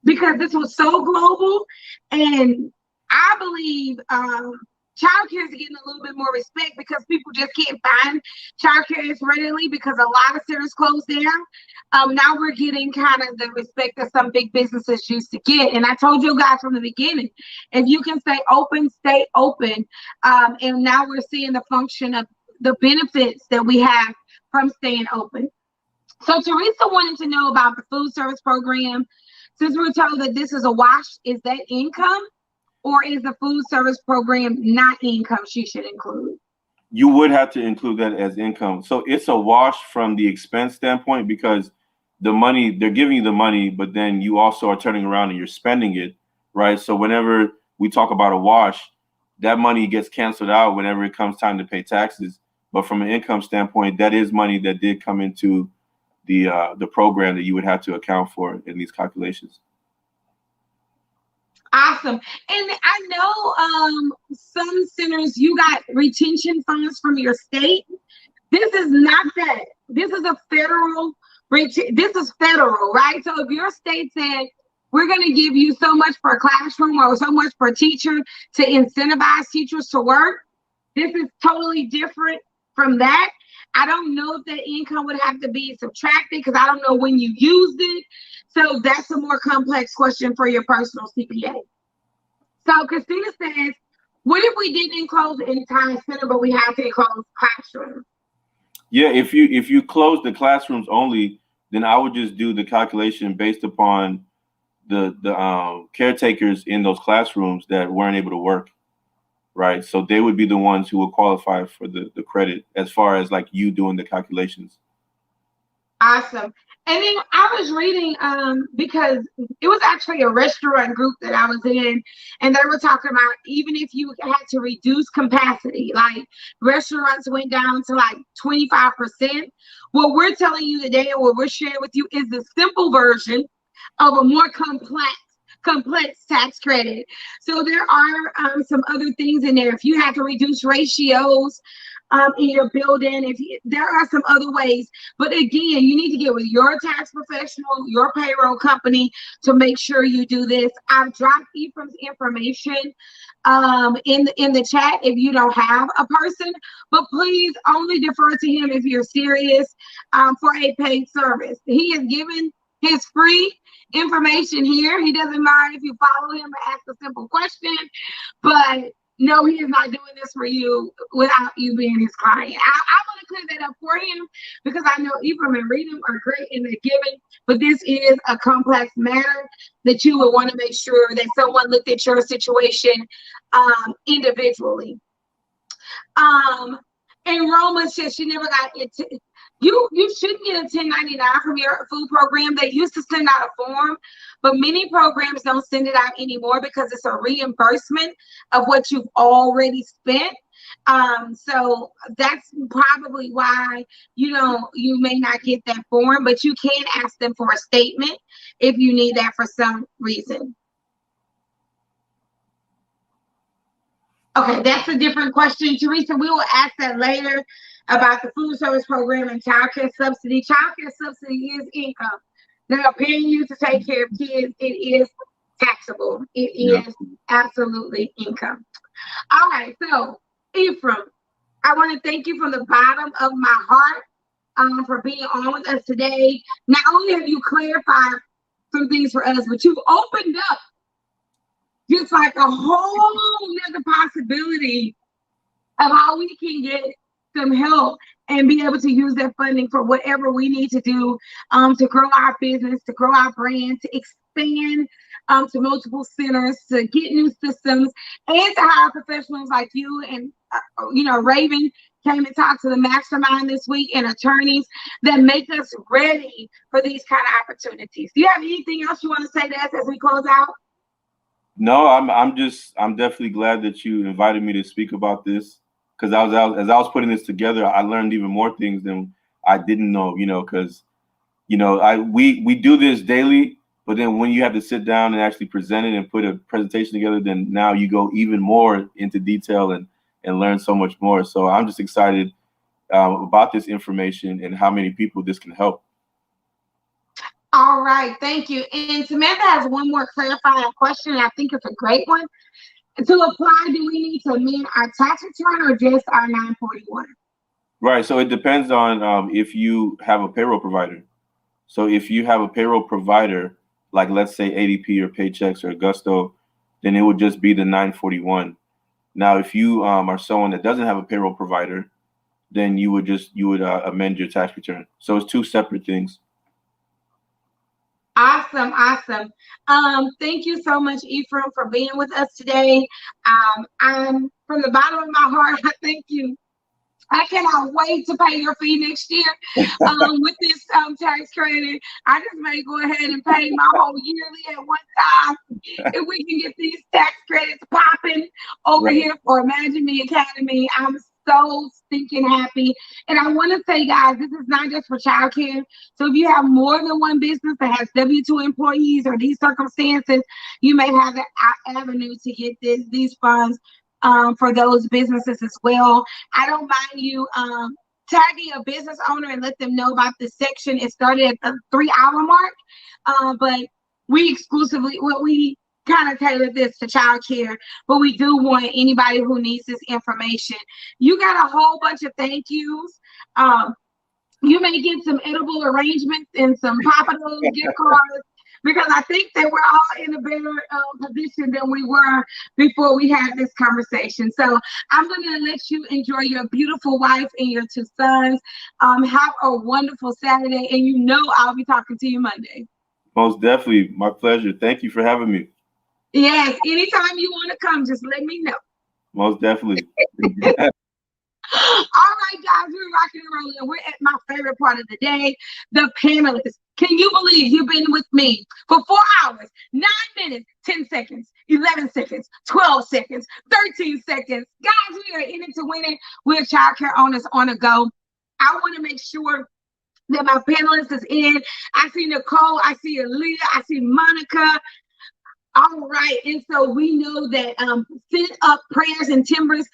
because this was so global, and I believe childcare is getting a little bit more respect because people just can't find childcare as readily because a lot of centers closed down. Now we're getting kind of the respect that some big businesses used to get. And I told you guys from the beginning, if you can stay open, stay open. And now we're seeing the function of the benefits that we have from staying open. So Teresa wanted to know about the food service program. Since we're told that this is a wash, is that income? Or is the food service program not income she should include? You would have to include that as income. So it's a wash from the expense standpoint because the money, they're giving you the money, but then you also are turning around and you're spending it, right? So whenever we talk about a wash, that money gets canceled out whenever it comes time to pay taxes. But from an income standpoint, that is money that did come into the program that you would have to account for in these calculations. Awesome. And I know some centers, you got retention funds from your state. This is not that. This is a federal, this is federal, right? So if your state said, we're going to give you so much per classroom or so much per teacher to incentivize teachers to work, this is totally different from that. I don't know if that income would have to be subtracted because I don't know when you used it. So that's a more complex question for your personal CPA. So Christina says, what if we didn't enclose the entire center, but we had to enclose classrooms? Yeah, if you close the classrooms only, then I would just do the calculation based upon the caretakers in those classrooms that weren't able to work, right? So they would be the ones who would qualify for the credit as far as like you doing the calculations. Awesome. And then I was reading because it was actually a restaurant group that I was in, and they were talking about even if you had to reduce capacity, like restaurants went down to like 25%. What we're telling you today and what we're sharing with you is the simple version of a more complex tax credit. So there are some other things in there. If you have to reduce ratios in your building, there are some other ways, but again, you need to get with your tax professional, your payroll company to make sure you do this. I've dropped Ephraim's information in the chat if you don't have a person, but please only defer to him if you're serious for a paid service. He is given his free information here. He doesn't mind if you follow him and ask a simple question, but no, he is not doing this for you without you being his client. I want to clear that up for him because I know Ephraim and Reading are great in the giving, but this is a complex matter that you would want to make sure that someone looked at your situation individually. Enrollment says she never got it. You shouldn't get a 1099 from your food program. They used to send out a form, but many programs don't send it out anymore because it's a reimbursement of what you've already spent. So that's probably why you may not get that form, but you can ask them for a statement if you need that for some reason. Okay, that's a different question, Teresa. We will ask that later about the food service program and childcare subsidy. Childcare subsidy is income. They are paying you to take care of kids. It is taxable. It is absolutely income. All right, so Ephraim, I want to thank you from the bottom of my heart for being on with us today. Not only have you clarified some things for us, but you've opened up just like a whole nother possibility of how we can get some help and be able to use that funding for whatever we need to do to grow our business, to grow our brand, to expand to multiple centers, to get new systems, and to hire professionals like you and Raven came and talked to the mastermind this week, and attorneys that make us ready for these kind of opportunities. Do you have anything else you want to say to us as we close out? No, I'm definitely glad that you invited me to speak about this, because as I was putting this together, I learned even more things than I didn't know, because we do this daily, But then when you have to sit down and actually present it and put a presentation together, then now you go even more into detail and learn so much more. So I'm just excited about this information and how many people this can help. All right, thank you. And Samantha has one more clarifying question, and I think it's a great one. To apply, do we need to amend our tax return or just our 941? Right. So it depends on if you have a payroll provider. So if you have a payroll provider, like let's say ADP or Paychex or Gusto, then it would just be the 941. Now, if you are someone that doesn't have a payroll provider, then you would amend your tax return. So it's two separate things. Awesome, awesome. Thank you so much, Ephraim, for being with us today. I'm from the bottom of my heart, I thank you. I cannot wait to pay your fee next year with this tax credit. I just may go ahead and pay my whole yearly at one time. If we can get these tax credits popping over here for Imagine Me Academy, I'm so stinking happy. And I want to say, guys, this is not just for childcare. So if you have more than one business that has W-2 employees or these circumstances, you may have an avenue to get these funds for those businesses as well. I don't mind you tagging a business owner and let them know about this section. It started at the 3-hour mark, but we kind of tailor this to childcare, but we do want anybody who needs this information. You got a whole bunch of thank yous. You may get some edible arrangements and some Papados gift cards, because I think that we're all in a better position than we were before we had this conversation. So I'm going to let you enjoy your beautiful wife and your 2 sons. Have a wonderful Saturday, and you know I'll be talking to you Monday. Most definitely. My pleasure. Thank you for having me. Yes, anytime you want to come, just let me know. Most definitely. All right, guys, we're rocking and rolling. We're at my favorite part of the day, the panelists. Can you believe you've been with me for 4 hours, 9 minutes, 10 seconds, 11 seconds, 12 seconds, 13 seconds? Guys, we are in it to win it. We're childcare owners on a go. I want to make sure that my panelists is in. I see Nicole, I see Aaliyah, I see Monica. All right, and so we know that send up prayers and timbers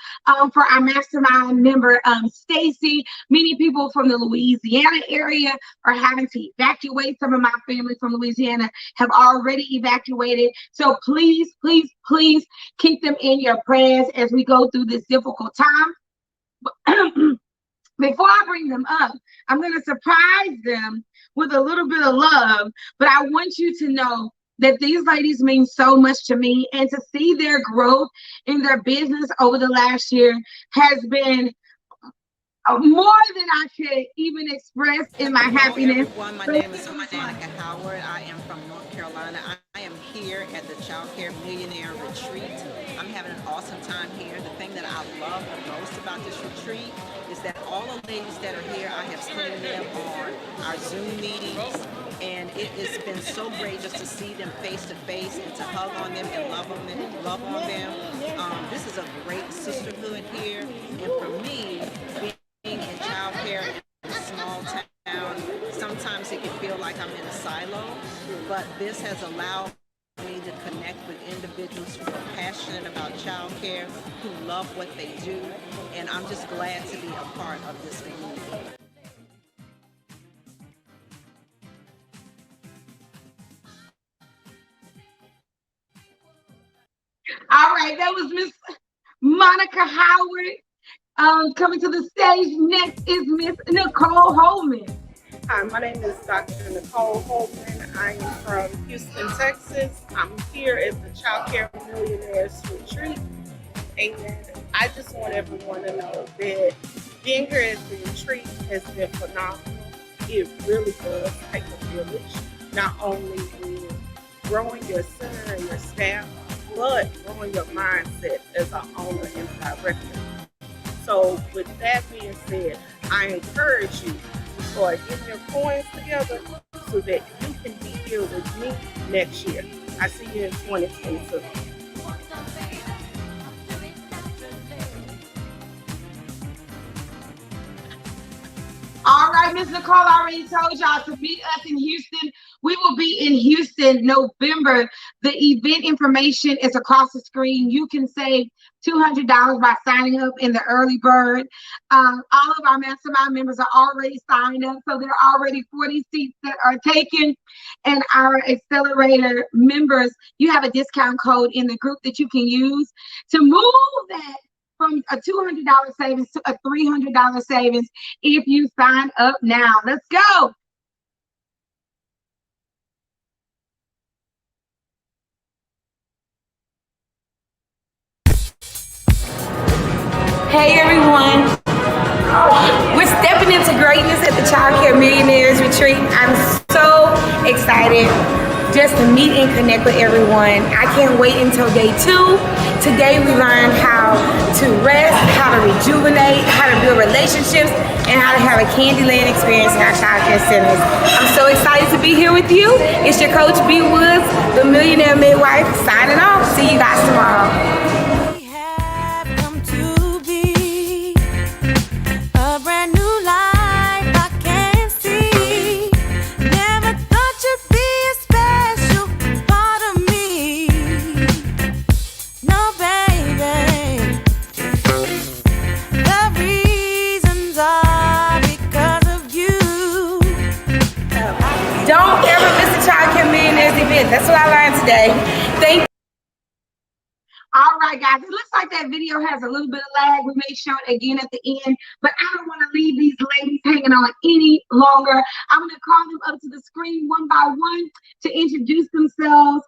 for our mastermind member, Stacy. Many people from the Louisiana area are having to evacuate. Some of my family from Louisiana have already evacuated. So please, please, please keep them in your prayers as we go through this difficult time. Before I bring them up, I'm going to surprise them with a little bit of love, but I want you to know that these ladies mean so much to me, and to see their growth in their business over the last year has been more than I could even express in my happiness. Everyone, my name is Monica Howard. I am from North Carolina. I am here at the Childcare Millionaire Retreat. I'm having an awesome time here. The thing that I love the most about this retreat is that all the ladies that are here, I have seen them on our Zoom meetings, and it has been so great just to see them face to face and to hug on them and love on them. This is a great sisterhood here, and for me, being in childcare in a small town, sometimes it can feel like I'm in a silo, but this has allowed me to connect with individuals who are passionate about childcare, who love what they do, and I'm just glad to be a part of this community. All right, that was Miss Monica Howard. Coming to the stage next is Miss Nicole Holman. Hi, my name is Dr. Nicole Holman. I am from Houston, Texas. I'm here at the Childcare Millionaires Retreat, and I just want everyone to know that being here at the retreat has been phenomenal. It really does take a village, not only in growing your center and your staff, but growing your mindset as an owner and director. So with that being said, I encourage you to start getting your coins together so that you can be here with me next year. I see you in 2022. All right, Miss Nicole already told y'all to meet us in Houston. We will be in Houston November. The event information is across the screen. You can save $200 by signing up in the early bird. All of our mastermind members are already signed up, so there are already 40 seats that are taken. And our accelerator members, you have a discount code in the group that you can use to move that from a $200 savings to a $300 savings if you sign up now. Let's go. Hey everyone, we're stepping into greatness at the Childcare Millionaires Retreat. I'm so excited just to meet and connect with everyone. I can't wait until day 2. Today we learned how to rest, how to rejuvenate, how to build relationships, and how to have a Candyland experience in our childcare centers. I'm so excited to be here with you. It's your coach B Woods, the Millionaire Midwife, signing off. See you guys tomorrow. That's what I learned today. Thank you. All right, guys. It looks like that video has a little bit of lag. We may show it again at the end, but I don't want to leave these ladies hanging on any longer. I'm going to call them up to the screen one by one to introduce themselves.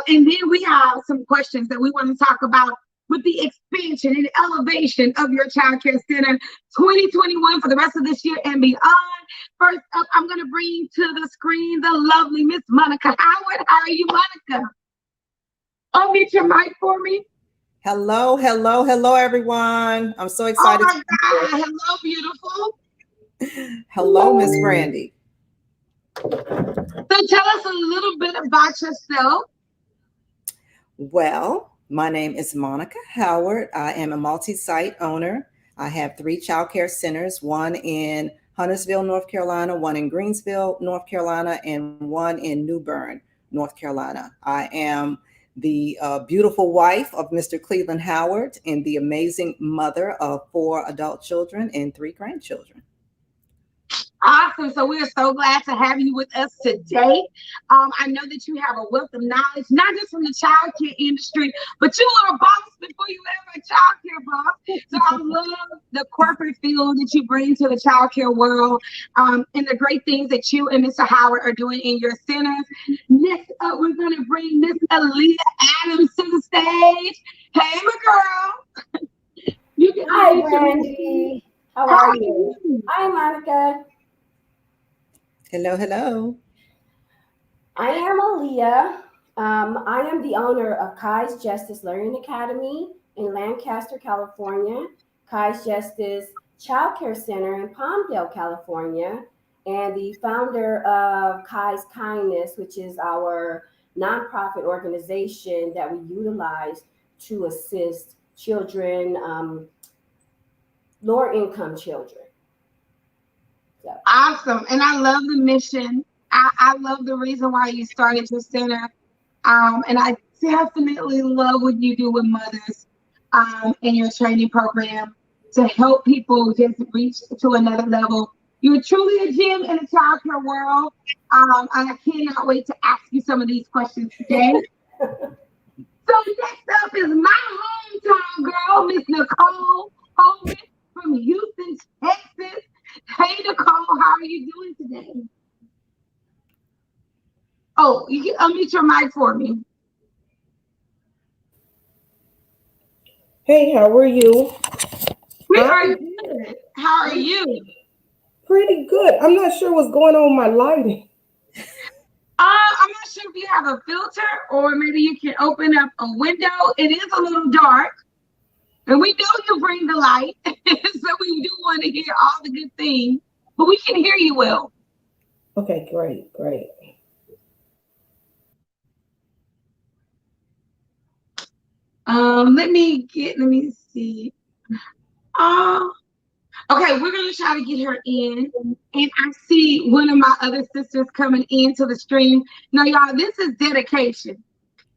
And then we have some questions that we want to talk about with the expansion and elevation of your childcare center 2021 for the rest of this year and beyond. First up, I'm going to bring to the screen the lovely Miss Monica Howard. How are you, Monica? Unmute your mic for me. Hello, hello, hello, everyone. I'm so excited. Oh my God. Hello, beautiful. Hello, Miss Brandy. So tell us a little bit about yourself. Well, my name is Monica Howard. I am a multi-site owner. I have 3 childcare centers, one in Huntersville, North Carolina, one in Greensville, North Carolina, and one in New Bern, North Carolina. I am the beautiful wife of Mr. Cleveland Howard and the amazing mother of 4 adult children and 3 grandchildren. Awesome. So we are so glad to have you with us today. I know that you have a wealth of knowledge, not just from the childcare industry, but you were a boss before you were a childcare boss. So I love the corporate feel that you bring to the childcare world, and the great things that you and Mr. Howard are doing in your centers. Next up, we're going to bring Miss Aaliyah Adams to the stage. Hey, my girl. You can Hi, Brandy. How are you? Hi, Monica. Hello, hello. I am Aaliyah. I am the owner of Kai's Justice Learning Academy in Lancaster, California, Kai's Justice Childcare Center in Palmdale, California, and the founder of Kai's Kindness, which is our nonprofit organization that we utilize to assist children, lower income children. So. Awesome. And I love the mission. I love the reason why you started your center. And I definitely love what you do with mothers in your training program to help people just reach to another level. You're truly a gem in the childcare world. And I cannot wait to ask you some of these questions today. So next up is my hometown girl, Miss Nicole Holman from Houston, Texas. Hey, Nicole, how are you doing today? Oh, you can unmute your mic for me. Hey, how are you? We are good. How are you? Pretty good. I'm not sure what's going on with my lighting. I'm not sure if you have a filter or maybe you can open up a window. It is a little dark. And we know you bring the light, so we do want to hear all the good things, but we can hear you well. Okay, great. Let me see. Okay, we're gonna try to get her in. And I see one of my other sisters coming into the stream. Now, y'all, this is dedication.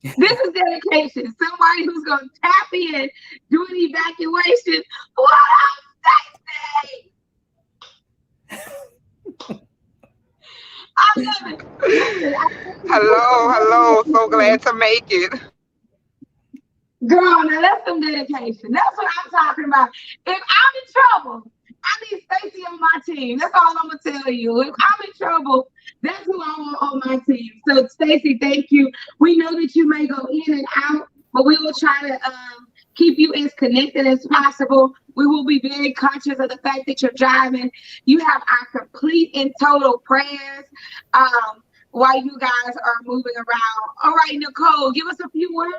This is dedication. Somebody who's gonna tap in, do an evacuation. What up, Stacy? I love it. Listen, Hello. So glad to make it. Girl, now that's some dedication. That's what I'm talking about. If I'm in trouble, I need Stacy on my team. That's all I'm gonna tell you. If I'm in trouble, that's who I want on my team. So Stacy, thank you. We know that you may go in and out, but we will try to keep you as connected as possible. We will be very conscious of the fact that you're driving. You have our complete and total prayers while you guys are moving around. All right, Nicole, give us a few words.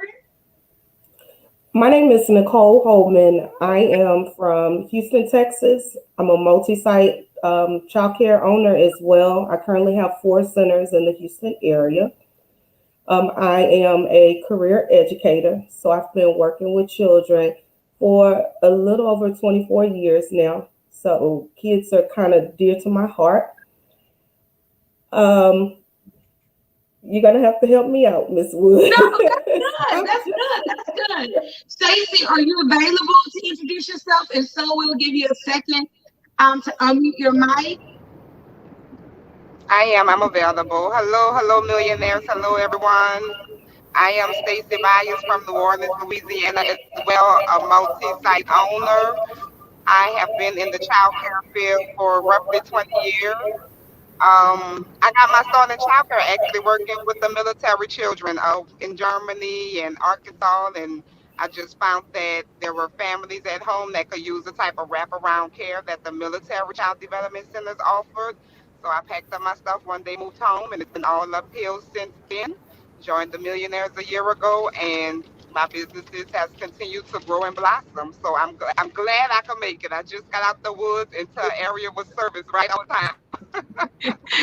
My name is Nicole Holman. I am from Houston, Texas. I'm a multi-site childcare owner as well. I currently have 4 centers in the Houston area. I am a career educator, so I've been working with children for a little over 24 years now. So kids are kind of dear to my heart. You're gonna have to help me out, Miss Wood. No, that's good. Stacey, are you available to introduce yourself? If so, we'll give you a second to unmute your mic. I am. I'm available. Hello, millionaires. Hello, everyone. I am Stacey Myers from New Orleans, Louisiana, as well, a multi-site owner. I have been in the child care field for roughly 20 years. I got my start in childcare actually working with the military children in Germany and Arkansas, and I just found that there were families at home that could use the type of wraparound care that the military child development centers offered. So I packed up my stuff one day, moved home, and it's been all uphill since then. Joined the Millionaires a year ago, and my businesses has continued to grow and blossom. So I'm glad I could make it. I just got out the woods into an area with service right on time.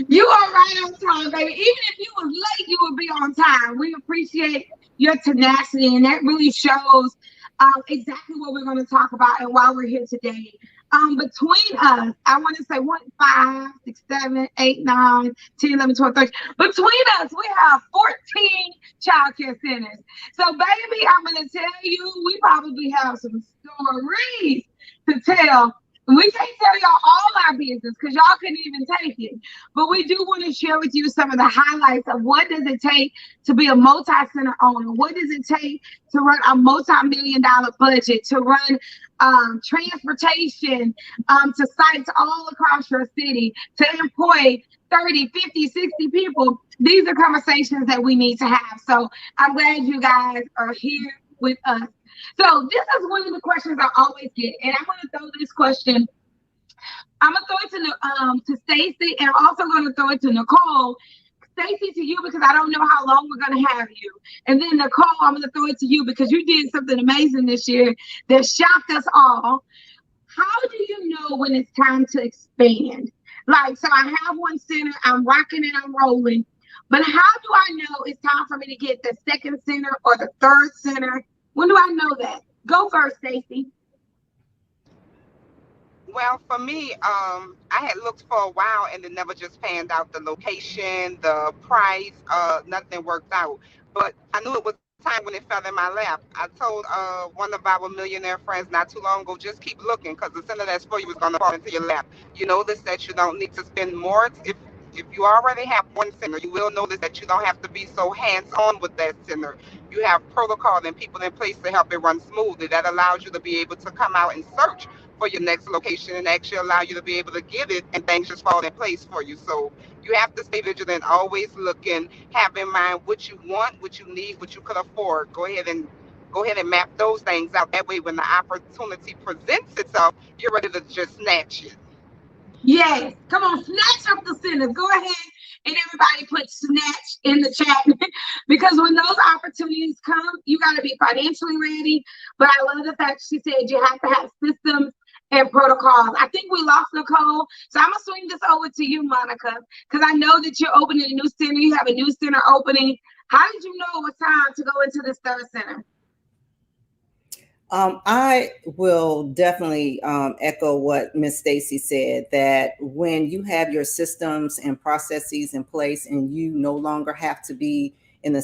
You are right on time, baby. Even if you was late, you would be on time. We appreciate your tenacity, and that really shows exactly what we're going to talk about and why we're here today. Between us, I want to say 1, 5, 6, 7, 8, 9, 10, 11, 12, 13. Between us, we have 14 childcare centers. So, baby, I'm going to tell you, we probably have some stories to tell. We can't tell y'all all our business because y'all couldn't even take it. But we do want to share with you some of the highlights of what does it take to be a multi-center owner? What does it take to run a multi-million-dollar budget, to run transportation to sites all across your city, to employ 30, 50, 60 people? These are conversations that we need to have. So I'm glad you guys are here with us. So this is one of the questions I always get, and I'm going to throw this question. I'm going to throw it to Stacey, and I'm also going to throw it to Nicole. Stacey, to you because I don't know how long we're going to have you, and then Nicole, I'm going to throw it to you because you did something amazing this year that shocked us all. How do you know when it's time to expand? Like, so I have one center, I'm rocking and I'm rolling, but how do I know it's time for me to get the second center or the third center? When do I know that? Go first, Stacey. Well, for me, I had looked for a while and it never just panned out. The location, the price, nothing worked out. But I knew it was time when it fell in my lap. I told one of our millionaire friends not too long ago, just keep looking because the center that's for you is going to fall into your lap. You notice that you don't need to spend more. If you already have one center, you will notice that you don't have to be so hands-on with that center. You have protocol and people in place to help it run smoothly. That allows you to be able to come out and search for your next location and actually allow you to be able to get it and things just fall in place for you. So you have to stay vigilant, always looking, have in mind what you want, what you need, what you could afford. Go ahead and map those things out. That way when the opportunity presents itself, you're ready to just snatch it. Yes, come on, snatch up the centers. Go ahead and everybody put snatch in the chat because when those opportunities come, you got to be financially ready. But I love the fact she said you have to have systems and protocols. I think we lost Nicole, so I'm gonna swing this over to you, Monica, because I know that you're opening a new center. You have a new center opening. How did you know it was time to go into this third center? I will definitely echo what Miss Stacy said, that when you have your systems and processes in place and you no longer have to be in the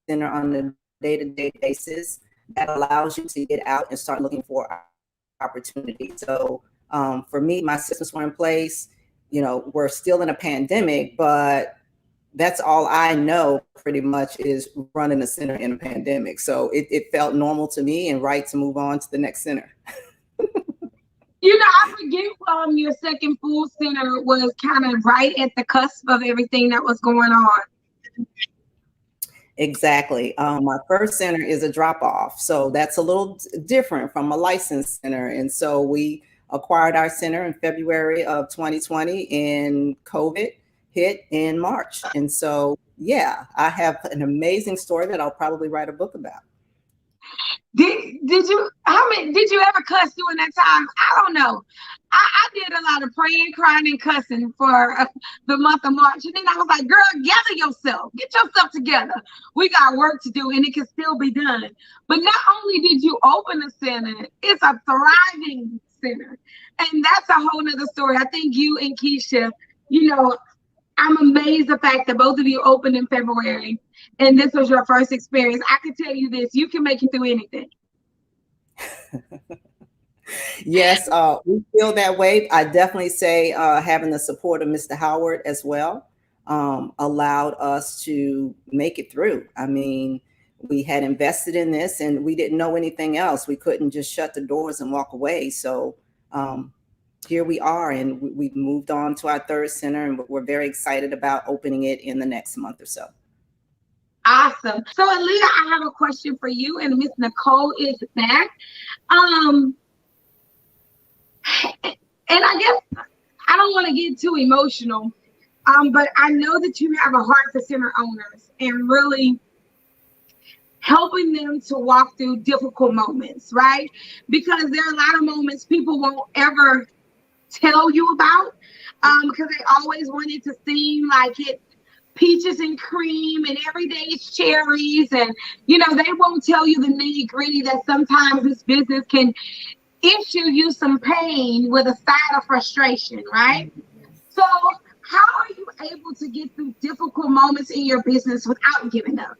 center on a day-to-day basis, that allows you to get out and start looking for opportunities. So for me, my systems were in place. You know, we're still in a pandemic, but that's all I know pretty much is running a center in a pandemic. So it felt normal to me and right to move on to the next center. You know, I forget your second full center was kind of right at the cusp of everything that was going on. Exactly. My first center is a drop off. So that's a little different from a licensed center. And so we acquired our center in February of 2020 and COVID hit in March. And so, yeah, I have an amazing story that I'll probably write a book about. Did you ever cuss during that time? I don't know. I did a lot of praying, crying, and cussing for the month of March. And then I was like, girl, gather yourself. Get yourself together. We got work to do and it can still be done. But not only did you open a center, it's a thriving center. And that's a whole nother story. I think you and Keisha, you know, I'm amazed the fact that both of you opened in February and this was your first experience. I can tell you this, you can make it through anything. Yes, we feel that way. I definitely say having the support of Mr. Howard as well allowed us to make it through. I mean, we had invested in this and we didn't know anything else. We couldn't just shut the doors and walk away. So here we are, and we've moved on to our third center, and we're very excited about opening it in the next month or so. Awesome. So Aaliyah, I have a question for you, and Miss Nicole is back. And I guess I don't want to get too emotional, but I know that you have a heart for center owners and really helping them to walk through difficult moments, right? Because there are a lot of moments people won't ever tell you about because they always want it to seem like it's peaches and cream and every day it's cherries, and you know, they won't tell you the nitty-gritty that sometimes this business can issue you some pain with a side of frustration, right? So how are you able to get through difficult moments in your business without giving up?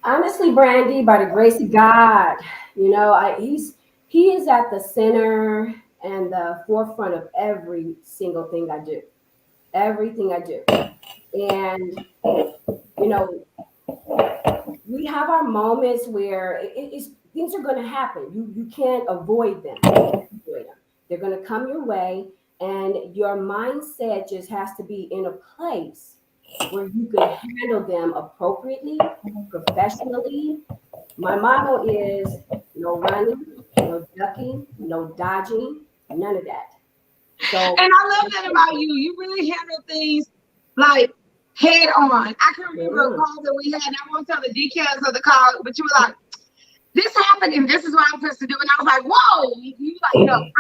Honestly, Brandy, by the grace of God, you know, he is at the center and the forefront of every single thing I do. Everything I do. And, you know, we have our moments where things are going to happen. You can't avoid them. They're going to come your way, and your mindset just has to be in a place where you can handle them appropriately, professionally. My motto is no running, no ducking, no dodging, none of that. So, and I love that about you. You really handle things like head on. I can remember a call that we had, and I won't tell the details of the call, but you were like, this happened and this is what I'm supposed to do. And I was like, whoa, you like, no,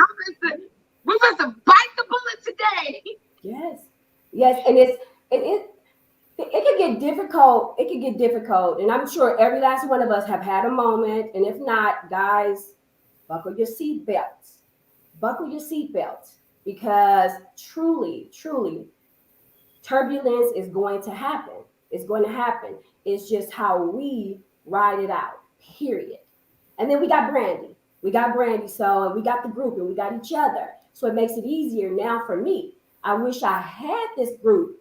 we're supposed to bite the bullet today. Yes. And it can get difficult. It can get difficult. And I'm sure every last one of us have had a moment. And if not, guys, buckle your seatbelts. Buckle your seatbelts. Because truly, turbulence is going to happen. It's going to happen. It's just how we ride it out, period. And then we got Brandy. So we got the group and we got each other. So it makes it easier now for me. I wish I had this group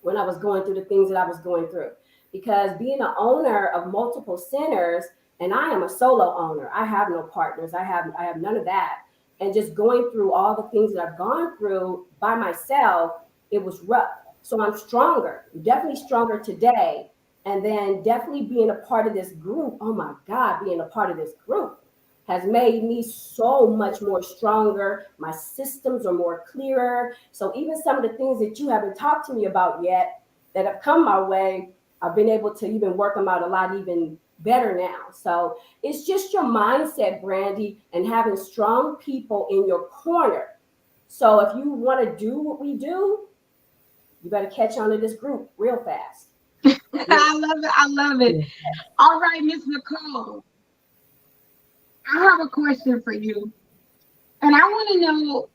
when I was going through the things that I was going through. Because being an owner of multiple centers, and I am a solo owner. I have no partners. I have none of that. And just going through all the things that I've gone through by myself, it was rough. So I'm stronger, definitely stronger today. And then definitely being a part of this group, oh my God, being a part of this group has made me so much more stronger. My systems are more clearer. So even some of the things that you haven't talked to me about yet that have come my way, I've been able to even work them out a lot even better now. So it's just your mindset, Brandy, and having strong people in your corner. So if you want to do what we do, you better catch on to this group real fast. I love it. All right, Miss Nicole. I have a question for you, and I want to know.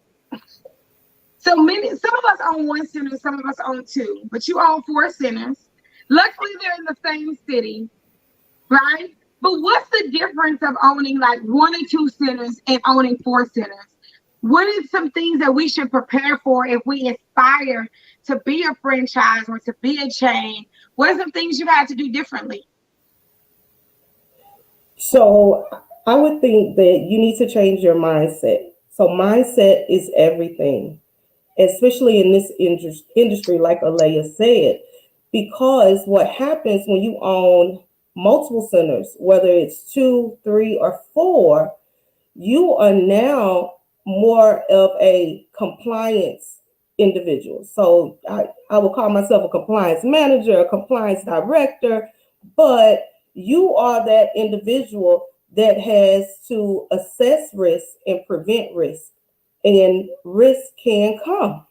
So some of us own one center, some of us own two, but you own four centers. Luckily, they're in the same city, right? But what's the difference of owning like one or two centers and owning four centers? What are some things that we should prepare for if we aspire to be a franchise or to be a chain? What are some things you had to do differently? So I would think that you need to change your mindset. So mindset is everything, especially in this industry, like Alea said, because what happens when you own multiple centers, whether it's two, three, or four, you are now more of a compliance individual. So I will call myself a compliance manager, a compliance director, but you are that individual that has to assess risk and prevent risk. And risk can come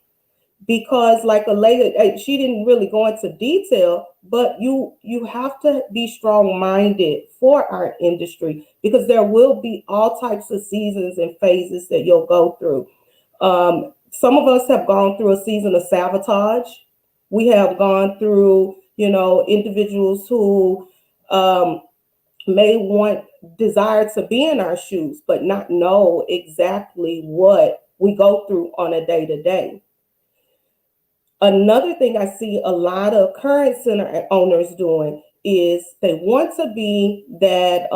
because like a lady, she didn't really go into detail, but you have to be strong-minded for our industry because there will be all types of seasons and phases that you'll go through. Some of us have gone through a season of sabotage. We have gone through, individuals who may desire to be in our shoes, but not know exactly what we go through on a day-to-day. Another thing I see a lot of current center owners doing is they want to be that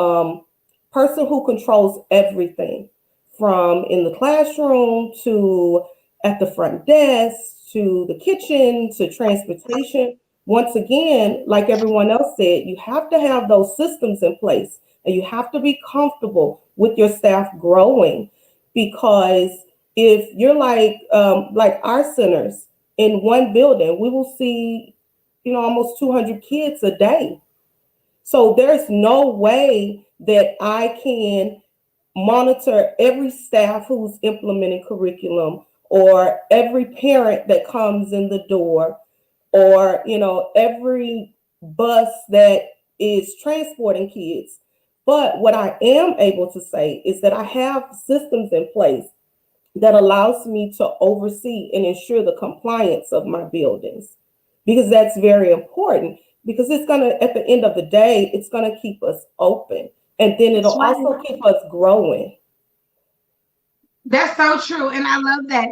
person who controls everything from in the classroom to at the front desk to the kitchen to transportation. Once again, like everyone else said, you have to have those systems in place and you have to be comfortable with your staff growing because if you're like our centers, in one building, we will see, almost 200 kids a day. So there's no way that I can monitor every staff who's implementing curriculum or every parent that comes in the door or, every bus that is transporting kids. But what I am able to say is that I have systems in place that allows me to oversee and ensure the compliance of my buildings because that's very important because it's going to, at the end of the day, it's going to keep us open and then it'll also keep us growing. That's so true. And I love that.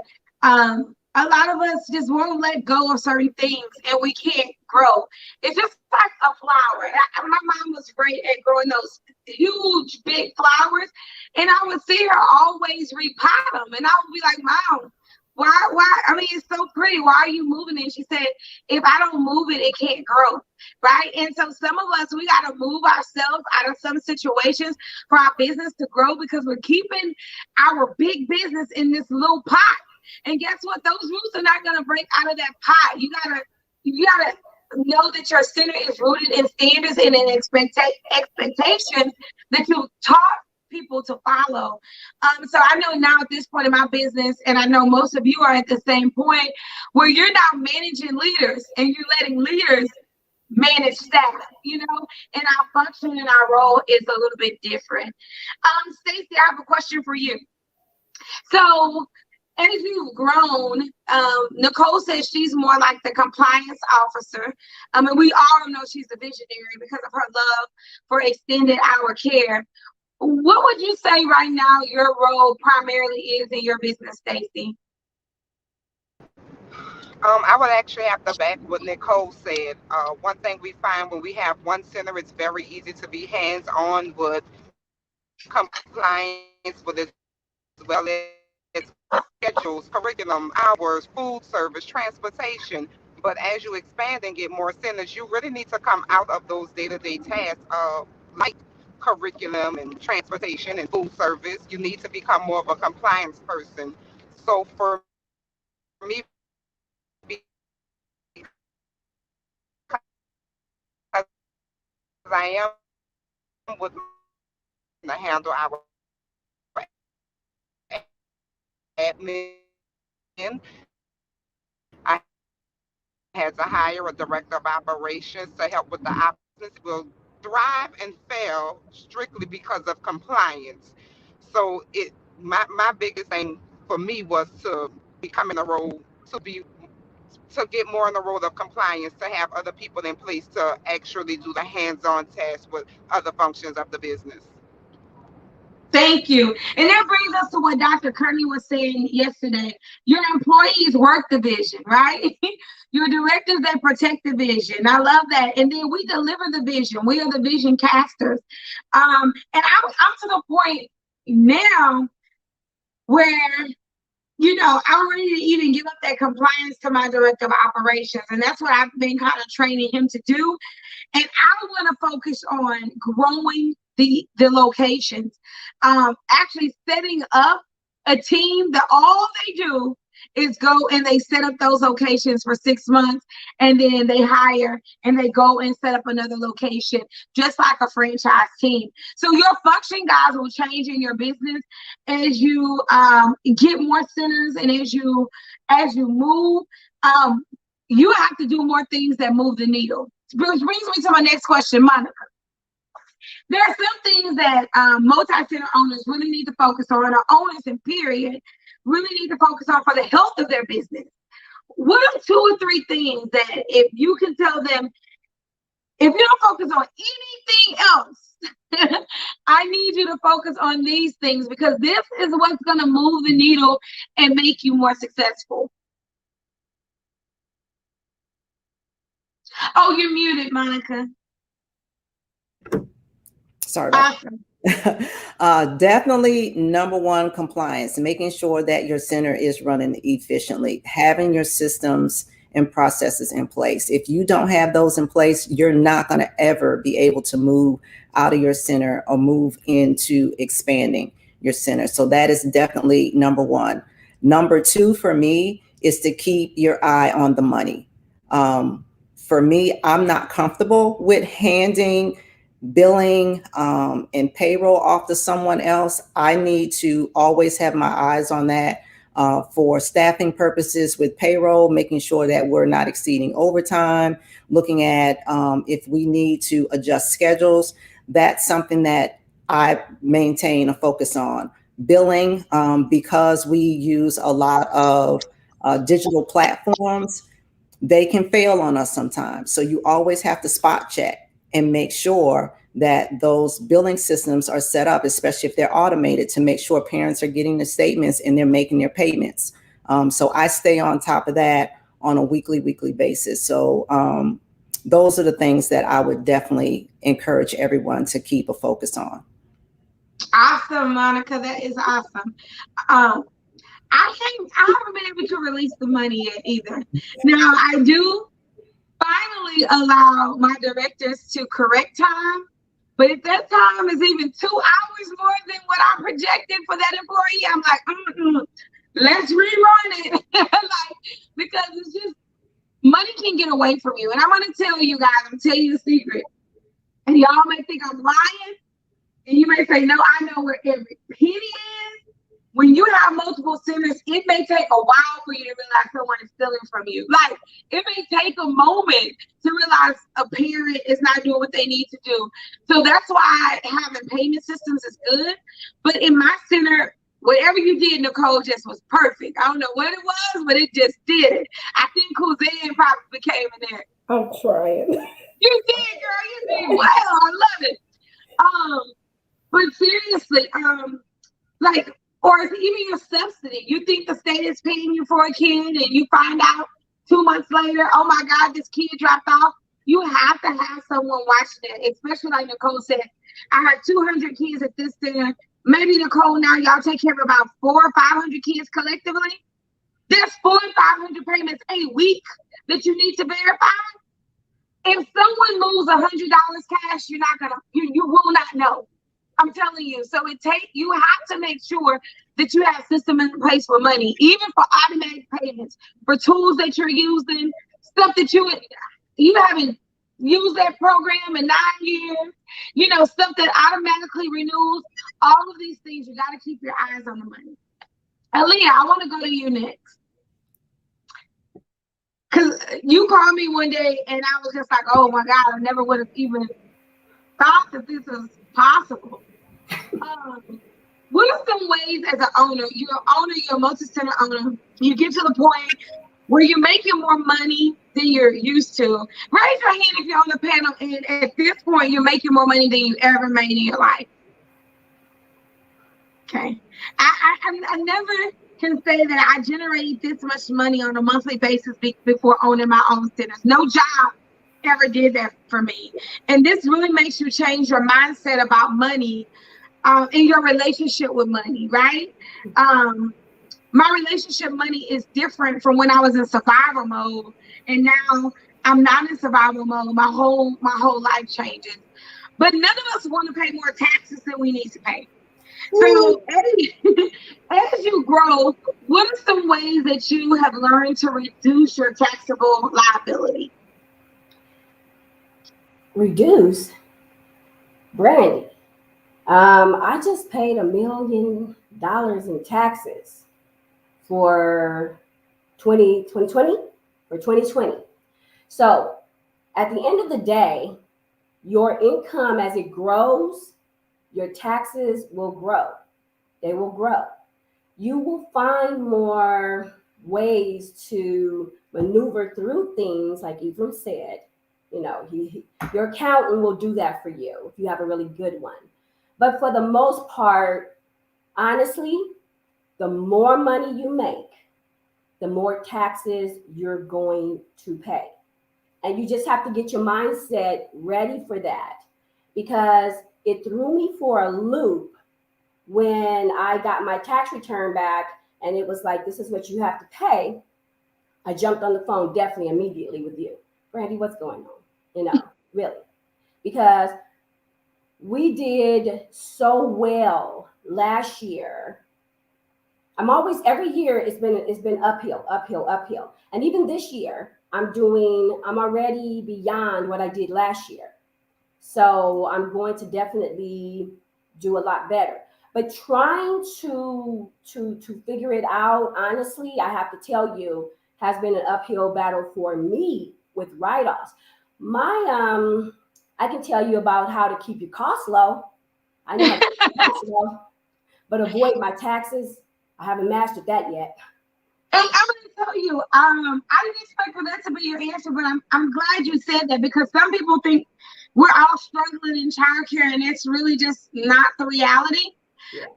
A lot of us just won't let go of certain things and we can't grow. It's just like a flower. My mom was great at growing those huge, big flowers. And I would see her always repot them. And I would be like, Mom, why? I mean, it's so pretty. Why are you moving it? She said, if I don't move it, it can't grow. Right. And so some of us, we got to move ourselves out of some situations for our business to grow because we're keeping our big business in this little pot. And guess what? Those roots are not going to break out of that pot. You gotta know that your center is rooted in standards and in expectations that you taught people to follow. So I know now at this point in my business, and I know most of you are at the same point where you're now managing leaders and you're letting leaders manage staff, and our function and our role is a little bit different. Stacey, I have a question for you. So as you've grown, Nicole says she's more like the compliance officer. And we all know she's a visionary because of her love for extended hour care. What would you say right now your role primarily is in your business, Stacey? I would actually have to back what Nicole said. One thing we find when we have one center, it's very easy to be hands-on with compliance, with as well as schedules, curriculum, hours, food service, transportation. But as you expand and get more centers, you really need to come out of those day-to-day tasks like curriculum and transportation and food service. You need to become more of a compliance person. So for me, I am with to handle our admin. I had to hire a director of operations to help with the operations. We'll thrive and fail strictly because of compliance. So my biggest thing for me was to become in a role to get more in the role of compliance, to have other people in place to actually do the hands-on tasks with other functions of the business. Thank you. And that brings us to what Dr. Connie was saying yesterday. Your employees work the vision, right? Your directors, they protect the vision. I love that. And then we deliver the vision. We are the vision casters. And I'm to the point now where, you know, I'm ready to even give up that compliance to my director of operations. And that's what I've been kind of training him to do. And I want to focus on growing the locations, actually setting up a team that all they do is go and they set up those locations for 6 months, and then they hire and they go and set up another location, just like a franchise team. So your function, guys, will change in your business as you get more centers, and as you move, you have to do more things that move the needle. Which brings me to my next question, Monica. There are some things that multi-center owners really need to focus on, or owners in period really need to focus on for the health of their business. What are 2 or 3 things that if you can tell them, if you don't focus on anything else, I need you to focus on these things, because this is what's going to move the needle and make you more successful. Oh, you're muted, Monica. Sorry about that. Definitely number one, compliance, making sure that your center is running efficiently, having your systems and processes in place. If you don't have those in place, you're not going to ever be able to move out of your center or move into expanding your center. So that is definitely number one. Number 2 for me is to keep your eye on the money. For me, I'm not comfortable with handing billing and payroll off to someone else. I need to always have my eyes on that for staffing purposes with payroll, making sure that we're not exceeding overtime, looking at if we need to adjust schedules. That's something that I maintain a focus on. Billing, because we use a lot of digital platforms, they can fail on us sometimes. So you always have to spot check and make sure that those billing systems are set up, especially if they're automated, to make sure parents are getting the statements and they're making their payments. So I stay on top of that on a weekly basis. So those are the things that I would definitely encourage everyone to keep a focus on. Awesome, Monica. That is awesome. I haven't been able to release the money yet either. Now, I do finally allow my directors to correct time, but if that time is even 2 hours more than what I projected for that employee, I'm like, let's rerun it. Because it's just, money can get away from you. And I'm going to tell you guys, I'm telling you the secret. And y'all may think I'm lying, and you may say, no, I know where every penny is. When you have multiple centers, it may take a while for you to realize someone is stealing from you. Like, it may take a moment to realize a parent is not doing what they need to do. So that's why having payment systems is good. But in my center, whatever you did, Nicole, just was perfect. I don't know what it was, but it just did it. I think Kuzan probably came in there. I'm trying. You did, girl. You did well. I love it. But seriously, like, or is it even your subsidy? You think the state is paying you for a kid, and you find out 2 months later, oh my God, this kid dropped off. You have to have someone watching it, especially like Nicole said. I had 200 kids at this center. Maybe, Nicole, now y'all take care of about 400 or 500 kids collectively. There's 400 or 500 payments a week that you need to verify. If someone moves $100 cash, you will not know. I'm telling you. So you have to make sure that you have systems in place for money, even for automatic payments, for tools that you're using, stuff that you haven't used that program in 9 years, stuff that automatically renews. All of these things, you got to keep your eyes on the money. Aaliyah, I want to go to you next. Because you called me one day and I was just like, oh my God, I never would have even thought that this was possible. What are some ways as an owner, you're an owner, you're a multi-center owner, you get to the point where you're making more money than you're used to? Raise your hand if you're on the panel and at this point you're making more money than you ever made in your life. Okay. I never can say that I generated this much money on a monthly basis before owning my own centers. No job ever did that for me. And this really makes you change your mindset about money in your relationship with money, right? My relationship money is different from when I was in survival mode, and now I'm not in survival mode. My whole life changes. But none of us want to pay more taxes than we need to pay. So as you grow, what are some ways that you have learned to reduce your taxable liability? Reduce? Brandy, I just paid $1 million in taxes for 2020 or 2020. So at the end of the day, your income, as it grows, your taxes will grow. They will grow. You will find more ways to maneuver through things, like Ephraim said. You know, your accountant will do that for you if you have a really good one. But for the most part, honestly, the more money you make, the more taxes you're going to pay. And you just have to get your mindset ready for that, because it threw me for a loop when I got my tax return back and it was like, this is what you have to pay. I jumped on the phone definitely immediately with you. Brandy, what's going on? You know, really. Because we did so well last year. Every year it's been uphill. And even this year, I'm already beyond what I did last year. So I'm going to definitely do a lot better. But trying to figure it out, honestly, I have to tell you, has been an uphill battle for me with write-offs. I can tell you about how to keep your costs low. I know how to keep your costs low, but avoid my taxes. I haven't mastered that yet. And I'm going to tell you, I didn't expect for that to be your answer, but I'm glad you said that, because some people think we're all struggling in childcare, and it's really just not the reality. Yeah.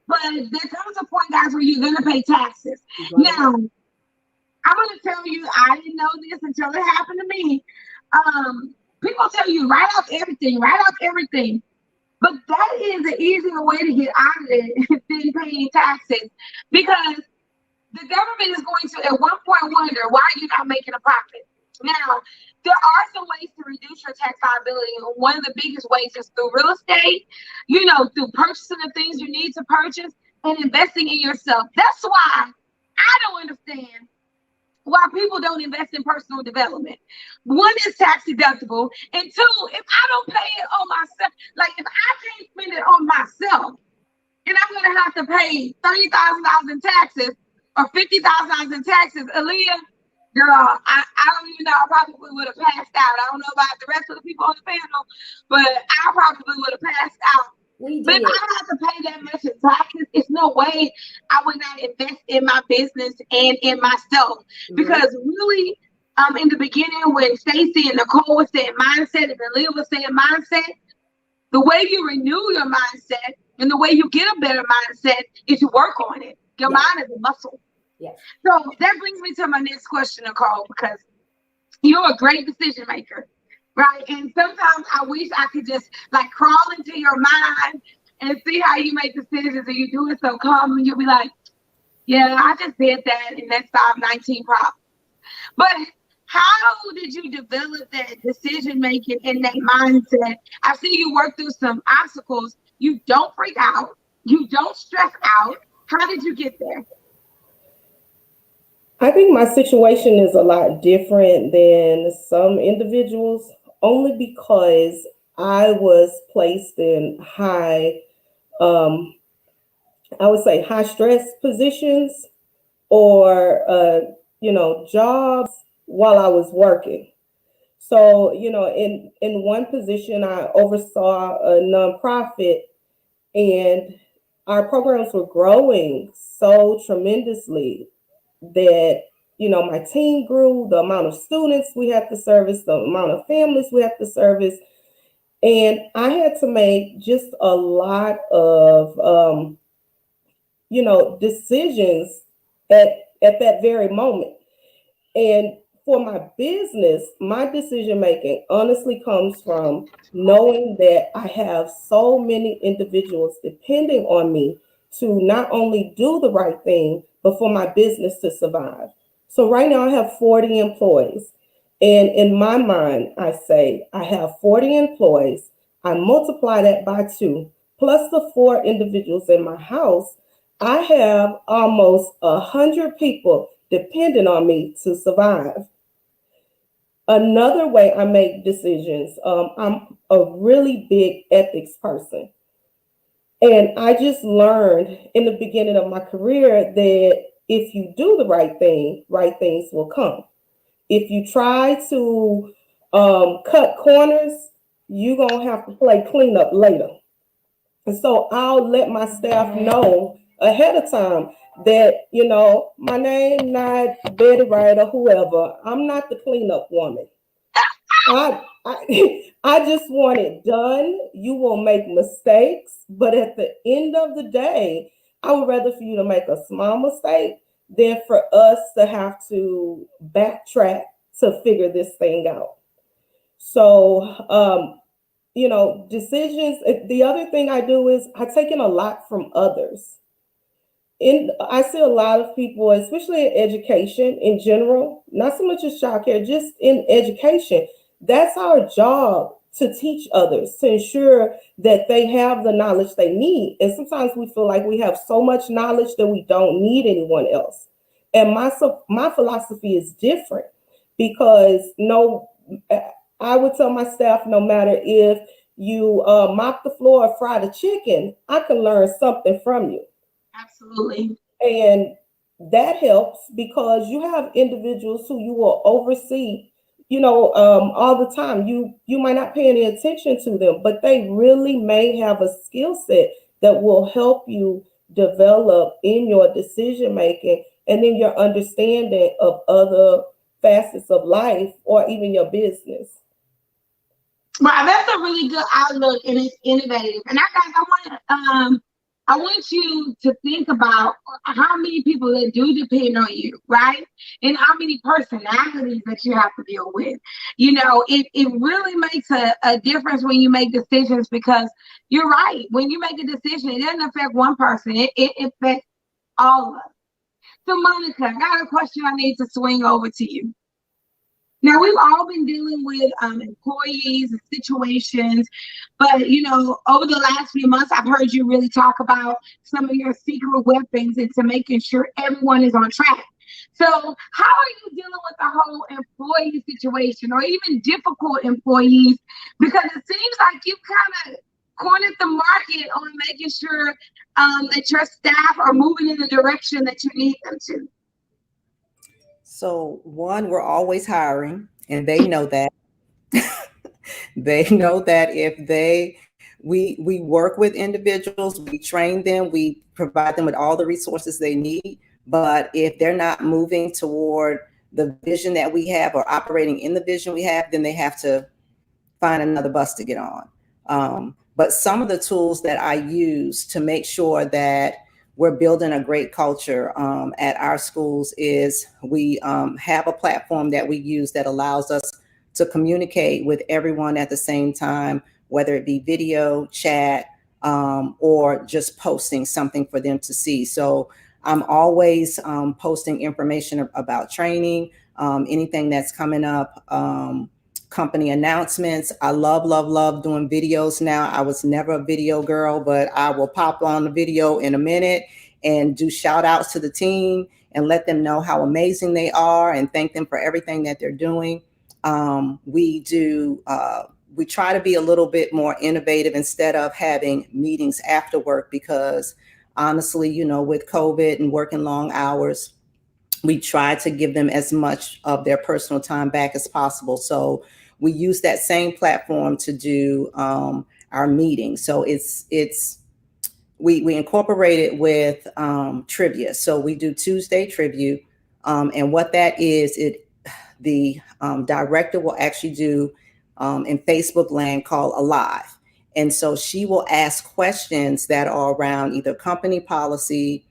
But there comes a point, guys, where you're going to pay taxes. Now, I'm going to tell you, I didn't know this until it happened to me. People tell you, write off everything. But that is an easier way to get out of it than paying taxes, because the government is going to, at one point, wonder, why are you not making a profit? Now, there are some ways to reduce your tax liability. One of the biggest ways is through real estate, through purchasing the things you need to purchase and investing in yourself. That's why I don't understand why people don't invest in personal development. One, is tax deductible, and two, if I don't pay it on myself, like if I can't spend it on myself, and I'm gonna have to pay $30,000 in taxes or $50,000 in taxes, Aaliyah, girl, I don't even know, I probably would have passed out. I don't know about the rest of the people on the panel, but I probably would have passed out. But if I have to pay that much in taxes, it's no way I would not invest in my business and in myself. Because really, in the beginning, when Stacey and Nicole was saying mindset and Aaliyah was saying mindset, the way you renew your mindset and the way you get a better mindset is to work on it. Your mind is a muscle. Yes. So that brings me to my next question, Nicole, because you're a great decision maker, right? And sometimes I wish I could just crawl into your mind and see how you make decisions, and you do it so calm, and you'll be like, yeah, I just did that, and that solved 19 problems. But how did you develop that decision making and that mindset? I see you work through some obstacles. You don't freak out. You don't stress out. How did you get there? I think my situation is a lot different than some individuals, only because I was placed in high stress positions or, jobs while I was working. So, in one position, I oversaw a nonprofit, and our programs were growing so tremendously that, my team grew, the amount of students we had to service, the amount of families we had to service. And I had to make just a lot of, decisions at that very moment. And for my business, my decision making honestly comes from knowing that I have so many individuals depending on me to not only do the right thing, but for my business to survive. So right now I have 40 employees. And in my mind, I say I have 40 employees. I multiply that by 2, plus the 4 individuals in my house. I have almost 100 people depending on me to survive. Another way I make decisions, I'm a really big ethics person. And I just learned in the beginning of my career that if you do the right thing, right things will come. If you try to cut corners, you're going to have to play cleanup later. And so I'll let my staff know ahead of time that, my name not Beri or whoever. I'm not the cleanup woman. I just want it done. You will make mistakes, but at the end of the day, I would rather for you to make a small mistake than for us to have to backtrack to figure this thing out. So, decisions. The other thing I do is I take in a lot from others. I see a lot of people, especially in education in general, not so much as childcare, just in education. That's our job, to teach others, to ensure that they have the knowledge they need. And sometimes we feel like we have so much knowledge that we don't need anyone else. And my philosophy is different, because I would tell my staff, no matter if you mop the floor or fry the chicken, I can learn something from you. Absolutely. And that helps because you have individuals who you will oversee, all the time. You might not pay any attention to them, but they really may have a skill set that will help you develop in your decision making and in your understanding of other facets of life or even your business. Right, that's a really good outlook, and it's innovative. And I want you to think about how many people that do depend on you, right? And how many personalities that you have to deal with. It really makes a difference when you make decisions, because you're right. When you make a decision, it doesn't affect one person. It affects all of us. So Monica, I got a question I need to swing over to you. Now, we've all been dealing with employees and situations, but, over the last few months, I've heard you really talk about some of your secret weapons into making sure everyone is on track. So how are you dealing with the whole employee situation, or even difficult employees? Because it seems like you kind of cornered the market on making sure that your staff are moving in the direction that you need them to. So one, we're always hiring, and they know that. They know that we work with individuals, we train them, we provide them with all the resources they need. But if they're not moving toward the vision that we have or operating in the vision we have, then they have to find another bus to get on. But some of the tools that I use to make sure that we're building a great culture at our schools is we have a platform that we use that allows us to communicate with everyone at the same time, whether it be video, chat, or just posting something for them to see. So I'm always posting information about training, anything that's coming up, company announcements. I love doing videos now. I was never a video girl, but I will pop on the video in a minute and do shout outs to the team and let them know how amazing they are and thank them for everything that they're doing. We try to be a little bit more innovative instead of having meetings after work, because honestly, with COVID and working long hours, we try to give them as much of their personal time back as possible. So we use that same platform to do our meetings. So we incorporate it with trivia. So we do Tuesday trivia, and what that is, the director will actually do in Facebook land called Alive. And so she will ask questions that are around either company policy.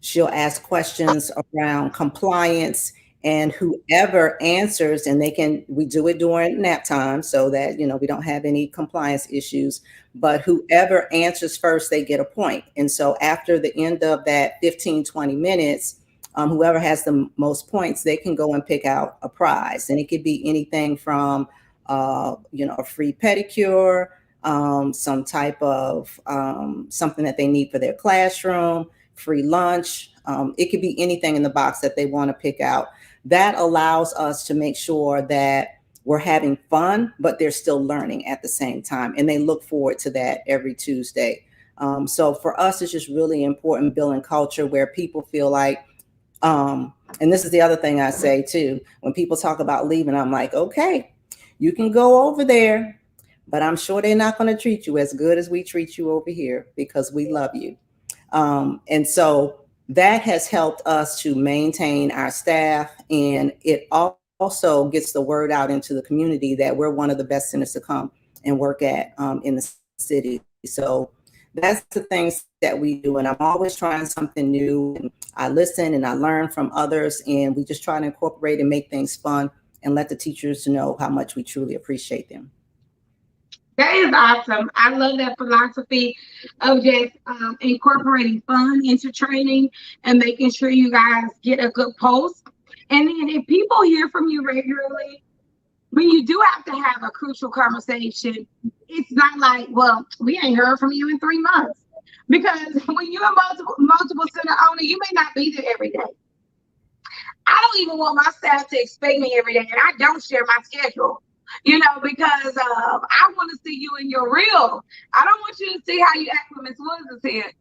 She'll ask questions around compliance, and whoever answers, and we do it during nap time so that, we don't have any compliance issues, but whoever answers first, they get a point. And so after the end of that 15, 20 minutes, whoever has the most points, they can go and pick out a prize. And it could be anything from, a free pedicure, some type of something that they need for their classroom, free lunch. It could be anything in the box that they want to pick out. That allows us to make sure that we're having fun, but they're still learning at the same time. And they look forward to that every Tuesday. So for us, it's just really important building culture where people feel like, and this is the other thing I say too, when people talk about leaving, I'm like, okay, you can go over there, but I'm sure they're not going to treat you as good as we treat you over here because we love you. And so that has helped us to maintain our staff, and it also gets the word out into the community that we're one of the best centers to come and work at in the city. So that's the things that we do. And I'm always trying something new, and I listen and I learn from others, and we just try to incorporate and make things fun and let the teachers know how much we truly appreciate them. That is awesome. I love that philosophy of just incorporating fun into training and making sure you guys get a good pulse. And then if people hear from you regularly, when you do have to have a crucial conversation, it's not like, well, we ain't heard from you in 3 months. Because when you're a multiple center owner, you may not be there every day. I don't even want my staff to expect me every day, and I don't share my schedule. Because I want to see you in your real. I don't want you to see how you act when Miss Woods is here.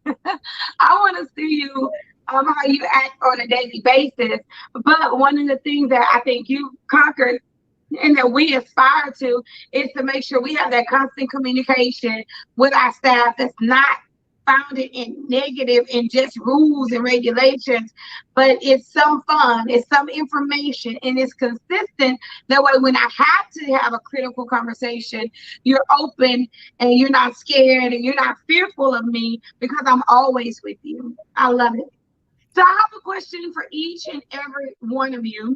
I want to see you how you act on a daily basis. But one of the things that I think you conquered and that we aspire to is to make sure we have that constant communication with our staff that's not founded in negative and just rules and regulations, but it's some fun, it's some information, and it's consistent. That way, when I have to have a critical conversation, you're open and you're not scared and you're not fearful of me because I'm always with you. I love it. So I have a question for each and every one of you.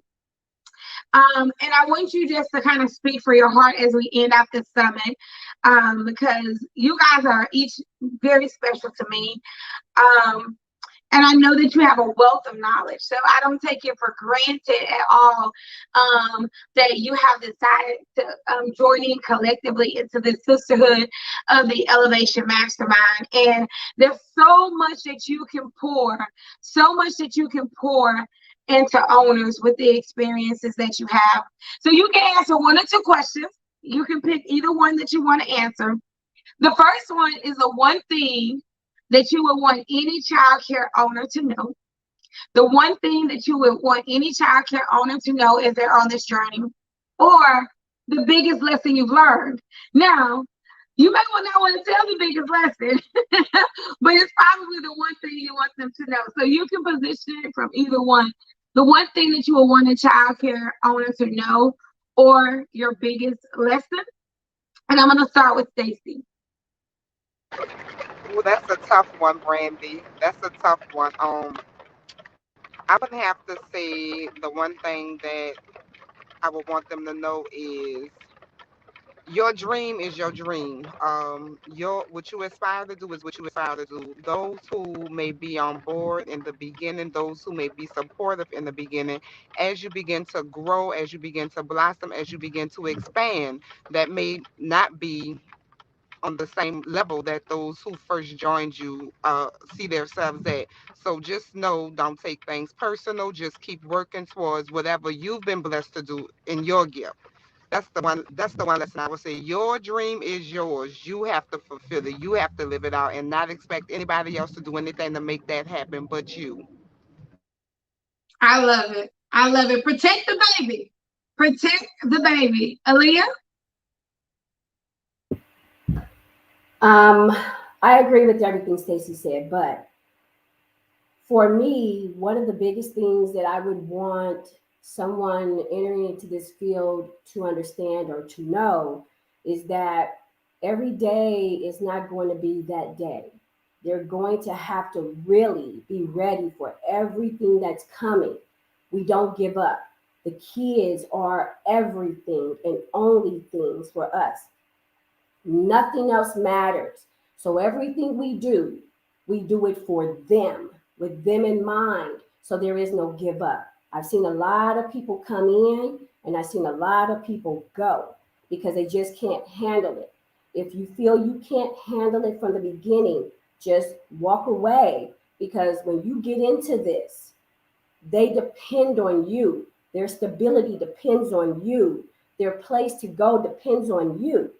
And I want you just to kind of speak for your heart as we end out this summit, because you guys are each very special to me. And I know that you have a wealth of knowledge. So I don't take it for granted at all that you have decided to join in collectively into the sisterhood of the Elevation Mastermind. And there's so much that you can pour, into owners with the experiences that you have. So you can answer 1 or 2 questions. You can pick either one that you want to answer. The first one is the one thing that you would want any child care owner to know. The one thing that you would want any child care owner to know as they're on this journey, or the biggest lesson you've learned. Now, you may not want to tell the biggest lesson, but it's probably the one thing you want them to know. So you can position it from either one. The one thing that you will want a child care owner to know, or your biggest lesson. And I'm going to start with Stacy. Well, that's a tough one, Brandy. That's a tough one. I would have to say the one thing that I would want them to know is your dream is your dream. What you aspire to do is what you aspire to do. Those who may be on board in the beginning, those who may be supportive in the beginning, as you begin to grow, as you begin to blossom, as you begin to expand, that may not be on the same level that those who first joined you see themselves at. So just know, don't take things personal. Just keep working towards whatever you've been blessed to do in your gift. That's the one lesson I would say. Your dream is yours. You have to fulfill it. You have to live it out and not expect anybody else to do anything to make that happen but you. I love it. I love it. Protect the baby. Protect the baby. Aaliyah? I agree with everything Stacey said, but for me, one of the biggest things that I would want someone entering into this field to understand or to know is that every day is not going to be that day. They're going to have to really be ready for everything that's coming. We don't give up. The kids are everything and only things for us. Nothing else matters. So everything we do it for them, with them in mind. So there is no give up. I've seen a lot of people come in and I've seen a lot of people go because they just can't handle it. If you feel you can't handle it from the beginning, just walk away, because when you get into this, they depend on you. Their stability depends on you. Their place to go depends on you.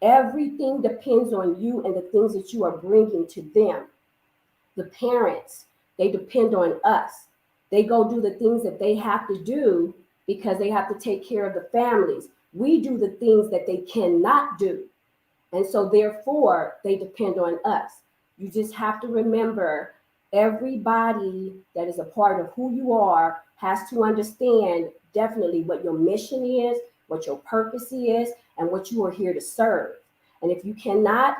Everything depends on you and the things that you are bringing to them. The parents, they depend on us. They go do the things that they have to do because they have to take care of the families. We do the things that they cannot do. And so therefore, they depend on us. You just have to remember, everybody that is a part of who you are has to understand definitely what your mission is, what your purpose is, and what you are here to serve. And if you cannot,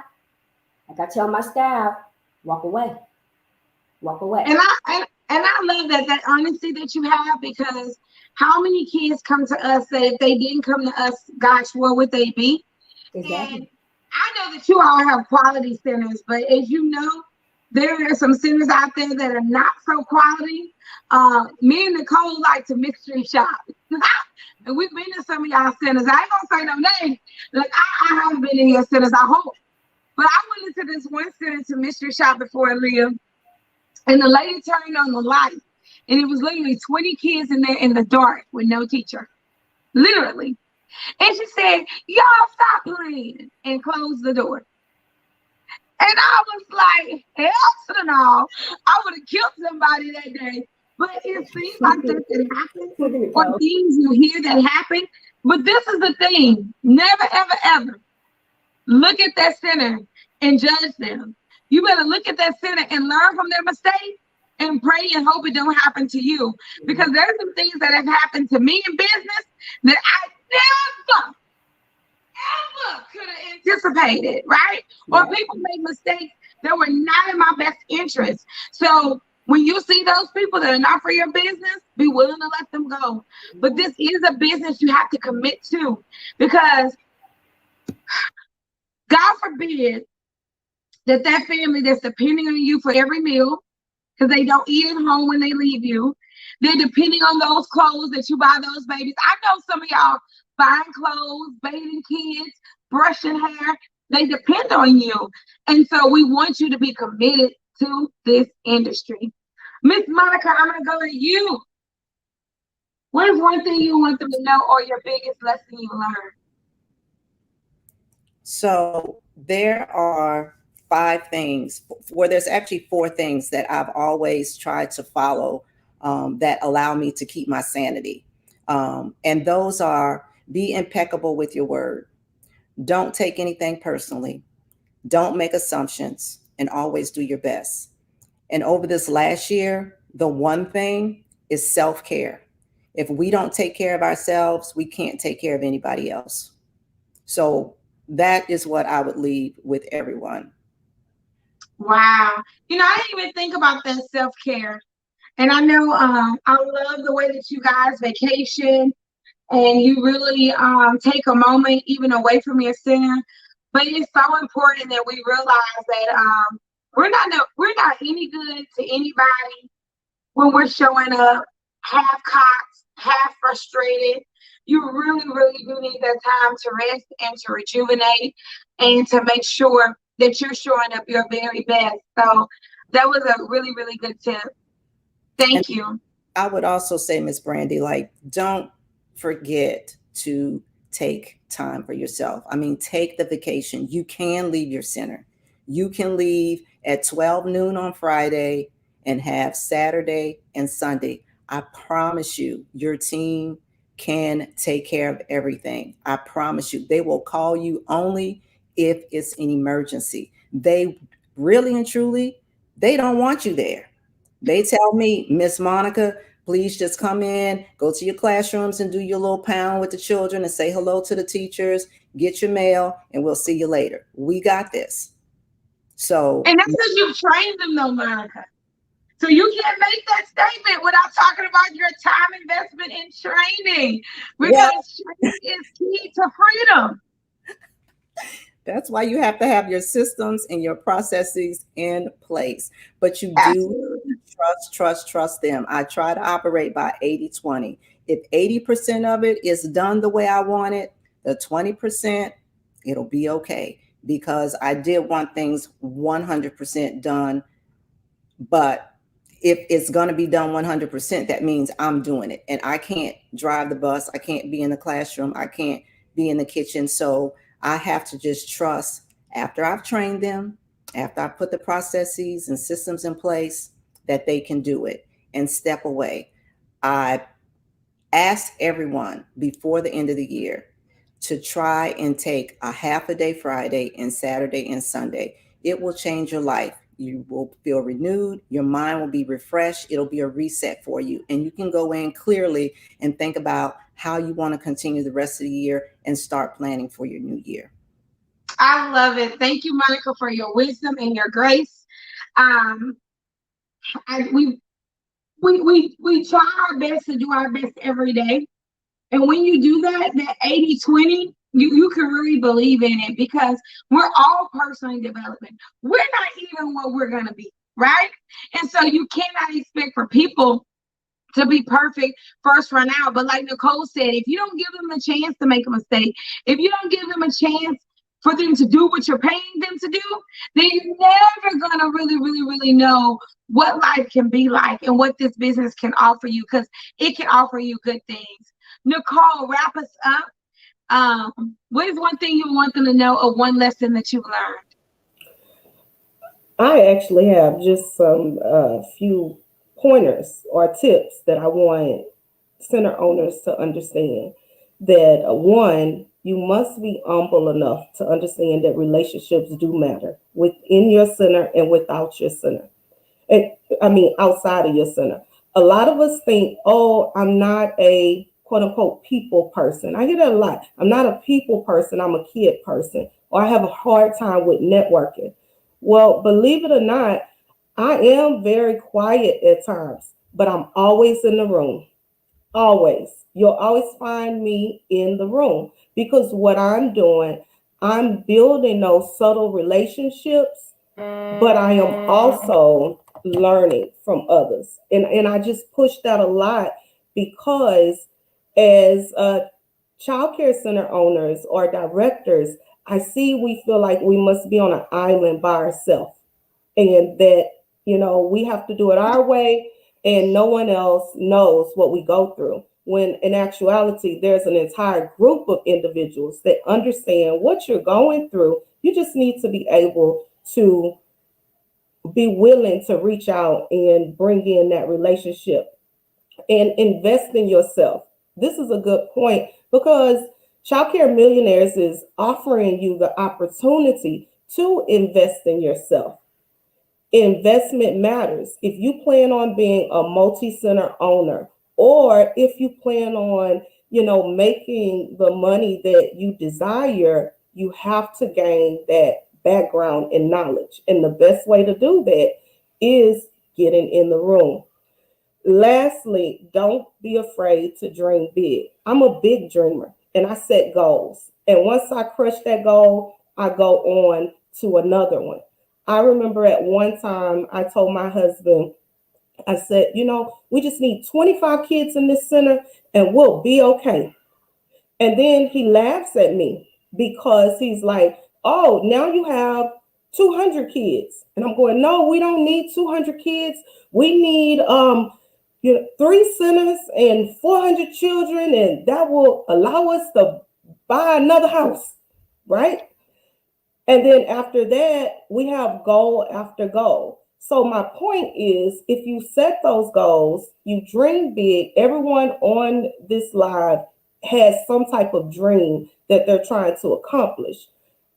like I tell my staff, walk away. Walk away. And I love that honesty that you have, because how many kids come to us that if they didn't come to us, gosh, where would they be? Exactly. And I know that you all have quality centers, but as you know, there are some centers out there that are not so quality. Me and Nicole like to mystery shop. And we've been to some of y'all centers. I ain't gonna say no names. Like I haven't been in your centers, I hope. But I went into this one center to mystery shop before I lived. And the lady turned on the light. And it was literally 20 kids in there in the dark with no teacher. Literally. And she said, y'all stop playing, and closed the door. And I was like, hell to no. I would have killed somebody that day. But it seems like that happens, or things you hear that happen. But this is the thing. Never, ever, ever look at that center and judge them. You better look at that center and learn from their mistakes and pray and hope it don't happen to you. Because there's some things that have happened to me in business that I never could have anticipated, right? Or people make mistakes that were not in my best interest. So when you see those people that are not for your business, be willing to let them go. But this is a business you have to commit to, because God forbid that family that's depending on you for every meal, because they don't eat at home when they leave you. They're depending on those clothes that you buy those babies. I know some of y'all buying clothes, bathing kids, brushing hair. They depend on you. And so we want you to be committed to this industry. Miss Monica, I'm going to go to you. What is one thing you want them to know, or your biggest lesson you learned? So there are 5 things, there's actually 4 things that I've always tried to follow that allow me to keep my sanity. And those are: be impeccable with your word. Don't take anything personally. Don't make assumptions, and always do your best. And over this last year, the one thing is self-care. If we don't take care of ourselves, we can't take care of anybody else. So that is what I would leave with everyone. Wow. You know, I didn't even think about that self-care. And I know I love the way that you guys vacation and you really take a moment even away from your center. But it's so important that we realize that we're not any good to anybody when we're showing up half cocked, half frustrated. You really, really do need that time to rest and to rejuvenate and to make sure that you're showing up your very best. So that was a really, really good tip. Thank you. I would also say, Miss Brandy, like, don't forget to take time for yourself. I mean, take the vacation. You can leave your center. You can leave at 12 noon on Friday and have Saturday and Sunday. I promise you, your team can take care of everything. I promise you, they will call you only if it's an emergency. They really and truly, they don't want you there. They tell me, Miss Monica, please just come in, go to your classrooms and do your little pound with the children and say hello to the teachers, get your mail, and we'll see you later. We got this. So, and that's because you've trained them though, Monica. So you can't make that statement without talking about your time investment in training, because training is key to freedom. That's why you have to have your systems and your processes in place. But you do trust them. I try to operate by 80-20. If 80% of it is done the way I want it, the 20%, it'll be okay. Because I did want things 100% done. But if it's going to be done 100%, that means I'm doing it. And I can't drive the bus. I can't be in the classroom. I can't be in the kitchen. So I have to just trust, after I've trained them, after I put the processes and systems in place, that they can do it and step away. I ask everyone before the end of the year to try and take a half a day Friday and Saturday and Sunday. It will change your life. You will feel renewed. Your mind will be refreshed. It'll be a reset for you. And you can go in clearly and think about how you want to continue the rest of the year and start planning for your new year. I love it. Thank you, Monica, for your wisdom and your grace. We try our best to do our best every day. And when you do that 80-20, you can really believe in it, because we're all personally developing. We're not even what we're going to be, right? And so you cannot expect for people to be perfect first run out. But like Nicole said, if you don't give them a chance to make a mistake, if you don't give them a chance for them to do what you're paying them to do, then you're never going to really know what life can be like and what this business can offer you, because it can offer you good things. Nicole, wrap us up. What is one thing you want them to know, or one lesson that you've learned? I actually have just some few pointers or tips that I want center owners to understand. That one, you must be humble enough to understand that relationships do matter within your center and without your center. And I mean, outside of your center. A lot of us think, oh, I'm not a quote unquote people person. I hear that a lot. I'm not a people person. I'm a kid person, or I have a hard time with networking. Well, believe it or not, I am very quiet at times, but I'm always in the room. Always. You'll always find me in the room, because what I'm doing, I'm building those subtle relationships, but I am also learning from others. And I just push that a lot, because as childcare center owners or directors, I see we feel like we must be on an island by ourselves, and that, we have to do it our way and no one else knows what we go through. When in actuality, there's an entire group of individuals that understand what you're going through. You just need to be able to be willing to reach out and bring in that relationship and invest in yourself. This is a good point, because Childcare Millionaires is offering you the opportunity to invest in yourself. Investment matters. If you plan on being a multi-center owner, or if you plan on, making the money that you desire, you have to gain that background and knowledge. And the best way to do that is getting in the room. Lastly, don't be afraid to dream big. I'm a big dreamer and I set goals. And once I crush that goal, I go on to another one. I remember at one time I told my husband, I said, we just need 25 kids in this center and we'll be okay. And then he laughs at me, because he's like, oh, now you have 200 kids. And I'm going, no, we don't need 200 kids. We need 3 centers and 400 children, and that will allow us to buy another house, right? And then after that, we have goal after goal. So my point is, if you set those goals, you dream big. Everyone on this live has some type of dream that they're trying to accomplish.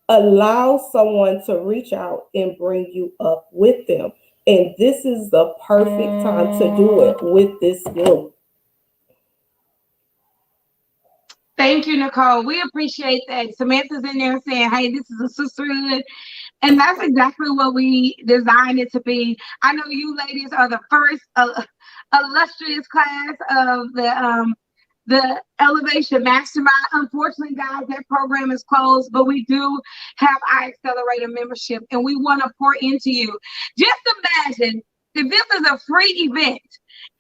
Allow someone to reach out and bring you up with them. And this is the perfect time to do it with this group. Thank you, Nicole. We appreciate that. Samantha's in there saying, hey, this is a sisterhood. And that's exactly what we designed it to be. I know you ladies are the first illustrious class of the Elevation Mastermind. Unfortunately, guys, that program is closed, but we do have our Accelerator membership, and we want to pour into you. Just imagine if this is a free event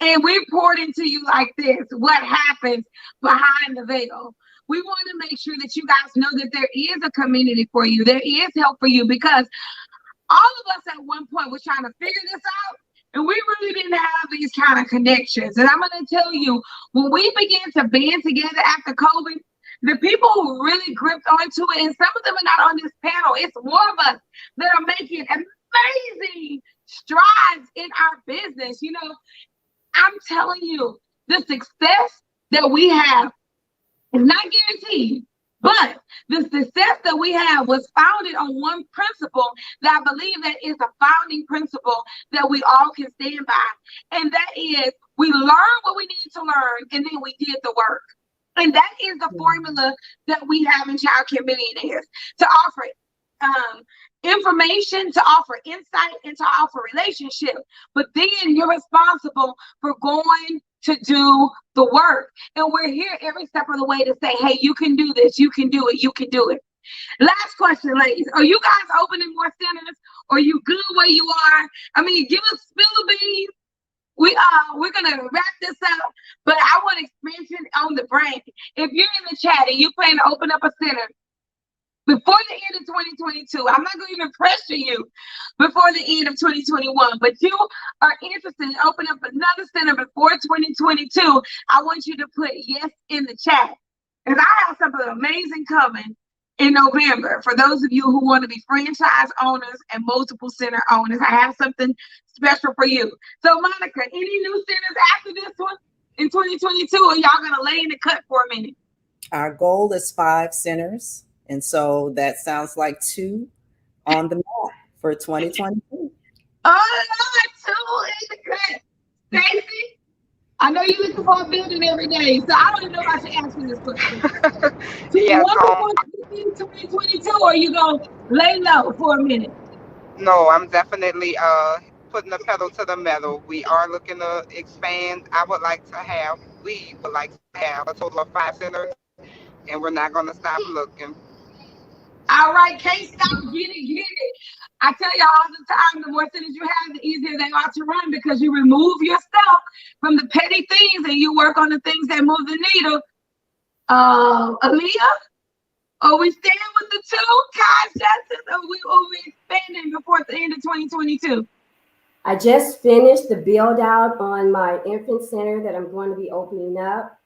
and we poured into you like this, what happens behind the veil? We want to make sure that you guys know that there is a community for you. There is help for you, because all of us at one point was trying to figure this out, and we really didn't have these kind of connections. And I'm going to tell you, when we began to band together after COVID, the people who really gripped onto it, and some of them are not on this panel, it's more of us that are making amazing strides in our business. You know, I'm telling you, the success that we have is not guaranteed, but the success that we have was founded on one principle that I believe that is a founding principle that we all can stand by. And that is, we learned what we needed to learn, and then we did the work. And that is the formula that we have in Childcare Millionaires, to offer information, to offer insight, and to offer relationship. But then you're responsible for going to do the work. And we're here every step of the way to say, hey, you can do this, you can do it, you can do it. Last question, ladies. Are you guys opening more centers? Or are you good where you are? I mean, give us spill the beans. We're gonna wrap this up, but I want expansion on the brand. If you're in the chat and you plan to open up a center before the end of 2022, I'm not going to even pressure you before the end of 2021, but you are interested in opening up another center before 2022, I want you to put yes in the chat, because I have something amazing coming in November. For those of you who want to be franchise owners and multiple center owners, I have something special for you. So Monica, any new centers after this one in 2022, or y'all going to lay in the cut for a minute? Our goal is 5 centers. And so that sounds like 2 on the map for 2022. Oh, 2 in the cut. Stacey, I know you're looking for a building every day, so I don't even know if I should ask you this question. Do you want to in 2022, or you going to lay low for a minute? No, I'm definitely putting the pedal to the metal. We are looking to expand. We would like to have a total of 5 centers, and we're not going to stop looking. All right, can't stop, get it. I tell y'all all the time, the more centers you have, the easier they are to run, because you remove yourself from the petty things and you work on the things that move the needle. Aaliyah, are we staying with the 2? Kai Justice, or we expanding before the end of 2022? I just finished the build out on my infant center that I'm going to be opening up.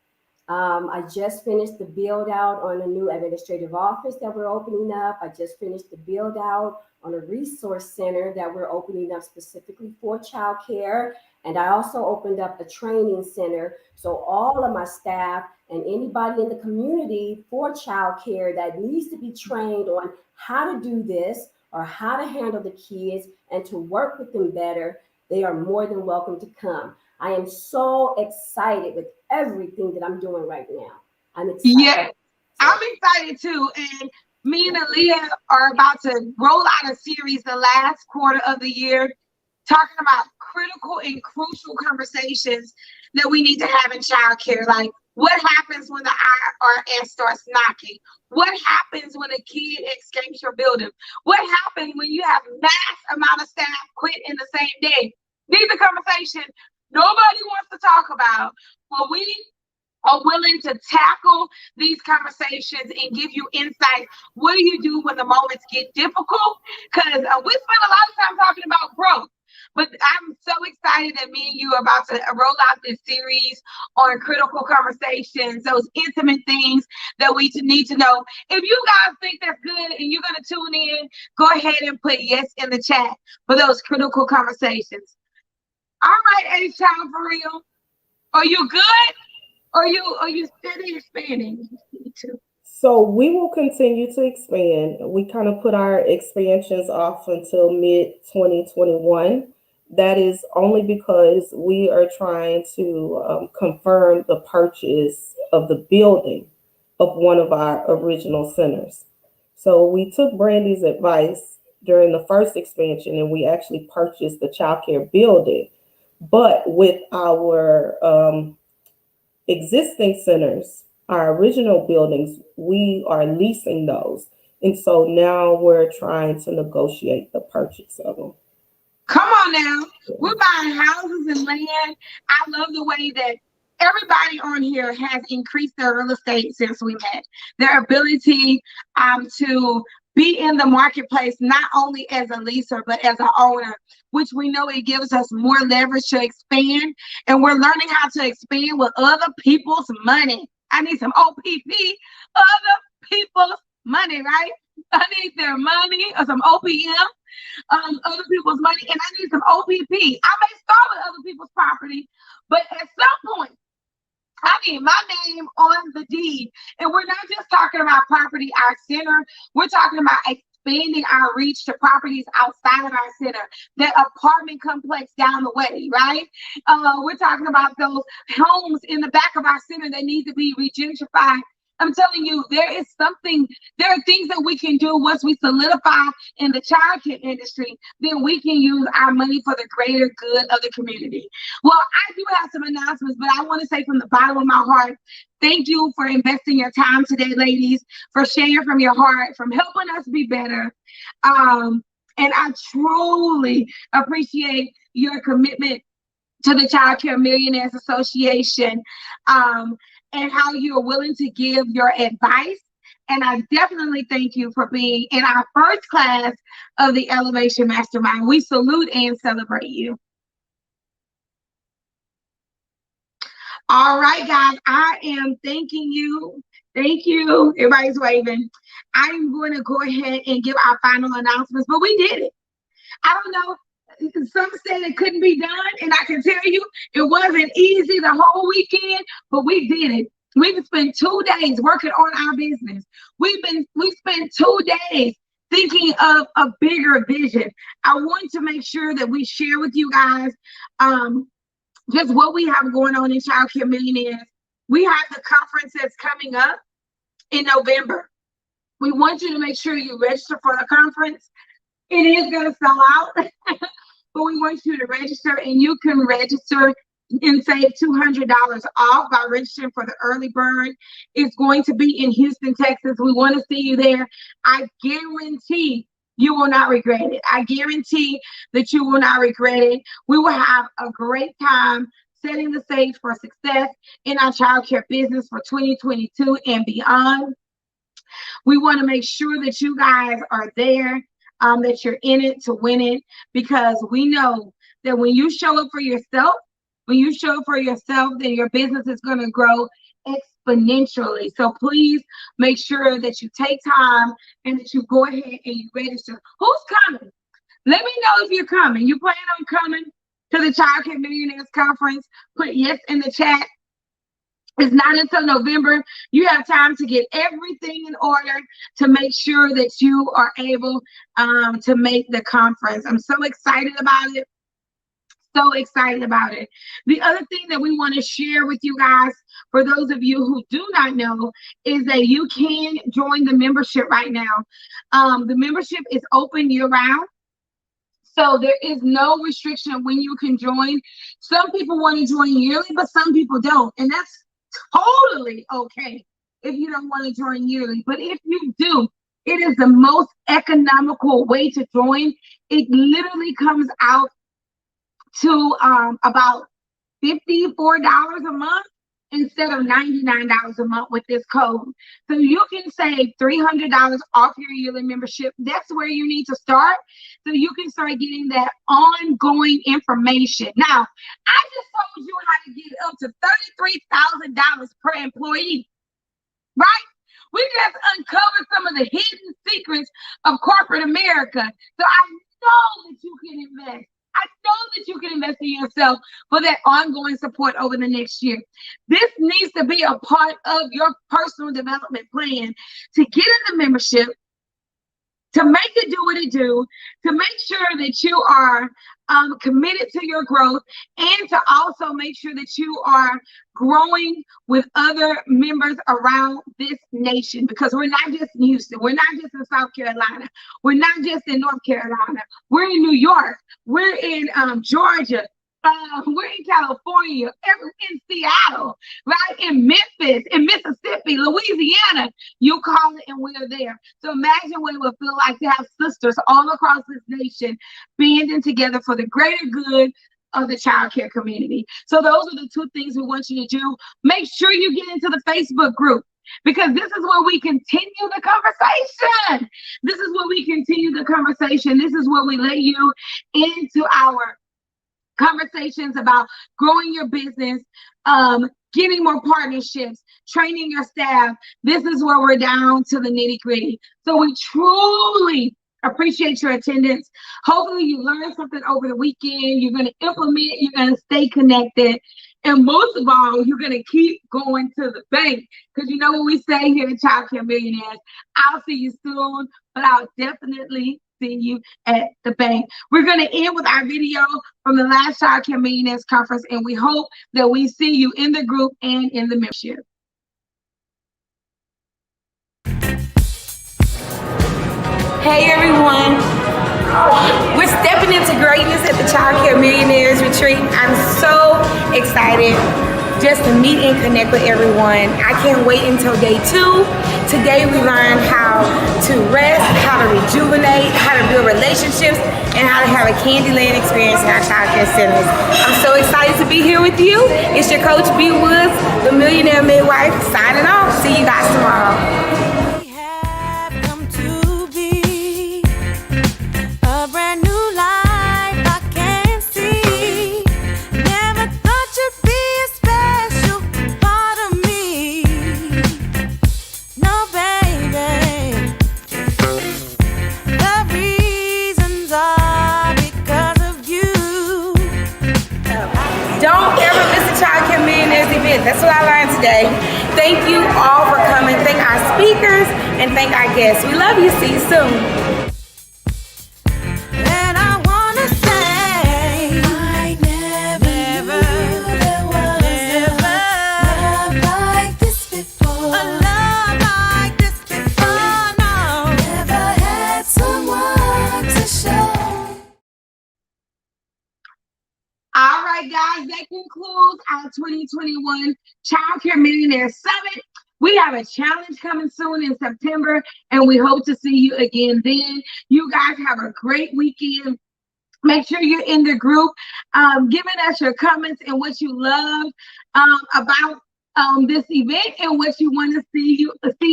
I just finished the build out on a new administrative office that we're opening up. I just finished the build out on a resource center that we're opening up specifically for childcare. And I also opened up a training center. So all of my staff and anybody in the community for childcare that needs to be trained on how to do this or how to handle the kids and to work with them better, they are more than welcome to come. I am so excited with everything that I'm doing right now. I'm excited. Yeah, I'm excited too. And me and Aaliyah are about to roll out a series the last quarter of the year, talking about critical and crucial conversations that we need to have in childcare. Like, what happens when the IRS starts knocking? What happens when a kid escapes your building? What happens when you have mass amount of staff quit in the same day? These are conversations nobody wants to talk about, but we are willing to tackle these conversations and give you insight. What do you do when the moments get difficult? Because we spend a lot of time talking about growth, But I'm so excited that me and you are about to roll out this series on critical conversations, those intimate things that we need to know. If you guys think that's good and you're going to tune in, go ahead and put yes in the chat for those critical conversations. All right, H-Town, for real. Are you good? Are you steady expanding? So we will continue to expand. We kind of put our expansions off until mid-2021. That is only because we are trying to confirm the purchase of the building of one of our original centers. So we took Brandy's advice during the first expansion and we actually purchased the childcare building. But with our existing centers, our original buildings, we are leasing those. And so now we're trying to negotiate the purchase of them. Come on now. We're buying houses and land. I love the way that everybody on here has increased their real estate since we met. Their ability to be in the marketplace, not only as a leaser, but as an owner, which we know it gives us more leverage to expand. And we're learning how to expand with other people's money. I need some OPP, other people's money, right? I need their money or some OPM, other people's money, and I need some OPP. I may start with other people's property, but at some point, I need my name on the deed. And we're not just talking about property, our center. We're talking about expanding our reach to properties outside of our center, that apartment complex down the way, right? We're talking about those homes in the back of our center that need to be regentrified. I'm telling you, there are things that we can do once we solidify in the childcare industry, then we can use our money for the greater good of the community. Well, I do have some announcements, but I want to say from the bottom of my heart, thank you for investing your time today, ladies, for sharing from your heart, from helping us be better. And I truly appreciate your commitment to the Childcare Millionaires Association. And how you're willing to give your advice. And I definitely thank you for being in our first class of the Elevation Mastermind. We salute and celebrate you. All right, guys, I am thanking you. Thank you. Everybody's waving. I'm going to go ahead and give our final announcements, but we did it. I don't know. Some said it couldn't be done, and I can tell you it wasn't easy the whole weekend, but we did it. We've spent 2 days working on our business. We spent 2 days thinking of a bigger vision. I want to make sure that we share with you guys just what we have going on in Childcare Millionaires. We have the conference that's coming up in November. We want you to make sure you register for the conference. It is going to sell out. But we want you to register, and you can register and save $200 off by registering for the early bird. It's going to be in Houston, Texas. We want to see you there. I guarantee you will not regret it. I guarantee that you will not regret it. We will have a great time setting the stage for success in our childcare business for 2022 and beyond. We want to make sure that you guys are there. That you're in it to win it, because we know that when you show up for yourself, then your business is going to grow exponentially. So please make sure that you take time and that you go ahead and you register. Who's coming? Let me know if you're coming. You plan on coming to the Childcare Millionaires Conference? Put yes in the chat. It's not until November. You have time to get everything in order to make sure that you are able to make the conference. I'm so excited about it. So excited about it. The other thing that we want to share with you guys, for those of you who do not know, is that you can join the membership right now. The membership is open year-round. So there is no restriction when you can join. Some people want to join yearly, but some people don't. And that's totally okay if you don't want to join yearly. But if you do, it is the most economical way to join. It literally comes out to about $54 a month, instead of $99 a month with this code. So you can save $300 off your yearly membership. That's where you need to start, so you can start getting that ongoing information. Now, I just told you how to get up to $33,000 per employee, right? We just uncovered some of the hidden secrets of corporate America. So I know that you can invest. I know that you can invest in yourself for that ongoing support over the next year. This needs to be a part of your personal development plan to get in the membership, to make it do what it do, to make sure that you are committed to your growth, and to also make sure that you are growing with other members around this nation, because we're not just in Houston, we're not just in South Carolina, we're not just in North Carolina, we're in New York, we're in Georgia, we're in California, in Seattle, right? In Memphis, in Mississippi, Louisiana, you call it and we're there. So imagine what it would feel like to have sisters all across this nation banding together for the greater good of the childcare community. So those are the two things we want you to do. Make sure you get into the Facebook group, because this is where we continue the conversation. This is where we continue the conversation. This is where we let you into our conversations about growing your business, getting more partnerships, training your staff. This is where we're down to the nitty-gritty. So we truly appreciate your attendance. Hopefully you learned something over the weekend. You're going to implement, you're going to stay connected, and most of all, you're going to keep going to the bank, because you know what we say here at Childcare Millionaires: I'll see you soon, but I'll definitely see you at the bank. We're going to end with our video from the last Childcare Millionaires conference, and we hope that we see you in the group and in the membership. Hey everyone, we're stepping into greatness at the Childcare Millionaires Retreat. I'm so excited just to meet and connect with everyone. I can't wait until day 2. Today we learned how to rest, how to rejuvenate, how to build relationships, and how to have a Candyland experience in our childcare centers. I'm so excited to be here with you. It's your coach, B. Woods, the Millionaire Midwife, signing off. See you guys tomorrow. That's what I learned today. Thank you all for coming. Thank our speakers and thank our guests. We love you. See you soon. And I want to say, I never knew there was love like this before. A love like this before, no. Never had someone to show. All right, guys, that concludes our 2021 Childcare Millionaire Summit. We have a challenge coming soon in September, and we hope to see you again then. You guys have a great weekend. Make sure you're in the group, giving us your comments and what you love about this event and what you want to see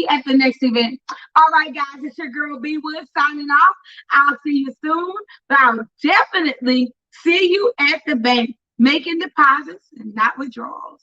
at the next event. All right, guys, it's your girl B. Wood signing off. I'll see you soon, but I'll definitely see you at the bank, making deposits and not withdrawals.